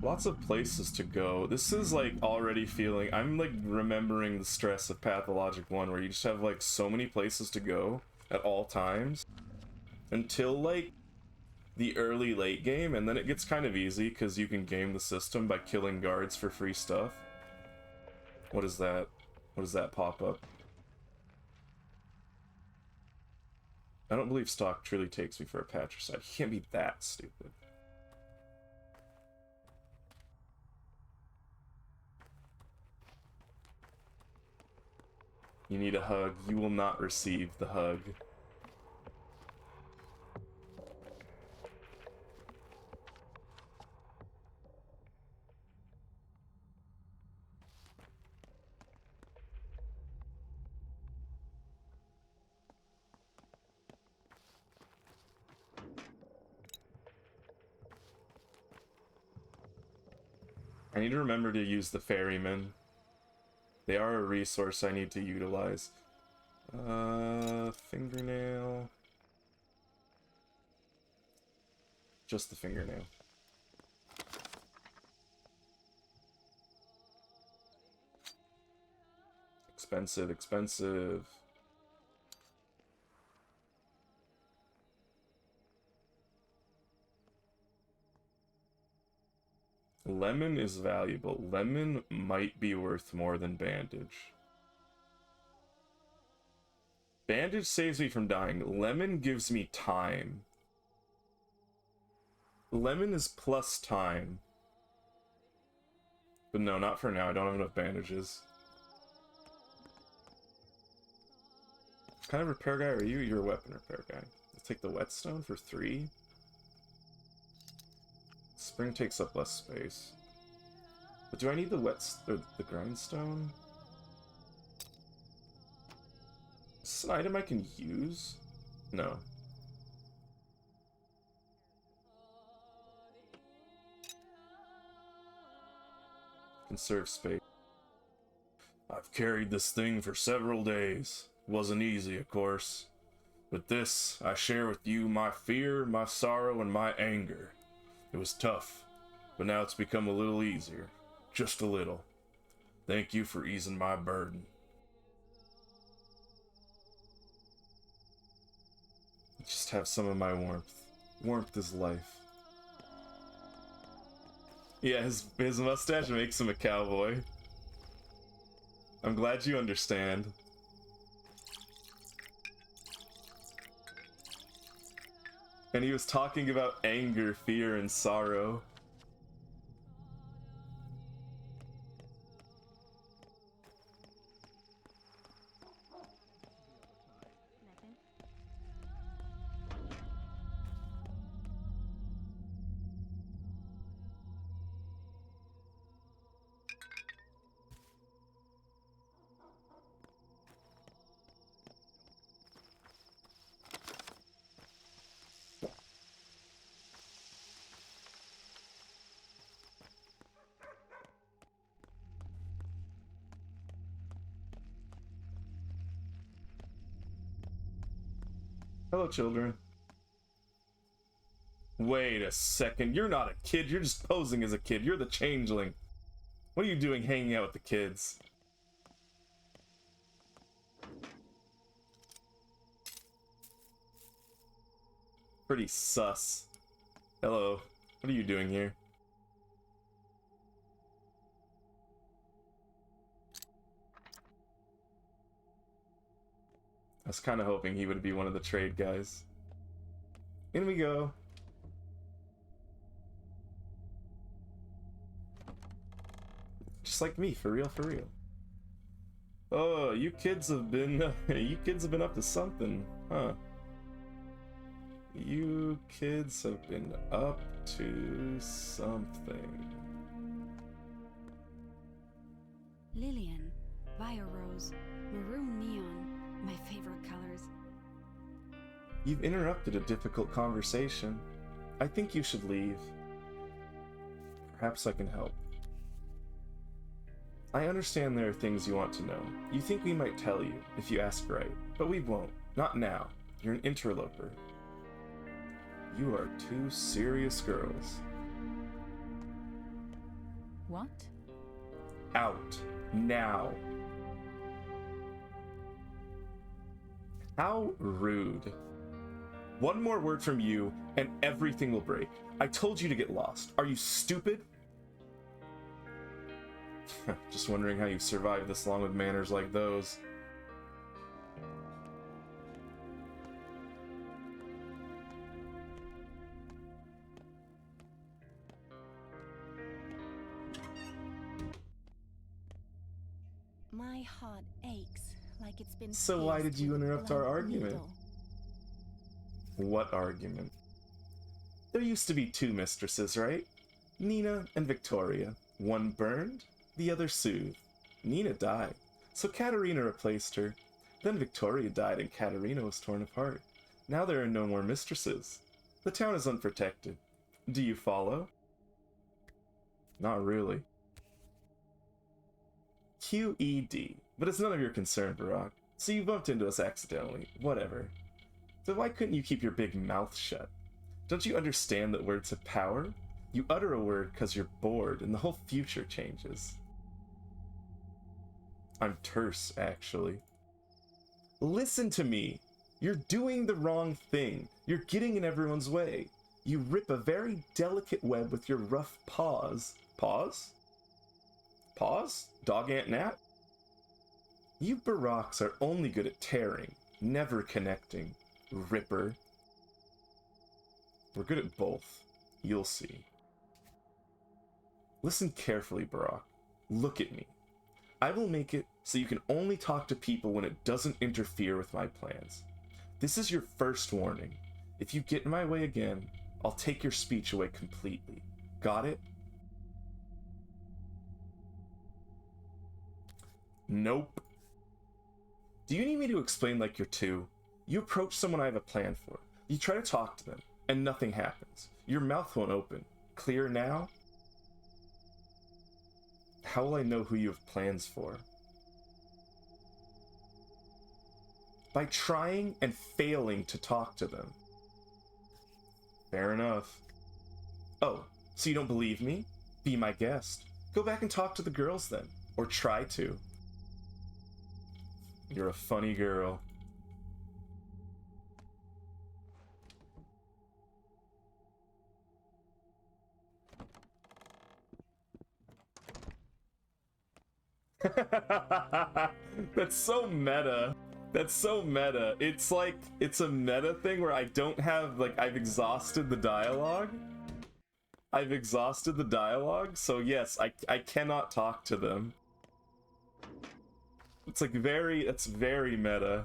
Lots of places to go. This is like already feeling, I'm like remembering the stress of Pathologic 1 where you just have like so many places to go at all times until like the early late game, and then it gets kind of easy because you can game the system by killing guards for free stuff. What is that? What does that pop up? I don't believe stock truly takes me for a patricide. He can't be that stupid. You need a hug. You will not receive the hug. I need to remember to use the ferrymen. They are a resource I need to utilize. Fingernail. Just the fingernail. Expensive, expensive. Lemon is valuable. Lemon might be worth more than bandage. Bandage saves me from dying. Lemon gives me time. Lemon is plus time. But no, not for now. I don't have enough bandages. What kind of repair guy are you? You're a weapon repair guy. Let's take the whetstone for 3. Spring takes up less space. But do I need the the grindstone? Is this an item I can use? No. Conserve space. I've carried this thing for several days. Wasn't easy, of course. With this, I share with you my fear, my sorrow, and my anger. It was tough, but now it's become a little easier. Just a little. Thank you for easing my burden. Just have some of my warmth. Warmth is life. Yeah, his mustache makes him a cowboy. I'm glad you understand. And he was talking about anger, fear, and sorrow. Hello, children. Wait a second. You're not a kid. You're just posing as a kid. You're the changeling. What are you doing hanging out with the kids? Pretty sus. Hello. What are you doing here? I was kind of hoping he would be one of the trade guys. In we go. Just like me, for real, for real. Oh, you kids have been up to something, huh? You kids have been up to something. Lillian, Via Rose, Maroon Neon, my favorite colors. You've interrupted a difficult conversation. I think you should leave. Perhaps I can help. I understand there are things you want to know. You think we might tell you, if you ask right, but we won't. Not now. You're an interloper. You are two serious girls. What? Out. Now. How rude. One more word from you, and everything will break. I told you to get lost. Are you stupid? Just wondering how you survived this long with manners like those. My heart aches like it's been. So why did you interrupt our argument? Needle. What argument? There used to be two mistresses, right? Nina and Victoria. One burned, the other soothed. Nina died, so Katerina replaced her. Then Victoria died and Katerina was torn apart. Now there are no more mistresses. The town is unprotected. Do you follow? Not really. QED. But it's none of your concern, Barack. So you bumped into us accidentally. Whatever. So why couldn't you keep your big mouth shut? Don't you understand that words have power? You utter a word because you're bored, and the whole future changes. I'm terse, actually. Listen to me! You're doing the wrong thing. You're getting in everyone's way. You rip a very delicate web with your rough paws. Paws? Paws? Dog, ant, gnat? You Baracks are only good at tearing, never connecting. Ripper. We're good at both. You'll see. Listen carefully, Barack. Look at me. I will make it so you can only talk to people when it doesn't interfere with my plans. This is your first warning. If you get in my way again, I'll take your speech away completely. Got it? Nope. Do you need me to explain like you're two? You approach someone I have a plan for. You try to talk to them, and nothing happens. Your mouth won't open. Clear now? How will I know who you have plans for? By trying and failing to talk to them. Fair enough. Oh, so you don't believe me? Be my guest. Go back and talk to the girls then. Or try to. You're a funny girl. That's so meta. That's so meta. It's like, it's a meta thing where I don't have, like, I've exhausted the dialogue. I've exhausted the dialogue, so yes, I cannot talk to them. It's like it's very meta.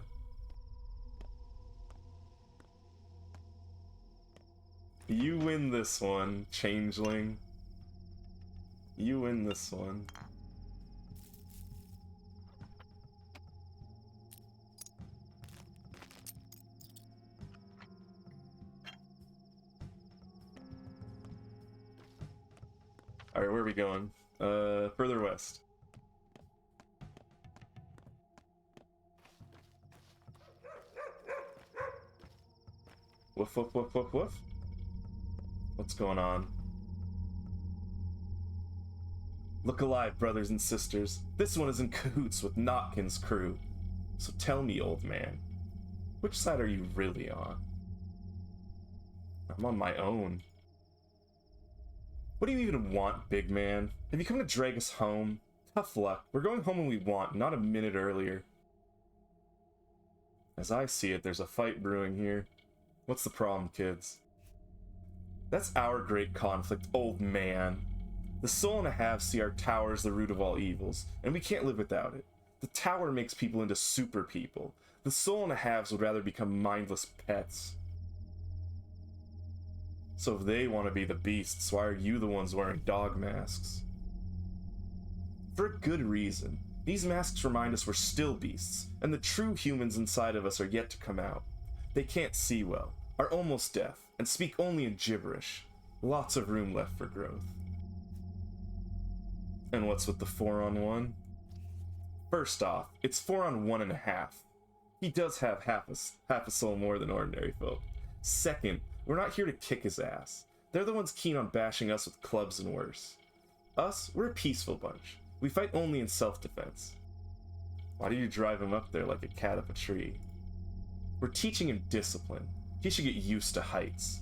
You win this one, changeling. You win this one. Alright, where are we going? Further west. Woof, woof, woof, woof, woof. What's going on? Look alive, brothers and sisters. This one is in cahoots with Notkin's crew. So tell me, old man, which side are you really on? I'm on my own. What do you even want, big man? Have you come to drag us home? Tough luck. We're going home when we want, not a minute earlier. As I see it, there's a fight brewing here. What's the problem, kids? That's our great conflict, old man. The Soul and a Half see our tower as the root of all evils, and we can't live without it. The tower makes people into super people. The Soul and a Halves would rather become mindless pets. So if they want to be the beasts, why are you the ones wearing dog masks? For a good reason. These masks remind us we're still beasts, and the true humans inside of us are yet to come out. They can't see well, are almost deaf, and speak only in gibberish. Lots of room left for growth. And what's with the 4-on-1? First off, it's 4-on-1.5. He does have half a soul more than ordinary folk. Second, we're not here to kick his ass. They're the ones keen on bashing us with clubs and worse. Us, we're a peaceful bunch. We fight only in self-defense. Why do you drive him up there like a cat up a tree? We're teaching him discipline. He should get used to heights.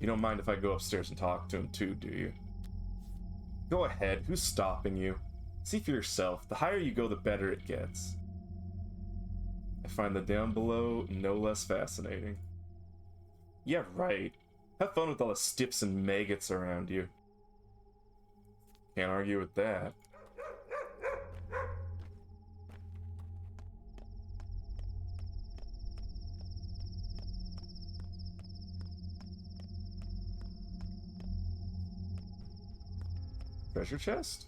You don't mind if I go upstairs and talk to him too, do you? Go ahead, who's stopping you? See for yourself, the higher you go, the better it gets. I find the down below no less fascinating. Yeah, right. Have fun with all the stips and maggots around you. Can't argue with that. Treasure chest?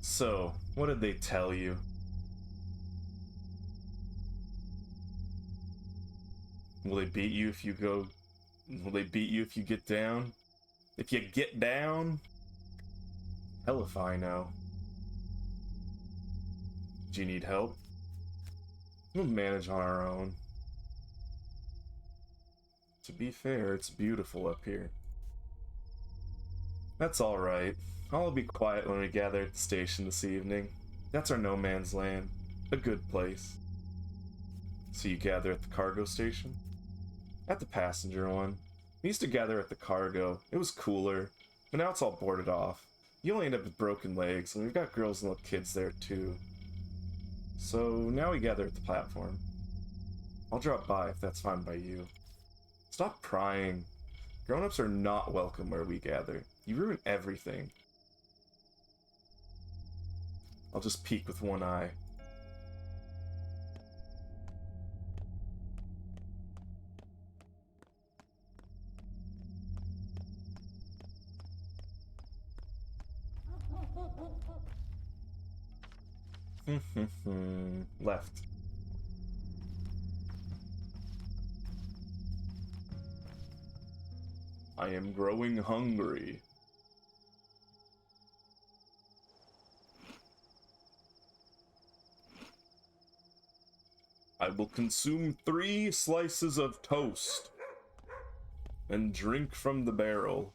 So, what did they tell you? Will they beat you if you go... Will they beat you if you get down? If you get down? Hell if I know. Do you need help? We'll manage on our own. To be fair, it's beautiful up here. That's alright. I'll be quiet when we gather at the station this evening. That's our no man's land. A good place. So you gather at the cargo station? At the passenger one. We used to gather at the cargo. It was cooler, but now it's all boarded off. You only end up with broken legs, and we've got girls and little kids there too. So now we gather at the platform. I'll drop by if that's fine by you. Stop prying. Grown-ups are not welcome where we gather. You ruin everything. I'll just peek with one eye. Left. I am growing hungry. I will consume 3 slices of toast and drink from the barrel.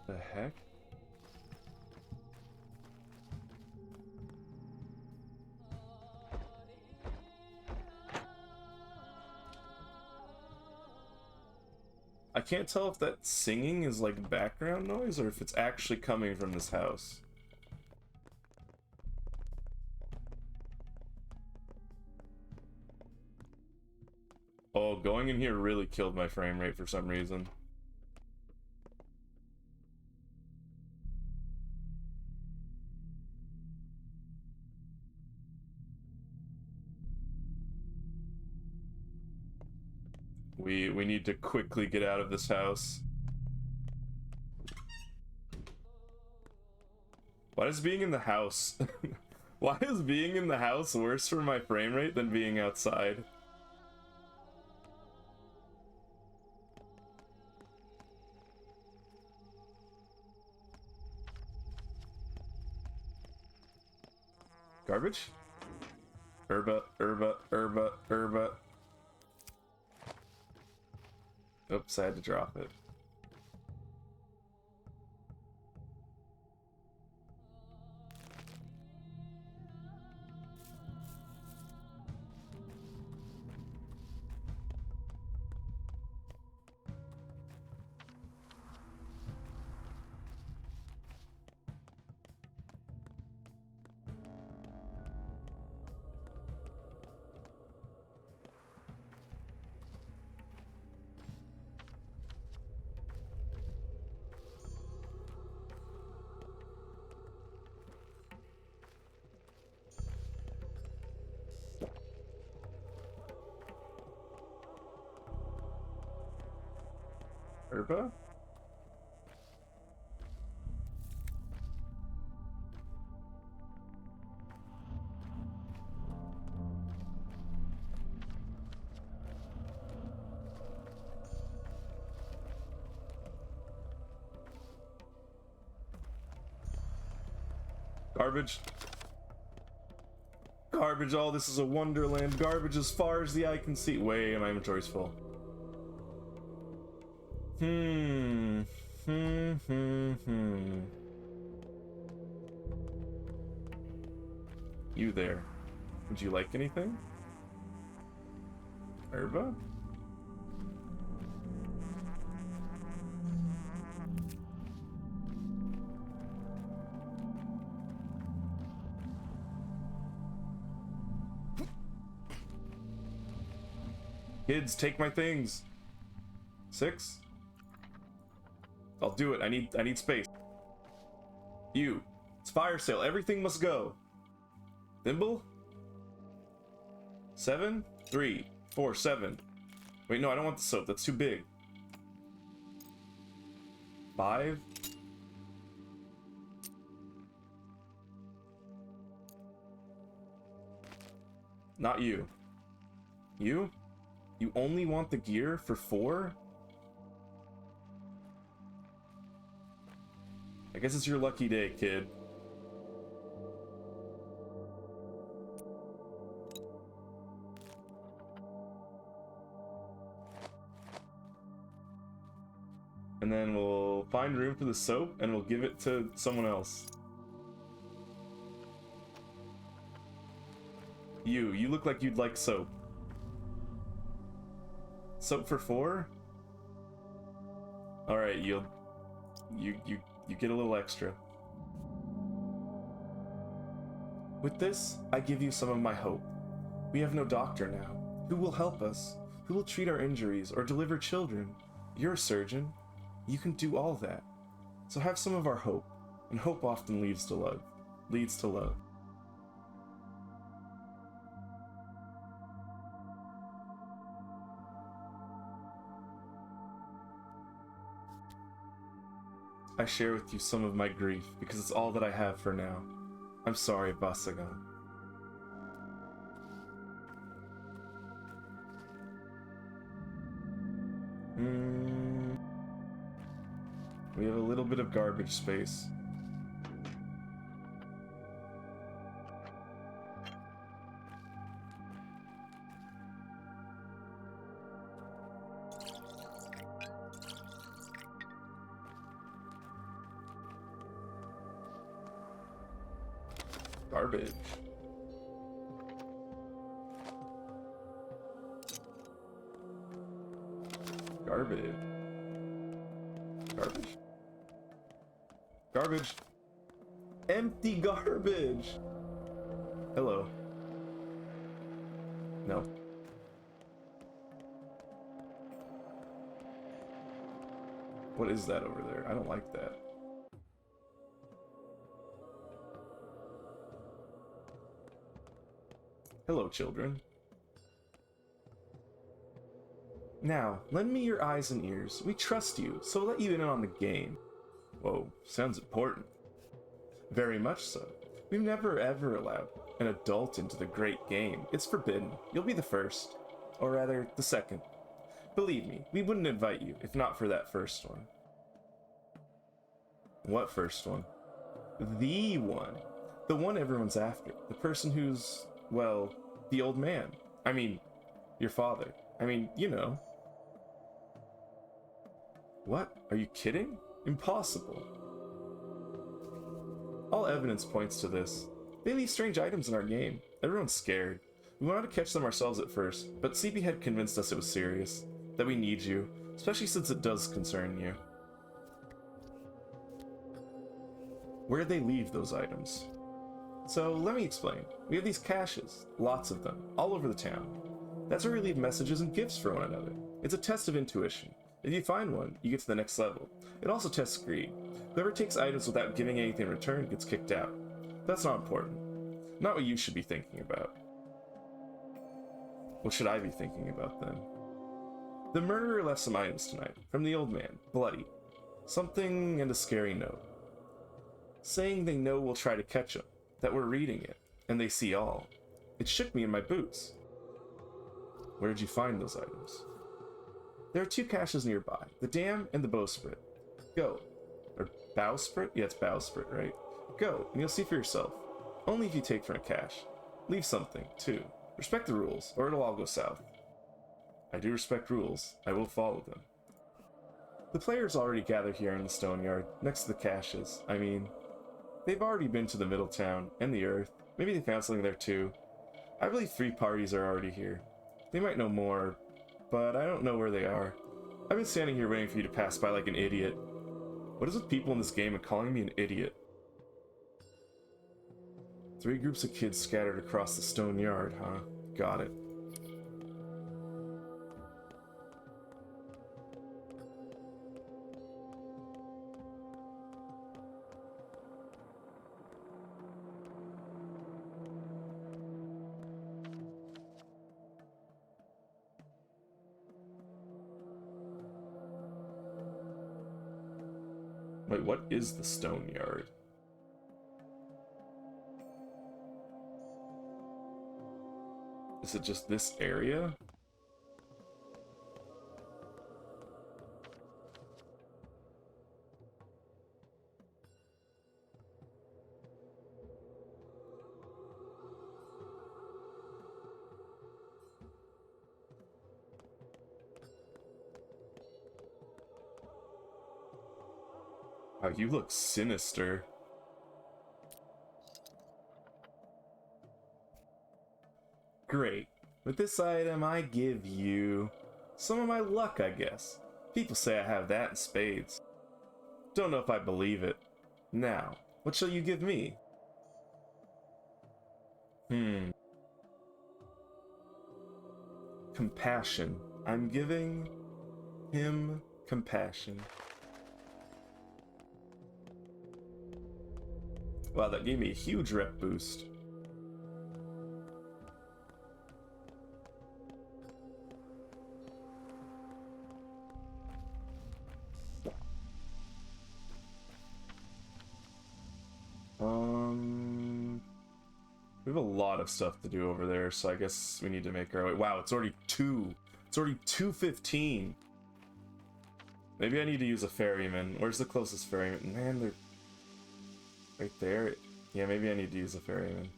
The heck? I can't tell if that singing is like background noise or if it's actually coming from this house. Oh, going in here really killed my frame rate for some reason. We need to quickly get out of this house. Why does being in the house Why is being in the house worse for my frame rate than being outside? Garbage? Herba, herba, herba, herba. Oops, I had to drop it. Herba? Garbage. Garbage, all this is a wonderland. Garbage as far as the eye can see. Way, my inventory's full. You there. Would you like anything? Herba? Kids, take my things. 6? I'll do it. I need space. You. It's fire sale. Everything must go. Thimble? 7? 3, 4, 7. Wait, no, I don't want the soap. That's too big. 5? Not you. You? You only want the gear for 4? I guess it's your lucky day, kid. And then we'll find room for the soap and we'll give it to someone else. You look like you'd like soap. Soap for 4? Alright, you get a little extra. With this, I give you some of my hope. We have no doctor now. Who will help us? Who will treat our injuries or deliver children? You're a surgeon. You can do all that. So have some of our hope, and hope often leads to love. I share with you some of my grief, because it's all that I have for now. I'm sorry, Basagan. We have a little bit of garbage space. Garbage. Garbage. Garbage. Garbage. Empty garbage. Hello. No. What is that over there? I don't like that. Hello, children. Now, lend me your eyes and ears. We trust you, so we'll let you in on the game. Whoa, sounds important. Very much so. We've never ever allowed an adult into the great game. It's forbidden. You'll be the first. Or rather, the second. Believe me, we wouldn't invite you if not for that first one. What first one? The one. The one everyone's after. The person who's, well, the old man. I mean, your father. I mean, you know. What? Are you kidding? Impossible. All evidence points to this. They leave strange items in our game. Everyone's scared. We wanted to catch them ourselves at first, but CB had convinced us it was serious. That we need you, especially since it does concern you. Where'd they leave those items? So, let me explain. We have these caches, lots of them, all over the town. That's where we leave messages and gifts for one another. It's a test of intuition. If you find one, you get to the next level. It also tests greed. Whoever takes items without giving anything in return gets kicked out. That's not important. Not what you should be thinking about. What should I be thinking about then? The murderer left some items tonight, from the old man, bloody. Something and a scary note. Saying they know we'll try to catch him, that we're reading it, and they see all. It shook me in my boots. Where did you find those items? There are 2 caches nearby, the dam and the bowsprit. Go. Or bowsprit? Yeah, it's bowsprit, right? Go, and you'll see for yourself. Only if you take from a cache. Leave something, too. Respect the rules, or it'll all go south. I do respect rules. I will follow them. The players already gathered here in the stone yard, next to the caches. I mean, they've already been to the middle town, and the earth. Maybe they found something there too. I believe 3 parties are already here. They might know more, but I don't know where they are. I've been standing here waiting for you to pass by like an idiot. What is with people in this game and calling me an idiot? 3 groups of kids scattered across the stone yard, huh? Got it. Wait, what is the stone yard? Is it just this area? Wow, you look sinister. Great. With this item, I give you some of my luck, I guess. People say I have that in spades. Don't know if I believe it. Now, what shall you give me? Compassion. I'm giving him compassion. Wow, that gave me a huge rep boost. We have a lot of stuff to do over there, so I guess we need to make our way. Wow, it's already 2. It's already 2:15. Maybe I need to use a ferryman. Where's the closest ferryman? Man, they're right there. Yeah, maybe I need to use a ferryman.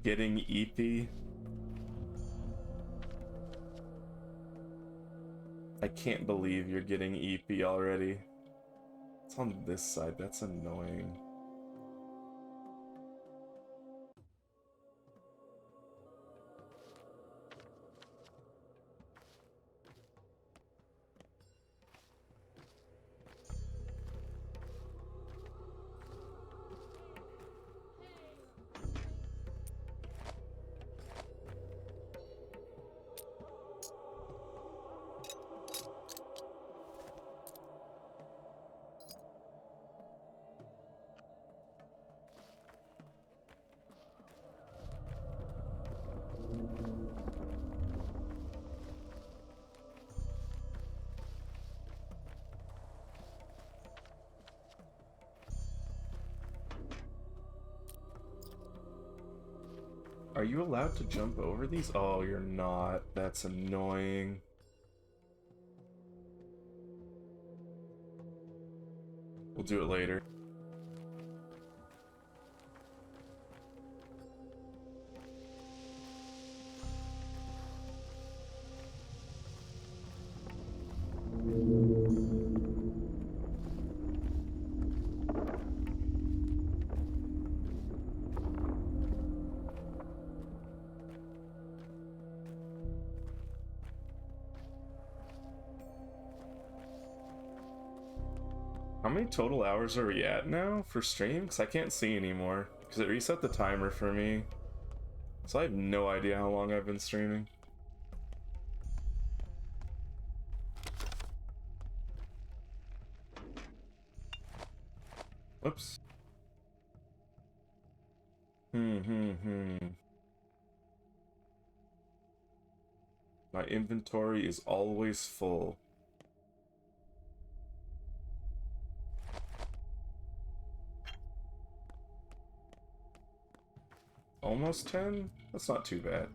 Getting EP. I can't believe you're getting EP already. It's on this side, that's annoying. Are you allowed to jump over these? Oh, you're not. That's annoying. We'll do it later. How many total hours are we at now for stream? Because I can't see anymore. Because it reset the timer for me. So I have no idea how long I've been streaming. Whoops. My inventory is always full. Almost 10? That's not too bad.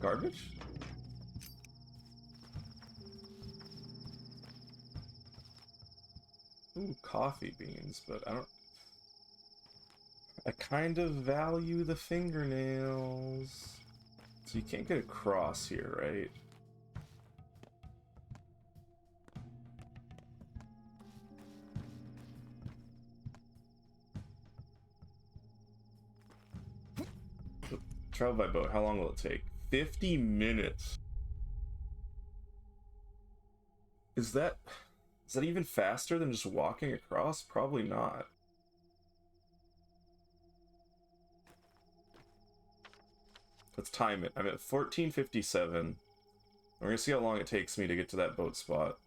Garbage? Ooh, coffee beans, but I kind of value the fingernails. So you can't get across here, right? Travel by boat, how long will it take? 50 minutes. Is that even faster than just walking across? Probably not. Let's time it. I'm at 14:57. We're gonna see how long it takes me to get to that boat spot.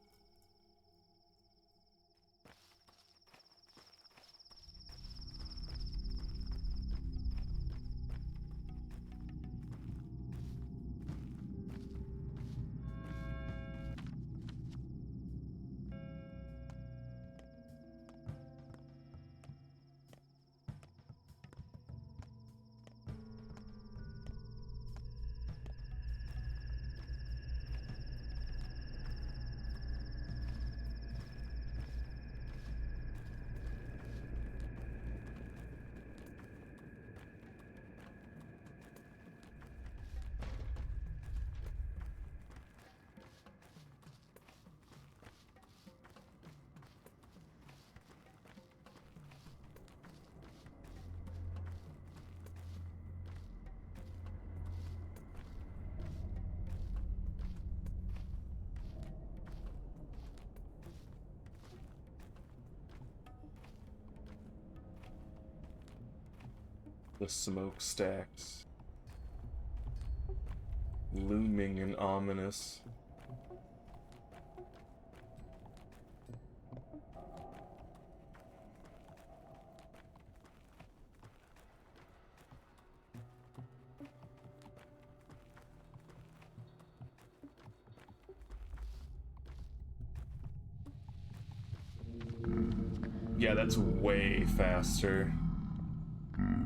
The smokestacks. Looming and ominous. Yeah, that's way faster.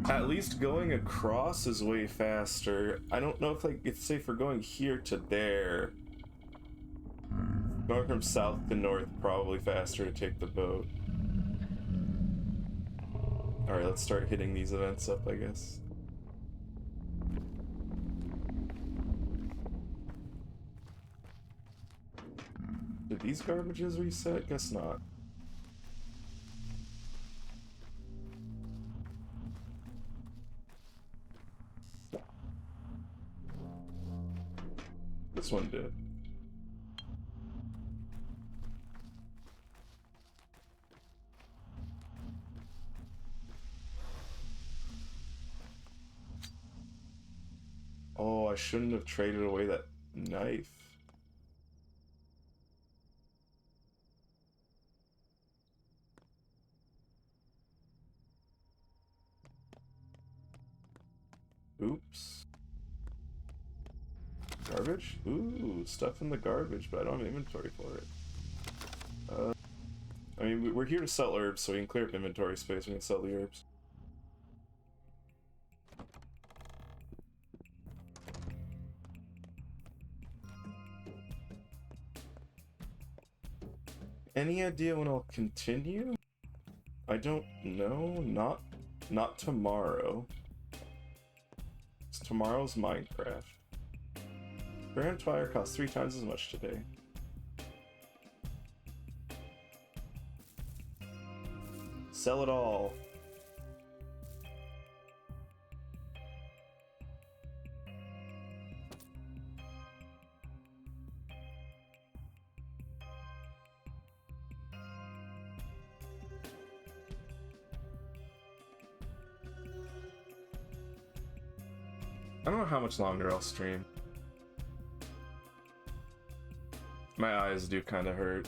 At least going across is way faster. I don't know if, like, it's safe for going here to there. Going from south to north, probably faster to take the boat. Alright, let's start hitting these events up, I guess. Did these garbages reset? Guess not. This one did. Oh, I shouldn't have traded away that knife. Oops. Garbage? Ooh, stuff in the garbage, but I don't have inventory for it. I mean, we're here to sell herbs, so we can clear up inventory space. We can sell the herbs. Any idea when I'll continue? I don't know. Not tomorrow. Tomorrow's Minecraft. Grand Fire costs 3 times as much today. Sell it all. I don't know how much longer I'll stream. My eyes do kind of hurt.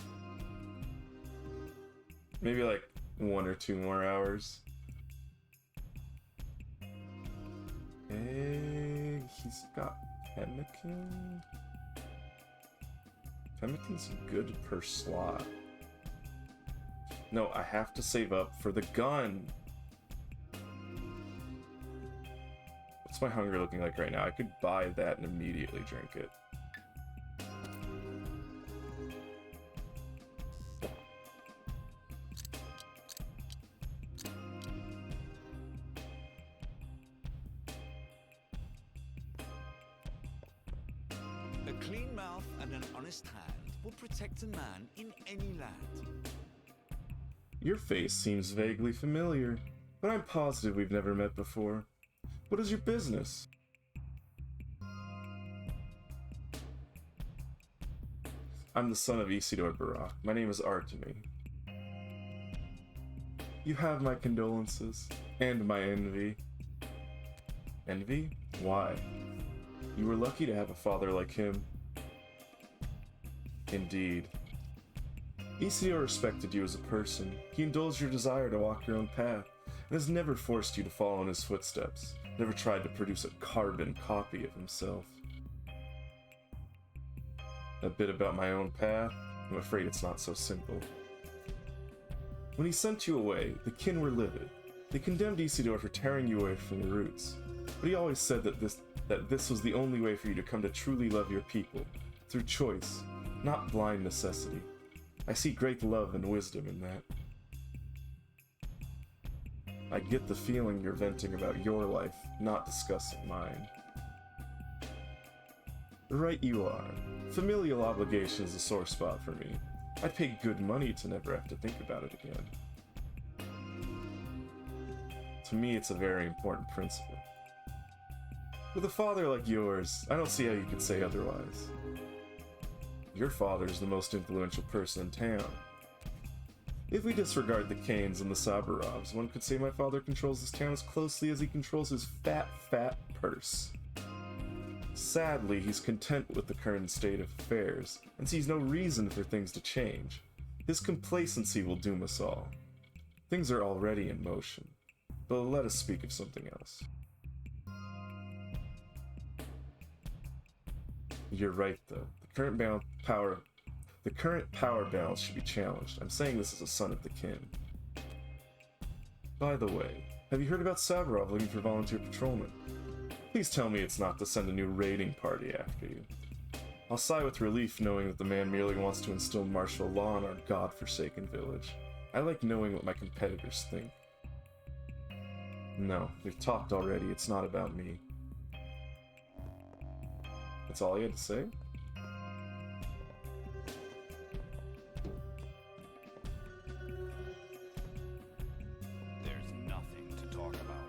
Maybe like 1 or 2 more hours. Hey, he's got Pemmican. Pemmican's good per slot. No, I have to save up for the gun. What's my hunger looking like right now? I could buy that and immediately drink it. A clean mouth and an honest hand will protect a man in any land. Your face seems vaguely familiar, but I'm positive we've never met before. What is your business? I'm the son of Isidore Barak. My name is Artemy. You have my condolences, and my envy. Envy? Why? You were lucky to have a father like him. Indeed. Isidore respected you as a person. He indulged your desire to walk your own path, and has never forced you to follow in his footsteps. Never tried to produce a carbon copy of himself. A bit about my own path, I'm afraid it's not so simple. When he sent you away, the kin were livid. They condemned Isidore for tearing you away from your roots, but he always said that this was the only way for you to come to truly love your people, through choice, not blind necessity. I see great love and wisdom in that. I get the feeling you're venting about your life, not discussing mine. Right you are. Familial obligation is a sore spot for me. I'd pay good money to never have to think about it again. To me, it's a very important principle. With a father like yours, I don't see how you could say otherwise. Your father's the most influential person in town. If we disregard the Kanes and the Saburovs, one could say my father controls this town as closely as he controls his fat purse. Sadly, he's content with the current state of affairs, and sees no reason for things to change. His complacency will doom us all. Things are already in motion, but let us speak of something else. You're right, though. The current power balance should be challenged. I'm saying this as a son of the kin. By the way, have you heard about Saburov looking for volunteer patrolmen? Please tell me it's not to send a new raiding party after you. I'll sigh with relief knowing that the man merely wants to instill martial law in our godforsaken village. I like knowing what my competitors think. No, we've talked already. It's not about me. That's all you had to say? There's nothing to talk about.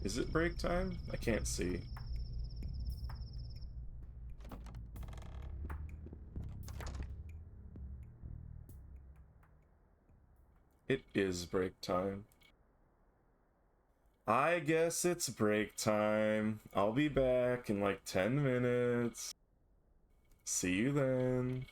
Is it break time? I can't see. It is break time. I guess it's break time. I'll be back in like 10 minutes. See you then.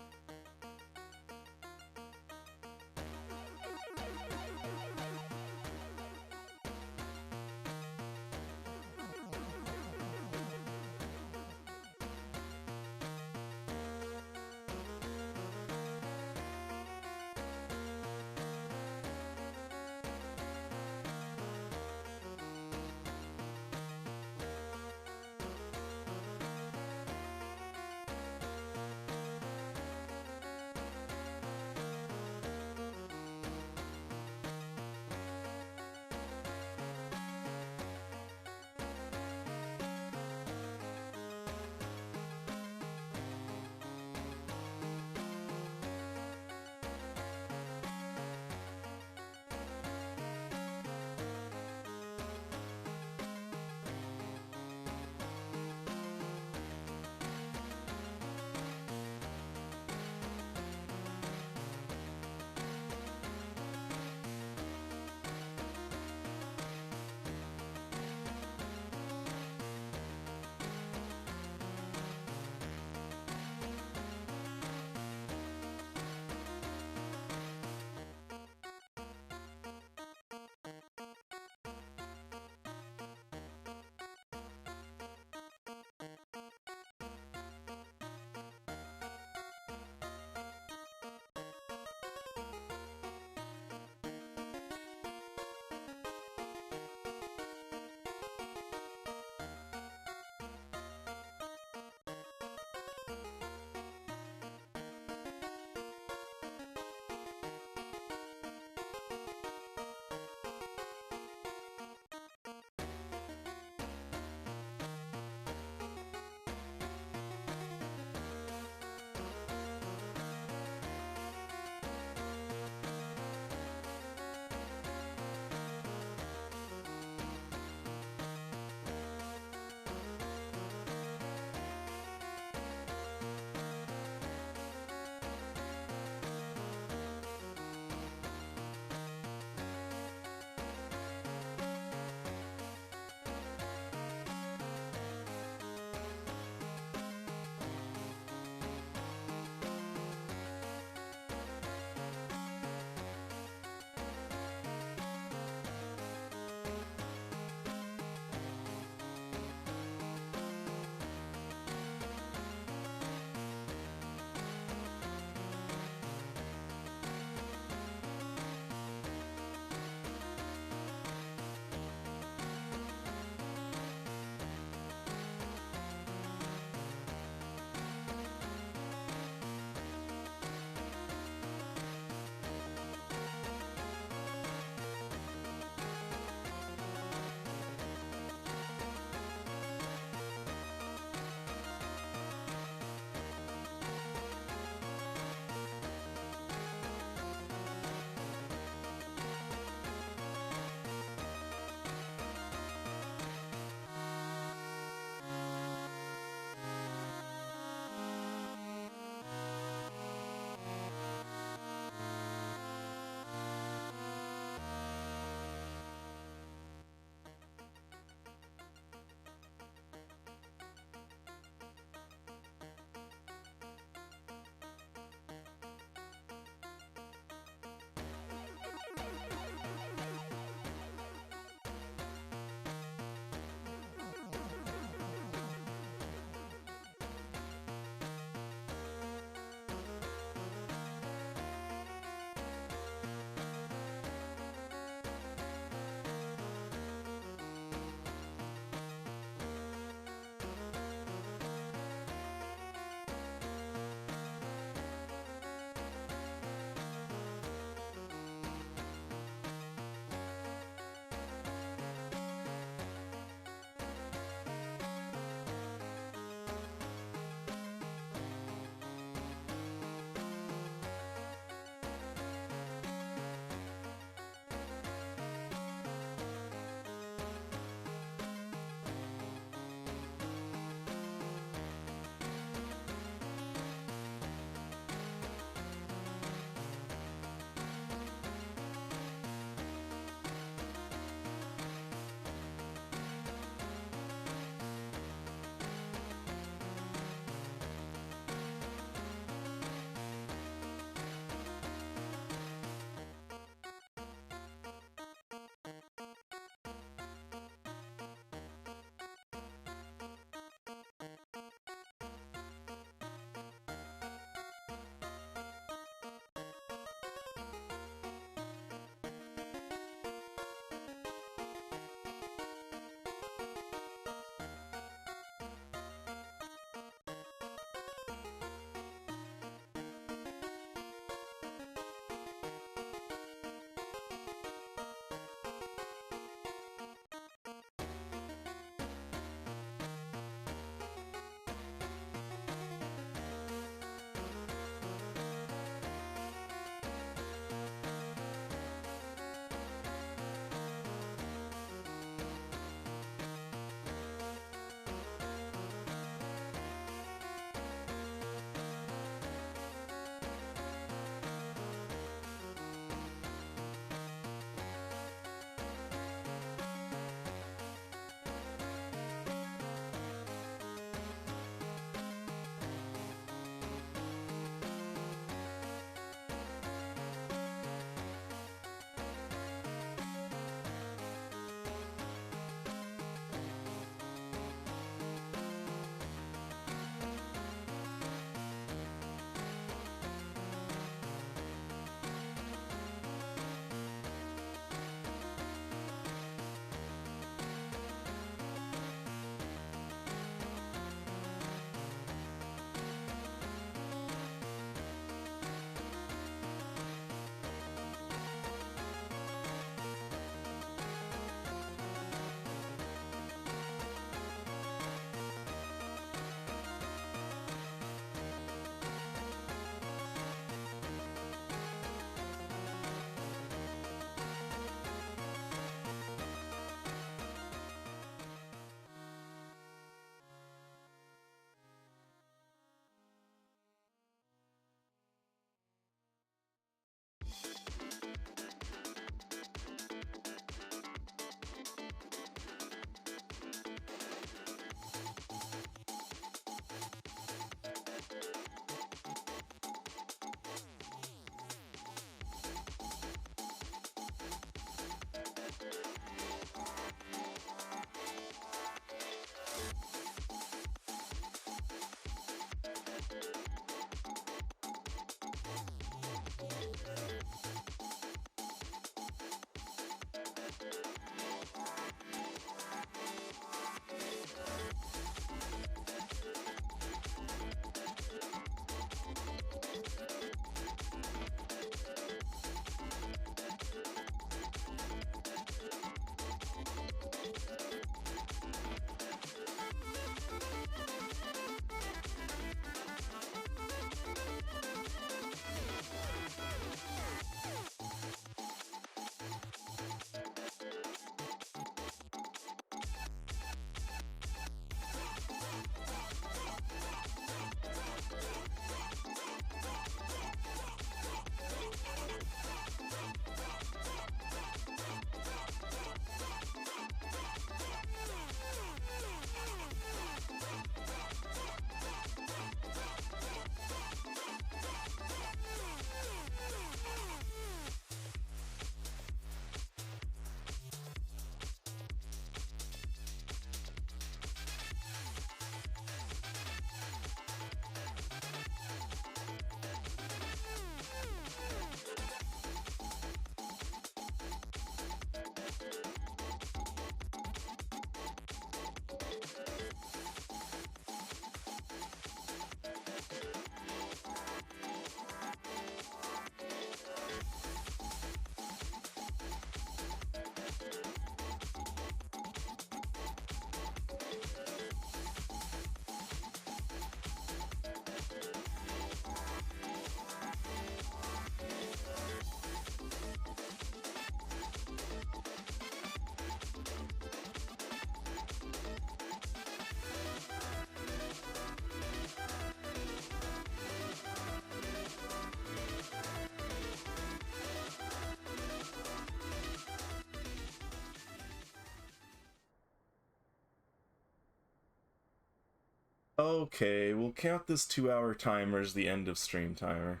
Okay, we'll count this 2-hour timer as the end of stream timer.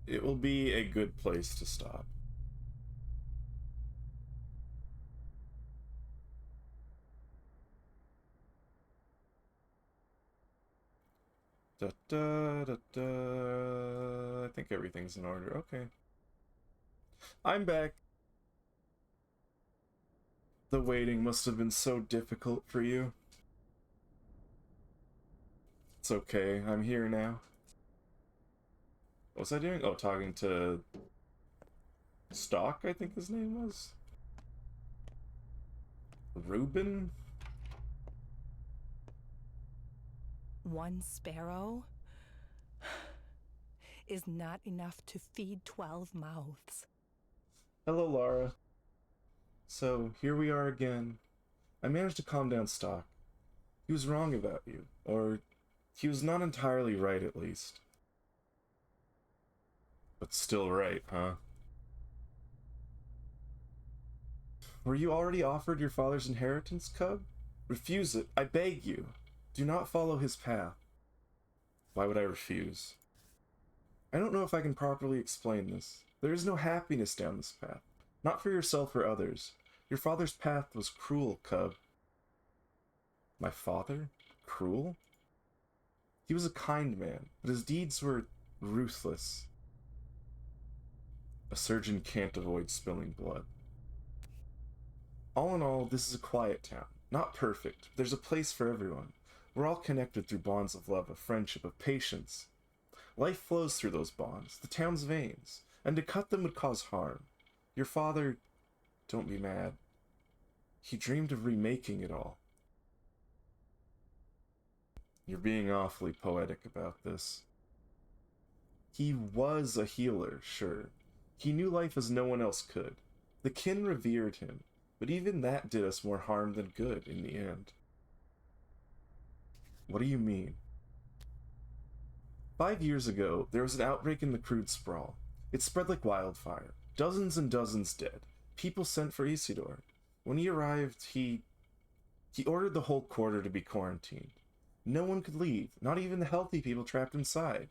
It will be a good place to stop. Da, da, da, da. I think everything's in order. Okay. I'm back. The waiting must have been so difficult for you. It's okay, I'm here now. What was I doing? Oh, talking to Stock, I think his name was? Reuben? One sparrow is not enough to feed 12 mouths. Hello, Lara. So, here we are again. I managed to calm down Stock. He was wrong about you, or he was not entirely right at least. But still right, huh? Were you already offered your father's inheritance, Cub? Refuse it, I beg you. Do not follow his path. Why would I refuse? I don't know if I can properly explain this. There is no happiness down this path. Not for yourself or others. Your father's path was cruel, Cub. My father? Cruel? He was a kind man, but his deeds were ruthless. A surgeon can't avoid spilling blood. All in all, this is a quiet town. Not perfect. There's a place for everyone. We're all connected through bonds of love, of friendship, of patience. Life flows through those bonds, the town's veins, and to cut them would cause harm. Your father, don't be mad. He dreamed of remaking it all. You're being awfully poetic about this. He was a healer, sure. He knew life as no one else could. The kin revered him, but even that did us more harm than good in the end. What do you mean? 5 years ago, there was an outbreak in the crude sprawl. It spread like wildfire. Dozens and dozens dead. People sent for Isidore. When he arrived, he ordered the whole quarter to be quarantined. No one could leave, not even the healthy people trapped inside.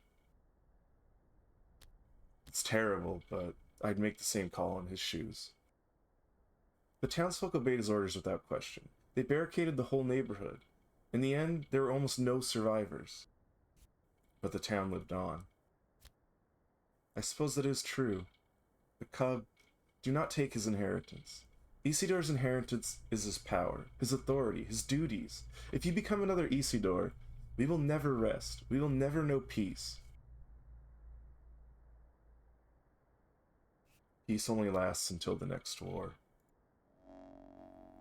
It's terrible, but I'd make the same call in his shoes. The townsfolk obeyed his orders without question. They barricaded the whole neighborhood. In the end, there were almost no survivors. But the town lived on. I suppose that is true. The Cub, do not take his inheritance. Isidore's inheritance is his power, his authority, his duties. If you become another Isidore, we will never rest. We will never know peace. Peace only lasts until the next war.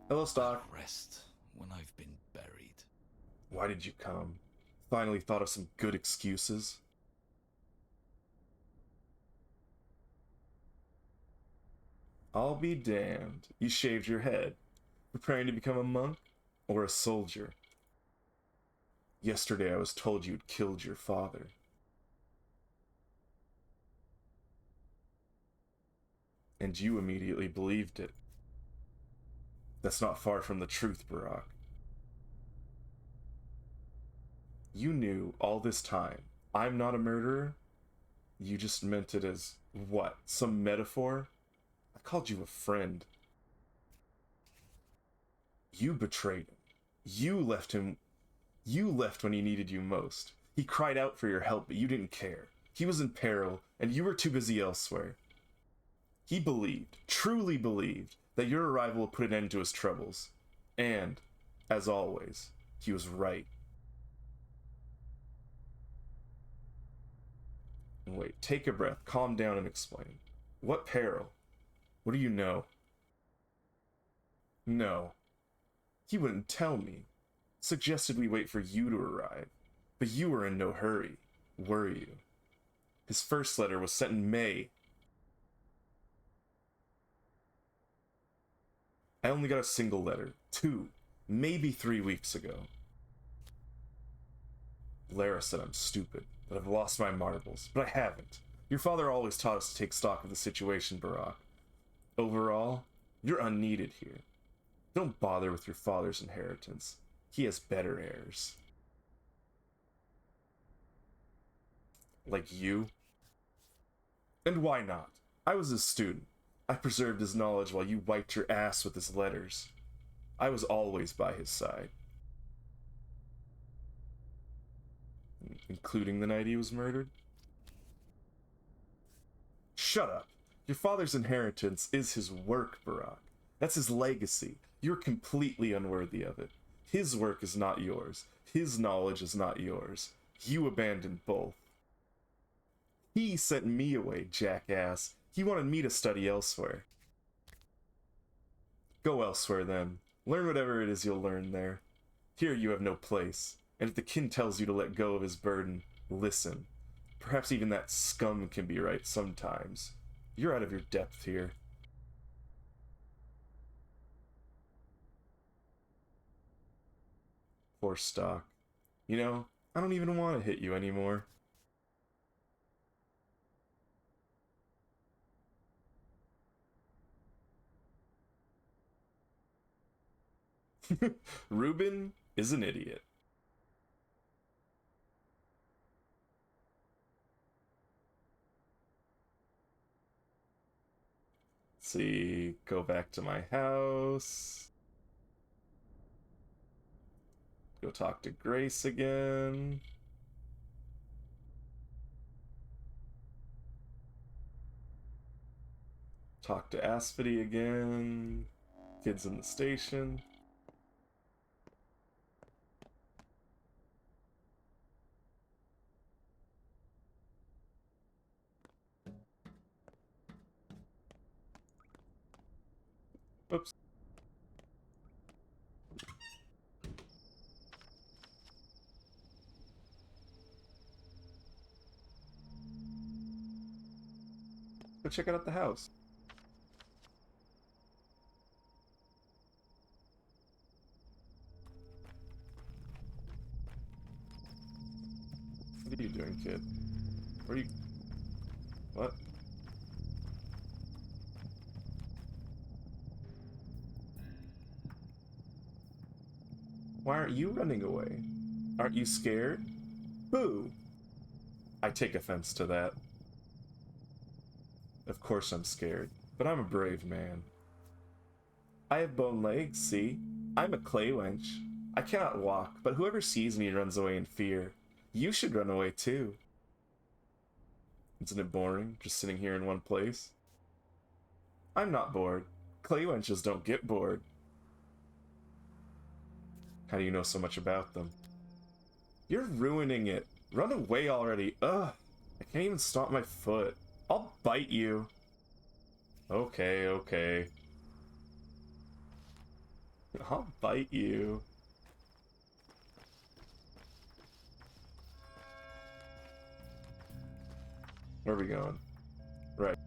Hello, Stock. Rest when I've been buried. Why did you come? Finally thought of some good excuses? I'll be damned. You shaved your head. Preparing to become a monk? Or a soldier? Yesterday I was told you'd killed your father. And you immediately believed it. That's not far from the truth, Barack. You knew all this time I'm not a murderer? You just meant it as, what, some metaphor? I called you a friend. You betrayed him. You left when he needed you most. He cried out for your help, but you didn't care. He was in peril, and you were too busy elsewhere. He believed, truly believed, that your arrival would put an end to his troubles. And, as always, he was right. Wait, take a breath, calm down and explain. What peril? What do you know? No. He wouldn't tell me. Suggested we wait for you to arrive. But you were in no hurry, were you? His first letter was sent in May. I only got a single letter. 2, maybe 3 weeks ago. Lara said I'm stupid, that I've lost my marbles, but I haven't. Your father always taught us to take stock of the situation, Barack. Overall, you're unneeded here. Don't bother with your father's inheritance. He has better heirs. Like you? And why not? I was his student. I preserved his knowledge while you wiped your ass with his letters. I was always by his side. Including the night he was murdered? Shut up. Your father's inheritance is his work, Barack. That's his legacy. You're completely unworthy of it. His work is not yours. His knowledge is not yours. You abandoned both. He sent me away, jackass. He wanted me to study elsewhere. Go elsewhere, then. Learn whatever it is you'll learn there. Here you have no place, and if the kin tells you to let go of his burden, listen. Perhaps even that scum can be right sometimes. You're out of your depth here. Poor Stock. You know, I don't even want to hit you anymore. Reuben is an idiot. Let's see, go back to my house. Go talk to Grace again. Talk to Asphodie again. Kids in the station. Oops. Go check out the house. What are you doing, kid? Where are you? What? Why aren't you running away? Aren't you scared? Boo! I take offense to that. Of course I'm scared, but I'm a brave man. I have bone legs, see? I'm a clay wench. I cannot walk, but whoever sees me runs away in fear. You should run away too. Isn't it boring, just sitting here in one place? I'm not bored. Clay wenches don't get bored. How do you know so much about them? You're ruining it. Run away already. Ugh. I can't even stomp my foot. I'll bite you. Okay, okay. I'll bite you. Where are we going? Right.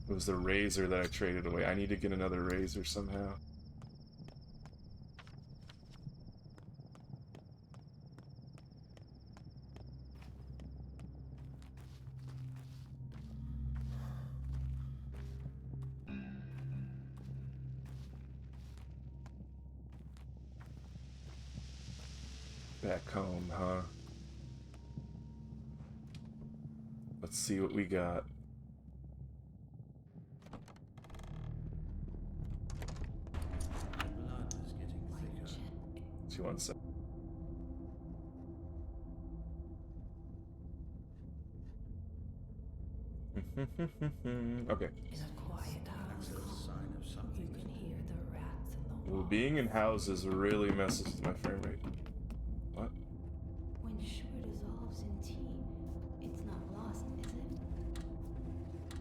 It was the razor that I traded away. I need to get another razor somehow. Back home, huh? Let's see what we got. One sec. Okay. In a quiet house, you can hear the rats in the Well, being in houses really messes with my frame rate. What? When sugar dissolves in tea, it's not lost, is it?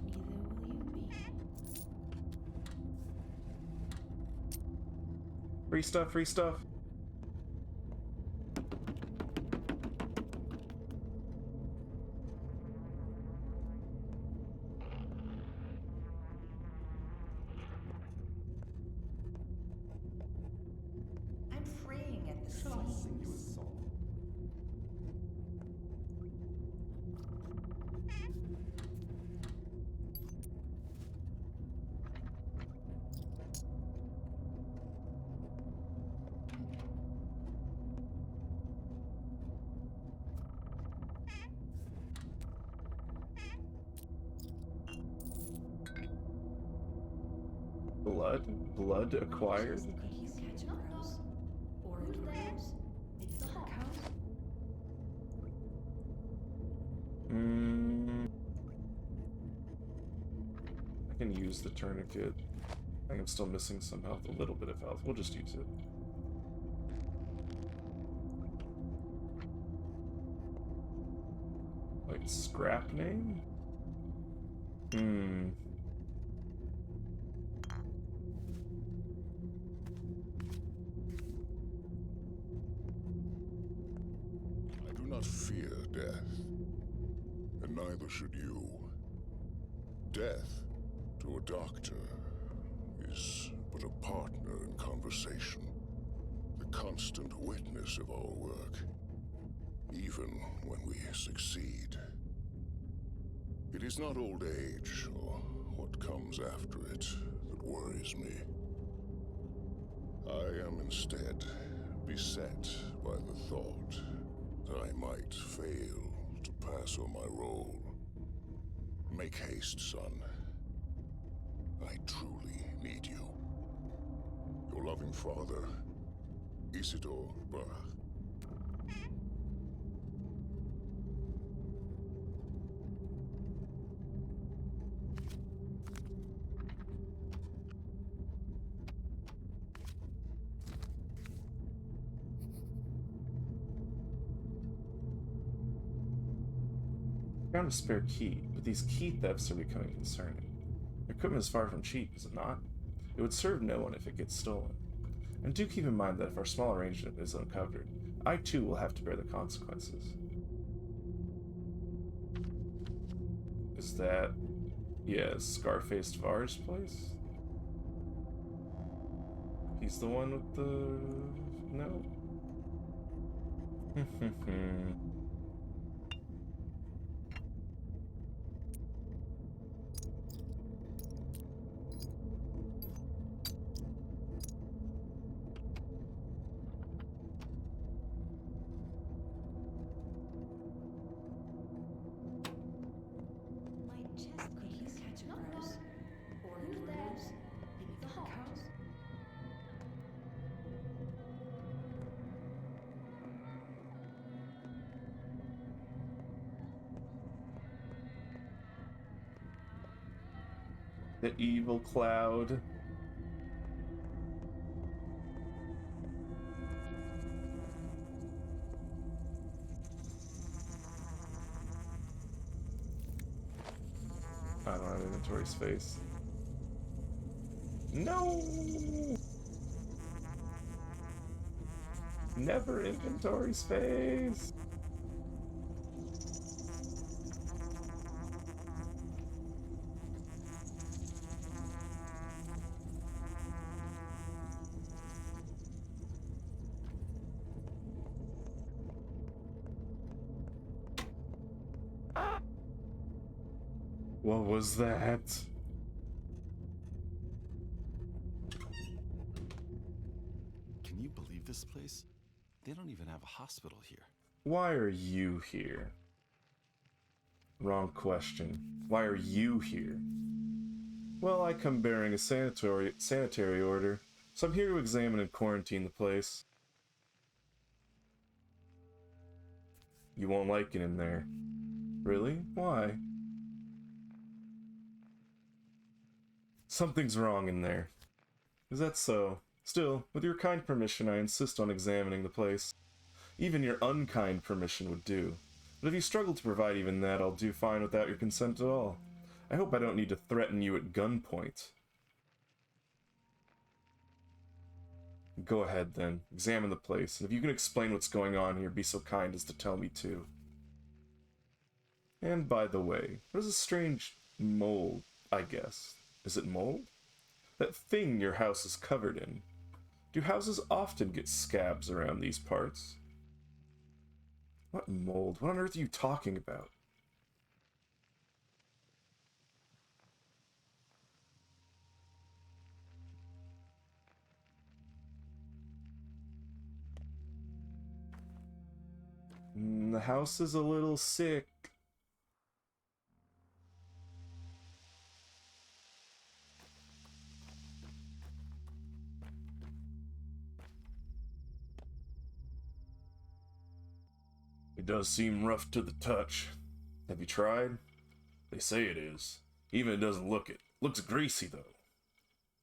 Neither will you be. Free stuff, free stuff. blood? Blood acquired? I can use the tourniquet. I think I'm still missing some health, a little bit of health. We'll just use it. Like, scrap name? I do not fear death, and neither should you. Death, to a doctor, is but a partner in conversation, the constant witness of our work, even when we succeed. It is not old age, or what comes after it, that worries me. I am instead beset by the thought that I might fail to pass on my role. Make haste, son. I truly need you. Your loving father, Isidore Burach. Found a spare key, but these key thefts are becoming concerning. Equipment is far from cheap, is it not? It would serve no one if it gets stolen. And do keep in mind that if our small arrangement is uncovered, I too will have to bear the consequences. Is that... yeah, Scarface Var's place? He's the one with the... no? The evil cloud. I don't have inventory space. No! Never inventory space! What was that? Can you believe this place? They don't even have a hospital here. Why are you here? Wrong question. Why are you here? Well, I come bearing a sanitary order, so I'm here to examine and quarantine the place. You won't like it in there. Really? Why? Something's wrong in there. Is that so? Still, with your kind permission, I insist on examining the place. Even your unkind permission would do. But if you struggle to provide even that, I'll do fine without your consent at all. I hope I don't need to threaten you at gunpoint. Go ahead, then. Examine the place, and if you can explain what's going on here, be so kind as to tell me too. And by the way, what is a strange mold, I guess? Is it mold? That thing your house is covered in. Do houses often get scabs around these parts? What mold? What on earth are you talking about? The house is a little sick. does seem rough to the touch. Have you tried? They say it is. Even it doesn't look it. Looks greasy, though.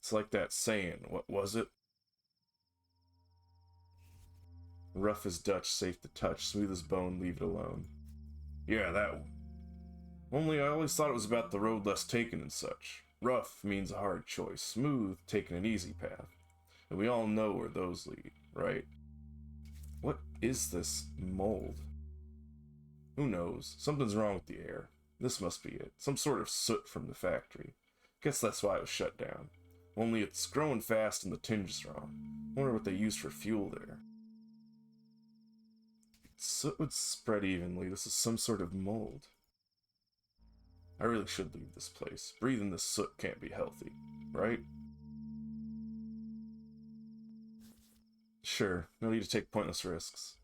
It's like that saying, what was it? Rough as Dutch, safe to touch, smooth as bone, leave it alone. Yeah, that one. Only I always thought it was about the road less taken and such. Rough means a hard choice, smooth, taking an easy path. And we all know where those lead, right? What is this mold? Who knows? Something's wrong with the air. This must be it. Some sort of soot from the factory. Guess that's why it was shut down. Only it's growing fast and the tinge is wrong. Wonder what they used for fuel there. Soot would spread evenly. This is some sort of mold. I really should leave this place. Breathing this soot can't be healthy, right? Sure, no need to take pointless risks.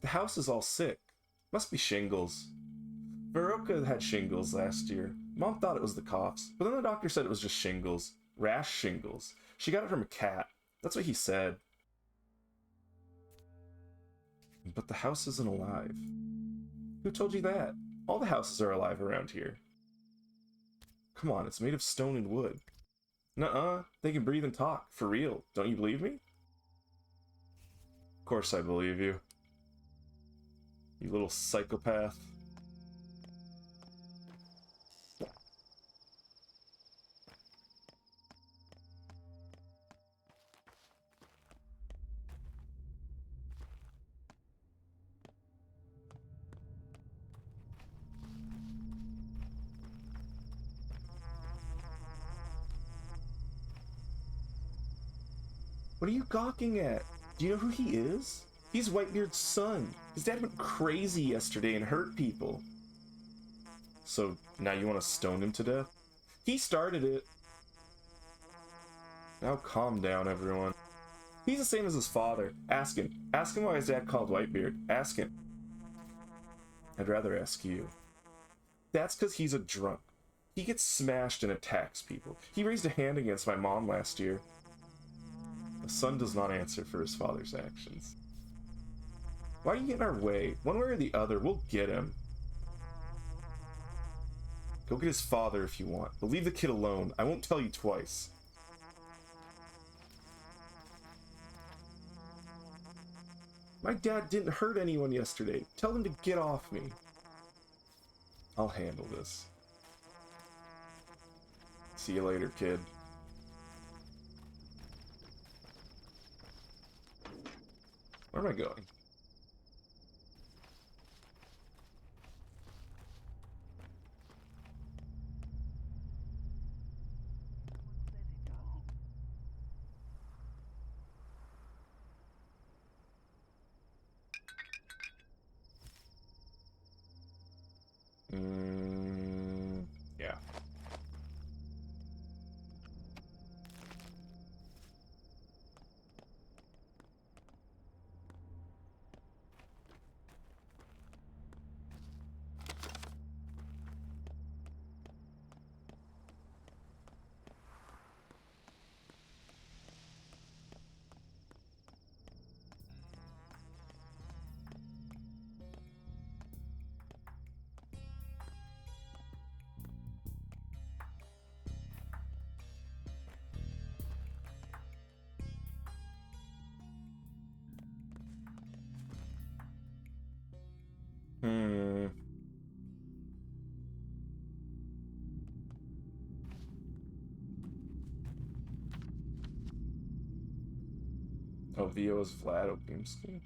The house is all sick. Must be shingles. Veroka had shingles last year. Mom thought it was the coughs, but then the doctor said it was just shingles. Rash shingles. She got it from a cat. That's what he said. But the house isn't alive. Who told you that? All the houses are alive around here. Come on, it's made of stone and wood. Nuh-uh, they can breathe and talk. For real. Don't you believe me? Of course I believe you. You little psychopath. What are you gawking at? Do you know who he is? He's Whitebeard's son. His dad went crazy yesterday and hurt people. So now you want to stone him to death? He started it. Now calm down, everyone. He's the same as his father. Ask him. Ask him why his dad called Whitebeard. Ask him. I'd rather ask you. That's because he's a drunk. He gets smashed and attacks people. He raised a hand against my mom last year. A son does not answer for his father's actions. Why are you getting in our way? One way or the other, we'll get him. Go get his father if you want, but leave the kid alone. I won't tell you twice. My dad didn't hurt anyone yesterday. Tell him to get off me. I'll handle this. See you later, kid. Where am I going? Yeah. Oh, Vio's Vlad Opimsky.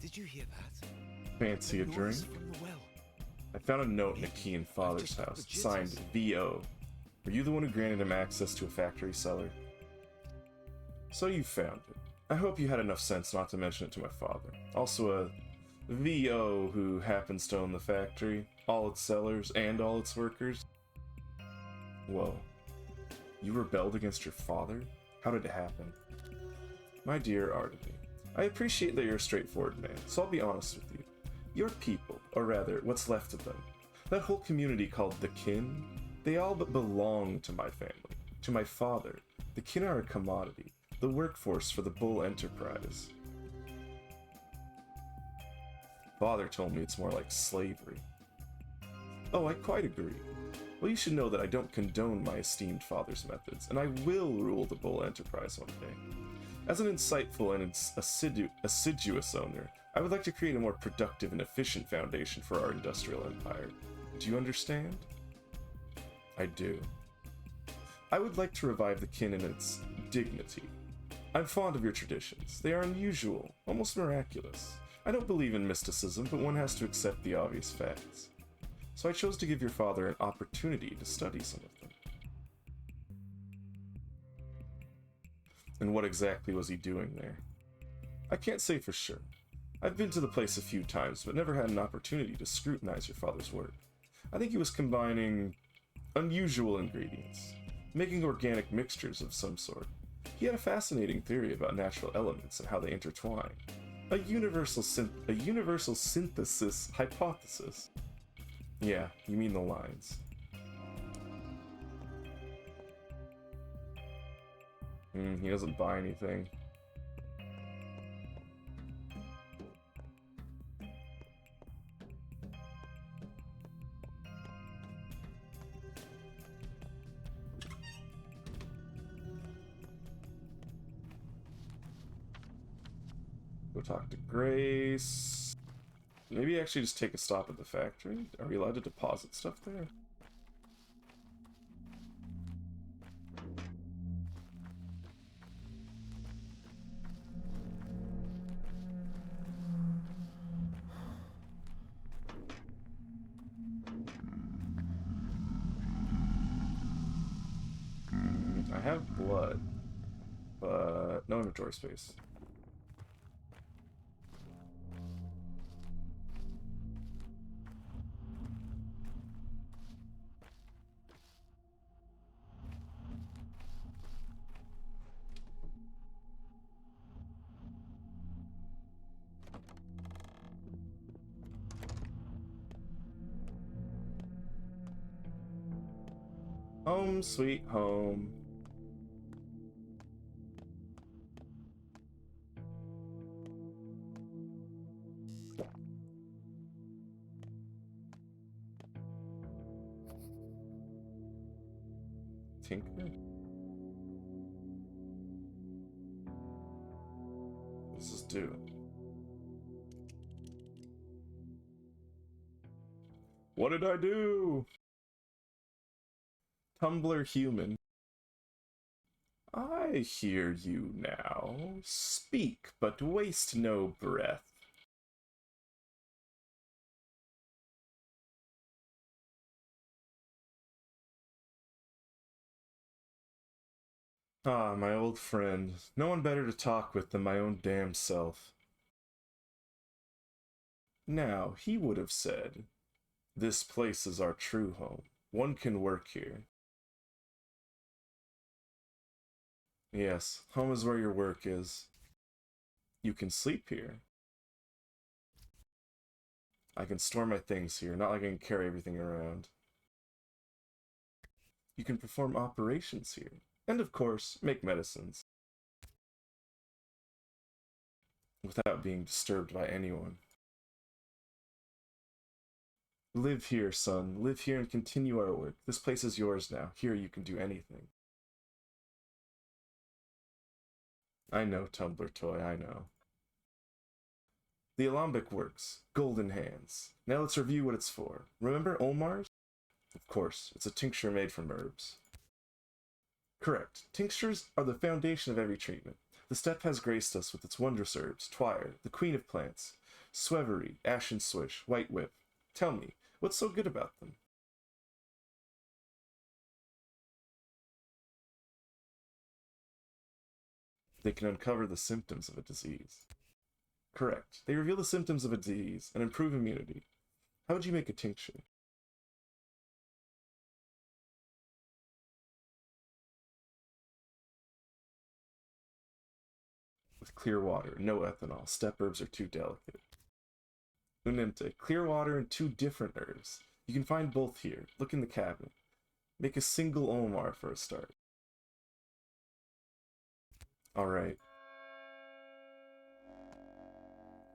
Did you hear that? Fancy a drink? From the well. I found a note in a key in Father's house, signed V.O. Were you the one who granted him access to a factory cellar? So you found it. I hope you had enough sense not to mention it to my father. Also a VO who happens to own the factory, all its sellers, and all its workers. Whoa. You rebelled against your father? How did it happen? My dear Artemy, I appreciate that you're a straightforward man, so I'll be honest with you. Your people, or rather, what's left of them, that whole community called the kin, they all but belong to my family, to my father. The kin are a commodity, the workforce for the Bull Enterprise. Father told me it's more like slavery. Oh, I quite agree. Well, you should know that I don't condone my esteemed father's methods, and I will rule the Bull Enterprise one day. As an insightful and assiduous owner, I would like to create a more productive and efficient foundation for our industrial empire. Do you understand? I do. I would like to revive the kin in its dignity. I'm fond of your traditions. They are unusual, almost miraculous. I don't believe in mysticism, but one has to accept the obvious facts. So I chose to give your father an opportunity to study some of them. And what exactly was he doing there? I can't say for sure. I've been to the place a few times, but never had an opportunity to scrutinize your father's work. I think he was combining unusual ingredients, making organic mixtures of some sort. He had a fascinating theory about natural elements and how they intertwine. A universal synthesis hypothesis. Yeah, you mean the lines. He doesn't buy anything. Go talk to Grace. Maybe actually just take a stop at the factory? Are we allowed to deposit stuff there? I have blood, but no inventory space. Home sweet home. Tinker? Let's just do it. What did I do? Tumblr human. I hear you now. Speak, but waste no breath. Ah, my old friend. No one better to talk with than my own damn self. Now, he would have said, "This place is our true home. One can work here." Yes, home is where your work is. You can sleep here. I can store my things here, not like I can carry everything around. You can perform operations here. And of course, make medicines. Without being disturbed by anyone. Live here, son. Live here and continue our work. This place is yours now. Here you can do anything. I know, Tumblr Toy, I know. The alembic works. Golden hands. Now let's review what it's for. Remember Omar's? Of course, it's a tincture made from herbs. Correct. Tinctures are the foundation of every treatment. The steppe has graced us with its wondrous herbs, Twire, the queen of plants, Swevery, Ashen Swish, White Whip. Tell me, what's so good about them? They can uncover the symptoms of a disease. Correct. They reveal the symptoms of a disease and improve immunity. How would you make a tincture? With clear water, no ethanol. Step herbs are too delicate. Unimte, clear water and 2 different herbs. You can find both here. Look in the cabinet. Make a single Omar for a start. Alright.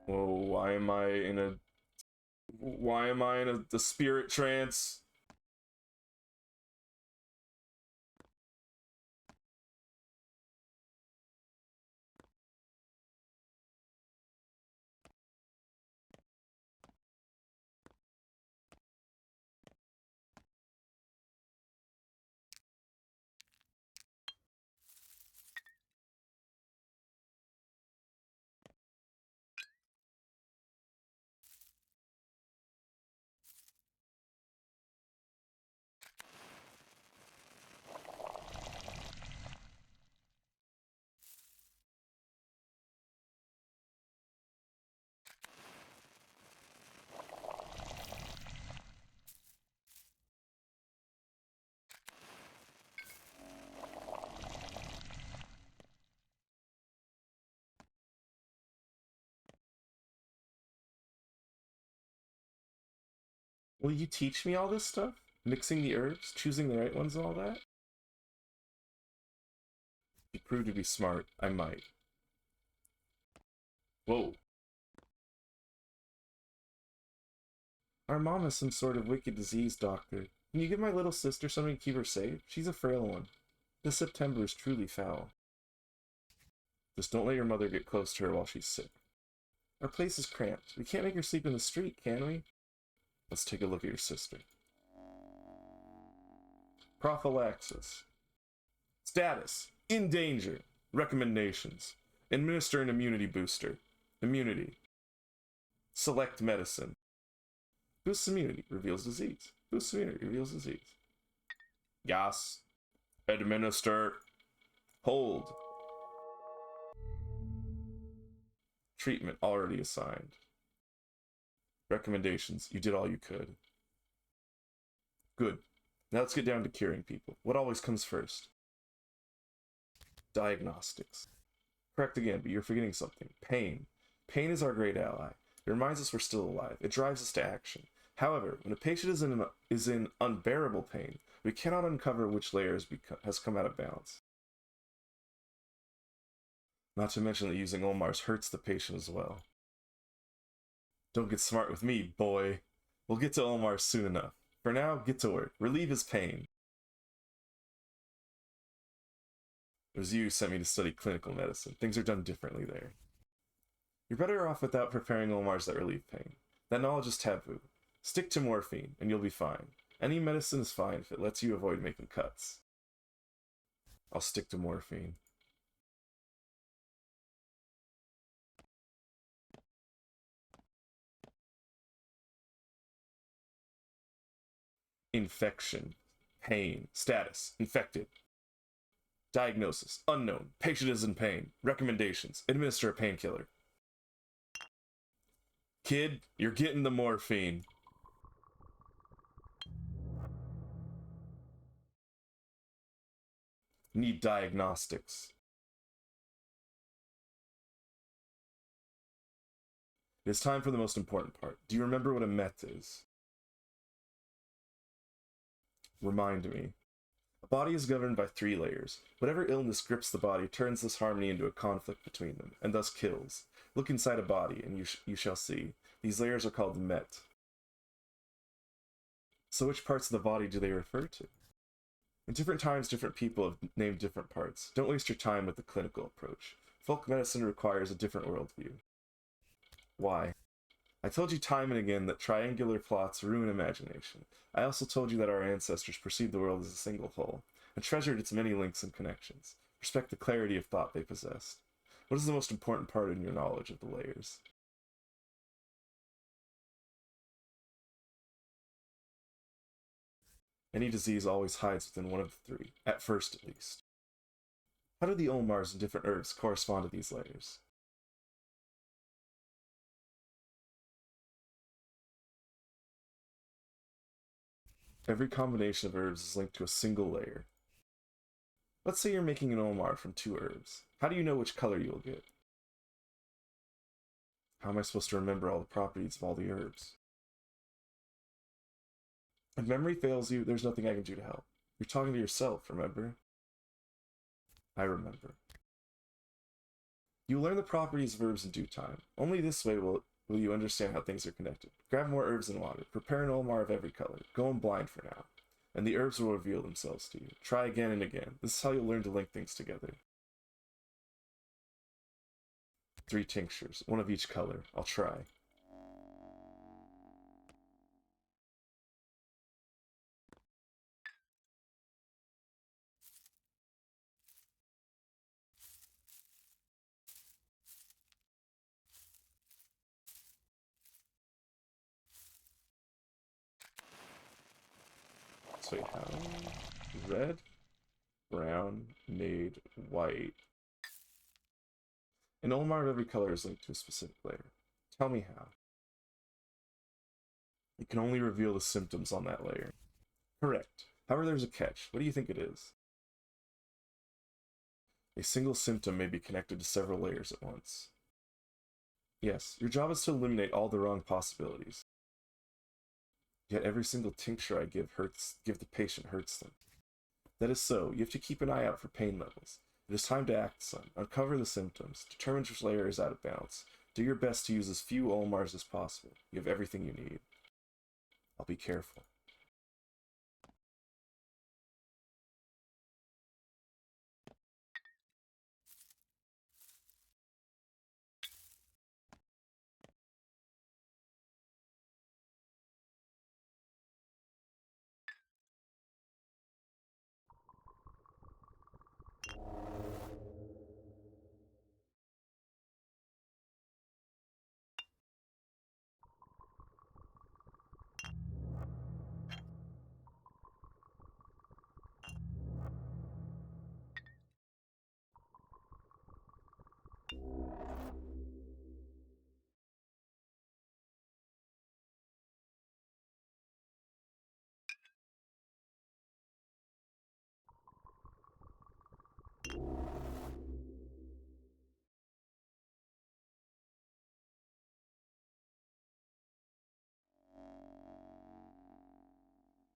Whoa, why am I in a the spirit trance? Will you teach me all this stuff? Mixing the herbs, choosing the right ones and all that? If you prove to be smart, I might. Whoa. Our mom has some sort of wicked disease, doctor. Can you give my little sister something to keep her safe? She's a frail one. This September is truly foul. Just don't let your mother get close to her while she's sick. Our place is cramped. We can't make her sleep in the street, can we? Let's take a look at your sister. Prophylaxis. Status. In danger. Recommendations. Administer an immunity booster. Immunity. Select medicine. Boosts immunity. Reveals disease. Boosts immunity. Reveals disease. Yes. Administer. Hold. Treatment already assigned. Recommendations. You did all you could. Good. Now let's get down to curing people. What always comes first? Diagnostics. Correct again, but you're forgetting something. Pain. Pain is our great ally. It reminds us we're still alive. It drives us to action. However, when a patient is in unbearable pain, we cannot uncover which layer has come out of balance. Not to mention that using Omars hurts the patient as well. Don't get smart with me, boy. We'll get to Omar soon enough. For now, get to work. Relieve his pain. It was you who sent me to study clinical medicine. Things are done differently there. You're better off without preparing Omars that relieve pain. That knowledge is taboo. Stick to morphine, and you'll be fine. Any medicine is fine if it lets you avoid making cuts. I'll stick to morphine. Infection. Pain. Status. Infected. Diagnosis. Unknown. Patient is in pain. Recommendations. Administer a painkiller. Kid, you're getting the morphine. Need diagnostics. It is time for the most important part. Do you remember what a met is? Remind me. A body is governed by 3 layers. Whatever illness grips the body turns this harmony into a conflict between them, and thus kills. Look inside a body, and you shall see. These layers are called met. So which parts of the body do they refer to? In different times, different people have named different parts. Don't waste your time with the clinical approach. Folk medicine requires a different worldview. Why? I told you time and again that triangular plots ruin imagination. I also told you that our ancestors perceived the world as a single whole, and treasured its many links and connections. Respect the clarity of thought they possessed. What is the most important part in your knowledge of the layers? Any disease always hides within one of the 3, at first at least. How do the Olmars and different herbs correspond to these layers? Every combination of herbs is linked to a single layer. Let's say you're making an Olmar from 2 herbs. How do you know which color you'll get? How am I supposed to remember all the properties of all the herbs? If memory fails you, there's nothing I can do to help. You're talking to yourself, remember? I remember. You will learn the properties of herbs in due time. Only this way will you understand how things are connected. Grab more herbs and water. Prepare an Olmar of every color. Go in blind for now. And the herbs will reveal themselves to you. Try again and again. This is how you'll learn to link things together. 3 tinctures, 1 of each color. I'll try. So you have red, brown, made, white. An Olmar of every color is linked to a specific layer. Tell me how. It can only reveal the symptoms on that layer. Correct. However, there's a catch. What do you think it is? A single symptom may be connected to several layers at once. Yes, your job is to eliminate all the wrong possibilities. Yet every single tincture I give the patient hurts them. That is so. You have to keep an eye out for pain levels. It is time to act, son. Uncover the symptoms. Determine which layer is out of balance. Do your best to use as few Olmars as possible. You have everything you need. I'll be careful.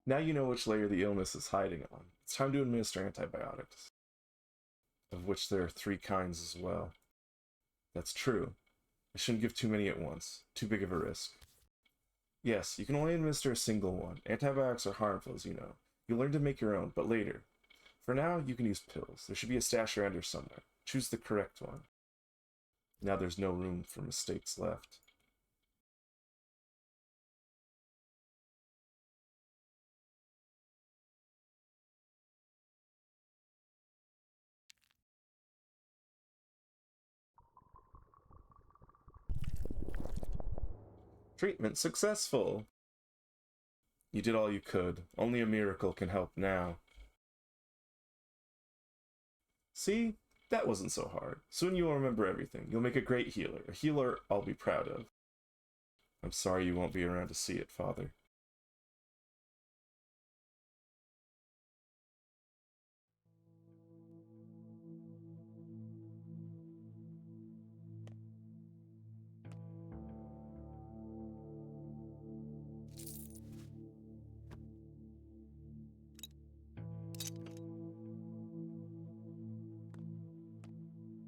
Now you know which layer the illness is hiding on. It's time to administer antibiotics, of which there are 3 kinds as well. That's true. I shouldn't give too many at once. Too big of a risk. Yes, you can only administer a single one. Antibiotics are harmful, as you know. You'll learn to make your own, but later. For now, you can use pills. There should be a stash around here somewhere. Choose the correct one. Now there's no room for mistakes left. Treatment successful! You did all you could. Only a miracle can help now. See? That wasn't so hard. Soon you will remember everything. You'll make a great healer. A healer I'll be proud of. I'm sorry you won't be around to see it, Father.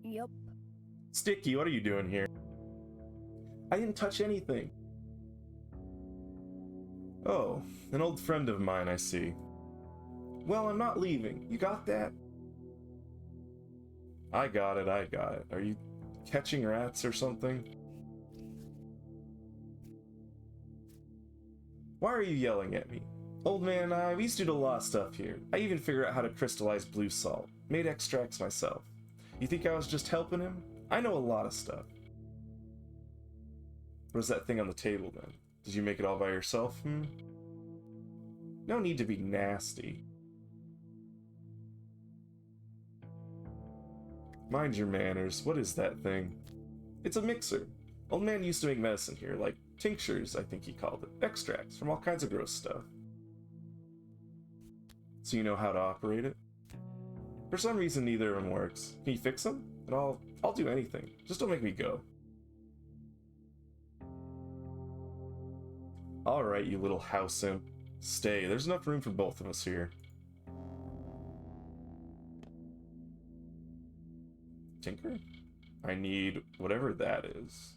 Yup. Sticky, what are you doing here? I didn't touch anything. Oh, an old friend of mine, I see. Well, I'm not leaving. You got that? I got it. Are you catching rats or something? Why are you yelling at me? Old man and I, we used to do a lot of stuff here. I even figured out how to crystallize blue salt. Made extracts myself. You think I was just helping him? I know a lot of stuff. What is that thing on the table then? Did you make it all by yourself, No need to be nasty. Mind your manners. What is that thing? It's a mixer. Old man used to make medicine here, like tinctures, I think he called it. Extracts from all kinds of gross stuff. So you know how to operate it? For some reason, neither of them works. Can you fix them? And I'll do anything. Just don't make me go. Alright, you little house imp. Stay. There's enough room for both of us here. Tinker? I need whatever that is.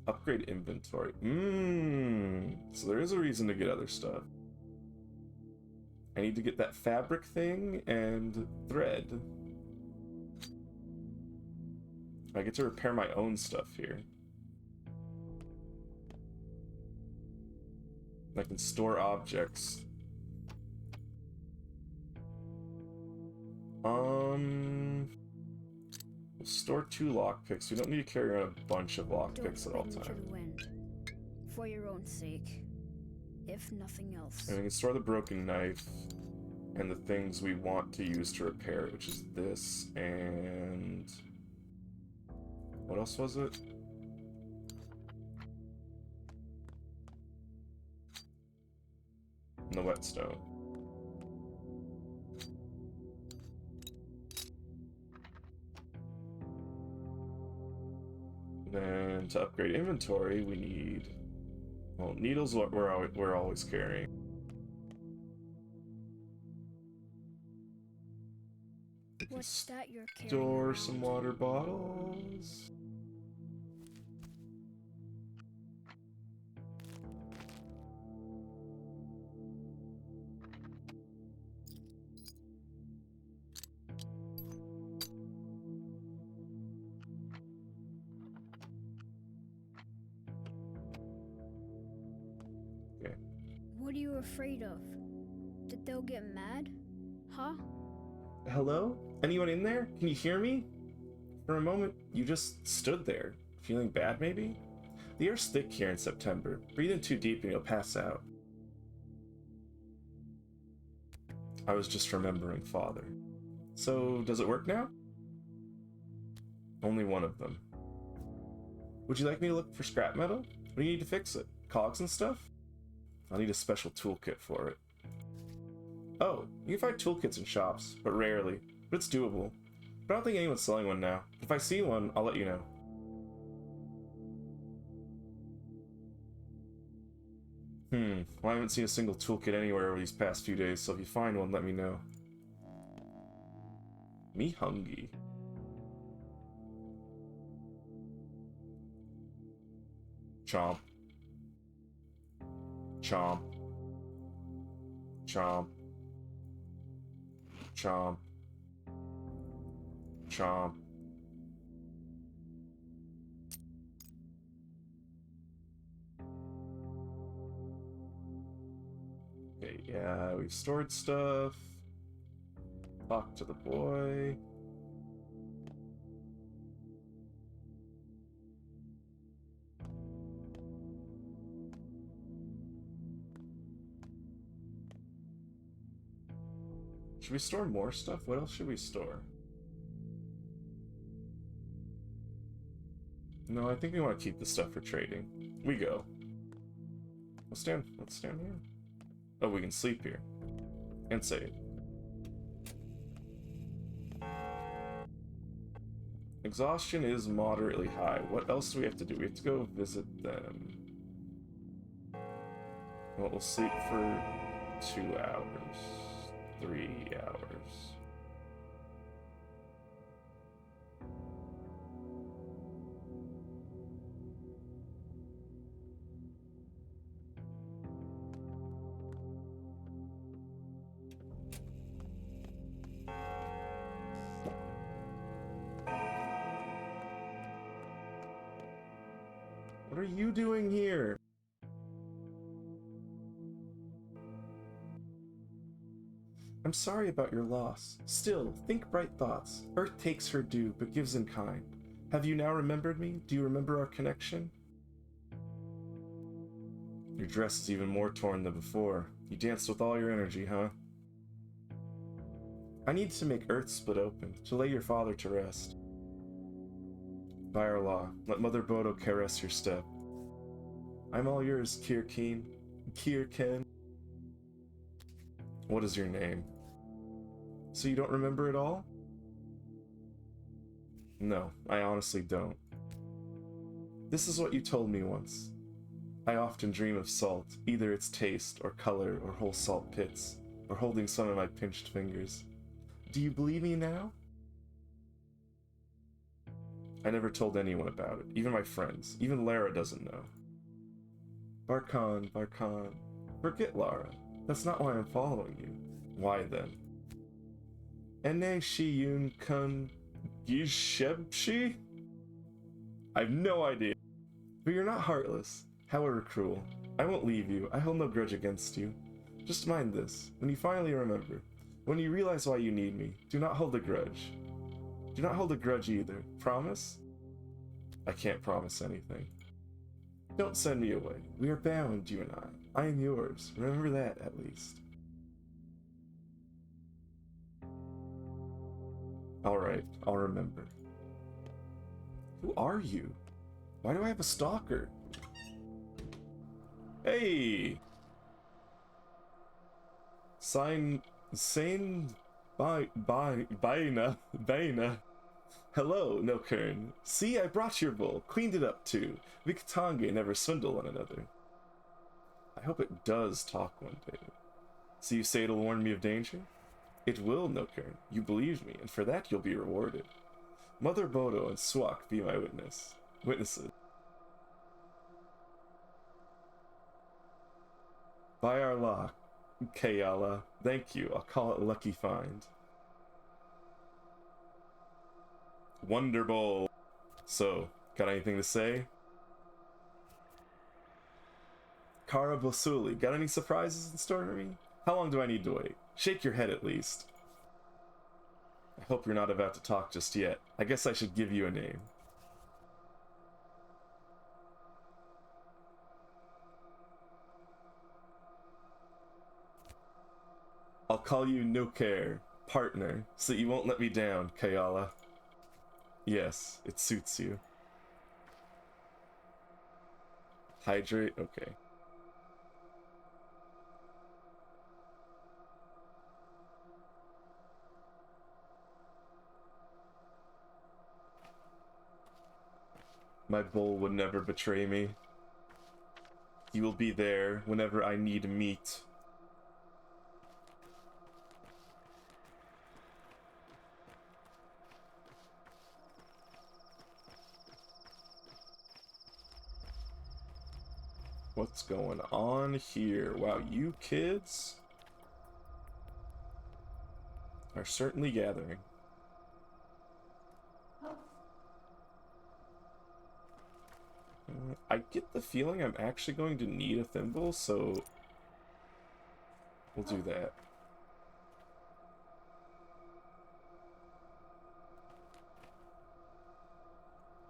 Upgrade inventory. So there is a reason to get other stuff. I need to get that fabric thing and thread. I get to repair my own stuff here. I can store objects. We'll store 2 lockpicks. We don't need to carry around a bunch of lockpicks at all Don't times. the wind. For your own sake. If nothing else. And we can store the broken knife and the things we want to use to repair it, which is this and... what else was it? And the whetstone. Then to upgrade inventory, we need... well, needles what we're always carrying. What's that you're carrying Store around? some water bottles. Okay. What are you afraid of? That they'll get mad? Huh? Hello? Anyone in there? Can you hear me? For a moment, you just stood there. Feeling bad, maybe? The air's thick here in September. Breathe in too deep and you'll pass out. I was just remembering Father. So, does it work now? Only one of them. Would you like me to look for scrap metal? What do you need to fix it? Cogs and stuff? I'll need a special toolkit for it. Oh, you can find toolkits in shops, but rarely. But it's doable. But I don't think anyone's selling one now. If I see one, I'll let you know. Well, I haven't seen a single toolkit anywhere over these past few days, so if you find one, let me know. Me hungry. Chomp. Chomp. Chomp. Chomp. Chomp. Okay, yeah, we've stored stuff. Talk to the boy. Should we store more stuff? What else should we store? No, I think we want to keep the stuff for trading. We go. Let's stand here. Oh, we can sleep here. And save. Exhaustion is moderately high. What else do we have to do? We have to go visit them. Well, we'll sleep for 2 hours. 3 hours. What are you doing here? I'm sorry about your loss. Still, think bright thoughts. Earth takes her due, but gives in kind. Have you now remembered me? Do you remember our connection? Your dress is even more torn than before. You danced with all your energy, huh? I need to make Earth split open, to lay your father to rest. By our law, let Mother Bodo caress your step. I'm all yours, Kirkeen. Kirken. What is your name? So you don't remember it all? No, I honestly don't. This is what you told me once. I often dream of salt, either its taste, or color, or whole salt pits, or holding some in my pinched fingers. Do you believe me now? I never told anyone about it, even my friends. Even Lara doesn't know. Barkan, Barkan. Forget Lara. That's not why I'm following you. Why then? Ene Shiyun Kun Gishebshi? I have no idea. But you're not heartless, however cruel. I won't leave you. I hold no grudge against you. Just mind this. When you finally remember, when you realize why you need me, do not hold a grudge. Do not hold a grudge either. Promise? I can't promise anything. Don't send me away. We are bound, you and I. I am yours. Remember that, at least. Alright, I'll remember. Who are you? Why do I have a stalker? Hey! Baina. Hello, Nokern. See, I brought your bowl. Cleaned it up, too. We Katange never swindle one another. I hope it does talk one day. So you say it'll warn me of danger? It will, Nokern. You believe me, and for that you'll be rewarded. Mother Bodo and Swak be my witnesses. By our law, Kayala, thank you. I'll call it a lucky find. Wonderful. So, got anything to say? Kara Bosuli, got any surprises in store for me? How long do I need to wait? Shake your head at least. I hope you're not about to talk just yet. I guess I should give you a name. I'll call you Noker, partner, so that you won't let me down, Kayala. Yes, it suits you. Hydrate? Okay. My bull would never betray me. He will be there whenever I need meat. What's going on here? Wow, you kids are certainly gathering. I get the feeling I'm actually going to need a thimble, so we'll do that.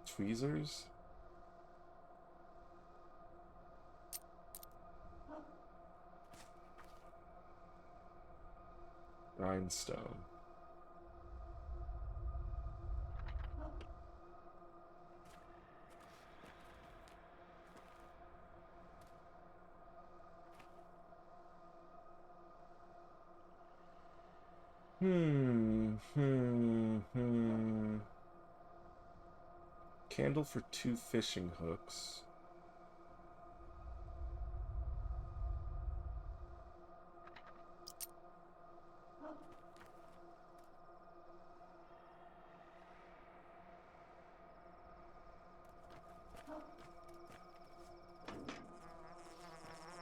Tweezers? Rhinestone. Candle for 2 fishing hooks.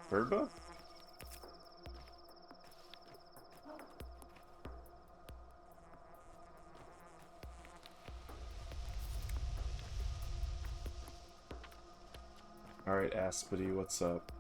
Herba? Alright, Aspity, what's up?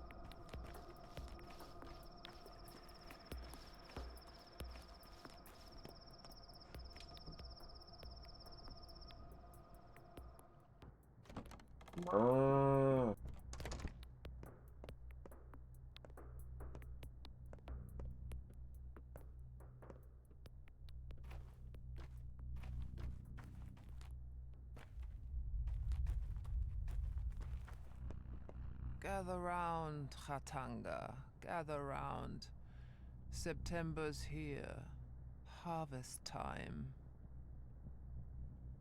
Gather round, Khatanga. Gather round. September's here. Harvest time.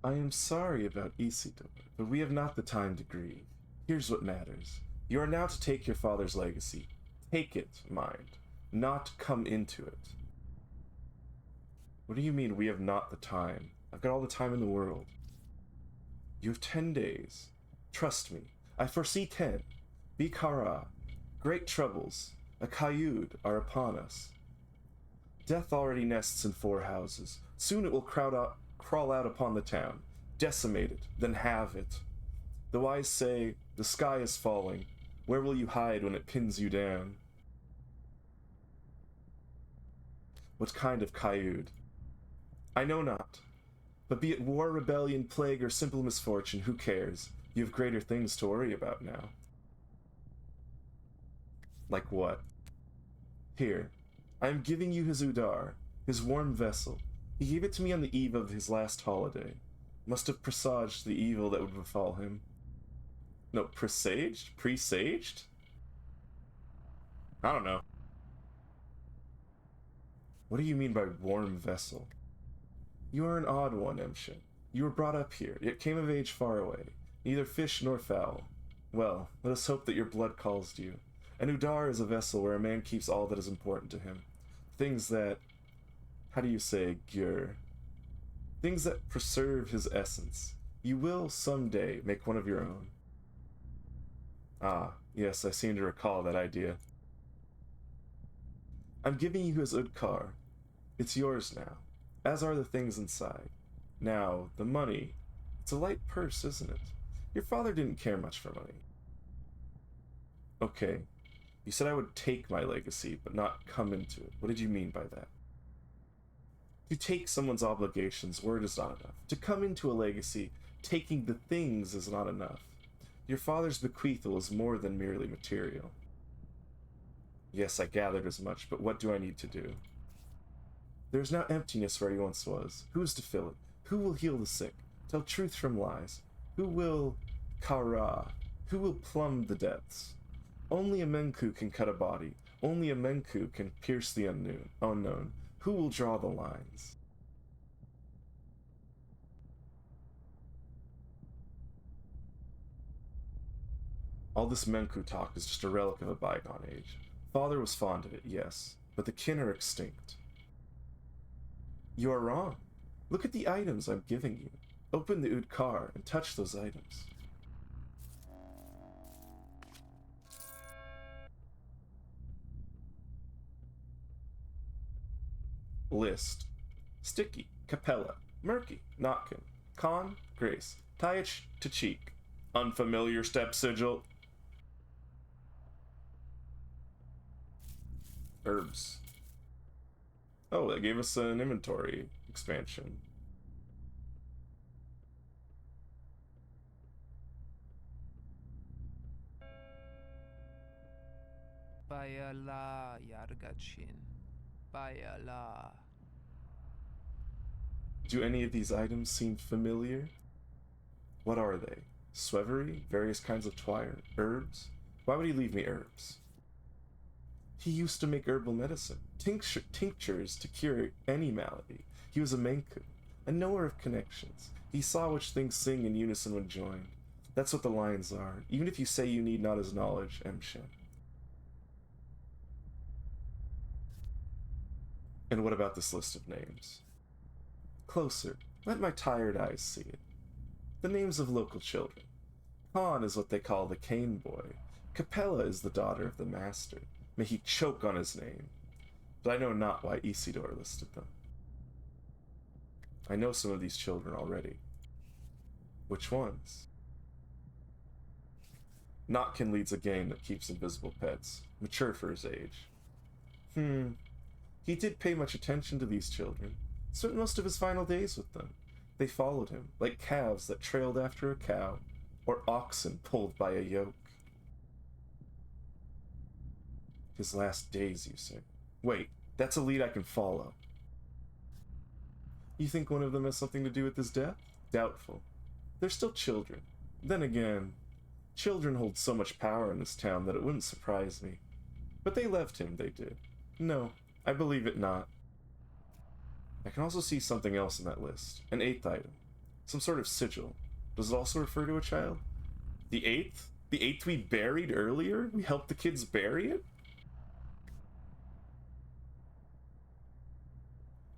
I am sorry about Isidore, but we have not the time to grieve. Here's what matters. You are now to take your father's legacy. Take it, mind, not come into it. What do you mean we have not the time? I've got all the time in the world. You have 10 days. Trust me, I foresee 10. Be Kara. Great troubles, a Kayud, are upon us. Death already nests in 4 houses. Soon it will crawl out upon the town, decimate it, then have it. The wise say, the sky is falling. Where will you hide when it pins you down? What kind of Kayud? I know not. But be it war, rebellion, plague, or simple misfortune, who cares? You have greater things to worry about now. Like what? Here, I am giving you his Udar, his warm vessel. He gave it to me on the eve of his last holiday. Must have presaged the evil that would befall him. No, presaged? Presaged? I don't know. What do you mean by warm vessel? You are an odd one, Emshin. You were brought up here, yet came of age far away, neither fish nor fowl. Well, let us hope that your blood calls to you. An Udar is a vessel where a man keeps all that is important to him. Things that... how do you say, gyur? Things that preserve his essence. You will, someday, make one of your own. Ah, yes, I seem to recall that idea. I'm giving you his Udkar. It's yours now, as are the things inside. Now, the money. It's a light purse, isn't it? Your father didn't care much for money. Okay, you said I would take my legacy, but not come into it. What did you mean by that? To take someone's obligations, word is not enough. To come into a legacy, taking the things is not enough. Your father's bequeathal is more than merely material. Yes, I gathered as much, but what do I need to do? There is now emptiness where he once was. Who is to fill it? Who will heal the sick? Tell truth from lies? Who will... Kara? Who will plumb the depths? Only a Menku can cut a body. Only a Menku can pierce the unknown. Who will draw the lines? All this Menku talk is just a relic of a bygone age. Father was fond of it, yes, but the kin are extinct. You are wrong. Look at the items I'm giving you. Open the Udkar and touch those items. List. Sticky, Capella, Murky, Notkin, Khan, Grace, Tyach, Tachik. Unfamiliar step sigil. Herbs. Oh, that gave us an inventory expansion. Bayala Yargachin. Bayala. Do any of these items seem familiar? What are they? Swevery? Various kinds of twire? Herbs? Why would he leave me herbs? He used to make herbal medicine. Tinctures to cure any malady. He was a Menku, a knower of connections. He saw which things sing in unison when joined. That's what the lines are, even if you say you need not his knowledge, Emshin. And what about this list of names? Closer. Let my tired eyes see it. The names of local children. Khan is what they call the cane boy. Capella is the daughter of the master. May he choke on his name. But I know not why Isidore listed them. I know some of these children already. Which ones? Notkin leads a gang that keeps invisible pets, mature for his age. He did pay much attention to these children, spent most of his final days with them. They followed him, like calves that trailed after a cow, or oxen pulled by a yoke. His last days, you say? Wait, that's a lead I can follow. You think one of them has something to do with his death? Doubtful. They're still children. Then again, Children hold so much power in this town that it wouldn't surprise me. But they left him, they did. No, I believe it not. I can also see something else in that list. An 8th item. Some sort of sigil. Does it also refer to a child? The 8th? The 8th we buried earlier? We helped the kids bury it?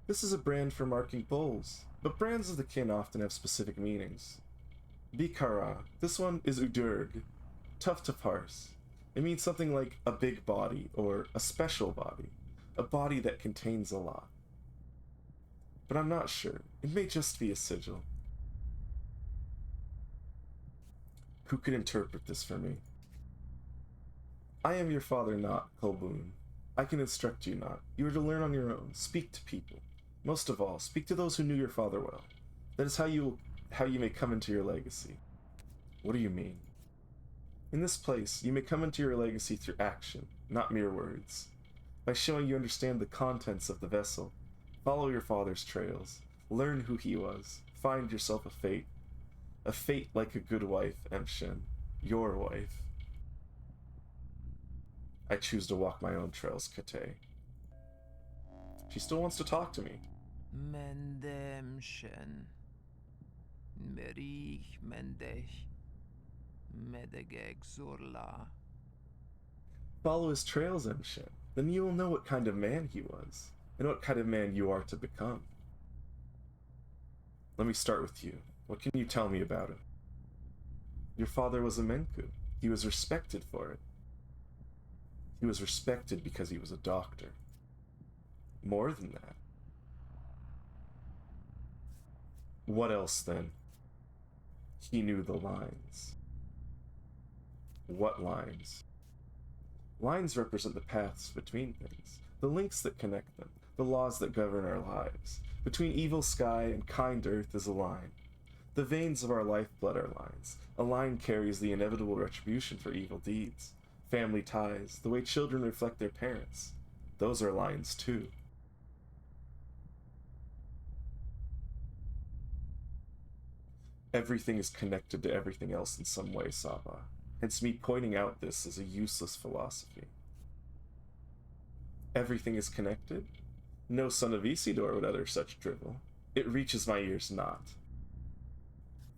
This is a brand for marking bowls, but brands of the kin often have specific meanings. Bikara. This one is Udurg. Tough to parse. It means something like a big body, or a special body. A body that contains a lot. But I'm not sure. It may just be a sigil. Who could interpret this for me? I am your father not, Kolbun. I can instruct you not. You are to learn on your own. Speak to people. Most of all, speak to those who knew your father well. That is how you may come into your legacy. What do you mean? In this place, you may come into your legacy through action, not mere words. By showing you understand the contents of the vessel, follow your father's trails, learn who he was, find yourself a fate. A fate like a good wife, Emshin. Your wife. I choose to walk my own trails, Kate. She still wants to talk to me. Mendemshen. Merich Mendech. Medegeg Zurla. Follow his trails, Emshin. Then you will know what kind of man he was, and what kind of man you are to become. Let me start with you. What can you tell me about him? Your father was a Menku. He was respected for it. He was respected because he was a doctor. More than that. What else, then? He knew the lines. What lines? Lines represent the paths between things, the links that connect them, the laws that govern our lives. Between evil sky and kind earth is a line. The veins of our lifeblood are lines. A line carries the inevitable retribution for evil deeds. Family ties, the way children reflect their parents. Those are lines too. Everything is connected to everything else in some way, Saba. Hence me pointing out this as a useless philosophy. Everything is connected? No son of Isidore would utter such drivel. It reaches my ears not.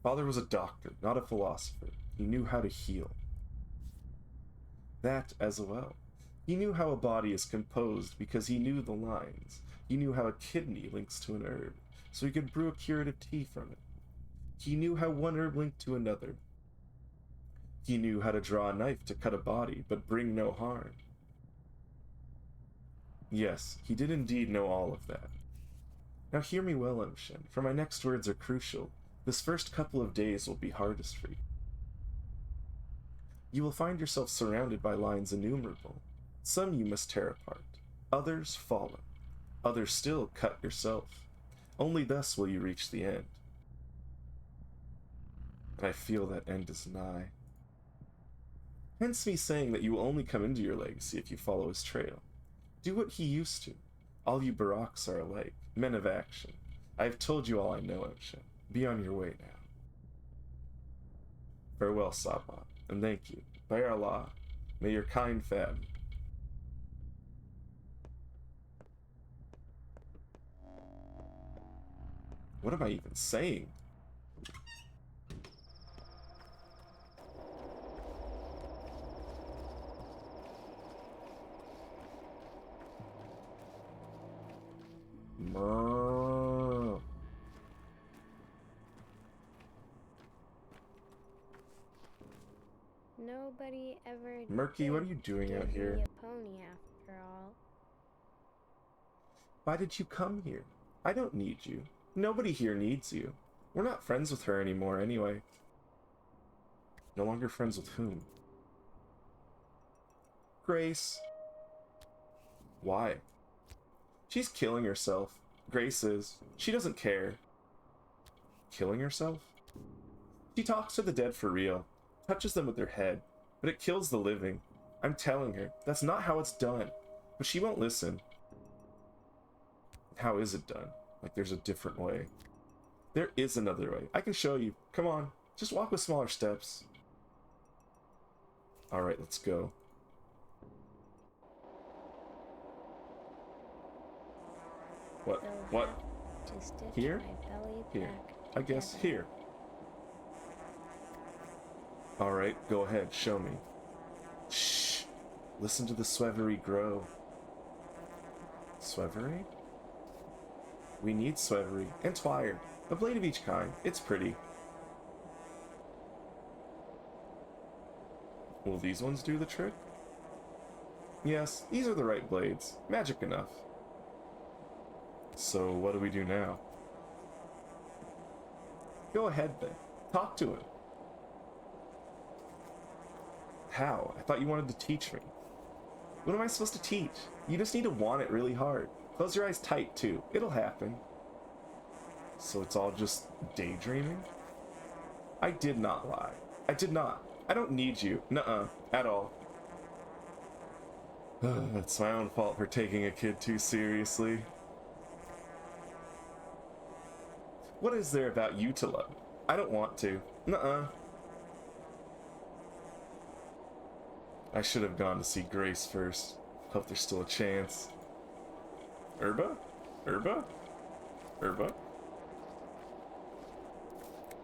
Father was a doctor, not a philosopher. He knew how to heal. That as well. He knew how a body is composed because he knew the lines. He knew how a kidney links to an herb, so he could brew a curative tea from it. He knew how one herb linked to another. He knew how to draw a knife to cut a body, but bring no harm. Yes, he did indeed know all of that. Now hear me well, Emshin, for my next words are crucial. This first couple of days will be hardest for you. You will find yourself surrounded by lines innumerable. Some you must tear apart, others follow, others still cut yourself. Only thus will you reach the end. And I feel that end is nigh. Hence me saying that you will only come into your legacy if you follow his trail. Do what he used to. All you Baraks are alike, men of action. I have told you all I know, Emshin. Be on your way now. Farewell, Saba, and thank you. By Allah, may your kind fathom. What am I even saying? Nobody ever Murky, what are you doing out here? give me a pony after all. Why did you come here? I don't need you. Nobody here needs you. We're not friends with her anymore anyway. No longer friends with whom? Grace. Why? She's killing herself. Grace is. She doesn't care. Killing herself? She talks to the dead for real. Touches them with her head. But it kills the living. I'm telling her, that's not how it's done. But she won't listen. How is it done? Like there's a different way. There is another way. I can show you. Come on. Just walk with smaller steps. Alright, let's go. What? You'll What? have to stitch Here? my belly Here. back I guess together. here. Alright, go ahead, show me. Shh! Listen to the Swevery grow. Swevery? We need Swevery, and Twire. A blade of each kind. It's pretty. Will these ones do the trick? Yes, these are the right blades. Magic enough. So what do we do now? Go ahead then. Talk to him. How? I thought you wanted to teach me. What am I supposed to teach? You just need to want it really hard. Close your eyes tight too. It'll happen. So it's all just daydreaming? I did not lie. I did not. I don't need you. Nuh-uh. At all. It's my own fault for taking a kid too seriously. What is there about you to love? I don't want to. Nuh-uh. I should have gone to see Grace first. Hope there's still a chance. Herba? Herba? Herba?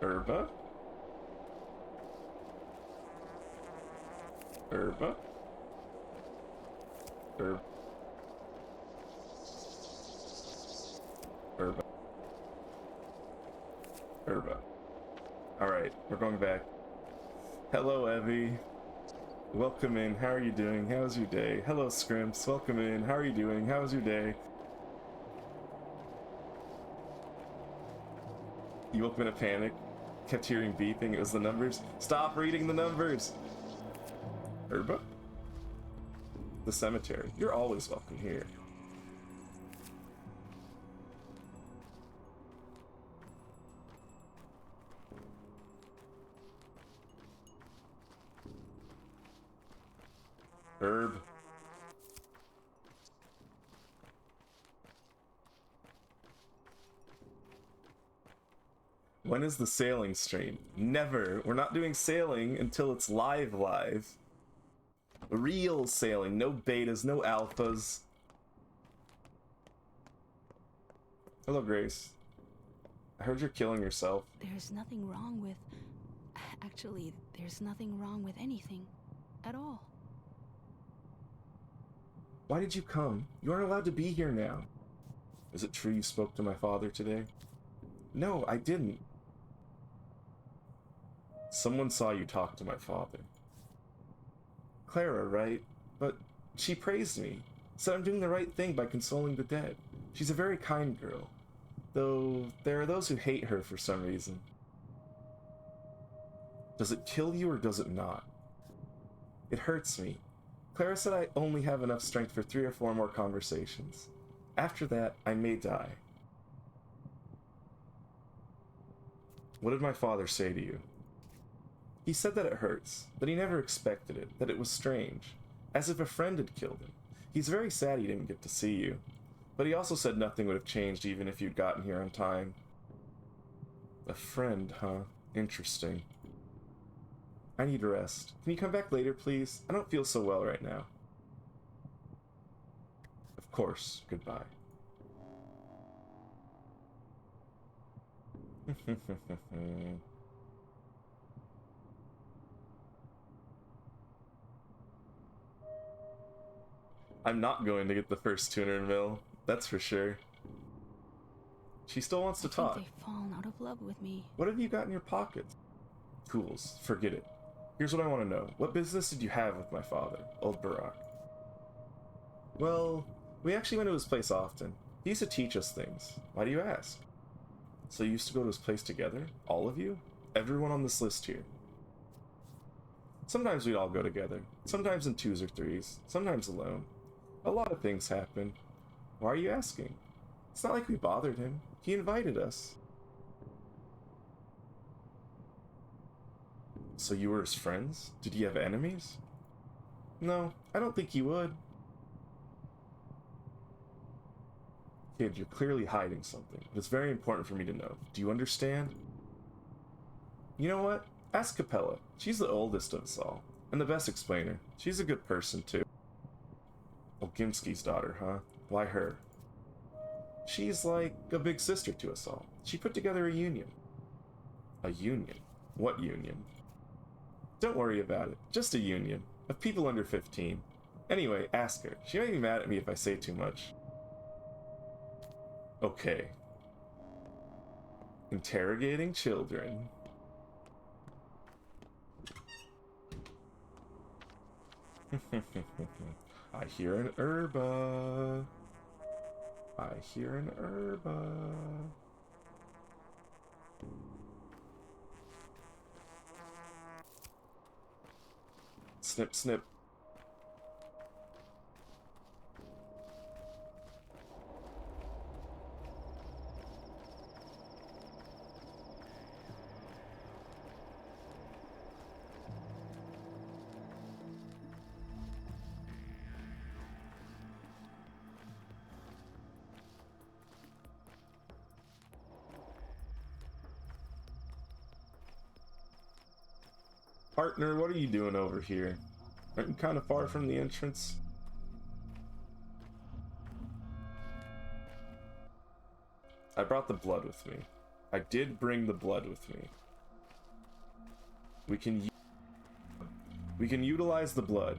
Herba? Herba? Herba? Herba? Herba. Alright, we're going back. Hello, Evie. Welcome in. How are you doing? How's your day? Hello, Scrimps. Welcome in. How are you doing? How's your day? You woke up in a panic. Kept hearing beeping. It was the numbers. Stop reading the numbers! Herba? The cemetery. You're always welcome here. Herb. When is the sailing stream? Never. We're not doing sailing until it's live. Real sailing. No betas, no alphas. Hello, Grace. I heard you're killing yourself. There's nothing wrong with... Actually, there's nothing wrong with anything. At all. Why did you come? You aren't allowed to be here now. Is it true you spoke to my father today? No, I didn't. Someone saw you talk to my father. Clara, right? But she praised me. Said I'm doing the right thing by consoling the dead. She's a very kind girl. Though there are those who hate her for some reason. Does it kill you or does it not? It hurts me. Clara said I only have enough strength for 3 or 4 more conversations. After that, I may die. What did my father say to you? He said that it hurts, that he never expected it, that it was strange, as if a friend had killed him. He's very sad he didn't get to see you, but he also said nothing would have changed even if you'd gotten here on time. A friend, huh? Interesting. I need rest. Can you come back later, please? I don't feel so well right now. Of course. Goodbye. I'm not going to get the first tuner mill, that's for sure. She still wants to talk. They've fallen out of love with me. What have you got in your pockets? Tools. Forget it. Here's what I want to know. What business did you have with my father, old Barak? Well, we actually went to his place often. He used to teach us things. Why do you ask? So you used to go to his place together? All of you? Everyone on this list here. Sometimes we'd all go together. Sometimes in 2s or 3s. Sometimes alone. A lot of things happen. Why are you asking? It's not like we bothered him. He invited us. So you were his friends? Did he have enemies? No, I don't think he would. Kid, you're clearly hiding something. It's very important for me to know. Do you understand? You know what? Ask Capella. She's the oldest of us all. And the best explainer. She's a good person, too. Oh, Gimski's daughter, huh? Why her? She's like a big sister to us all. She put together a union. A union? What union? Don't worry about it. Just a union. Of people under 15. Anyway, ask her. She may be mad at me if I say too much. Okay. Interrogating children. I hear an herba. I hear an herba. Snip, snip. Partner, what are you doing over here? Aren't you kind of far from the entrance? I brought the blood with me. I did bring the blood with me. We can utilize the blood.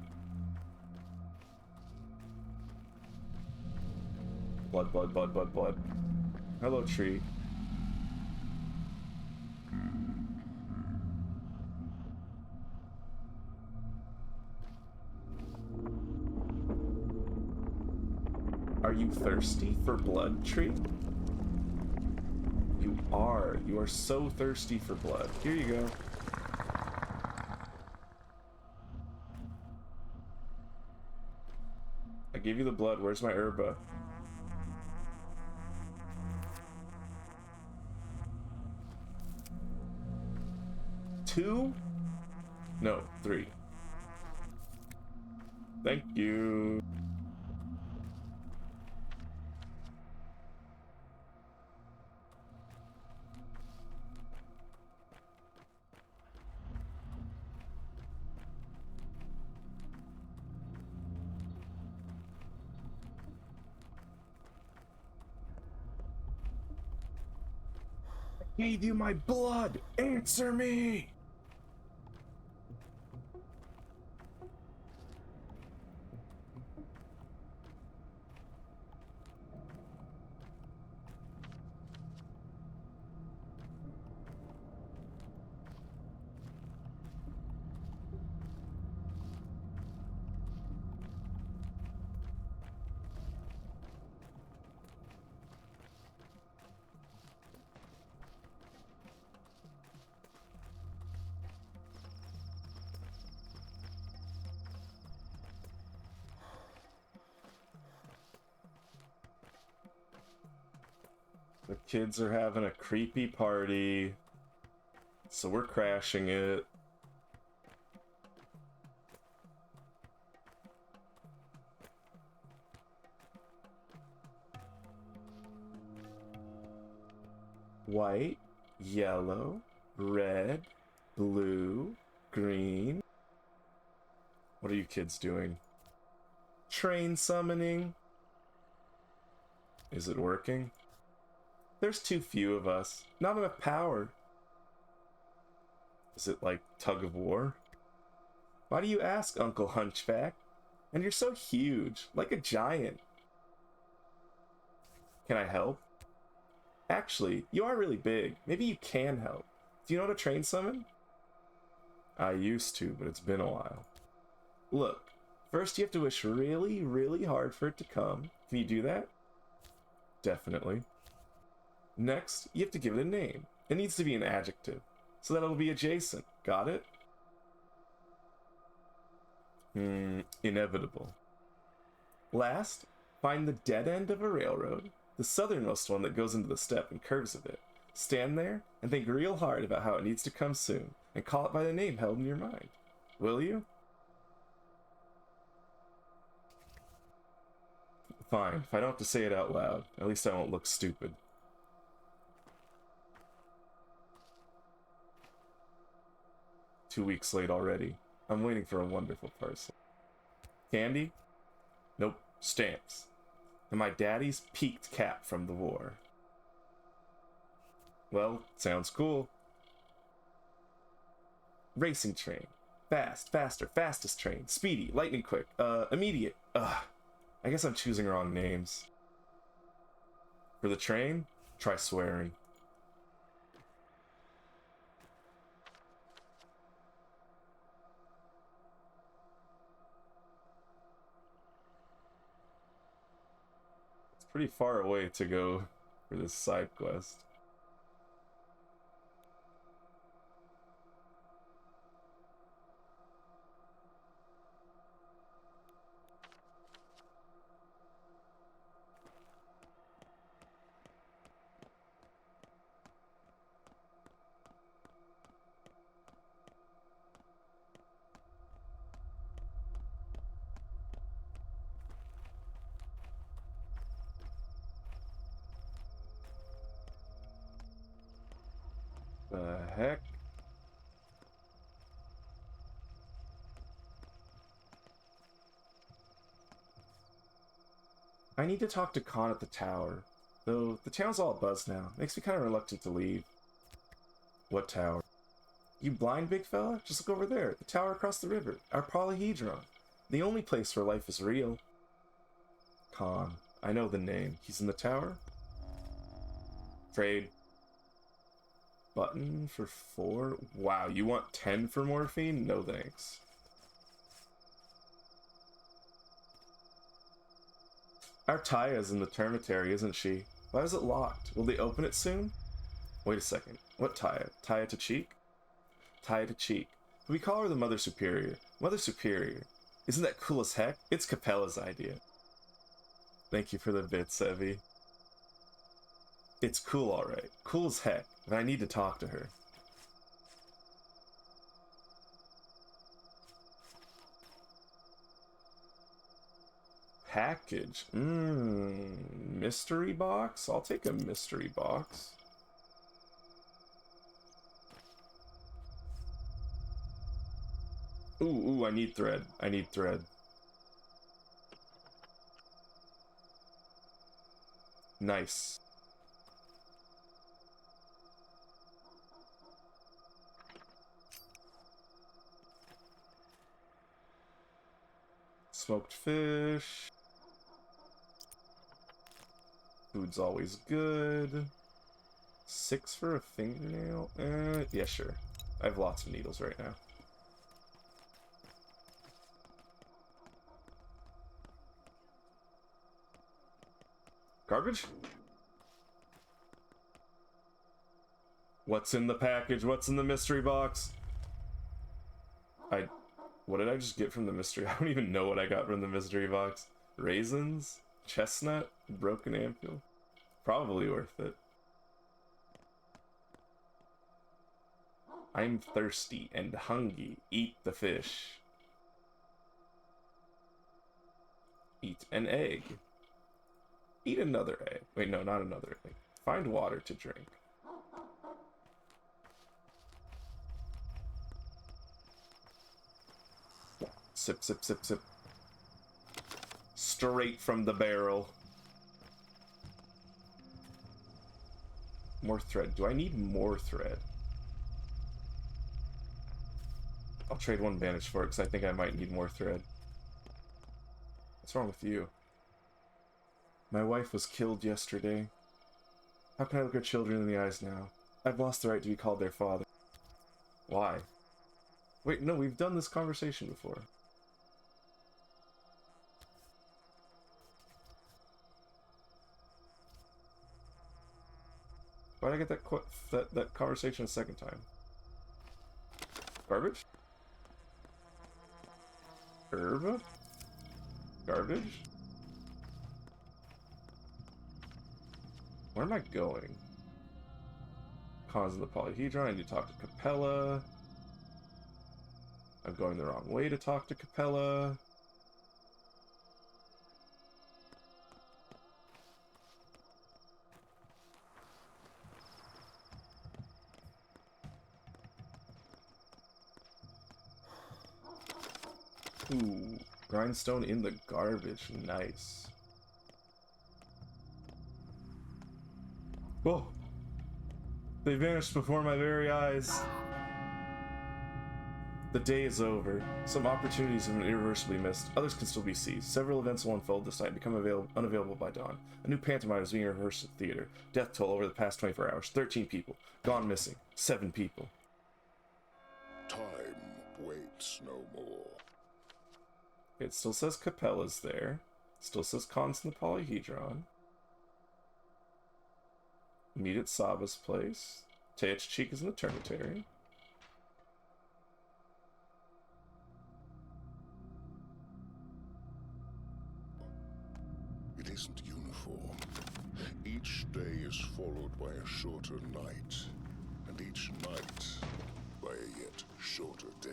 Blood, blood, blood, blood, blood. Hello, tree. Are you thirsty for blood, tree? You are. You are so thirsty for blood. Here you go. I gave you the blood. Where's my herba? Two? No, 3. Thank you. Gave you my blood! Answer me! The kids are having a creepy party, so we're crashing it. White, yellow, red, blue, green. What are you kids doing? Train summoning? Is it working? There's too few of us. Not enough power. Is it like tug of war? Why do you ask, Uncle Hunchback? And you're so huge, like a giant. Can I help? Actually, you are really big. Maybe you can help. Do you know how to train summon? I used to, but it's been a while. Look, first you have to wish really, really hard for it to come. Can you do that? Definitely. Next, you have to give it a name. It needs to be an adjective, so that it'll be adjacent. Got it? Inevitable. Last, find the dead end of a railroad, the southernmost one that goes into the steppe and curves a bit. Stand there and think real hard about how it needs to come soon, and call it by the name held in your mind. Will you? Fine, if I don't have to say it out loud, at least I won't look stupid. Two weeks late already. I'm waiting for a wonderful parcel. Candy? Nope. Stamps. And my daddy's peaked cap from the war. Well, sounds cool. Racing train. Fast, faster, fastest train. Speedy, lightning quick, immediate. Ugh. I guess I'm choosing wrong names. For the train, try swearing. It's pretty far away to go for this side quest. The heck? I need to talk to Khan at the tower. Though the town's all abuzz now. Makes me kind of reluctant to leave. What tower? You blind, big fella? Just look over there. The tower across the river. Our polyhedron. The only place where life is real. Khan. I know the name. He's in the tower? Trade. Button for 4? Wow, you want 10 for morphine? No thanks. Our Taya's in the termitary, isn't she? Why is it locked? Will they open it soon? Wait a second. What Taya? Taya to Cheek? Taya to Cheek. We call her the Mother Superior. Mother Superior. Isn't that cool as heck? It's Capella's idea. Thank you for the bits, Evie. It's cool, alright. Cool as heck, but I need to talk to her. Package. Mystery box? I'll take a mystery box. Ooh, I need thread. I need thread. Nice. Smoked fish. Food's always good. 6 for a fingernail? Yeah, sure. I have lots of needles right now. Garbage? What's in the package? What's in the mystery box? What did I just get from the mystery? I don't even know what I got from the mystery box. Raisins? Chestnut? Broken ampule? Probably worth it. I'm thirsty and hungry. Eat the fish. Eat an egg. Eat another egg. Wait, no, not another egg. Find water to drink. Sip, sip, sip, sip. Straight from the barrel. More thread. Do I need more thread? I'll trade one bandage for it because I think I might need more thread. What's wrong with you? My wife was killed yesterday. How can I look our children in the eyes now? I've lost the right to be called their father. Why? Wait, no, we've done this conversation before. Why'd I get that conversation a second time? Garbage? Herb? Garbage? Where am I going? Cons of the polyhedron. I need to talk to Capella. I'm going the wrong way to talk to Capella. Ooh, grindstone in the garbage. Nice. Oh, they vanished before my very eyes. The day is over. Some opportunities have been irreversibly missed. Others can still be seized. Several events will unfold this night and become unavailable by dawn. A new pantomime is being rehearsed at the theater. Death toll over the past 24 hours. 13 people. Gone missing. 7 people. Time waits no more. It still says Capella's there. It still says Khan's in the polyhedron. Meet at Saba's place. Teocheek is in the termitary. It isn't uniform. Each day is followed by a shorter night, and each night by a yet shorter day.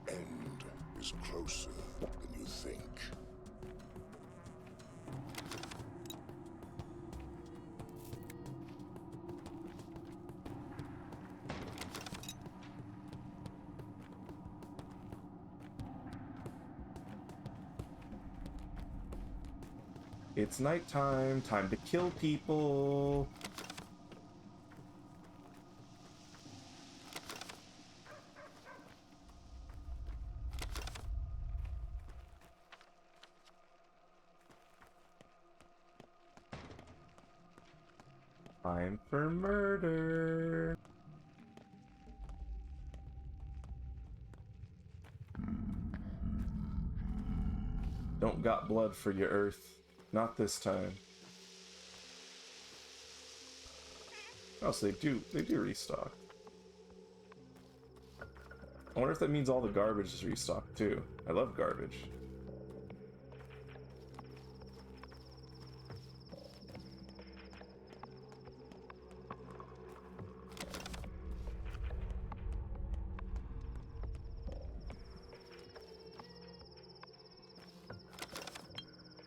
The end is closer than you think. It's nighttime. Time to kill people. Time for murder. Don't got blood for your Earth. Not this time. Oh, so they do restock. I wonder if that means all the garbage is restocked too. I love garbage.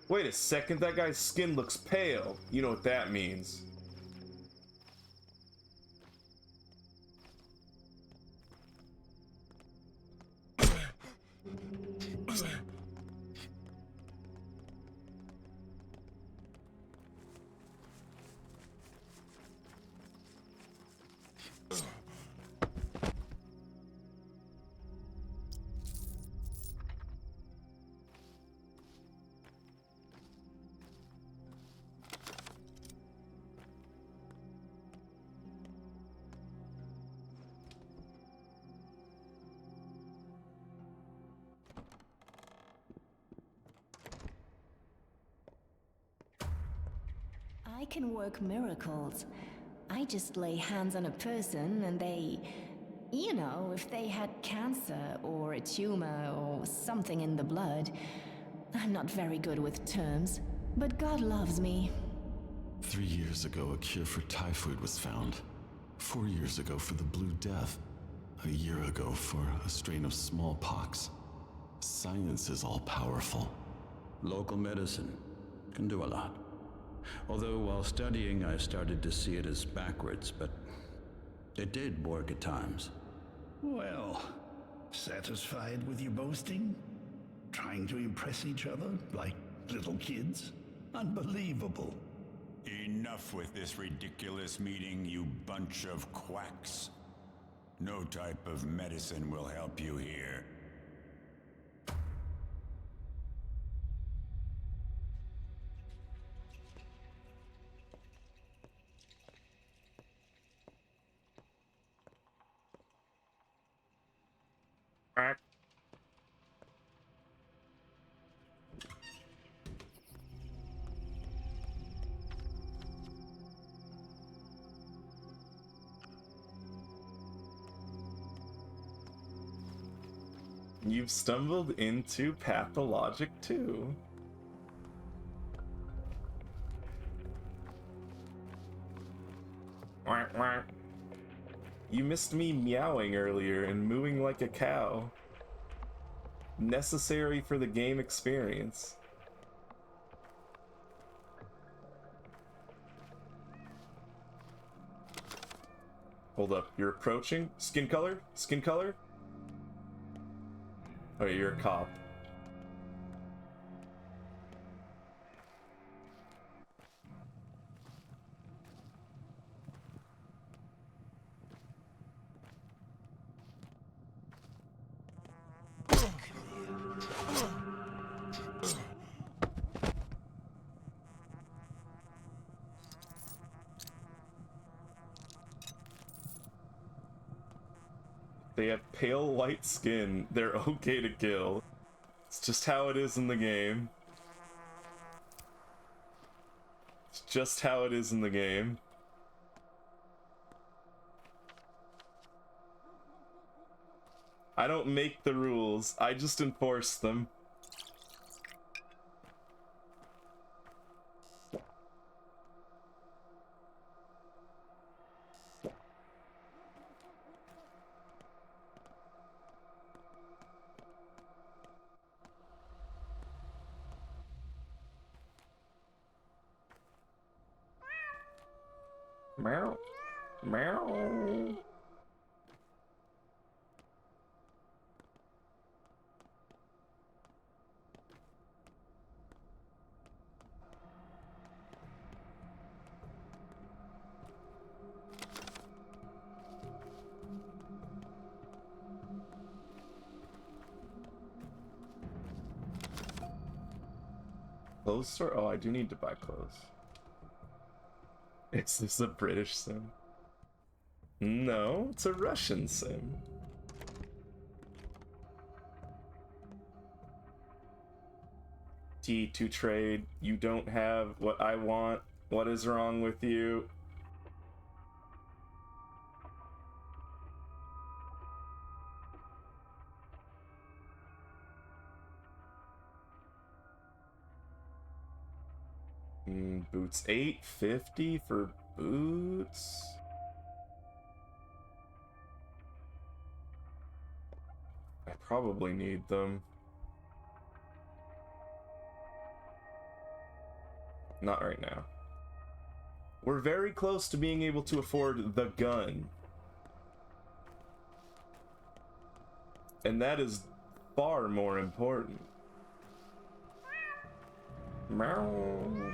Wait a second, that guy's skin looks pale. You know what that means. I can work miracles. I just lay hands on a person and they... You know, if they had cancer or a tumor or something in the blood. I'm not very good with terms, but God loves me. 3 years ago, a cure for typhoid was found. 4 years ago for the Blue Death. A year ago for a strain of smallpox. Science is all-powerful. Local medicine can do a lot. Although while studying, I started to see it as backwards, but it did work at times. Well, satisfied with your boasting? Trying to impress each other like little kids? Unbelievable. Enough with this ridiculous meeting, you bunch of quacks. No type of medicine will help you here. You've stumbled into Pathologic 2. You missed me meowing earlier and mooing like a cow. Necessary for the game experience. Hold up, you're approaching? Skin color? Skin color? Oh, you're a cop. They have pale white skin. They're okay to kill. It's just how it is in the game. It's just how it is in the game. I don't make the rules, I just enforce them. Meow. Meow. Clothes store? Oh, I do need to buy clothes. Is this a British sim? No, it's a Russian sim. T to trade. You don't have what I want. What is wrong with you? Boots $8.50 for boots. I probably need them. Not right now. We're very close to being able to afford the gun. And that is far more important. Meow.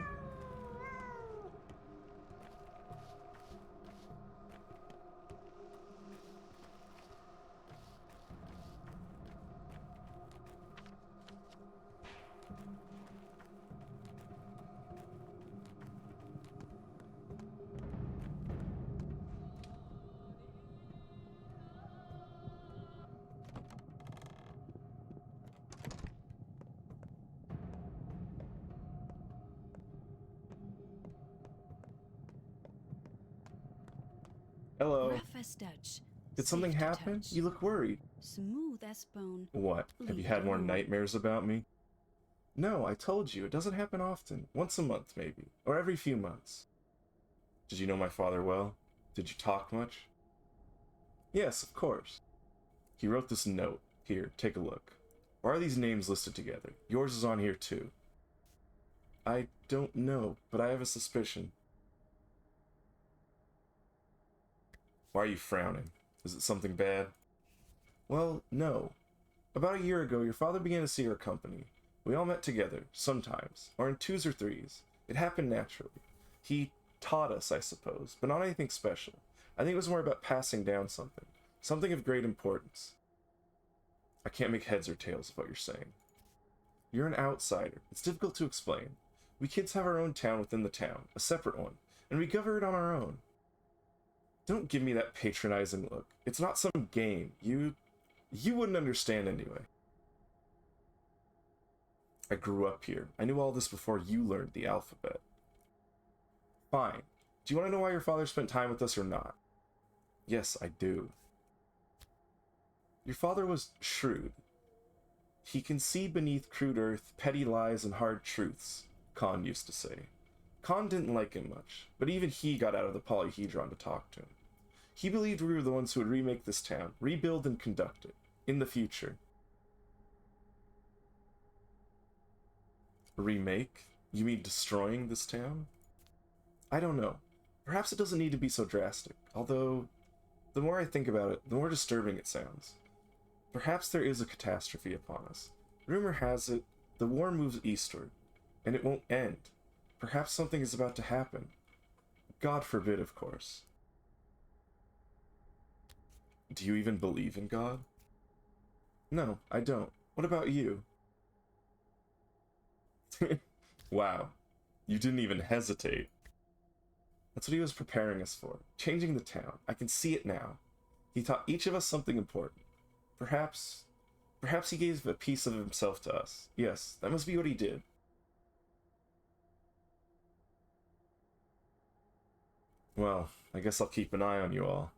Hello. Rough as touch. Did something Safe to happen? touch. You look worried. Smooth as bone. What? Have you Leave had it more alone. nightmares about me? No, I told you, it doesn't happen often. Once a month, maybe. Or every few months. Did you know my father well? Did you talk much? Yes, of course. He wrote this note. Here, take a look. Why are these names listed together? Yours is on here too. I don't know, but I have a suspicion. Why are you frowning? Is it something bad? Well, no. About a year ago, your father began to see our company. We all met together, sometimes, or in twos or threes. It happened naturally. He taught us, I suppose, but not anything special. I think it was more about passing down something. Something of great importance. I can't make heads or tails of what you're saying. You're an outsider. It's difficult to explain. We kids have our own town within the town, a separate one, and we govern it on our own. Don't give me that patronizing look. It's not some game. You wouldn't understand anyway. I grew up here. I knew all this before you learned the alphabet. Fine. Do you want to know why your father spent time with us or not? Yes, I do. Your father was shrewd. He can see beneath crude earth petty lies and hard truths, Khan used to say. Khan didn't like him much, but even he got out of the polyhedron to talk to him. He believed we were the ones who would remake this town, rebuild and conduct it, in the future. Remake? You mean destroying this town? I don't know. Perhaps it doesn't need to be so drastic, although the more I think about it, the more disturbing it sounds. Perhaps there is a catastrophe upon us. Rumor has it, the war moves eastward, and it won't end. Perhaps something is about to happen. God forbid, of course. Do you even believe in God? No, I don't. What about you? Wow, you didn't even hesitate. That's what he was preparing us for. Changing the town. I can see it now. He taught each of us something important. Perhaps he gave a piece of himself to us. Yes, that must be what he did. Well, I guess I'll keep an eye on you all.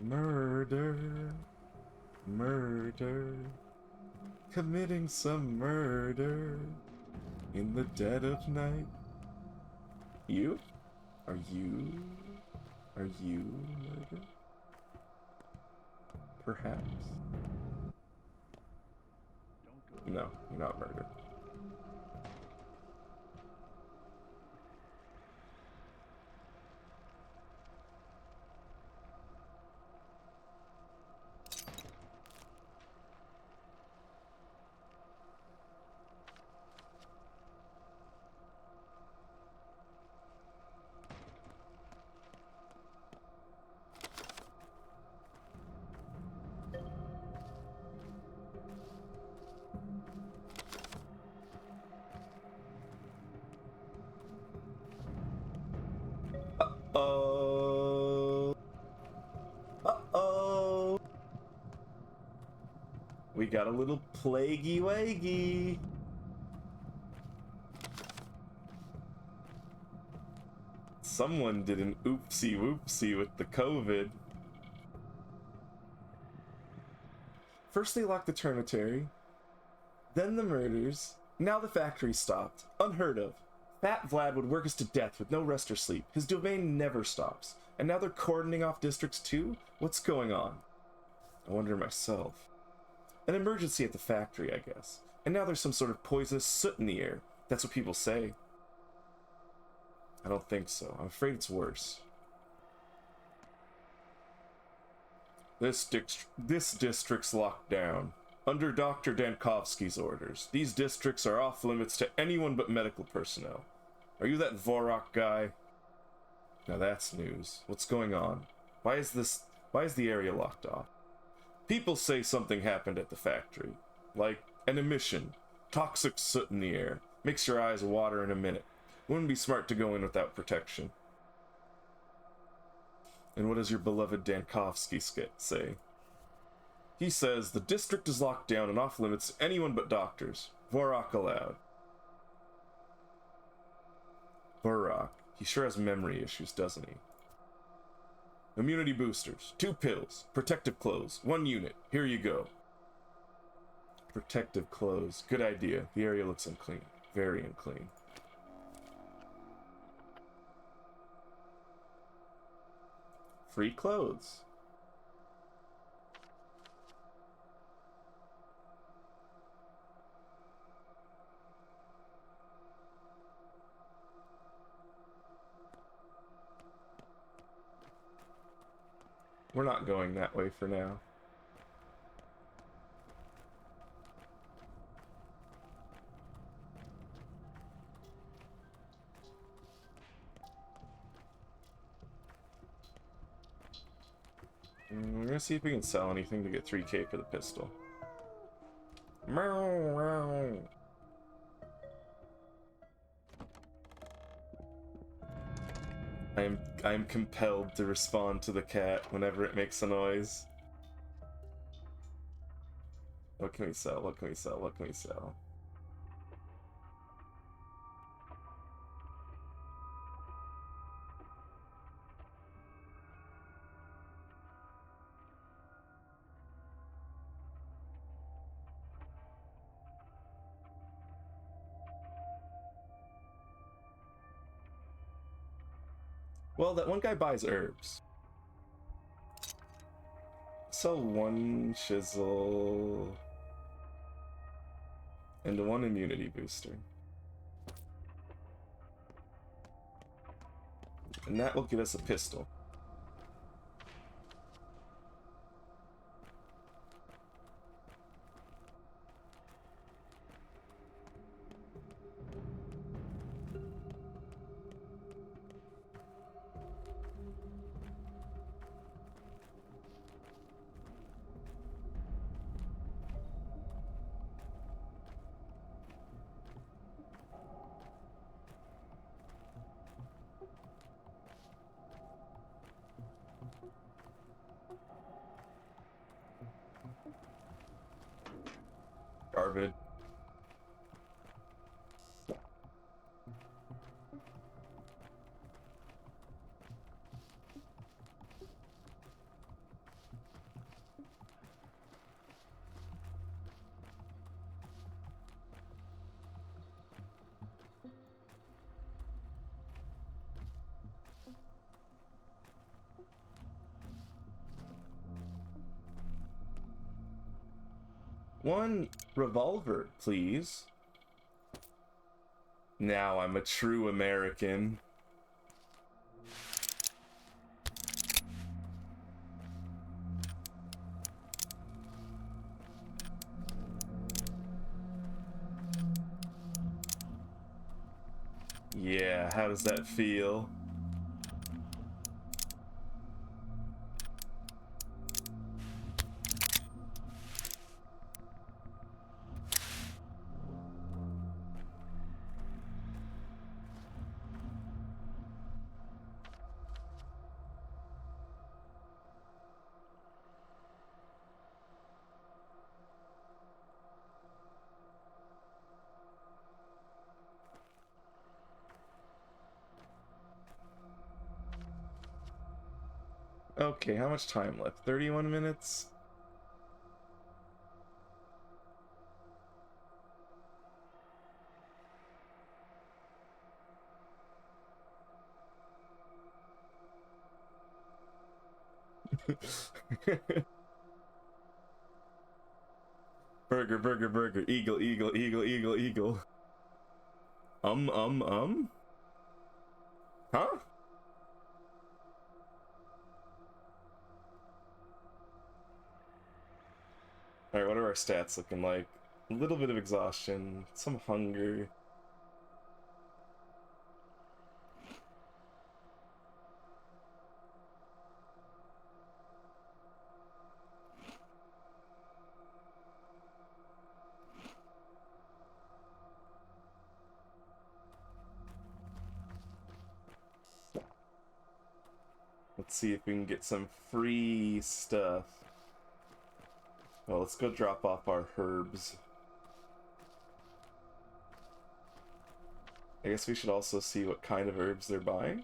Murder. Murder. Committing some murder in the dead of night. You? Are you murder? Perhaps. No, you're not murder. Uh-oh. Uh-oh. We got a little plaguey waggy. Someone did an oopsie whoopsie with the COVID. First they locked the Trinitary, then the murders, now the factory stopped. Unheard of. Fat Vlad would work us to death with no rest or sleep. His domain never stops. And now they're cordoning off districts too? What's going on? I wonder myself. An emergency at the factory, I guess. And now there's some sort of poisonous soot in the air. That's what people say. I don't think so. I'm afraid it's worse. This district's locked down. Under Dr. Dankovsky's orders. These districts are off limits to anyone but medical personnel. Are you that Vorok guy? Now that's news. What's going on? Why is the area locked off? People say something happened at the factory. Like an emission. Toxic soot in the air. Makes your eyes water in a minute. Wouldn't be smart to go in without protection. And what does your beloved Dankovsky say? He says the district is locked down and off limits to anyone but doctors. Vorok allowed. Vorok. He sure has memory issues, doesn't he? Immunity boosters. 2 pills. Protective clothes. 1 unit. Here you go. Protective clothes. Good idea. The area looks unclean. Very unclean. Free clothes. We're not going that way for now. We're gonna see if we can sell anything to get 3K for the pistol. I am compelled to respond to the cat whenever it makes a noise. What can we sell? What can we sell? What can we sell? Well, that one guy buys herbs. Sell 1 chisel. And one immunity booster. And that will give us a pistol. Garbage. One revolver, please. Now I'm a true American. Yeah, how does that feel? Okay, how much time left? 31 minutes? Burger, burger, burger. Eagle, eagle, eagle, eagle, eagle. Huh? Alright, what are our stats looking like? A little bit of exhaustion, some hunger. Let's see if we can get some free stuff. Well, let's go drop off our herbs. I guess we should also see what kind of herbs they're buying.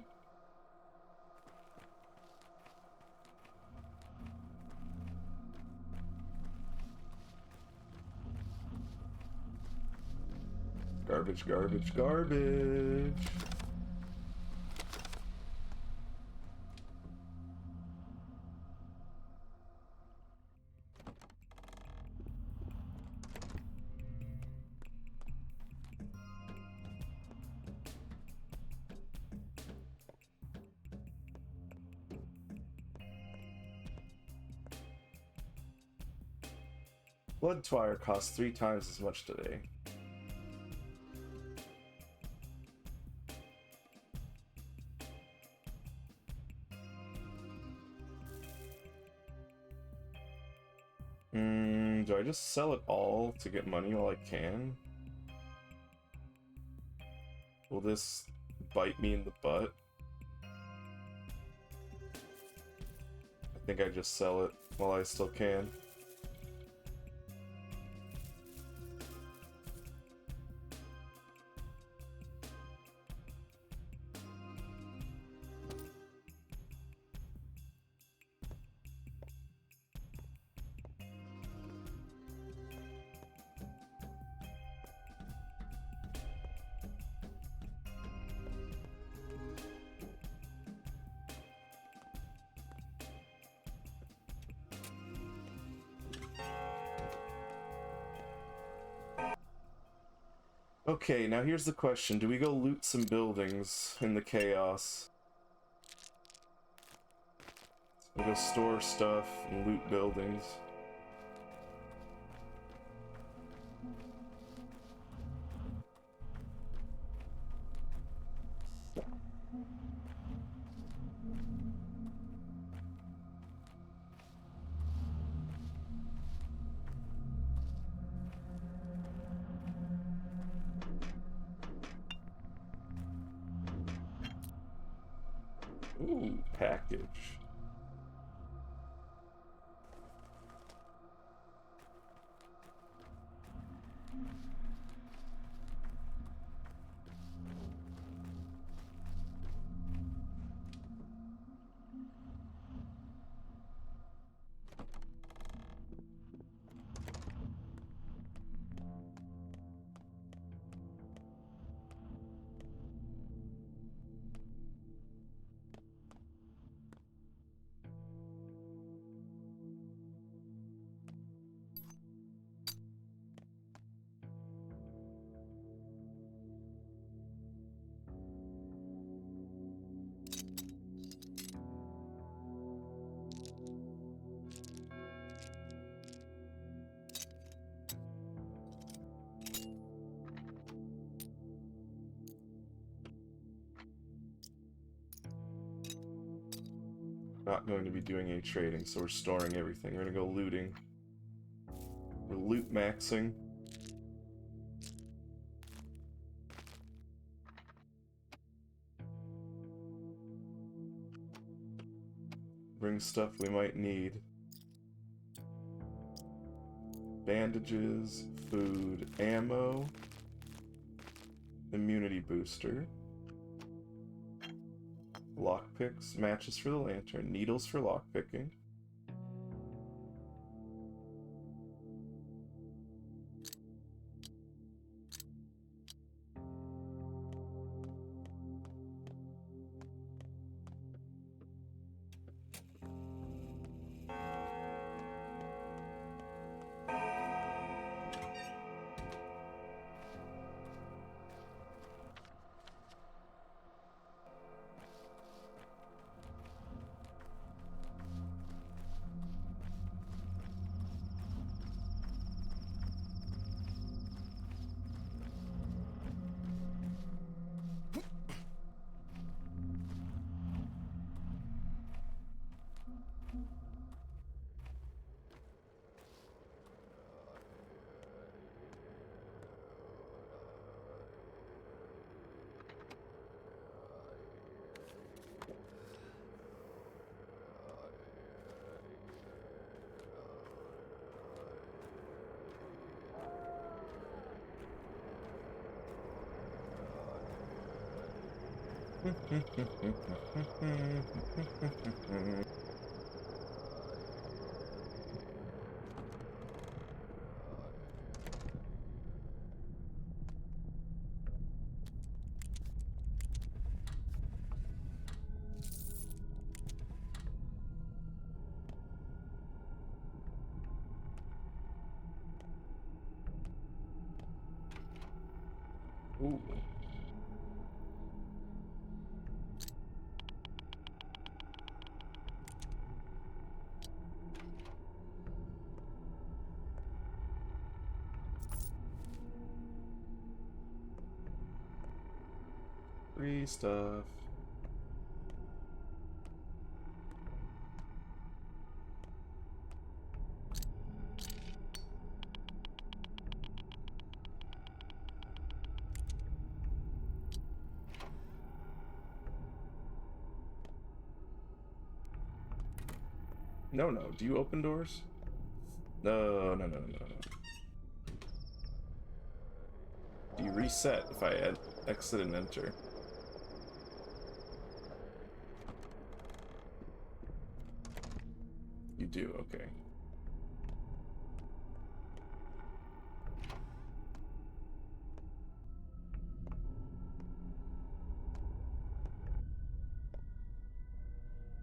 Garbage, garbage, garbage. Blood Twire costs 3 times as much today. Do I just sell it all to get money while I can? Will this bite me in the butt? I think I just sell it while I still can. Okay, now here's the question. Do we go loot some buildings in the chaos? We'll go store stuff and loot buildings. Ooh, package. Not going to be doing any trading, so we're storing everything. We're gonna go looting. We're loot maxing. Bring stuff we might need. Bandages, food, ammo, immunity booster. Lockpicks, matches for the lantern, needles for lockpicking. Ooh. Free stuff. No, no. Do you open doors? No, no, no, no, no. Do you reset if I exit and enter? You do, okay.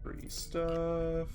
Free stuff.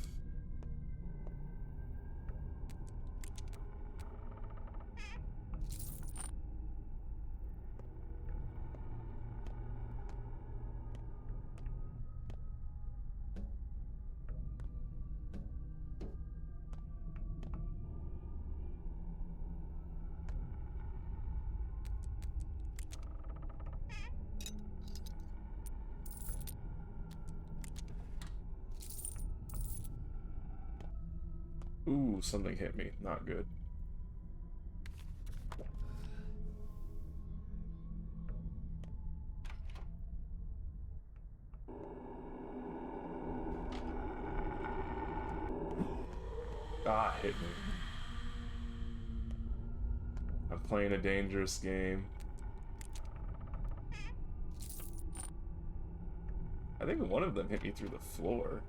Ooh, something hit me. Not good. Ah, hit me. I'm playing a dangerous game. I think one of them hit me through the floor.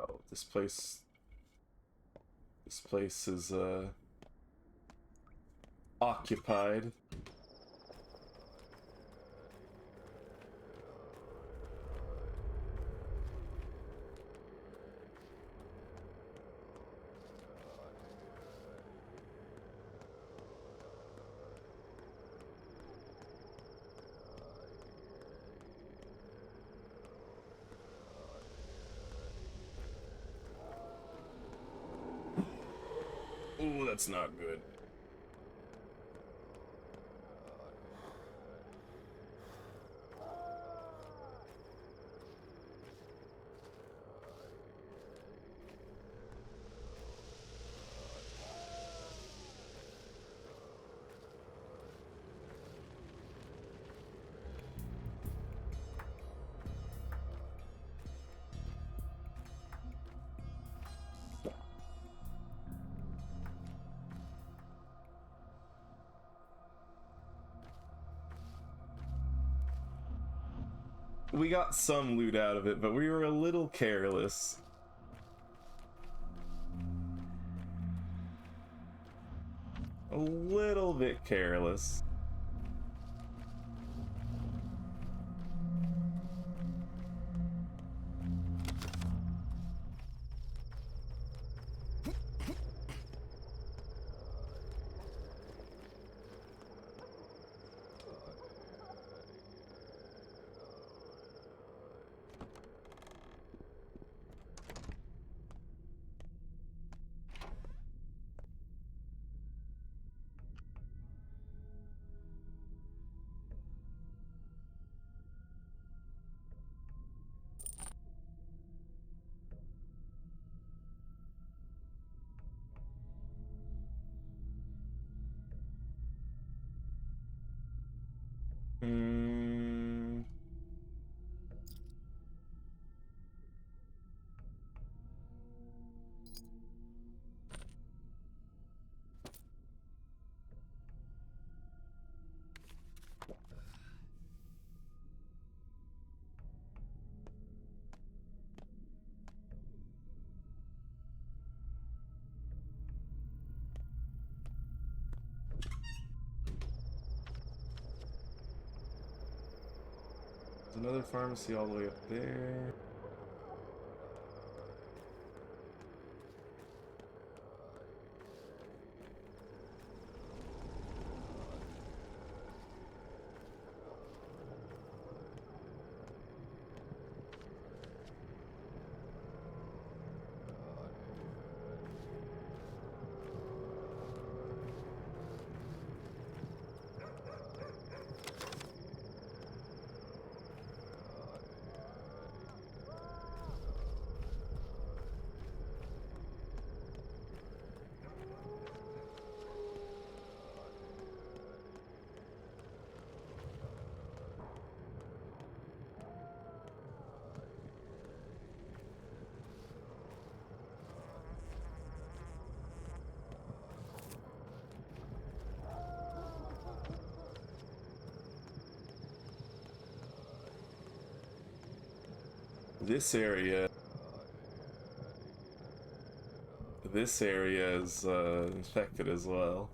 Oh, this place is occupied. Ooh, that's not good. We got some loot out of it, but we were a little careless. A little bit careless. Hmm. There's another pharmacy all the way up there. This area is infected as well.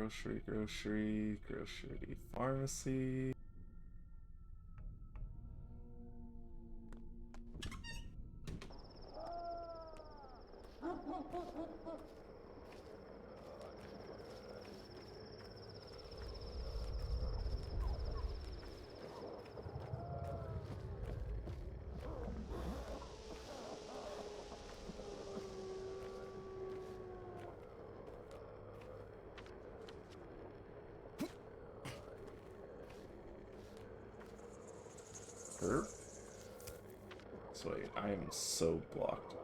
grocery, pharmacy. Herb? So wait, I am so blocked.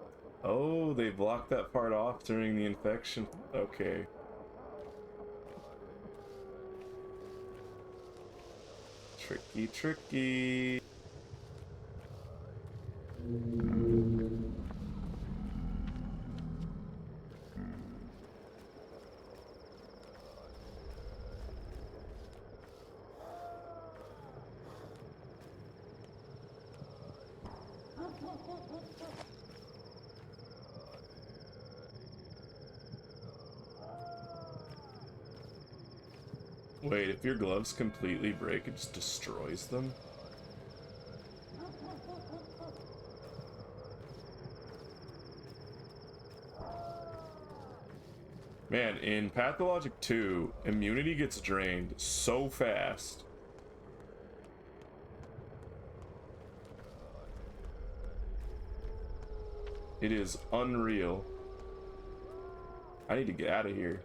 Oh, they blocked that part off during the infection. Okay. Tricky. Wait, if your gloves completely break, it just destroys them? Man, in Pathologic 2, immunity gets drained so fast. It is unreal. I need to get out of here.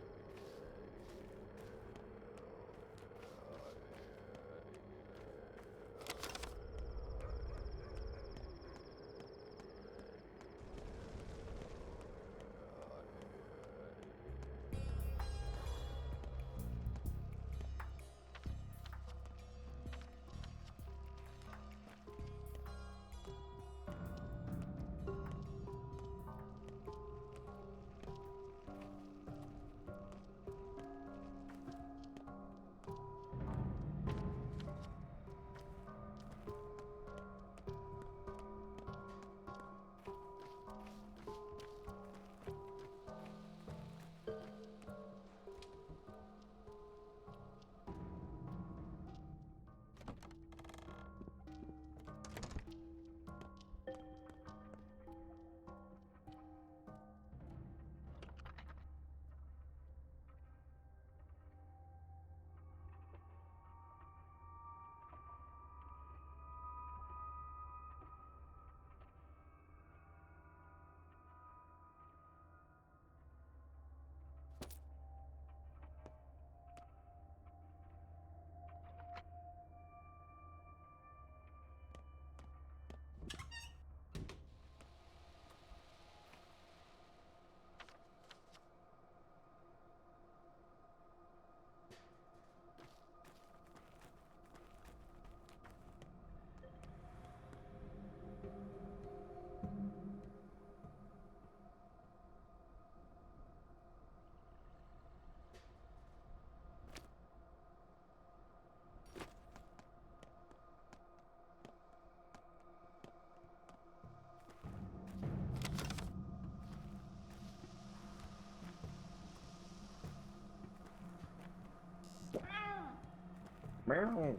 Meow.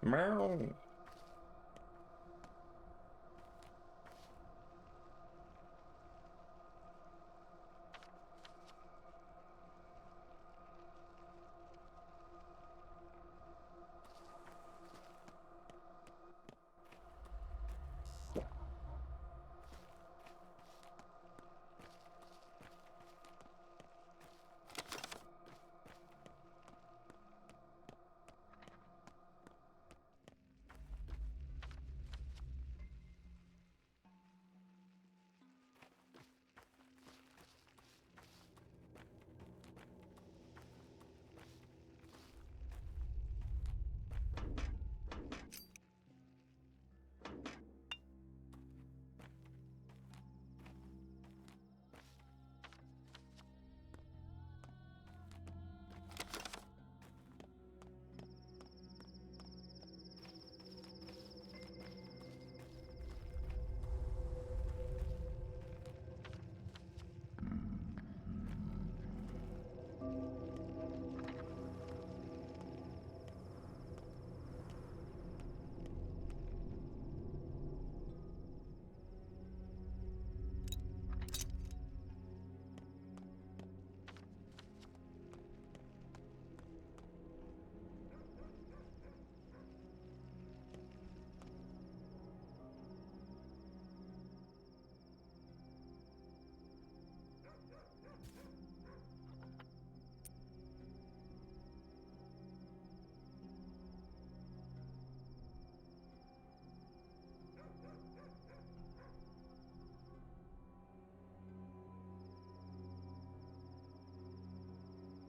Meow.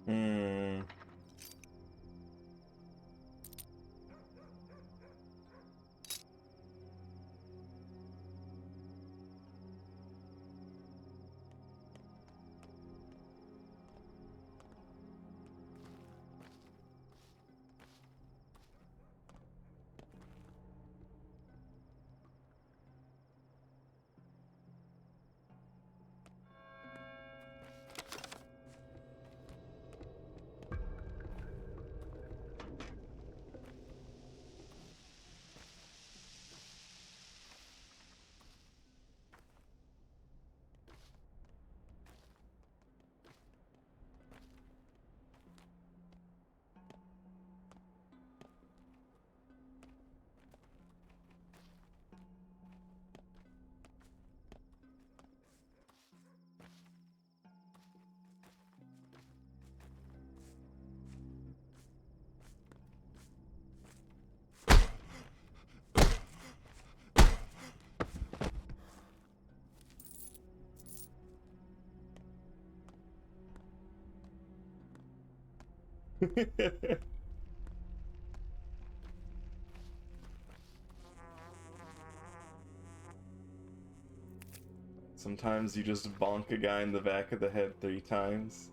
Hmm. Sometimes you just bonk a guy in the back of the head 3 times.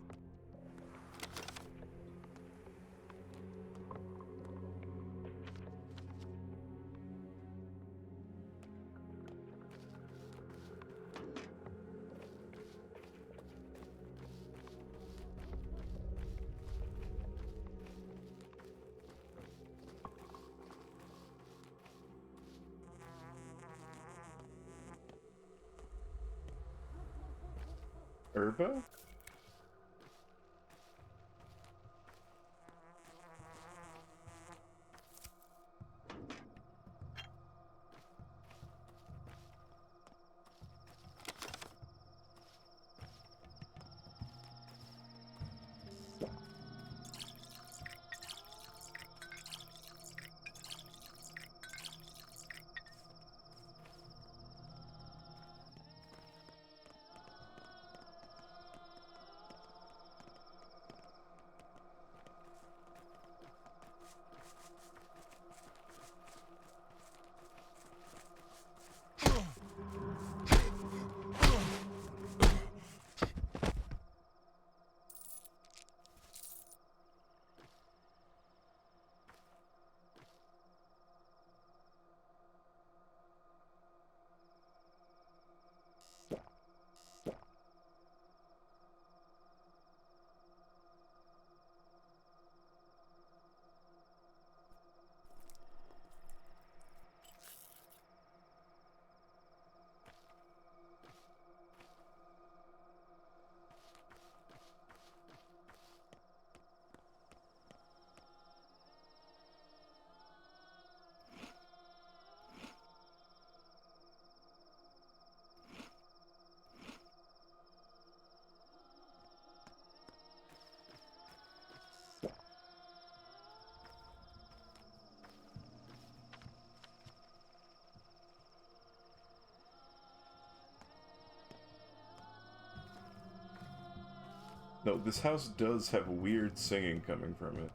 Herba? No, this house does have weird singing coming from it.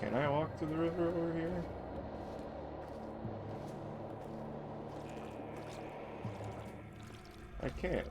Can I walk to the river over here? I can't.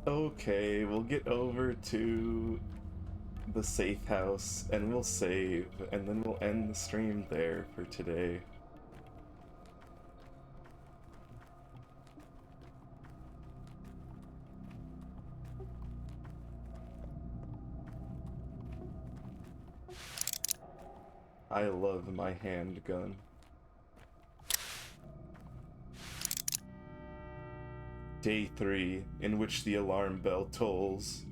Okay, we'll get over to the safe house and we'll save, and then we'll end the stream there for today. I love my handgun. Day 3, in which the alarm bell tolls.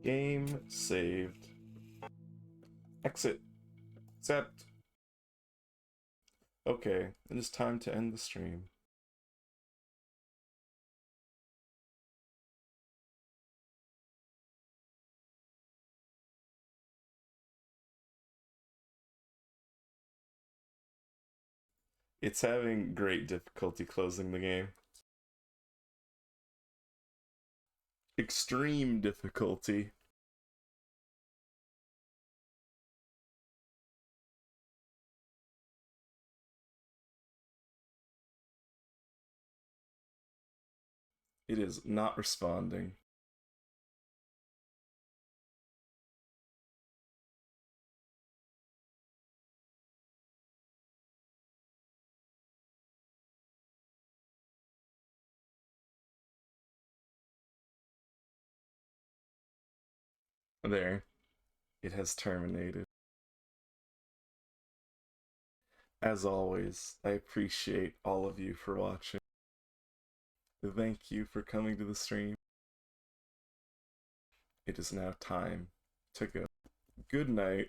Game saved. Exit. Accept. Okay, it is time to end the stream. It's having great difficulty closing the game. Extreme difficulty. It is not responding. There. It has terminated. As always, I appreciate all of you for watching. Thank you for coming to the stream. It is now time to go. Good night.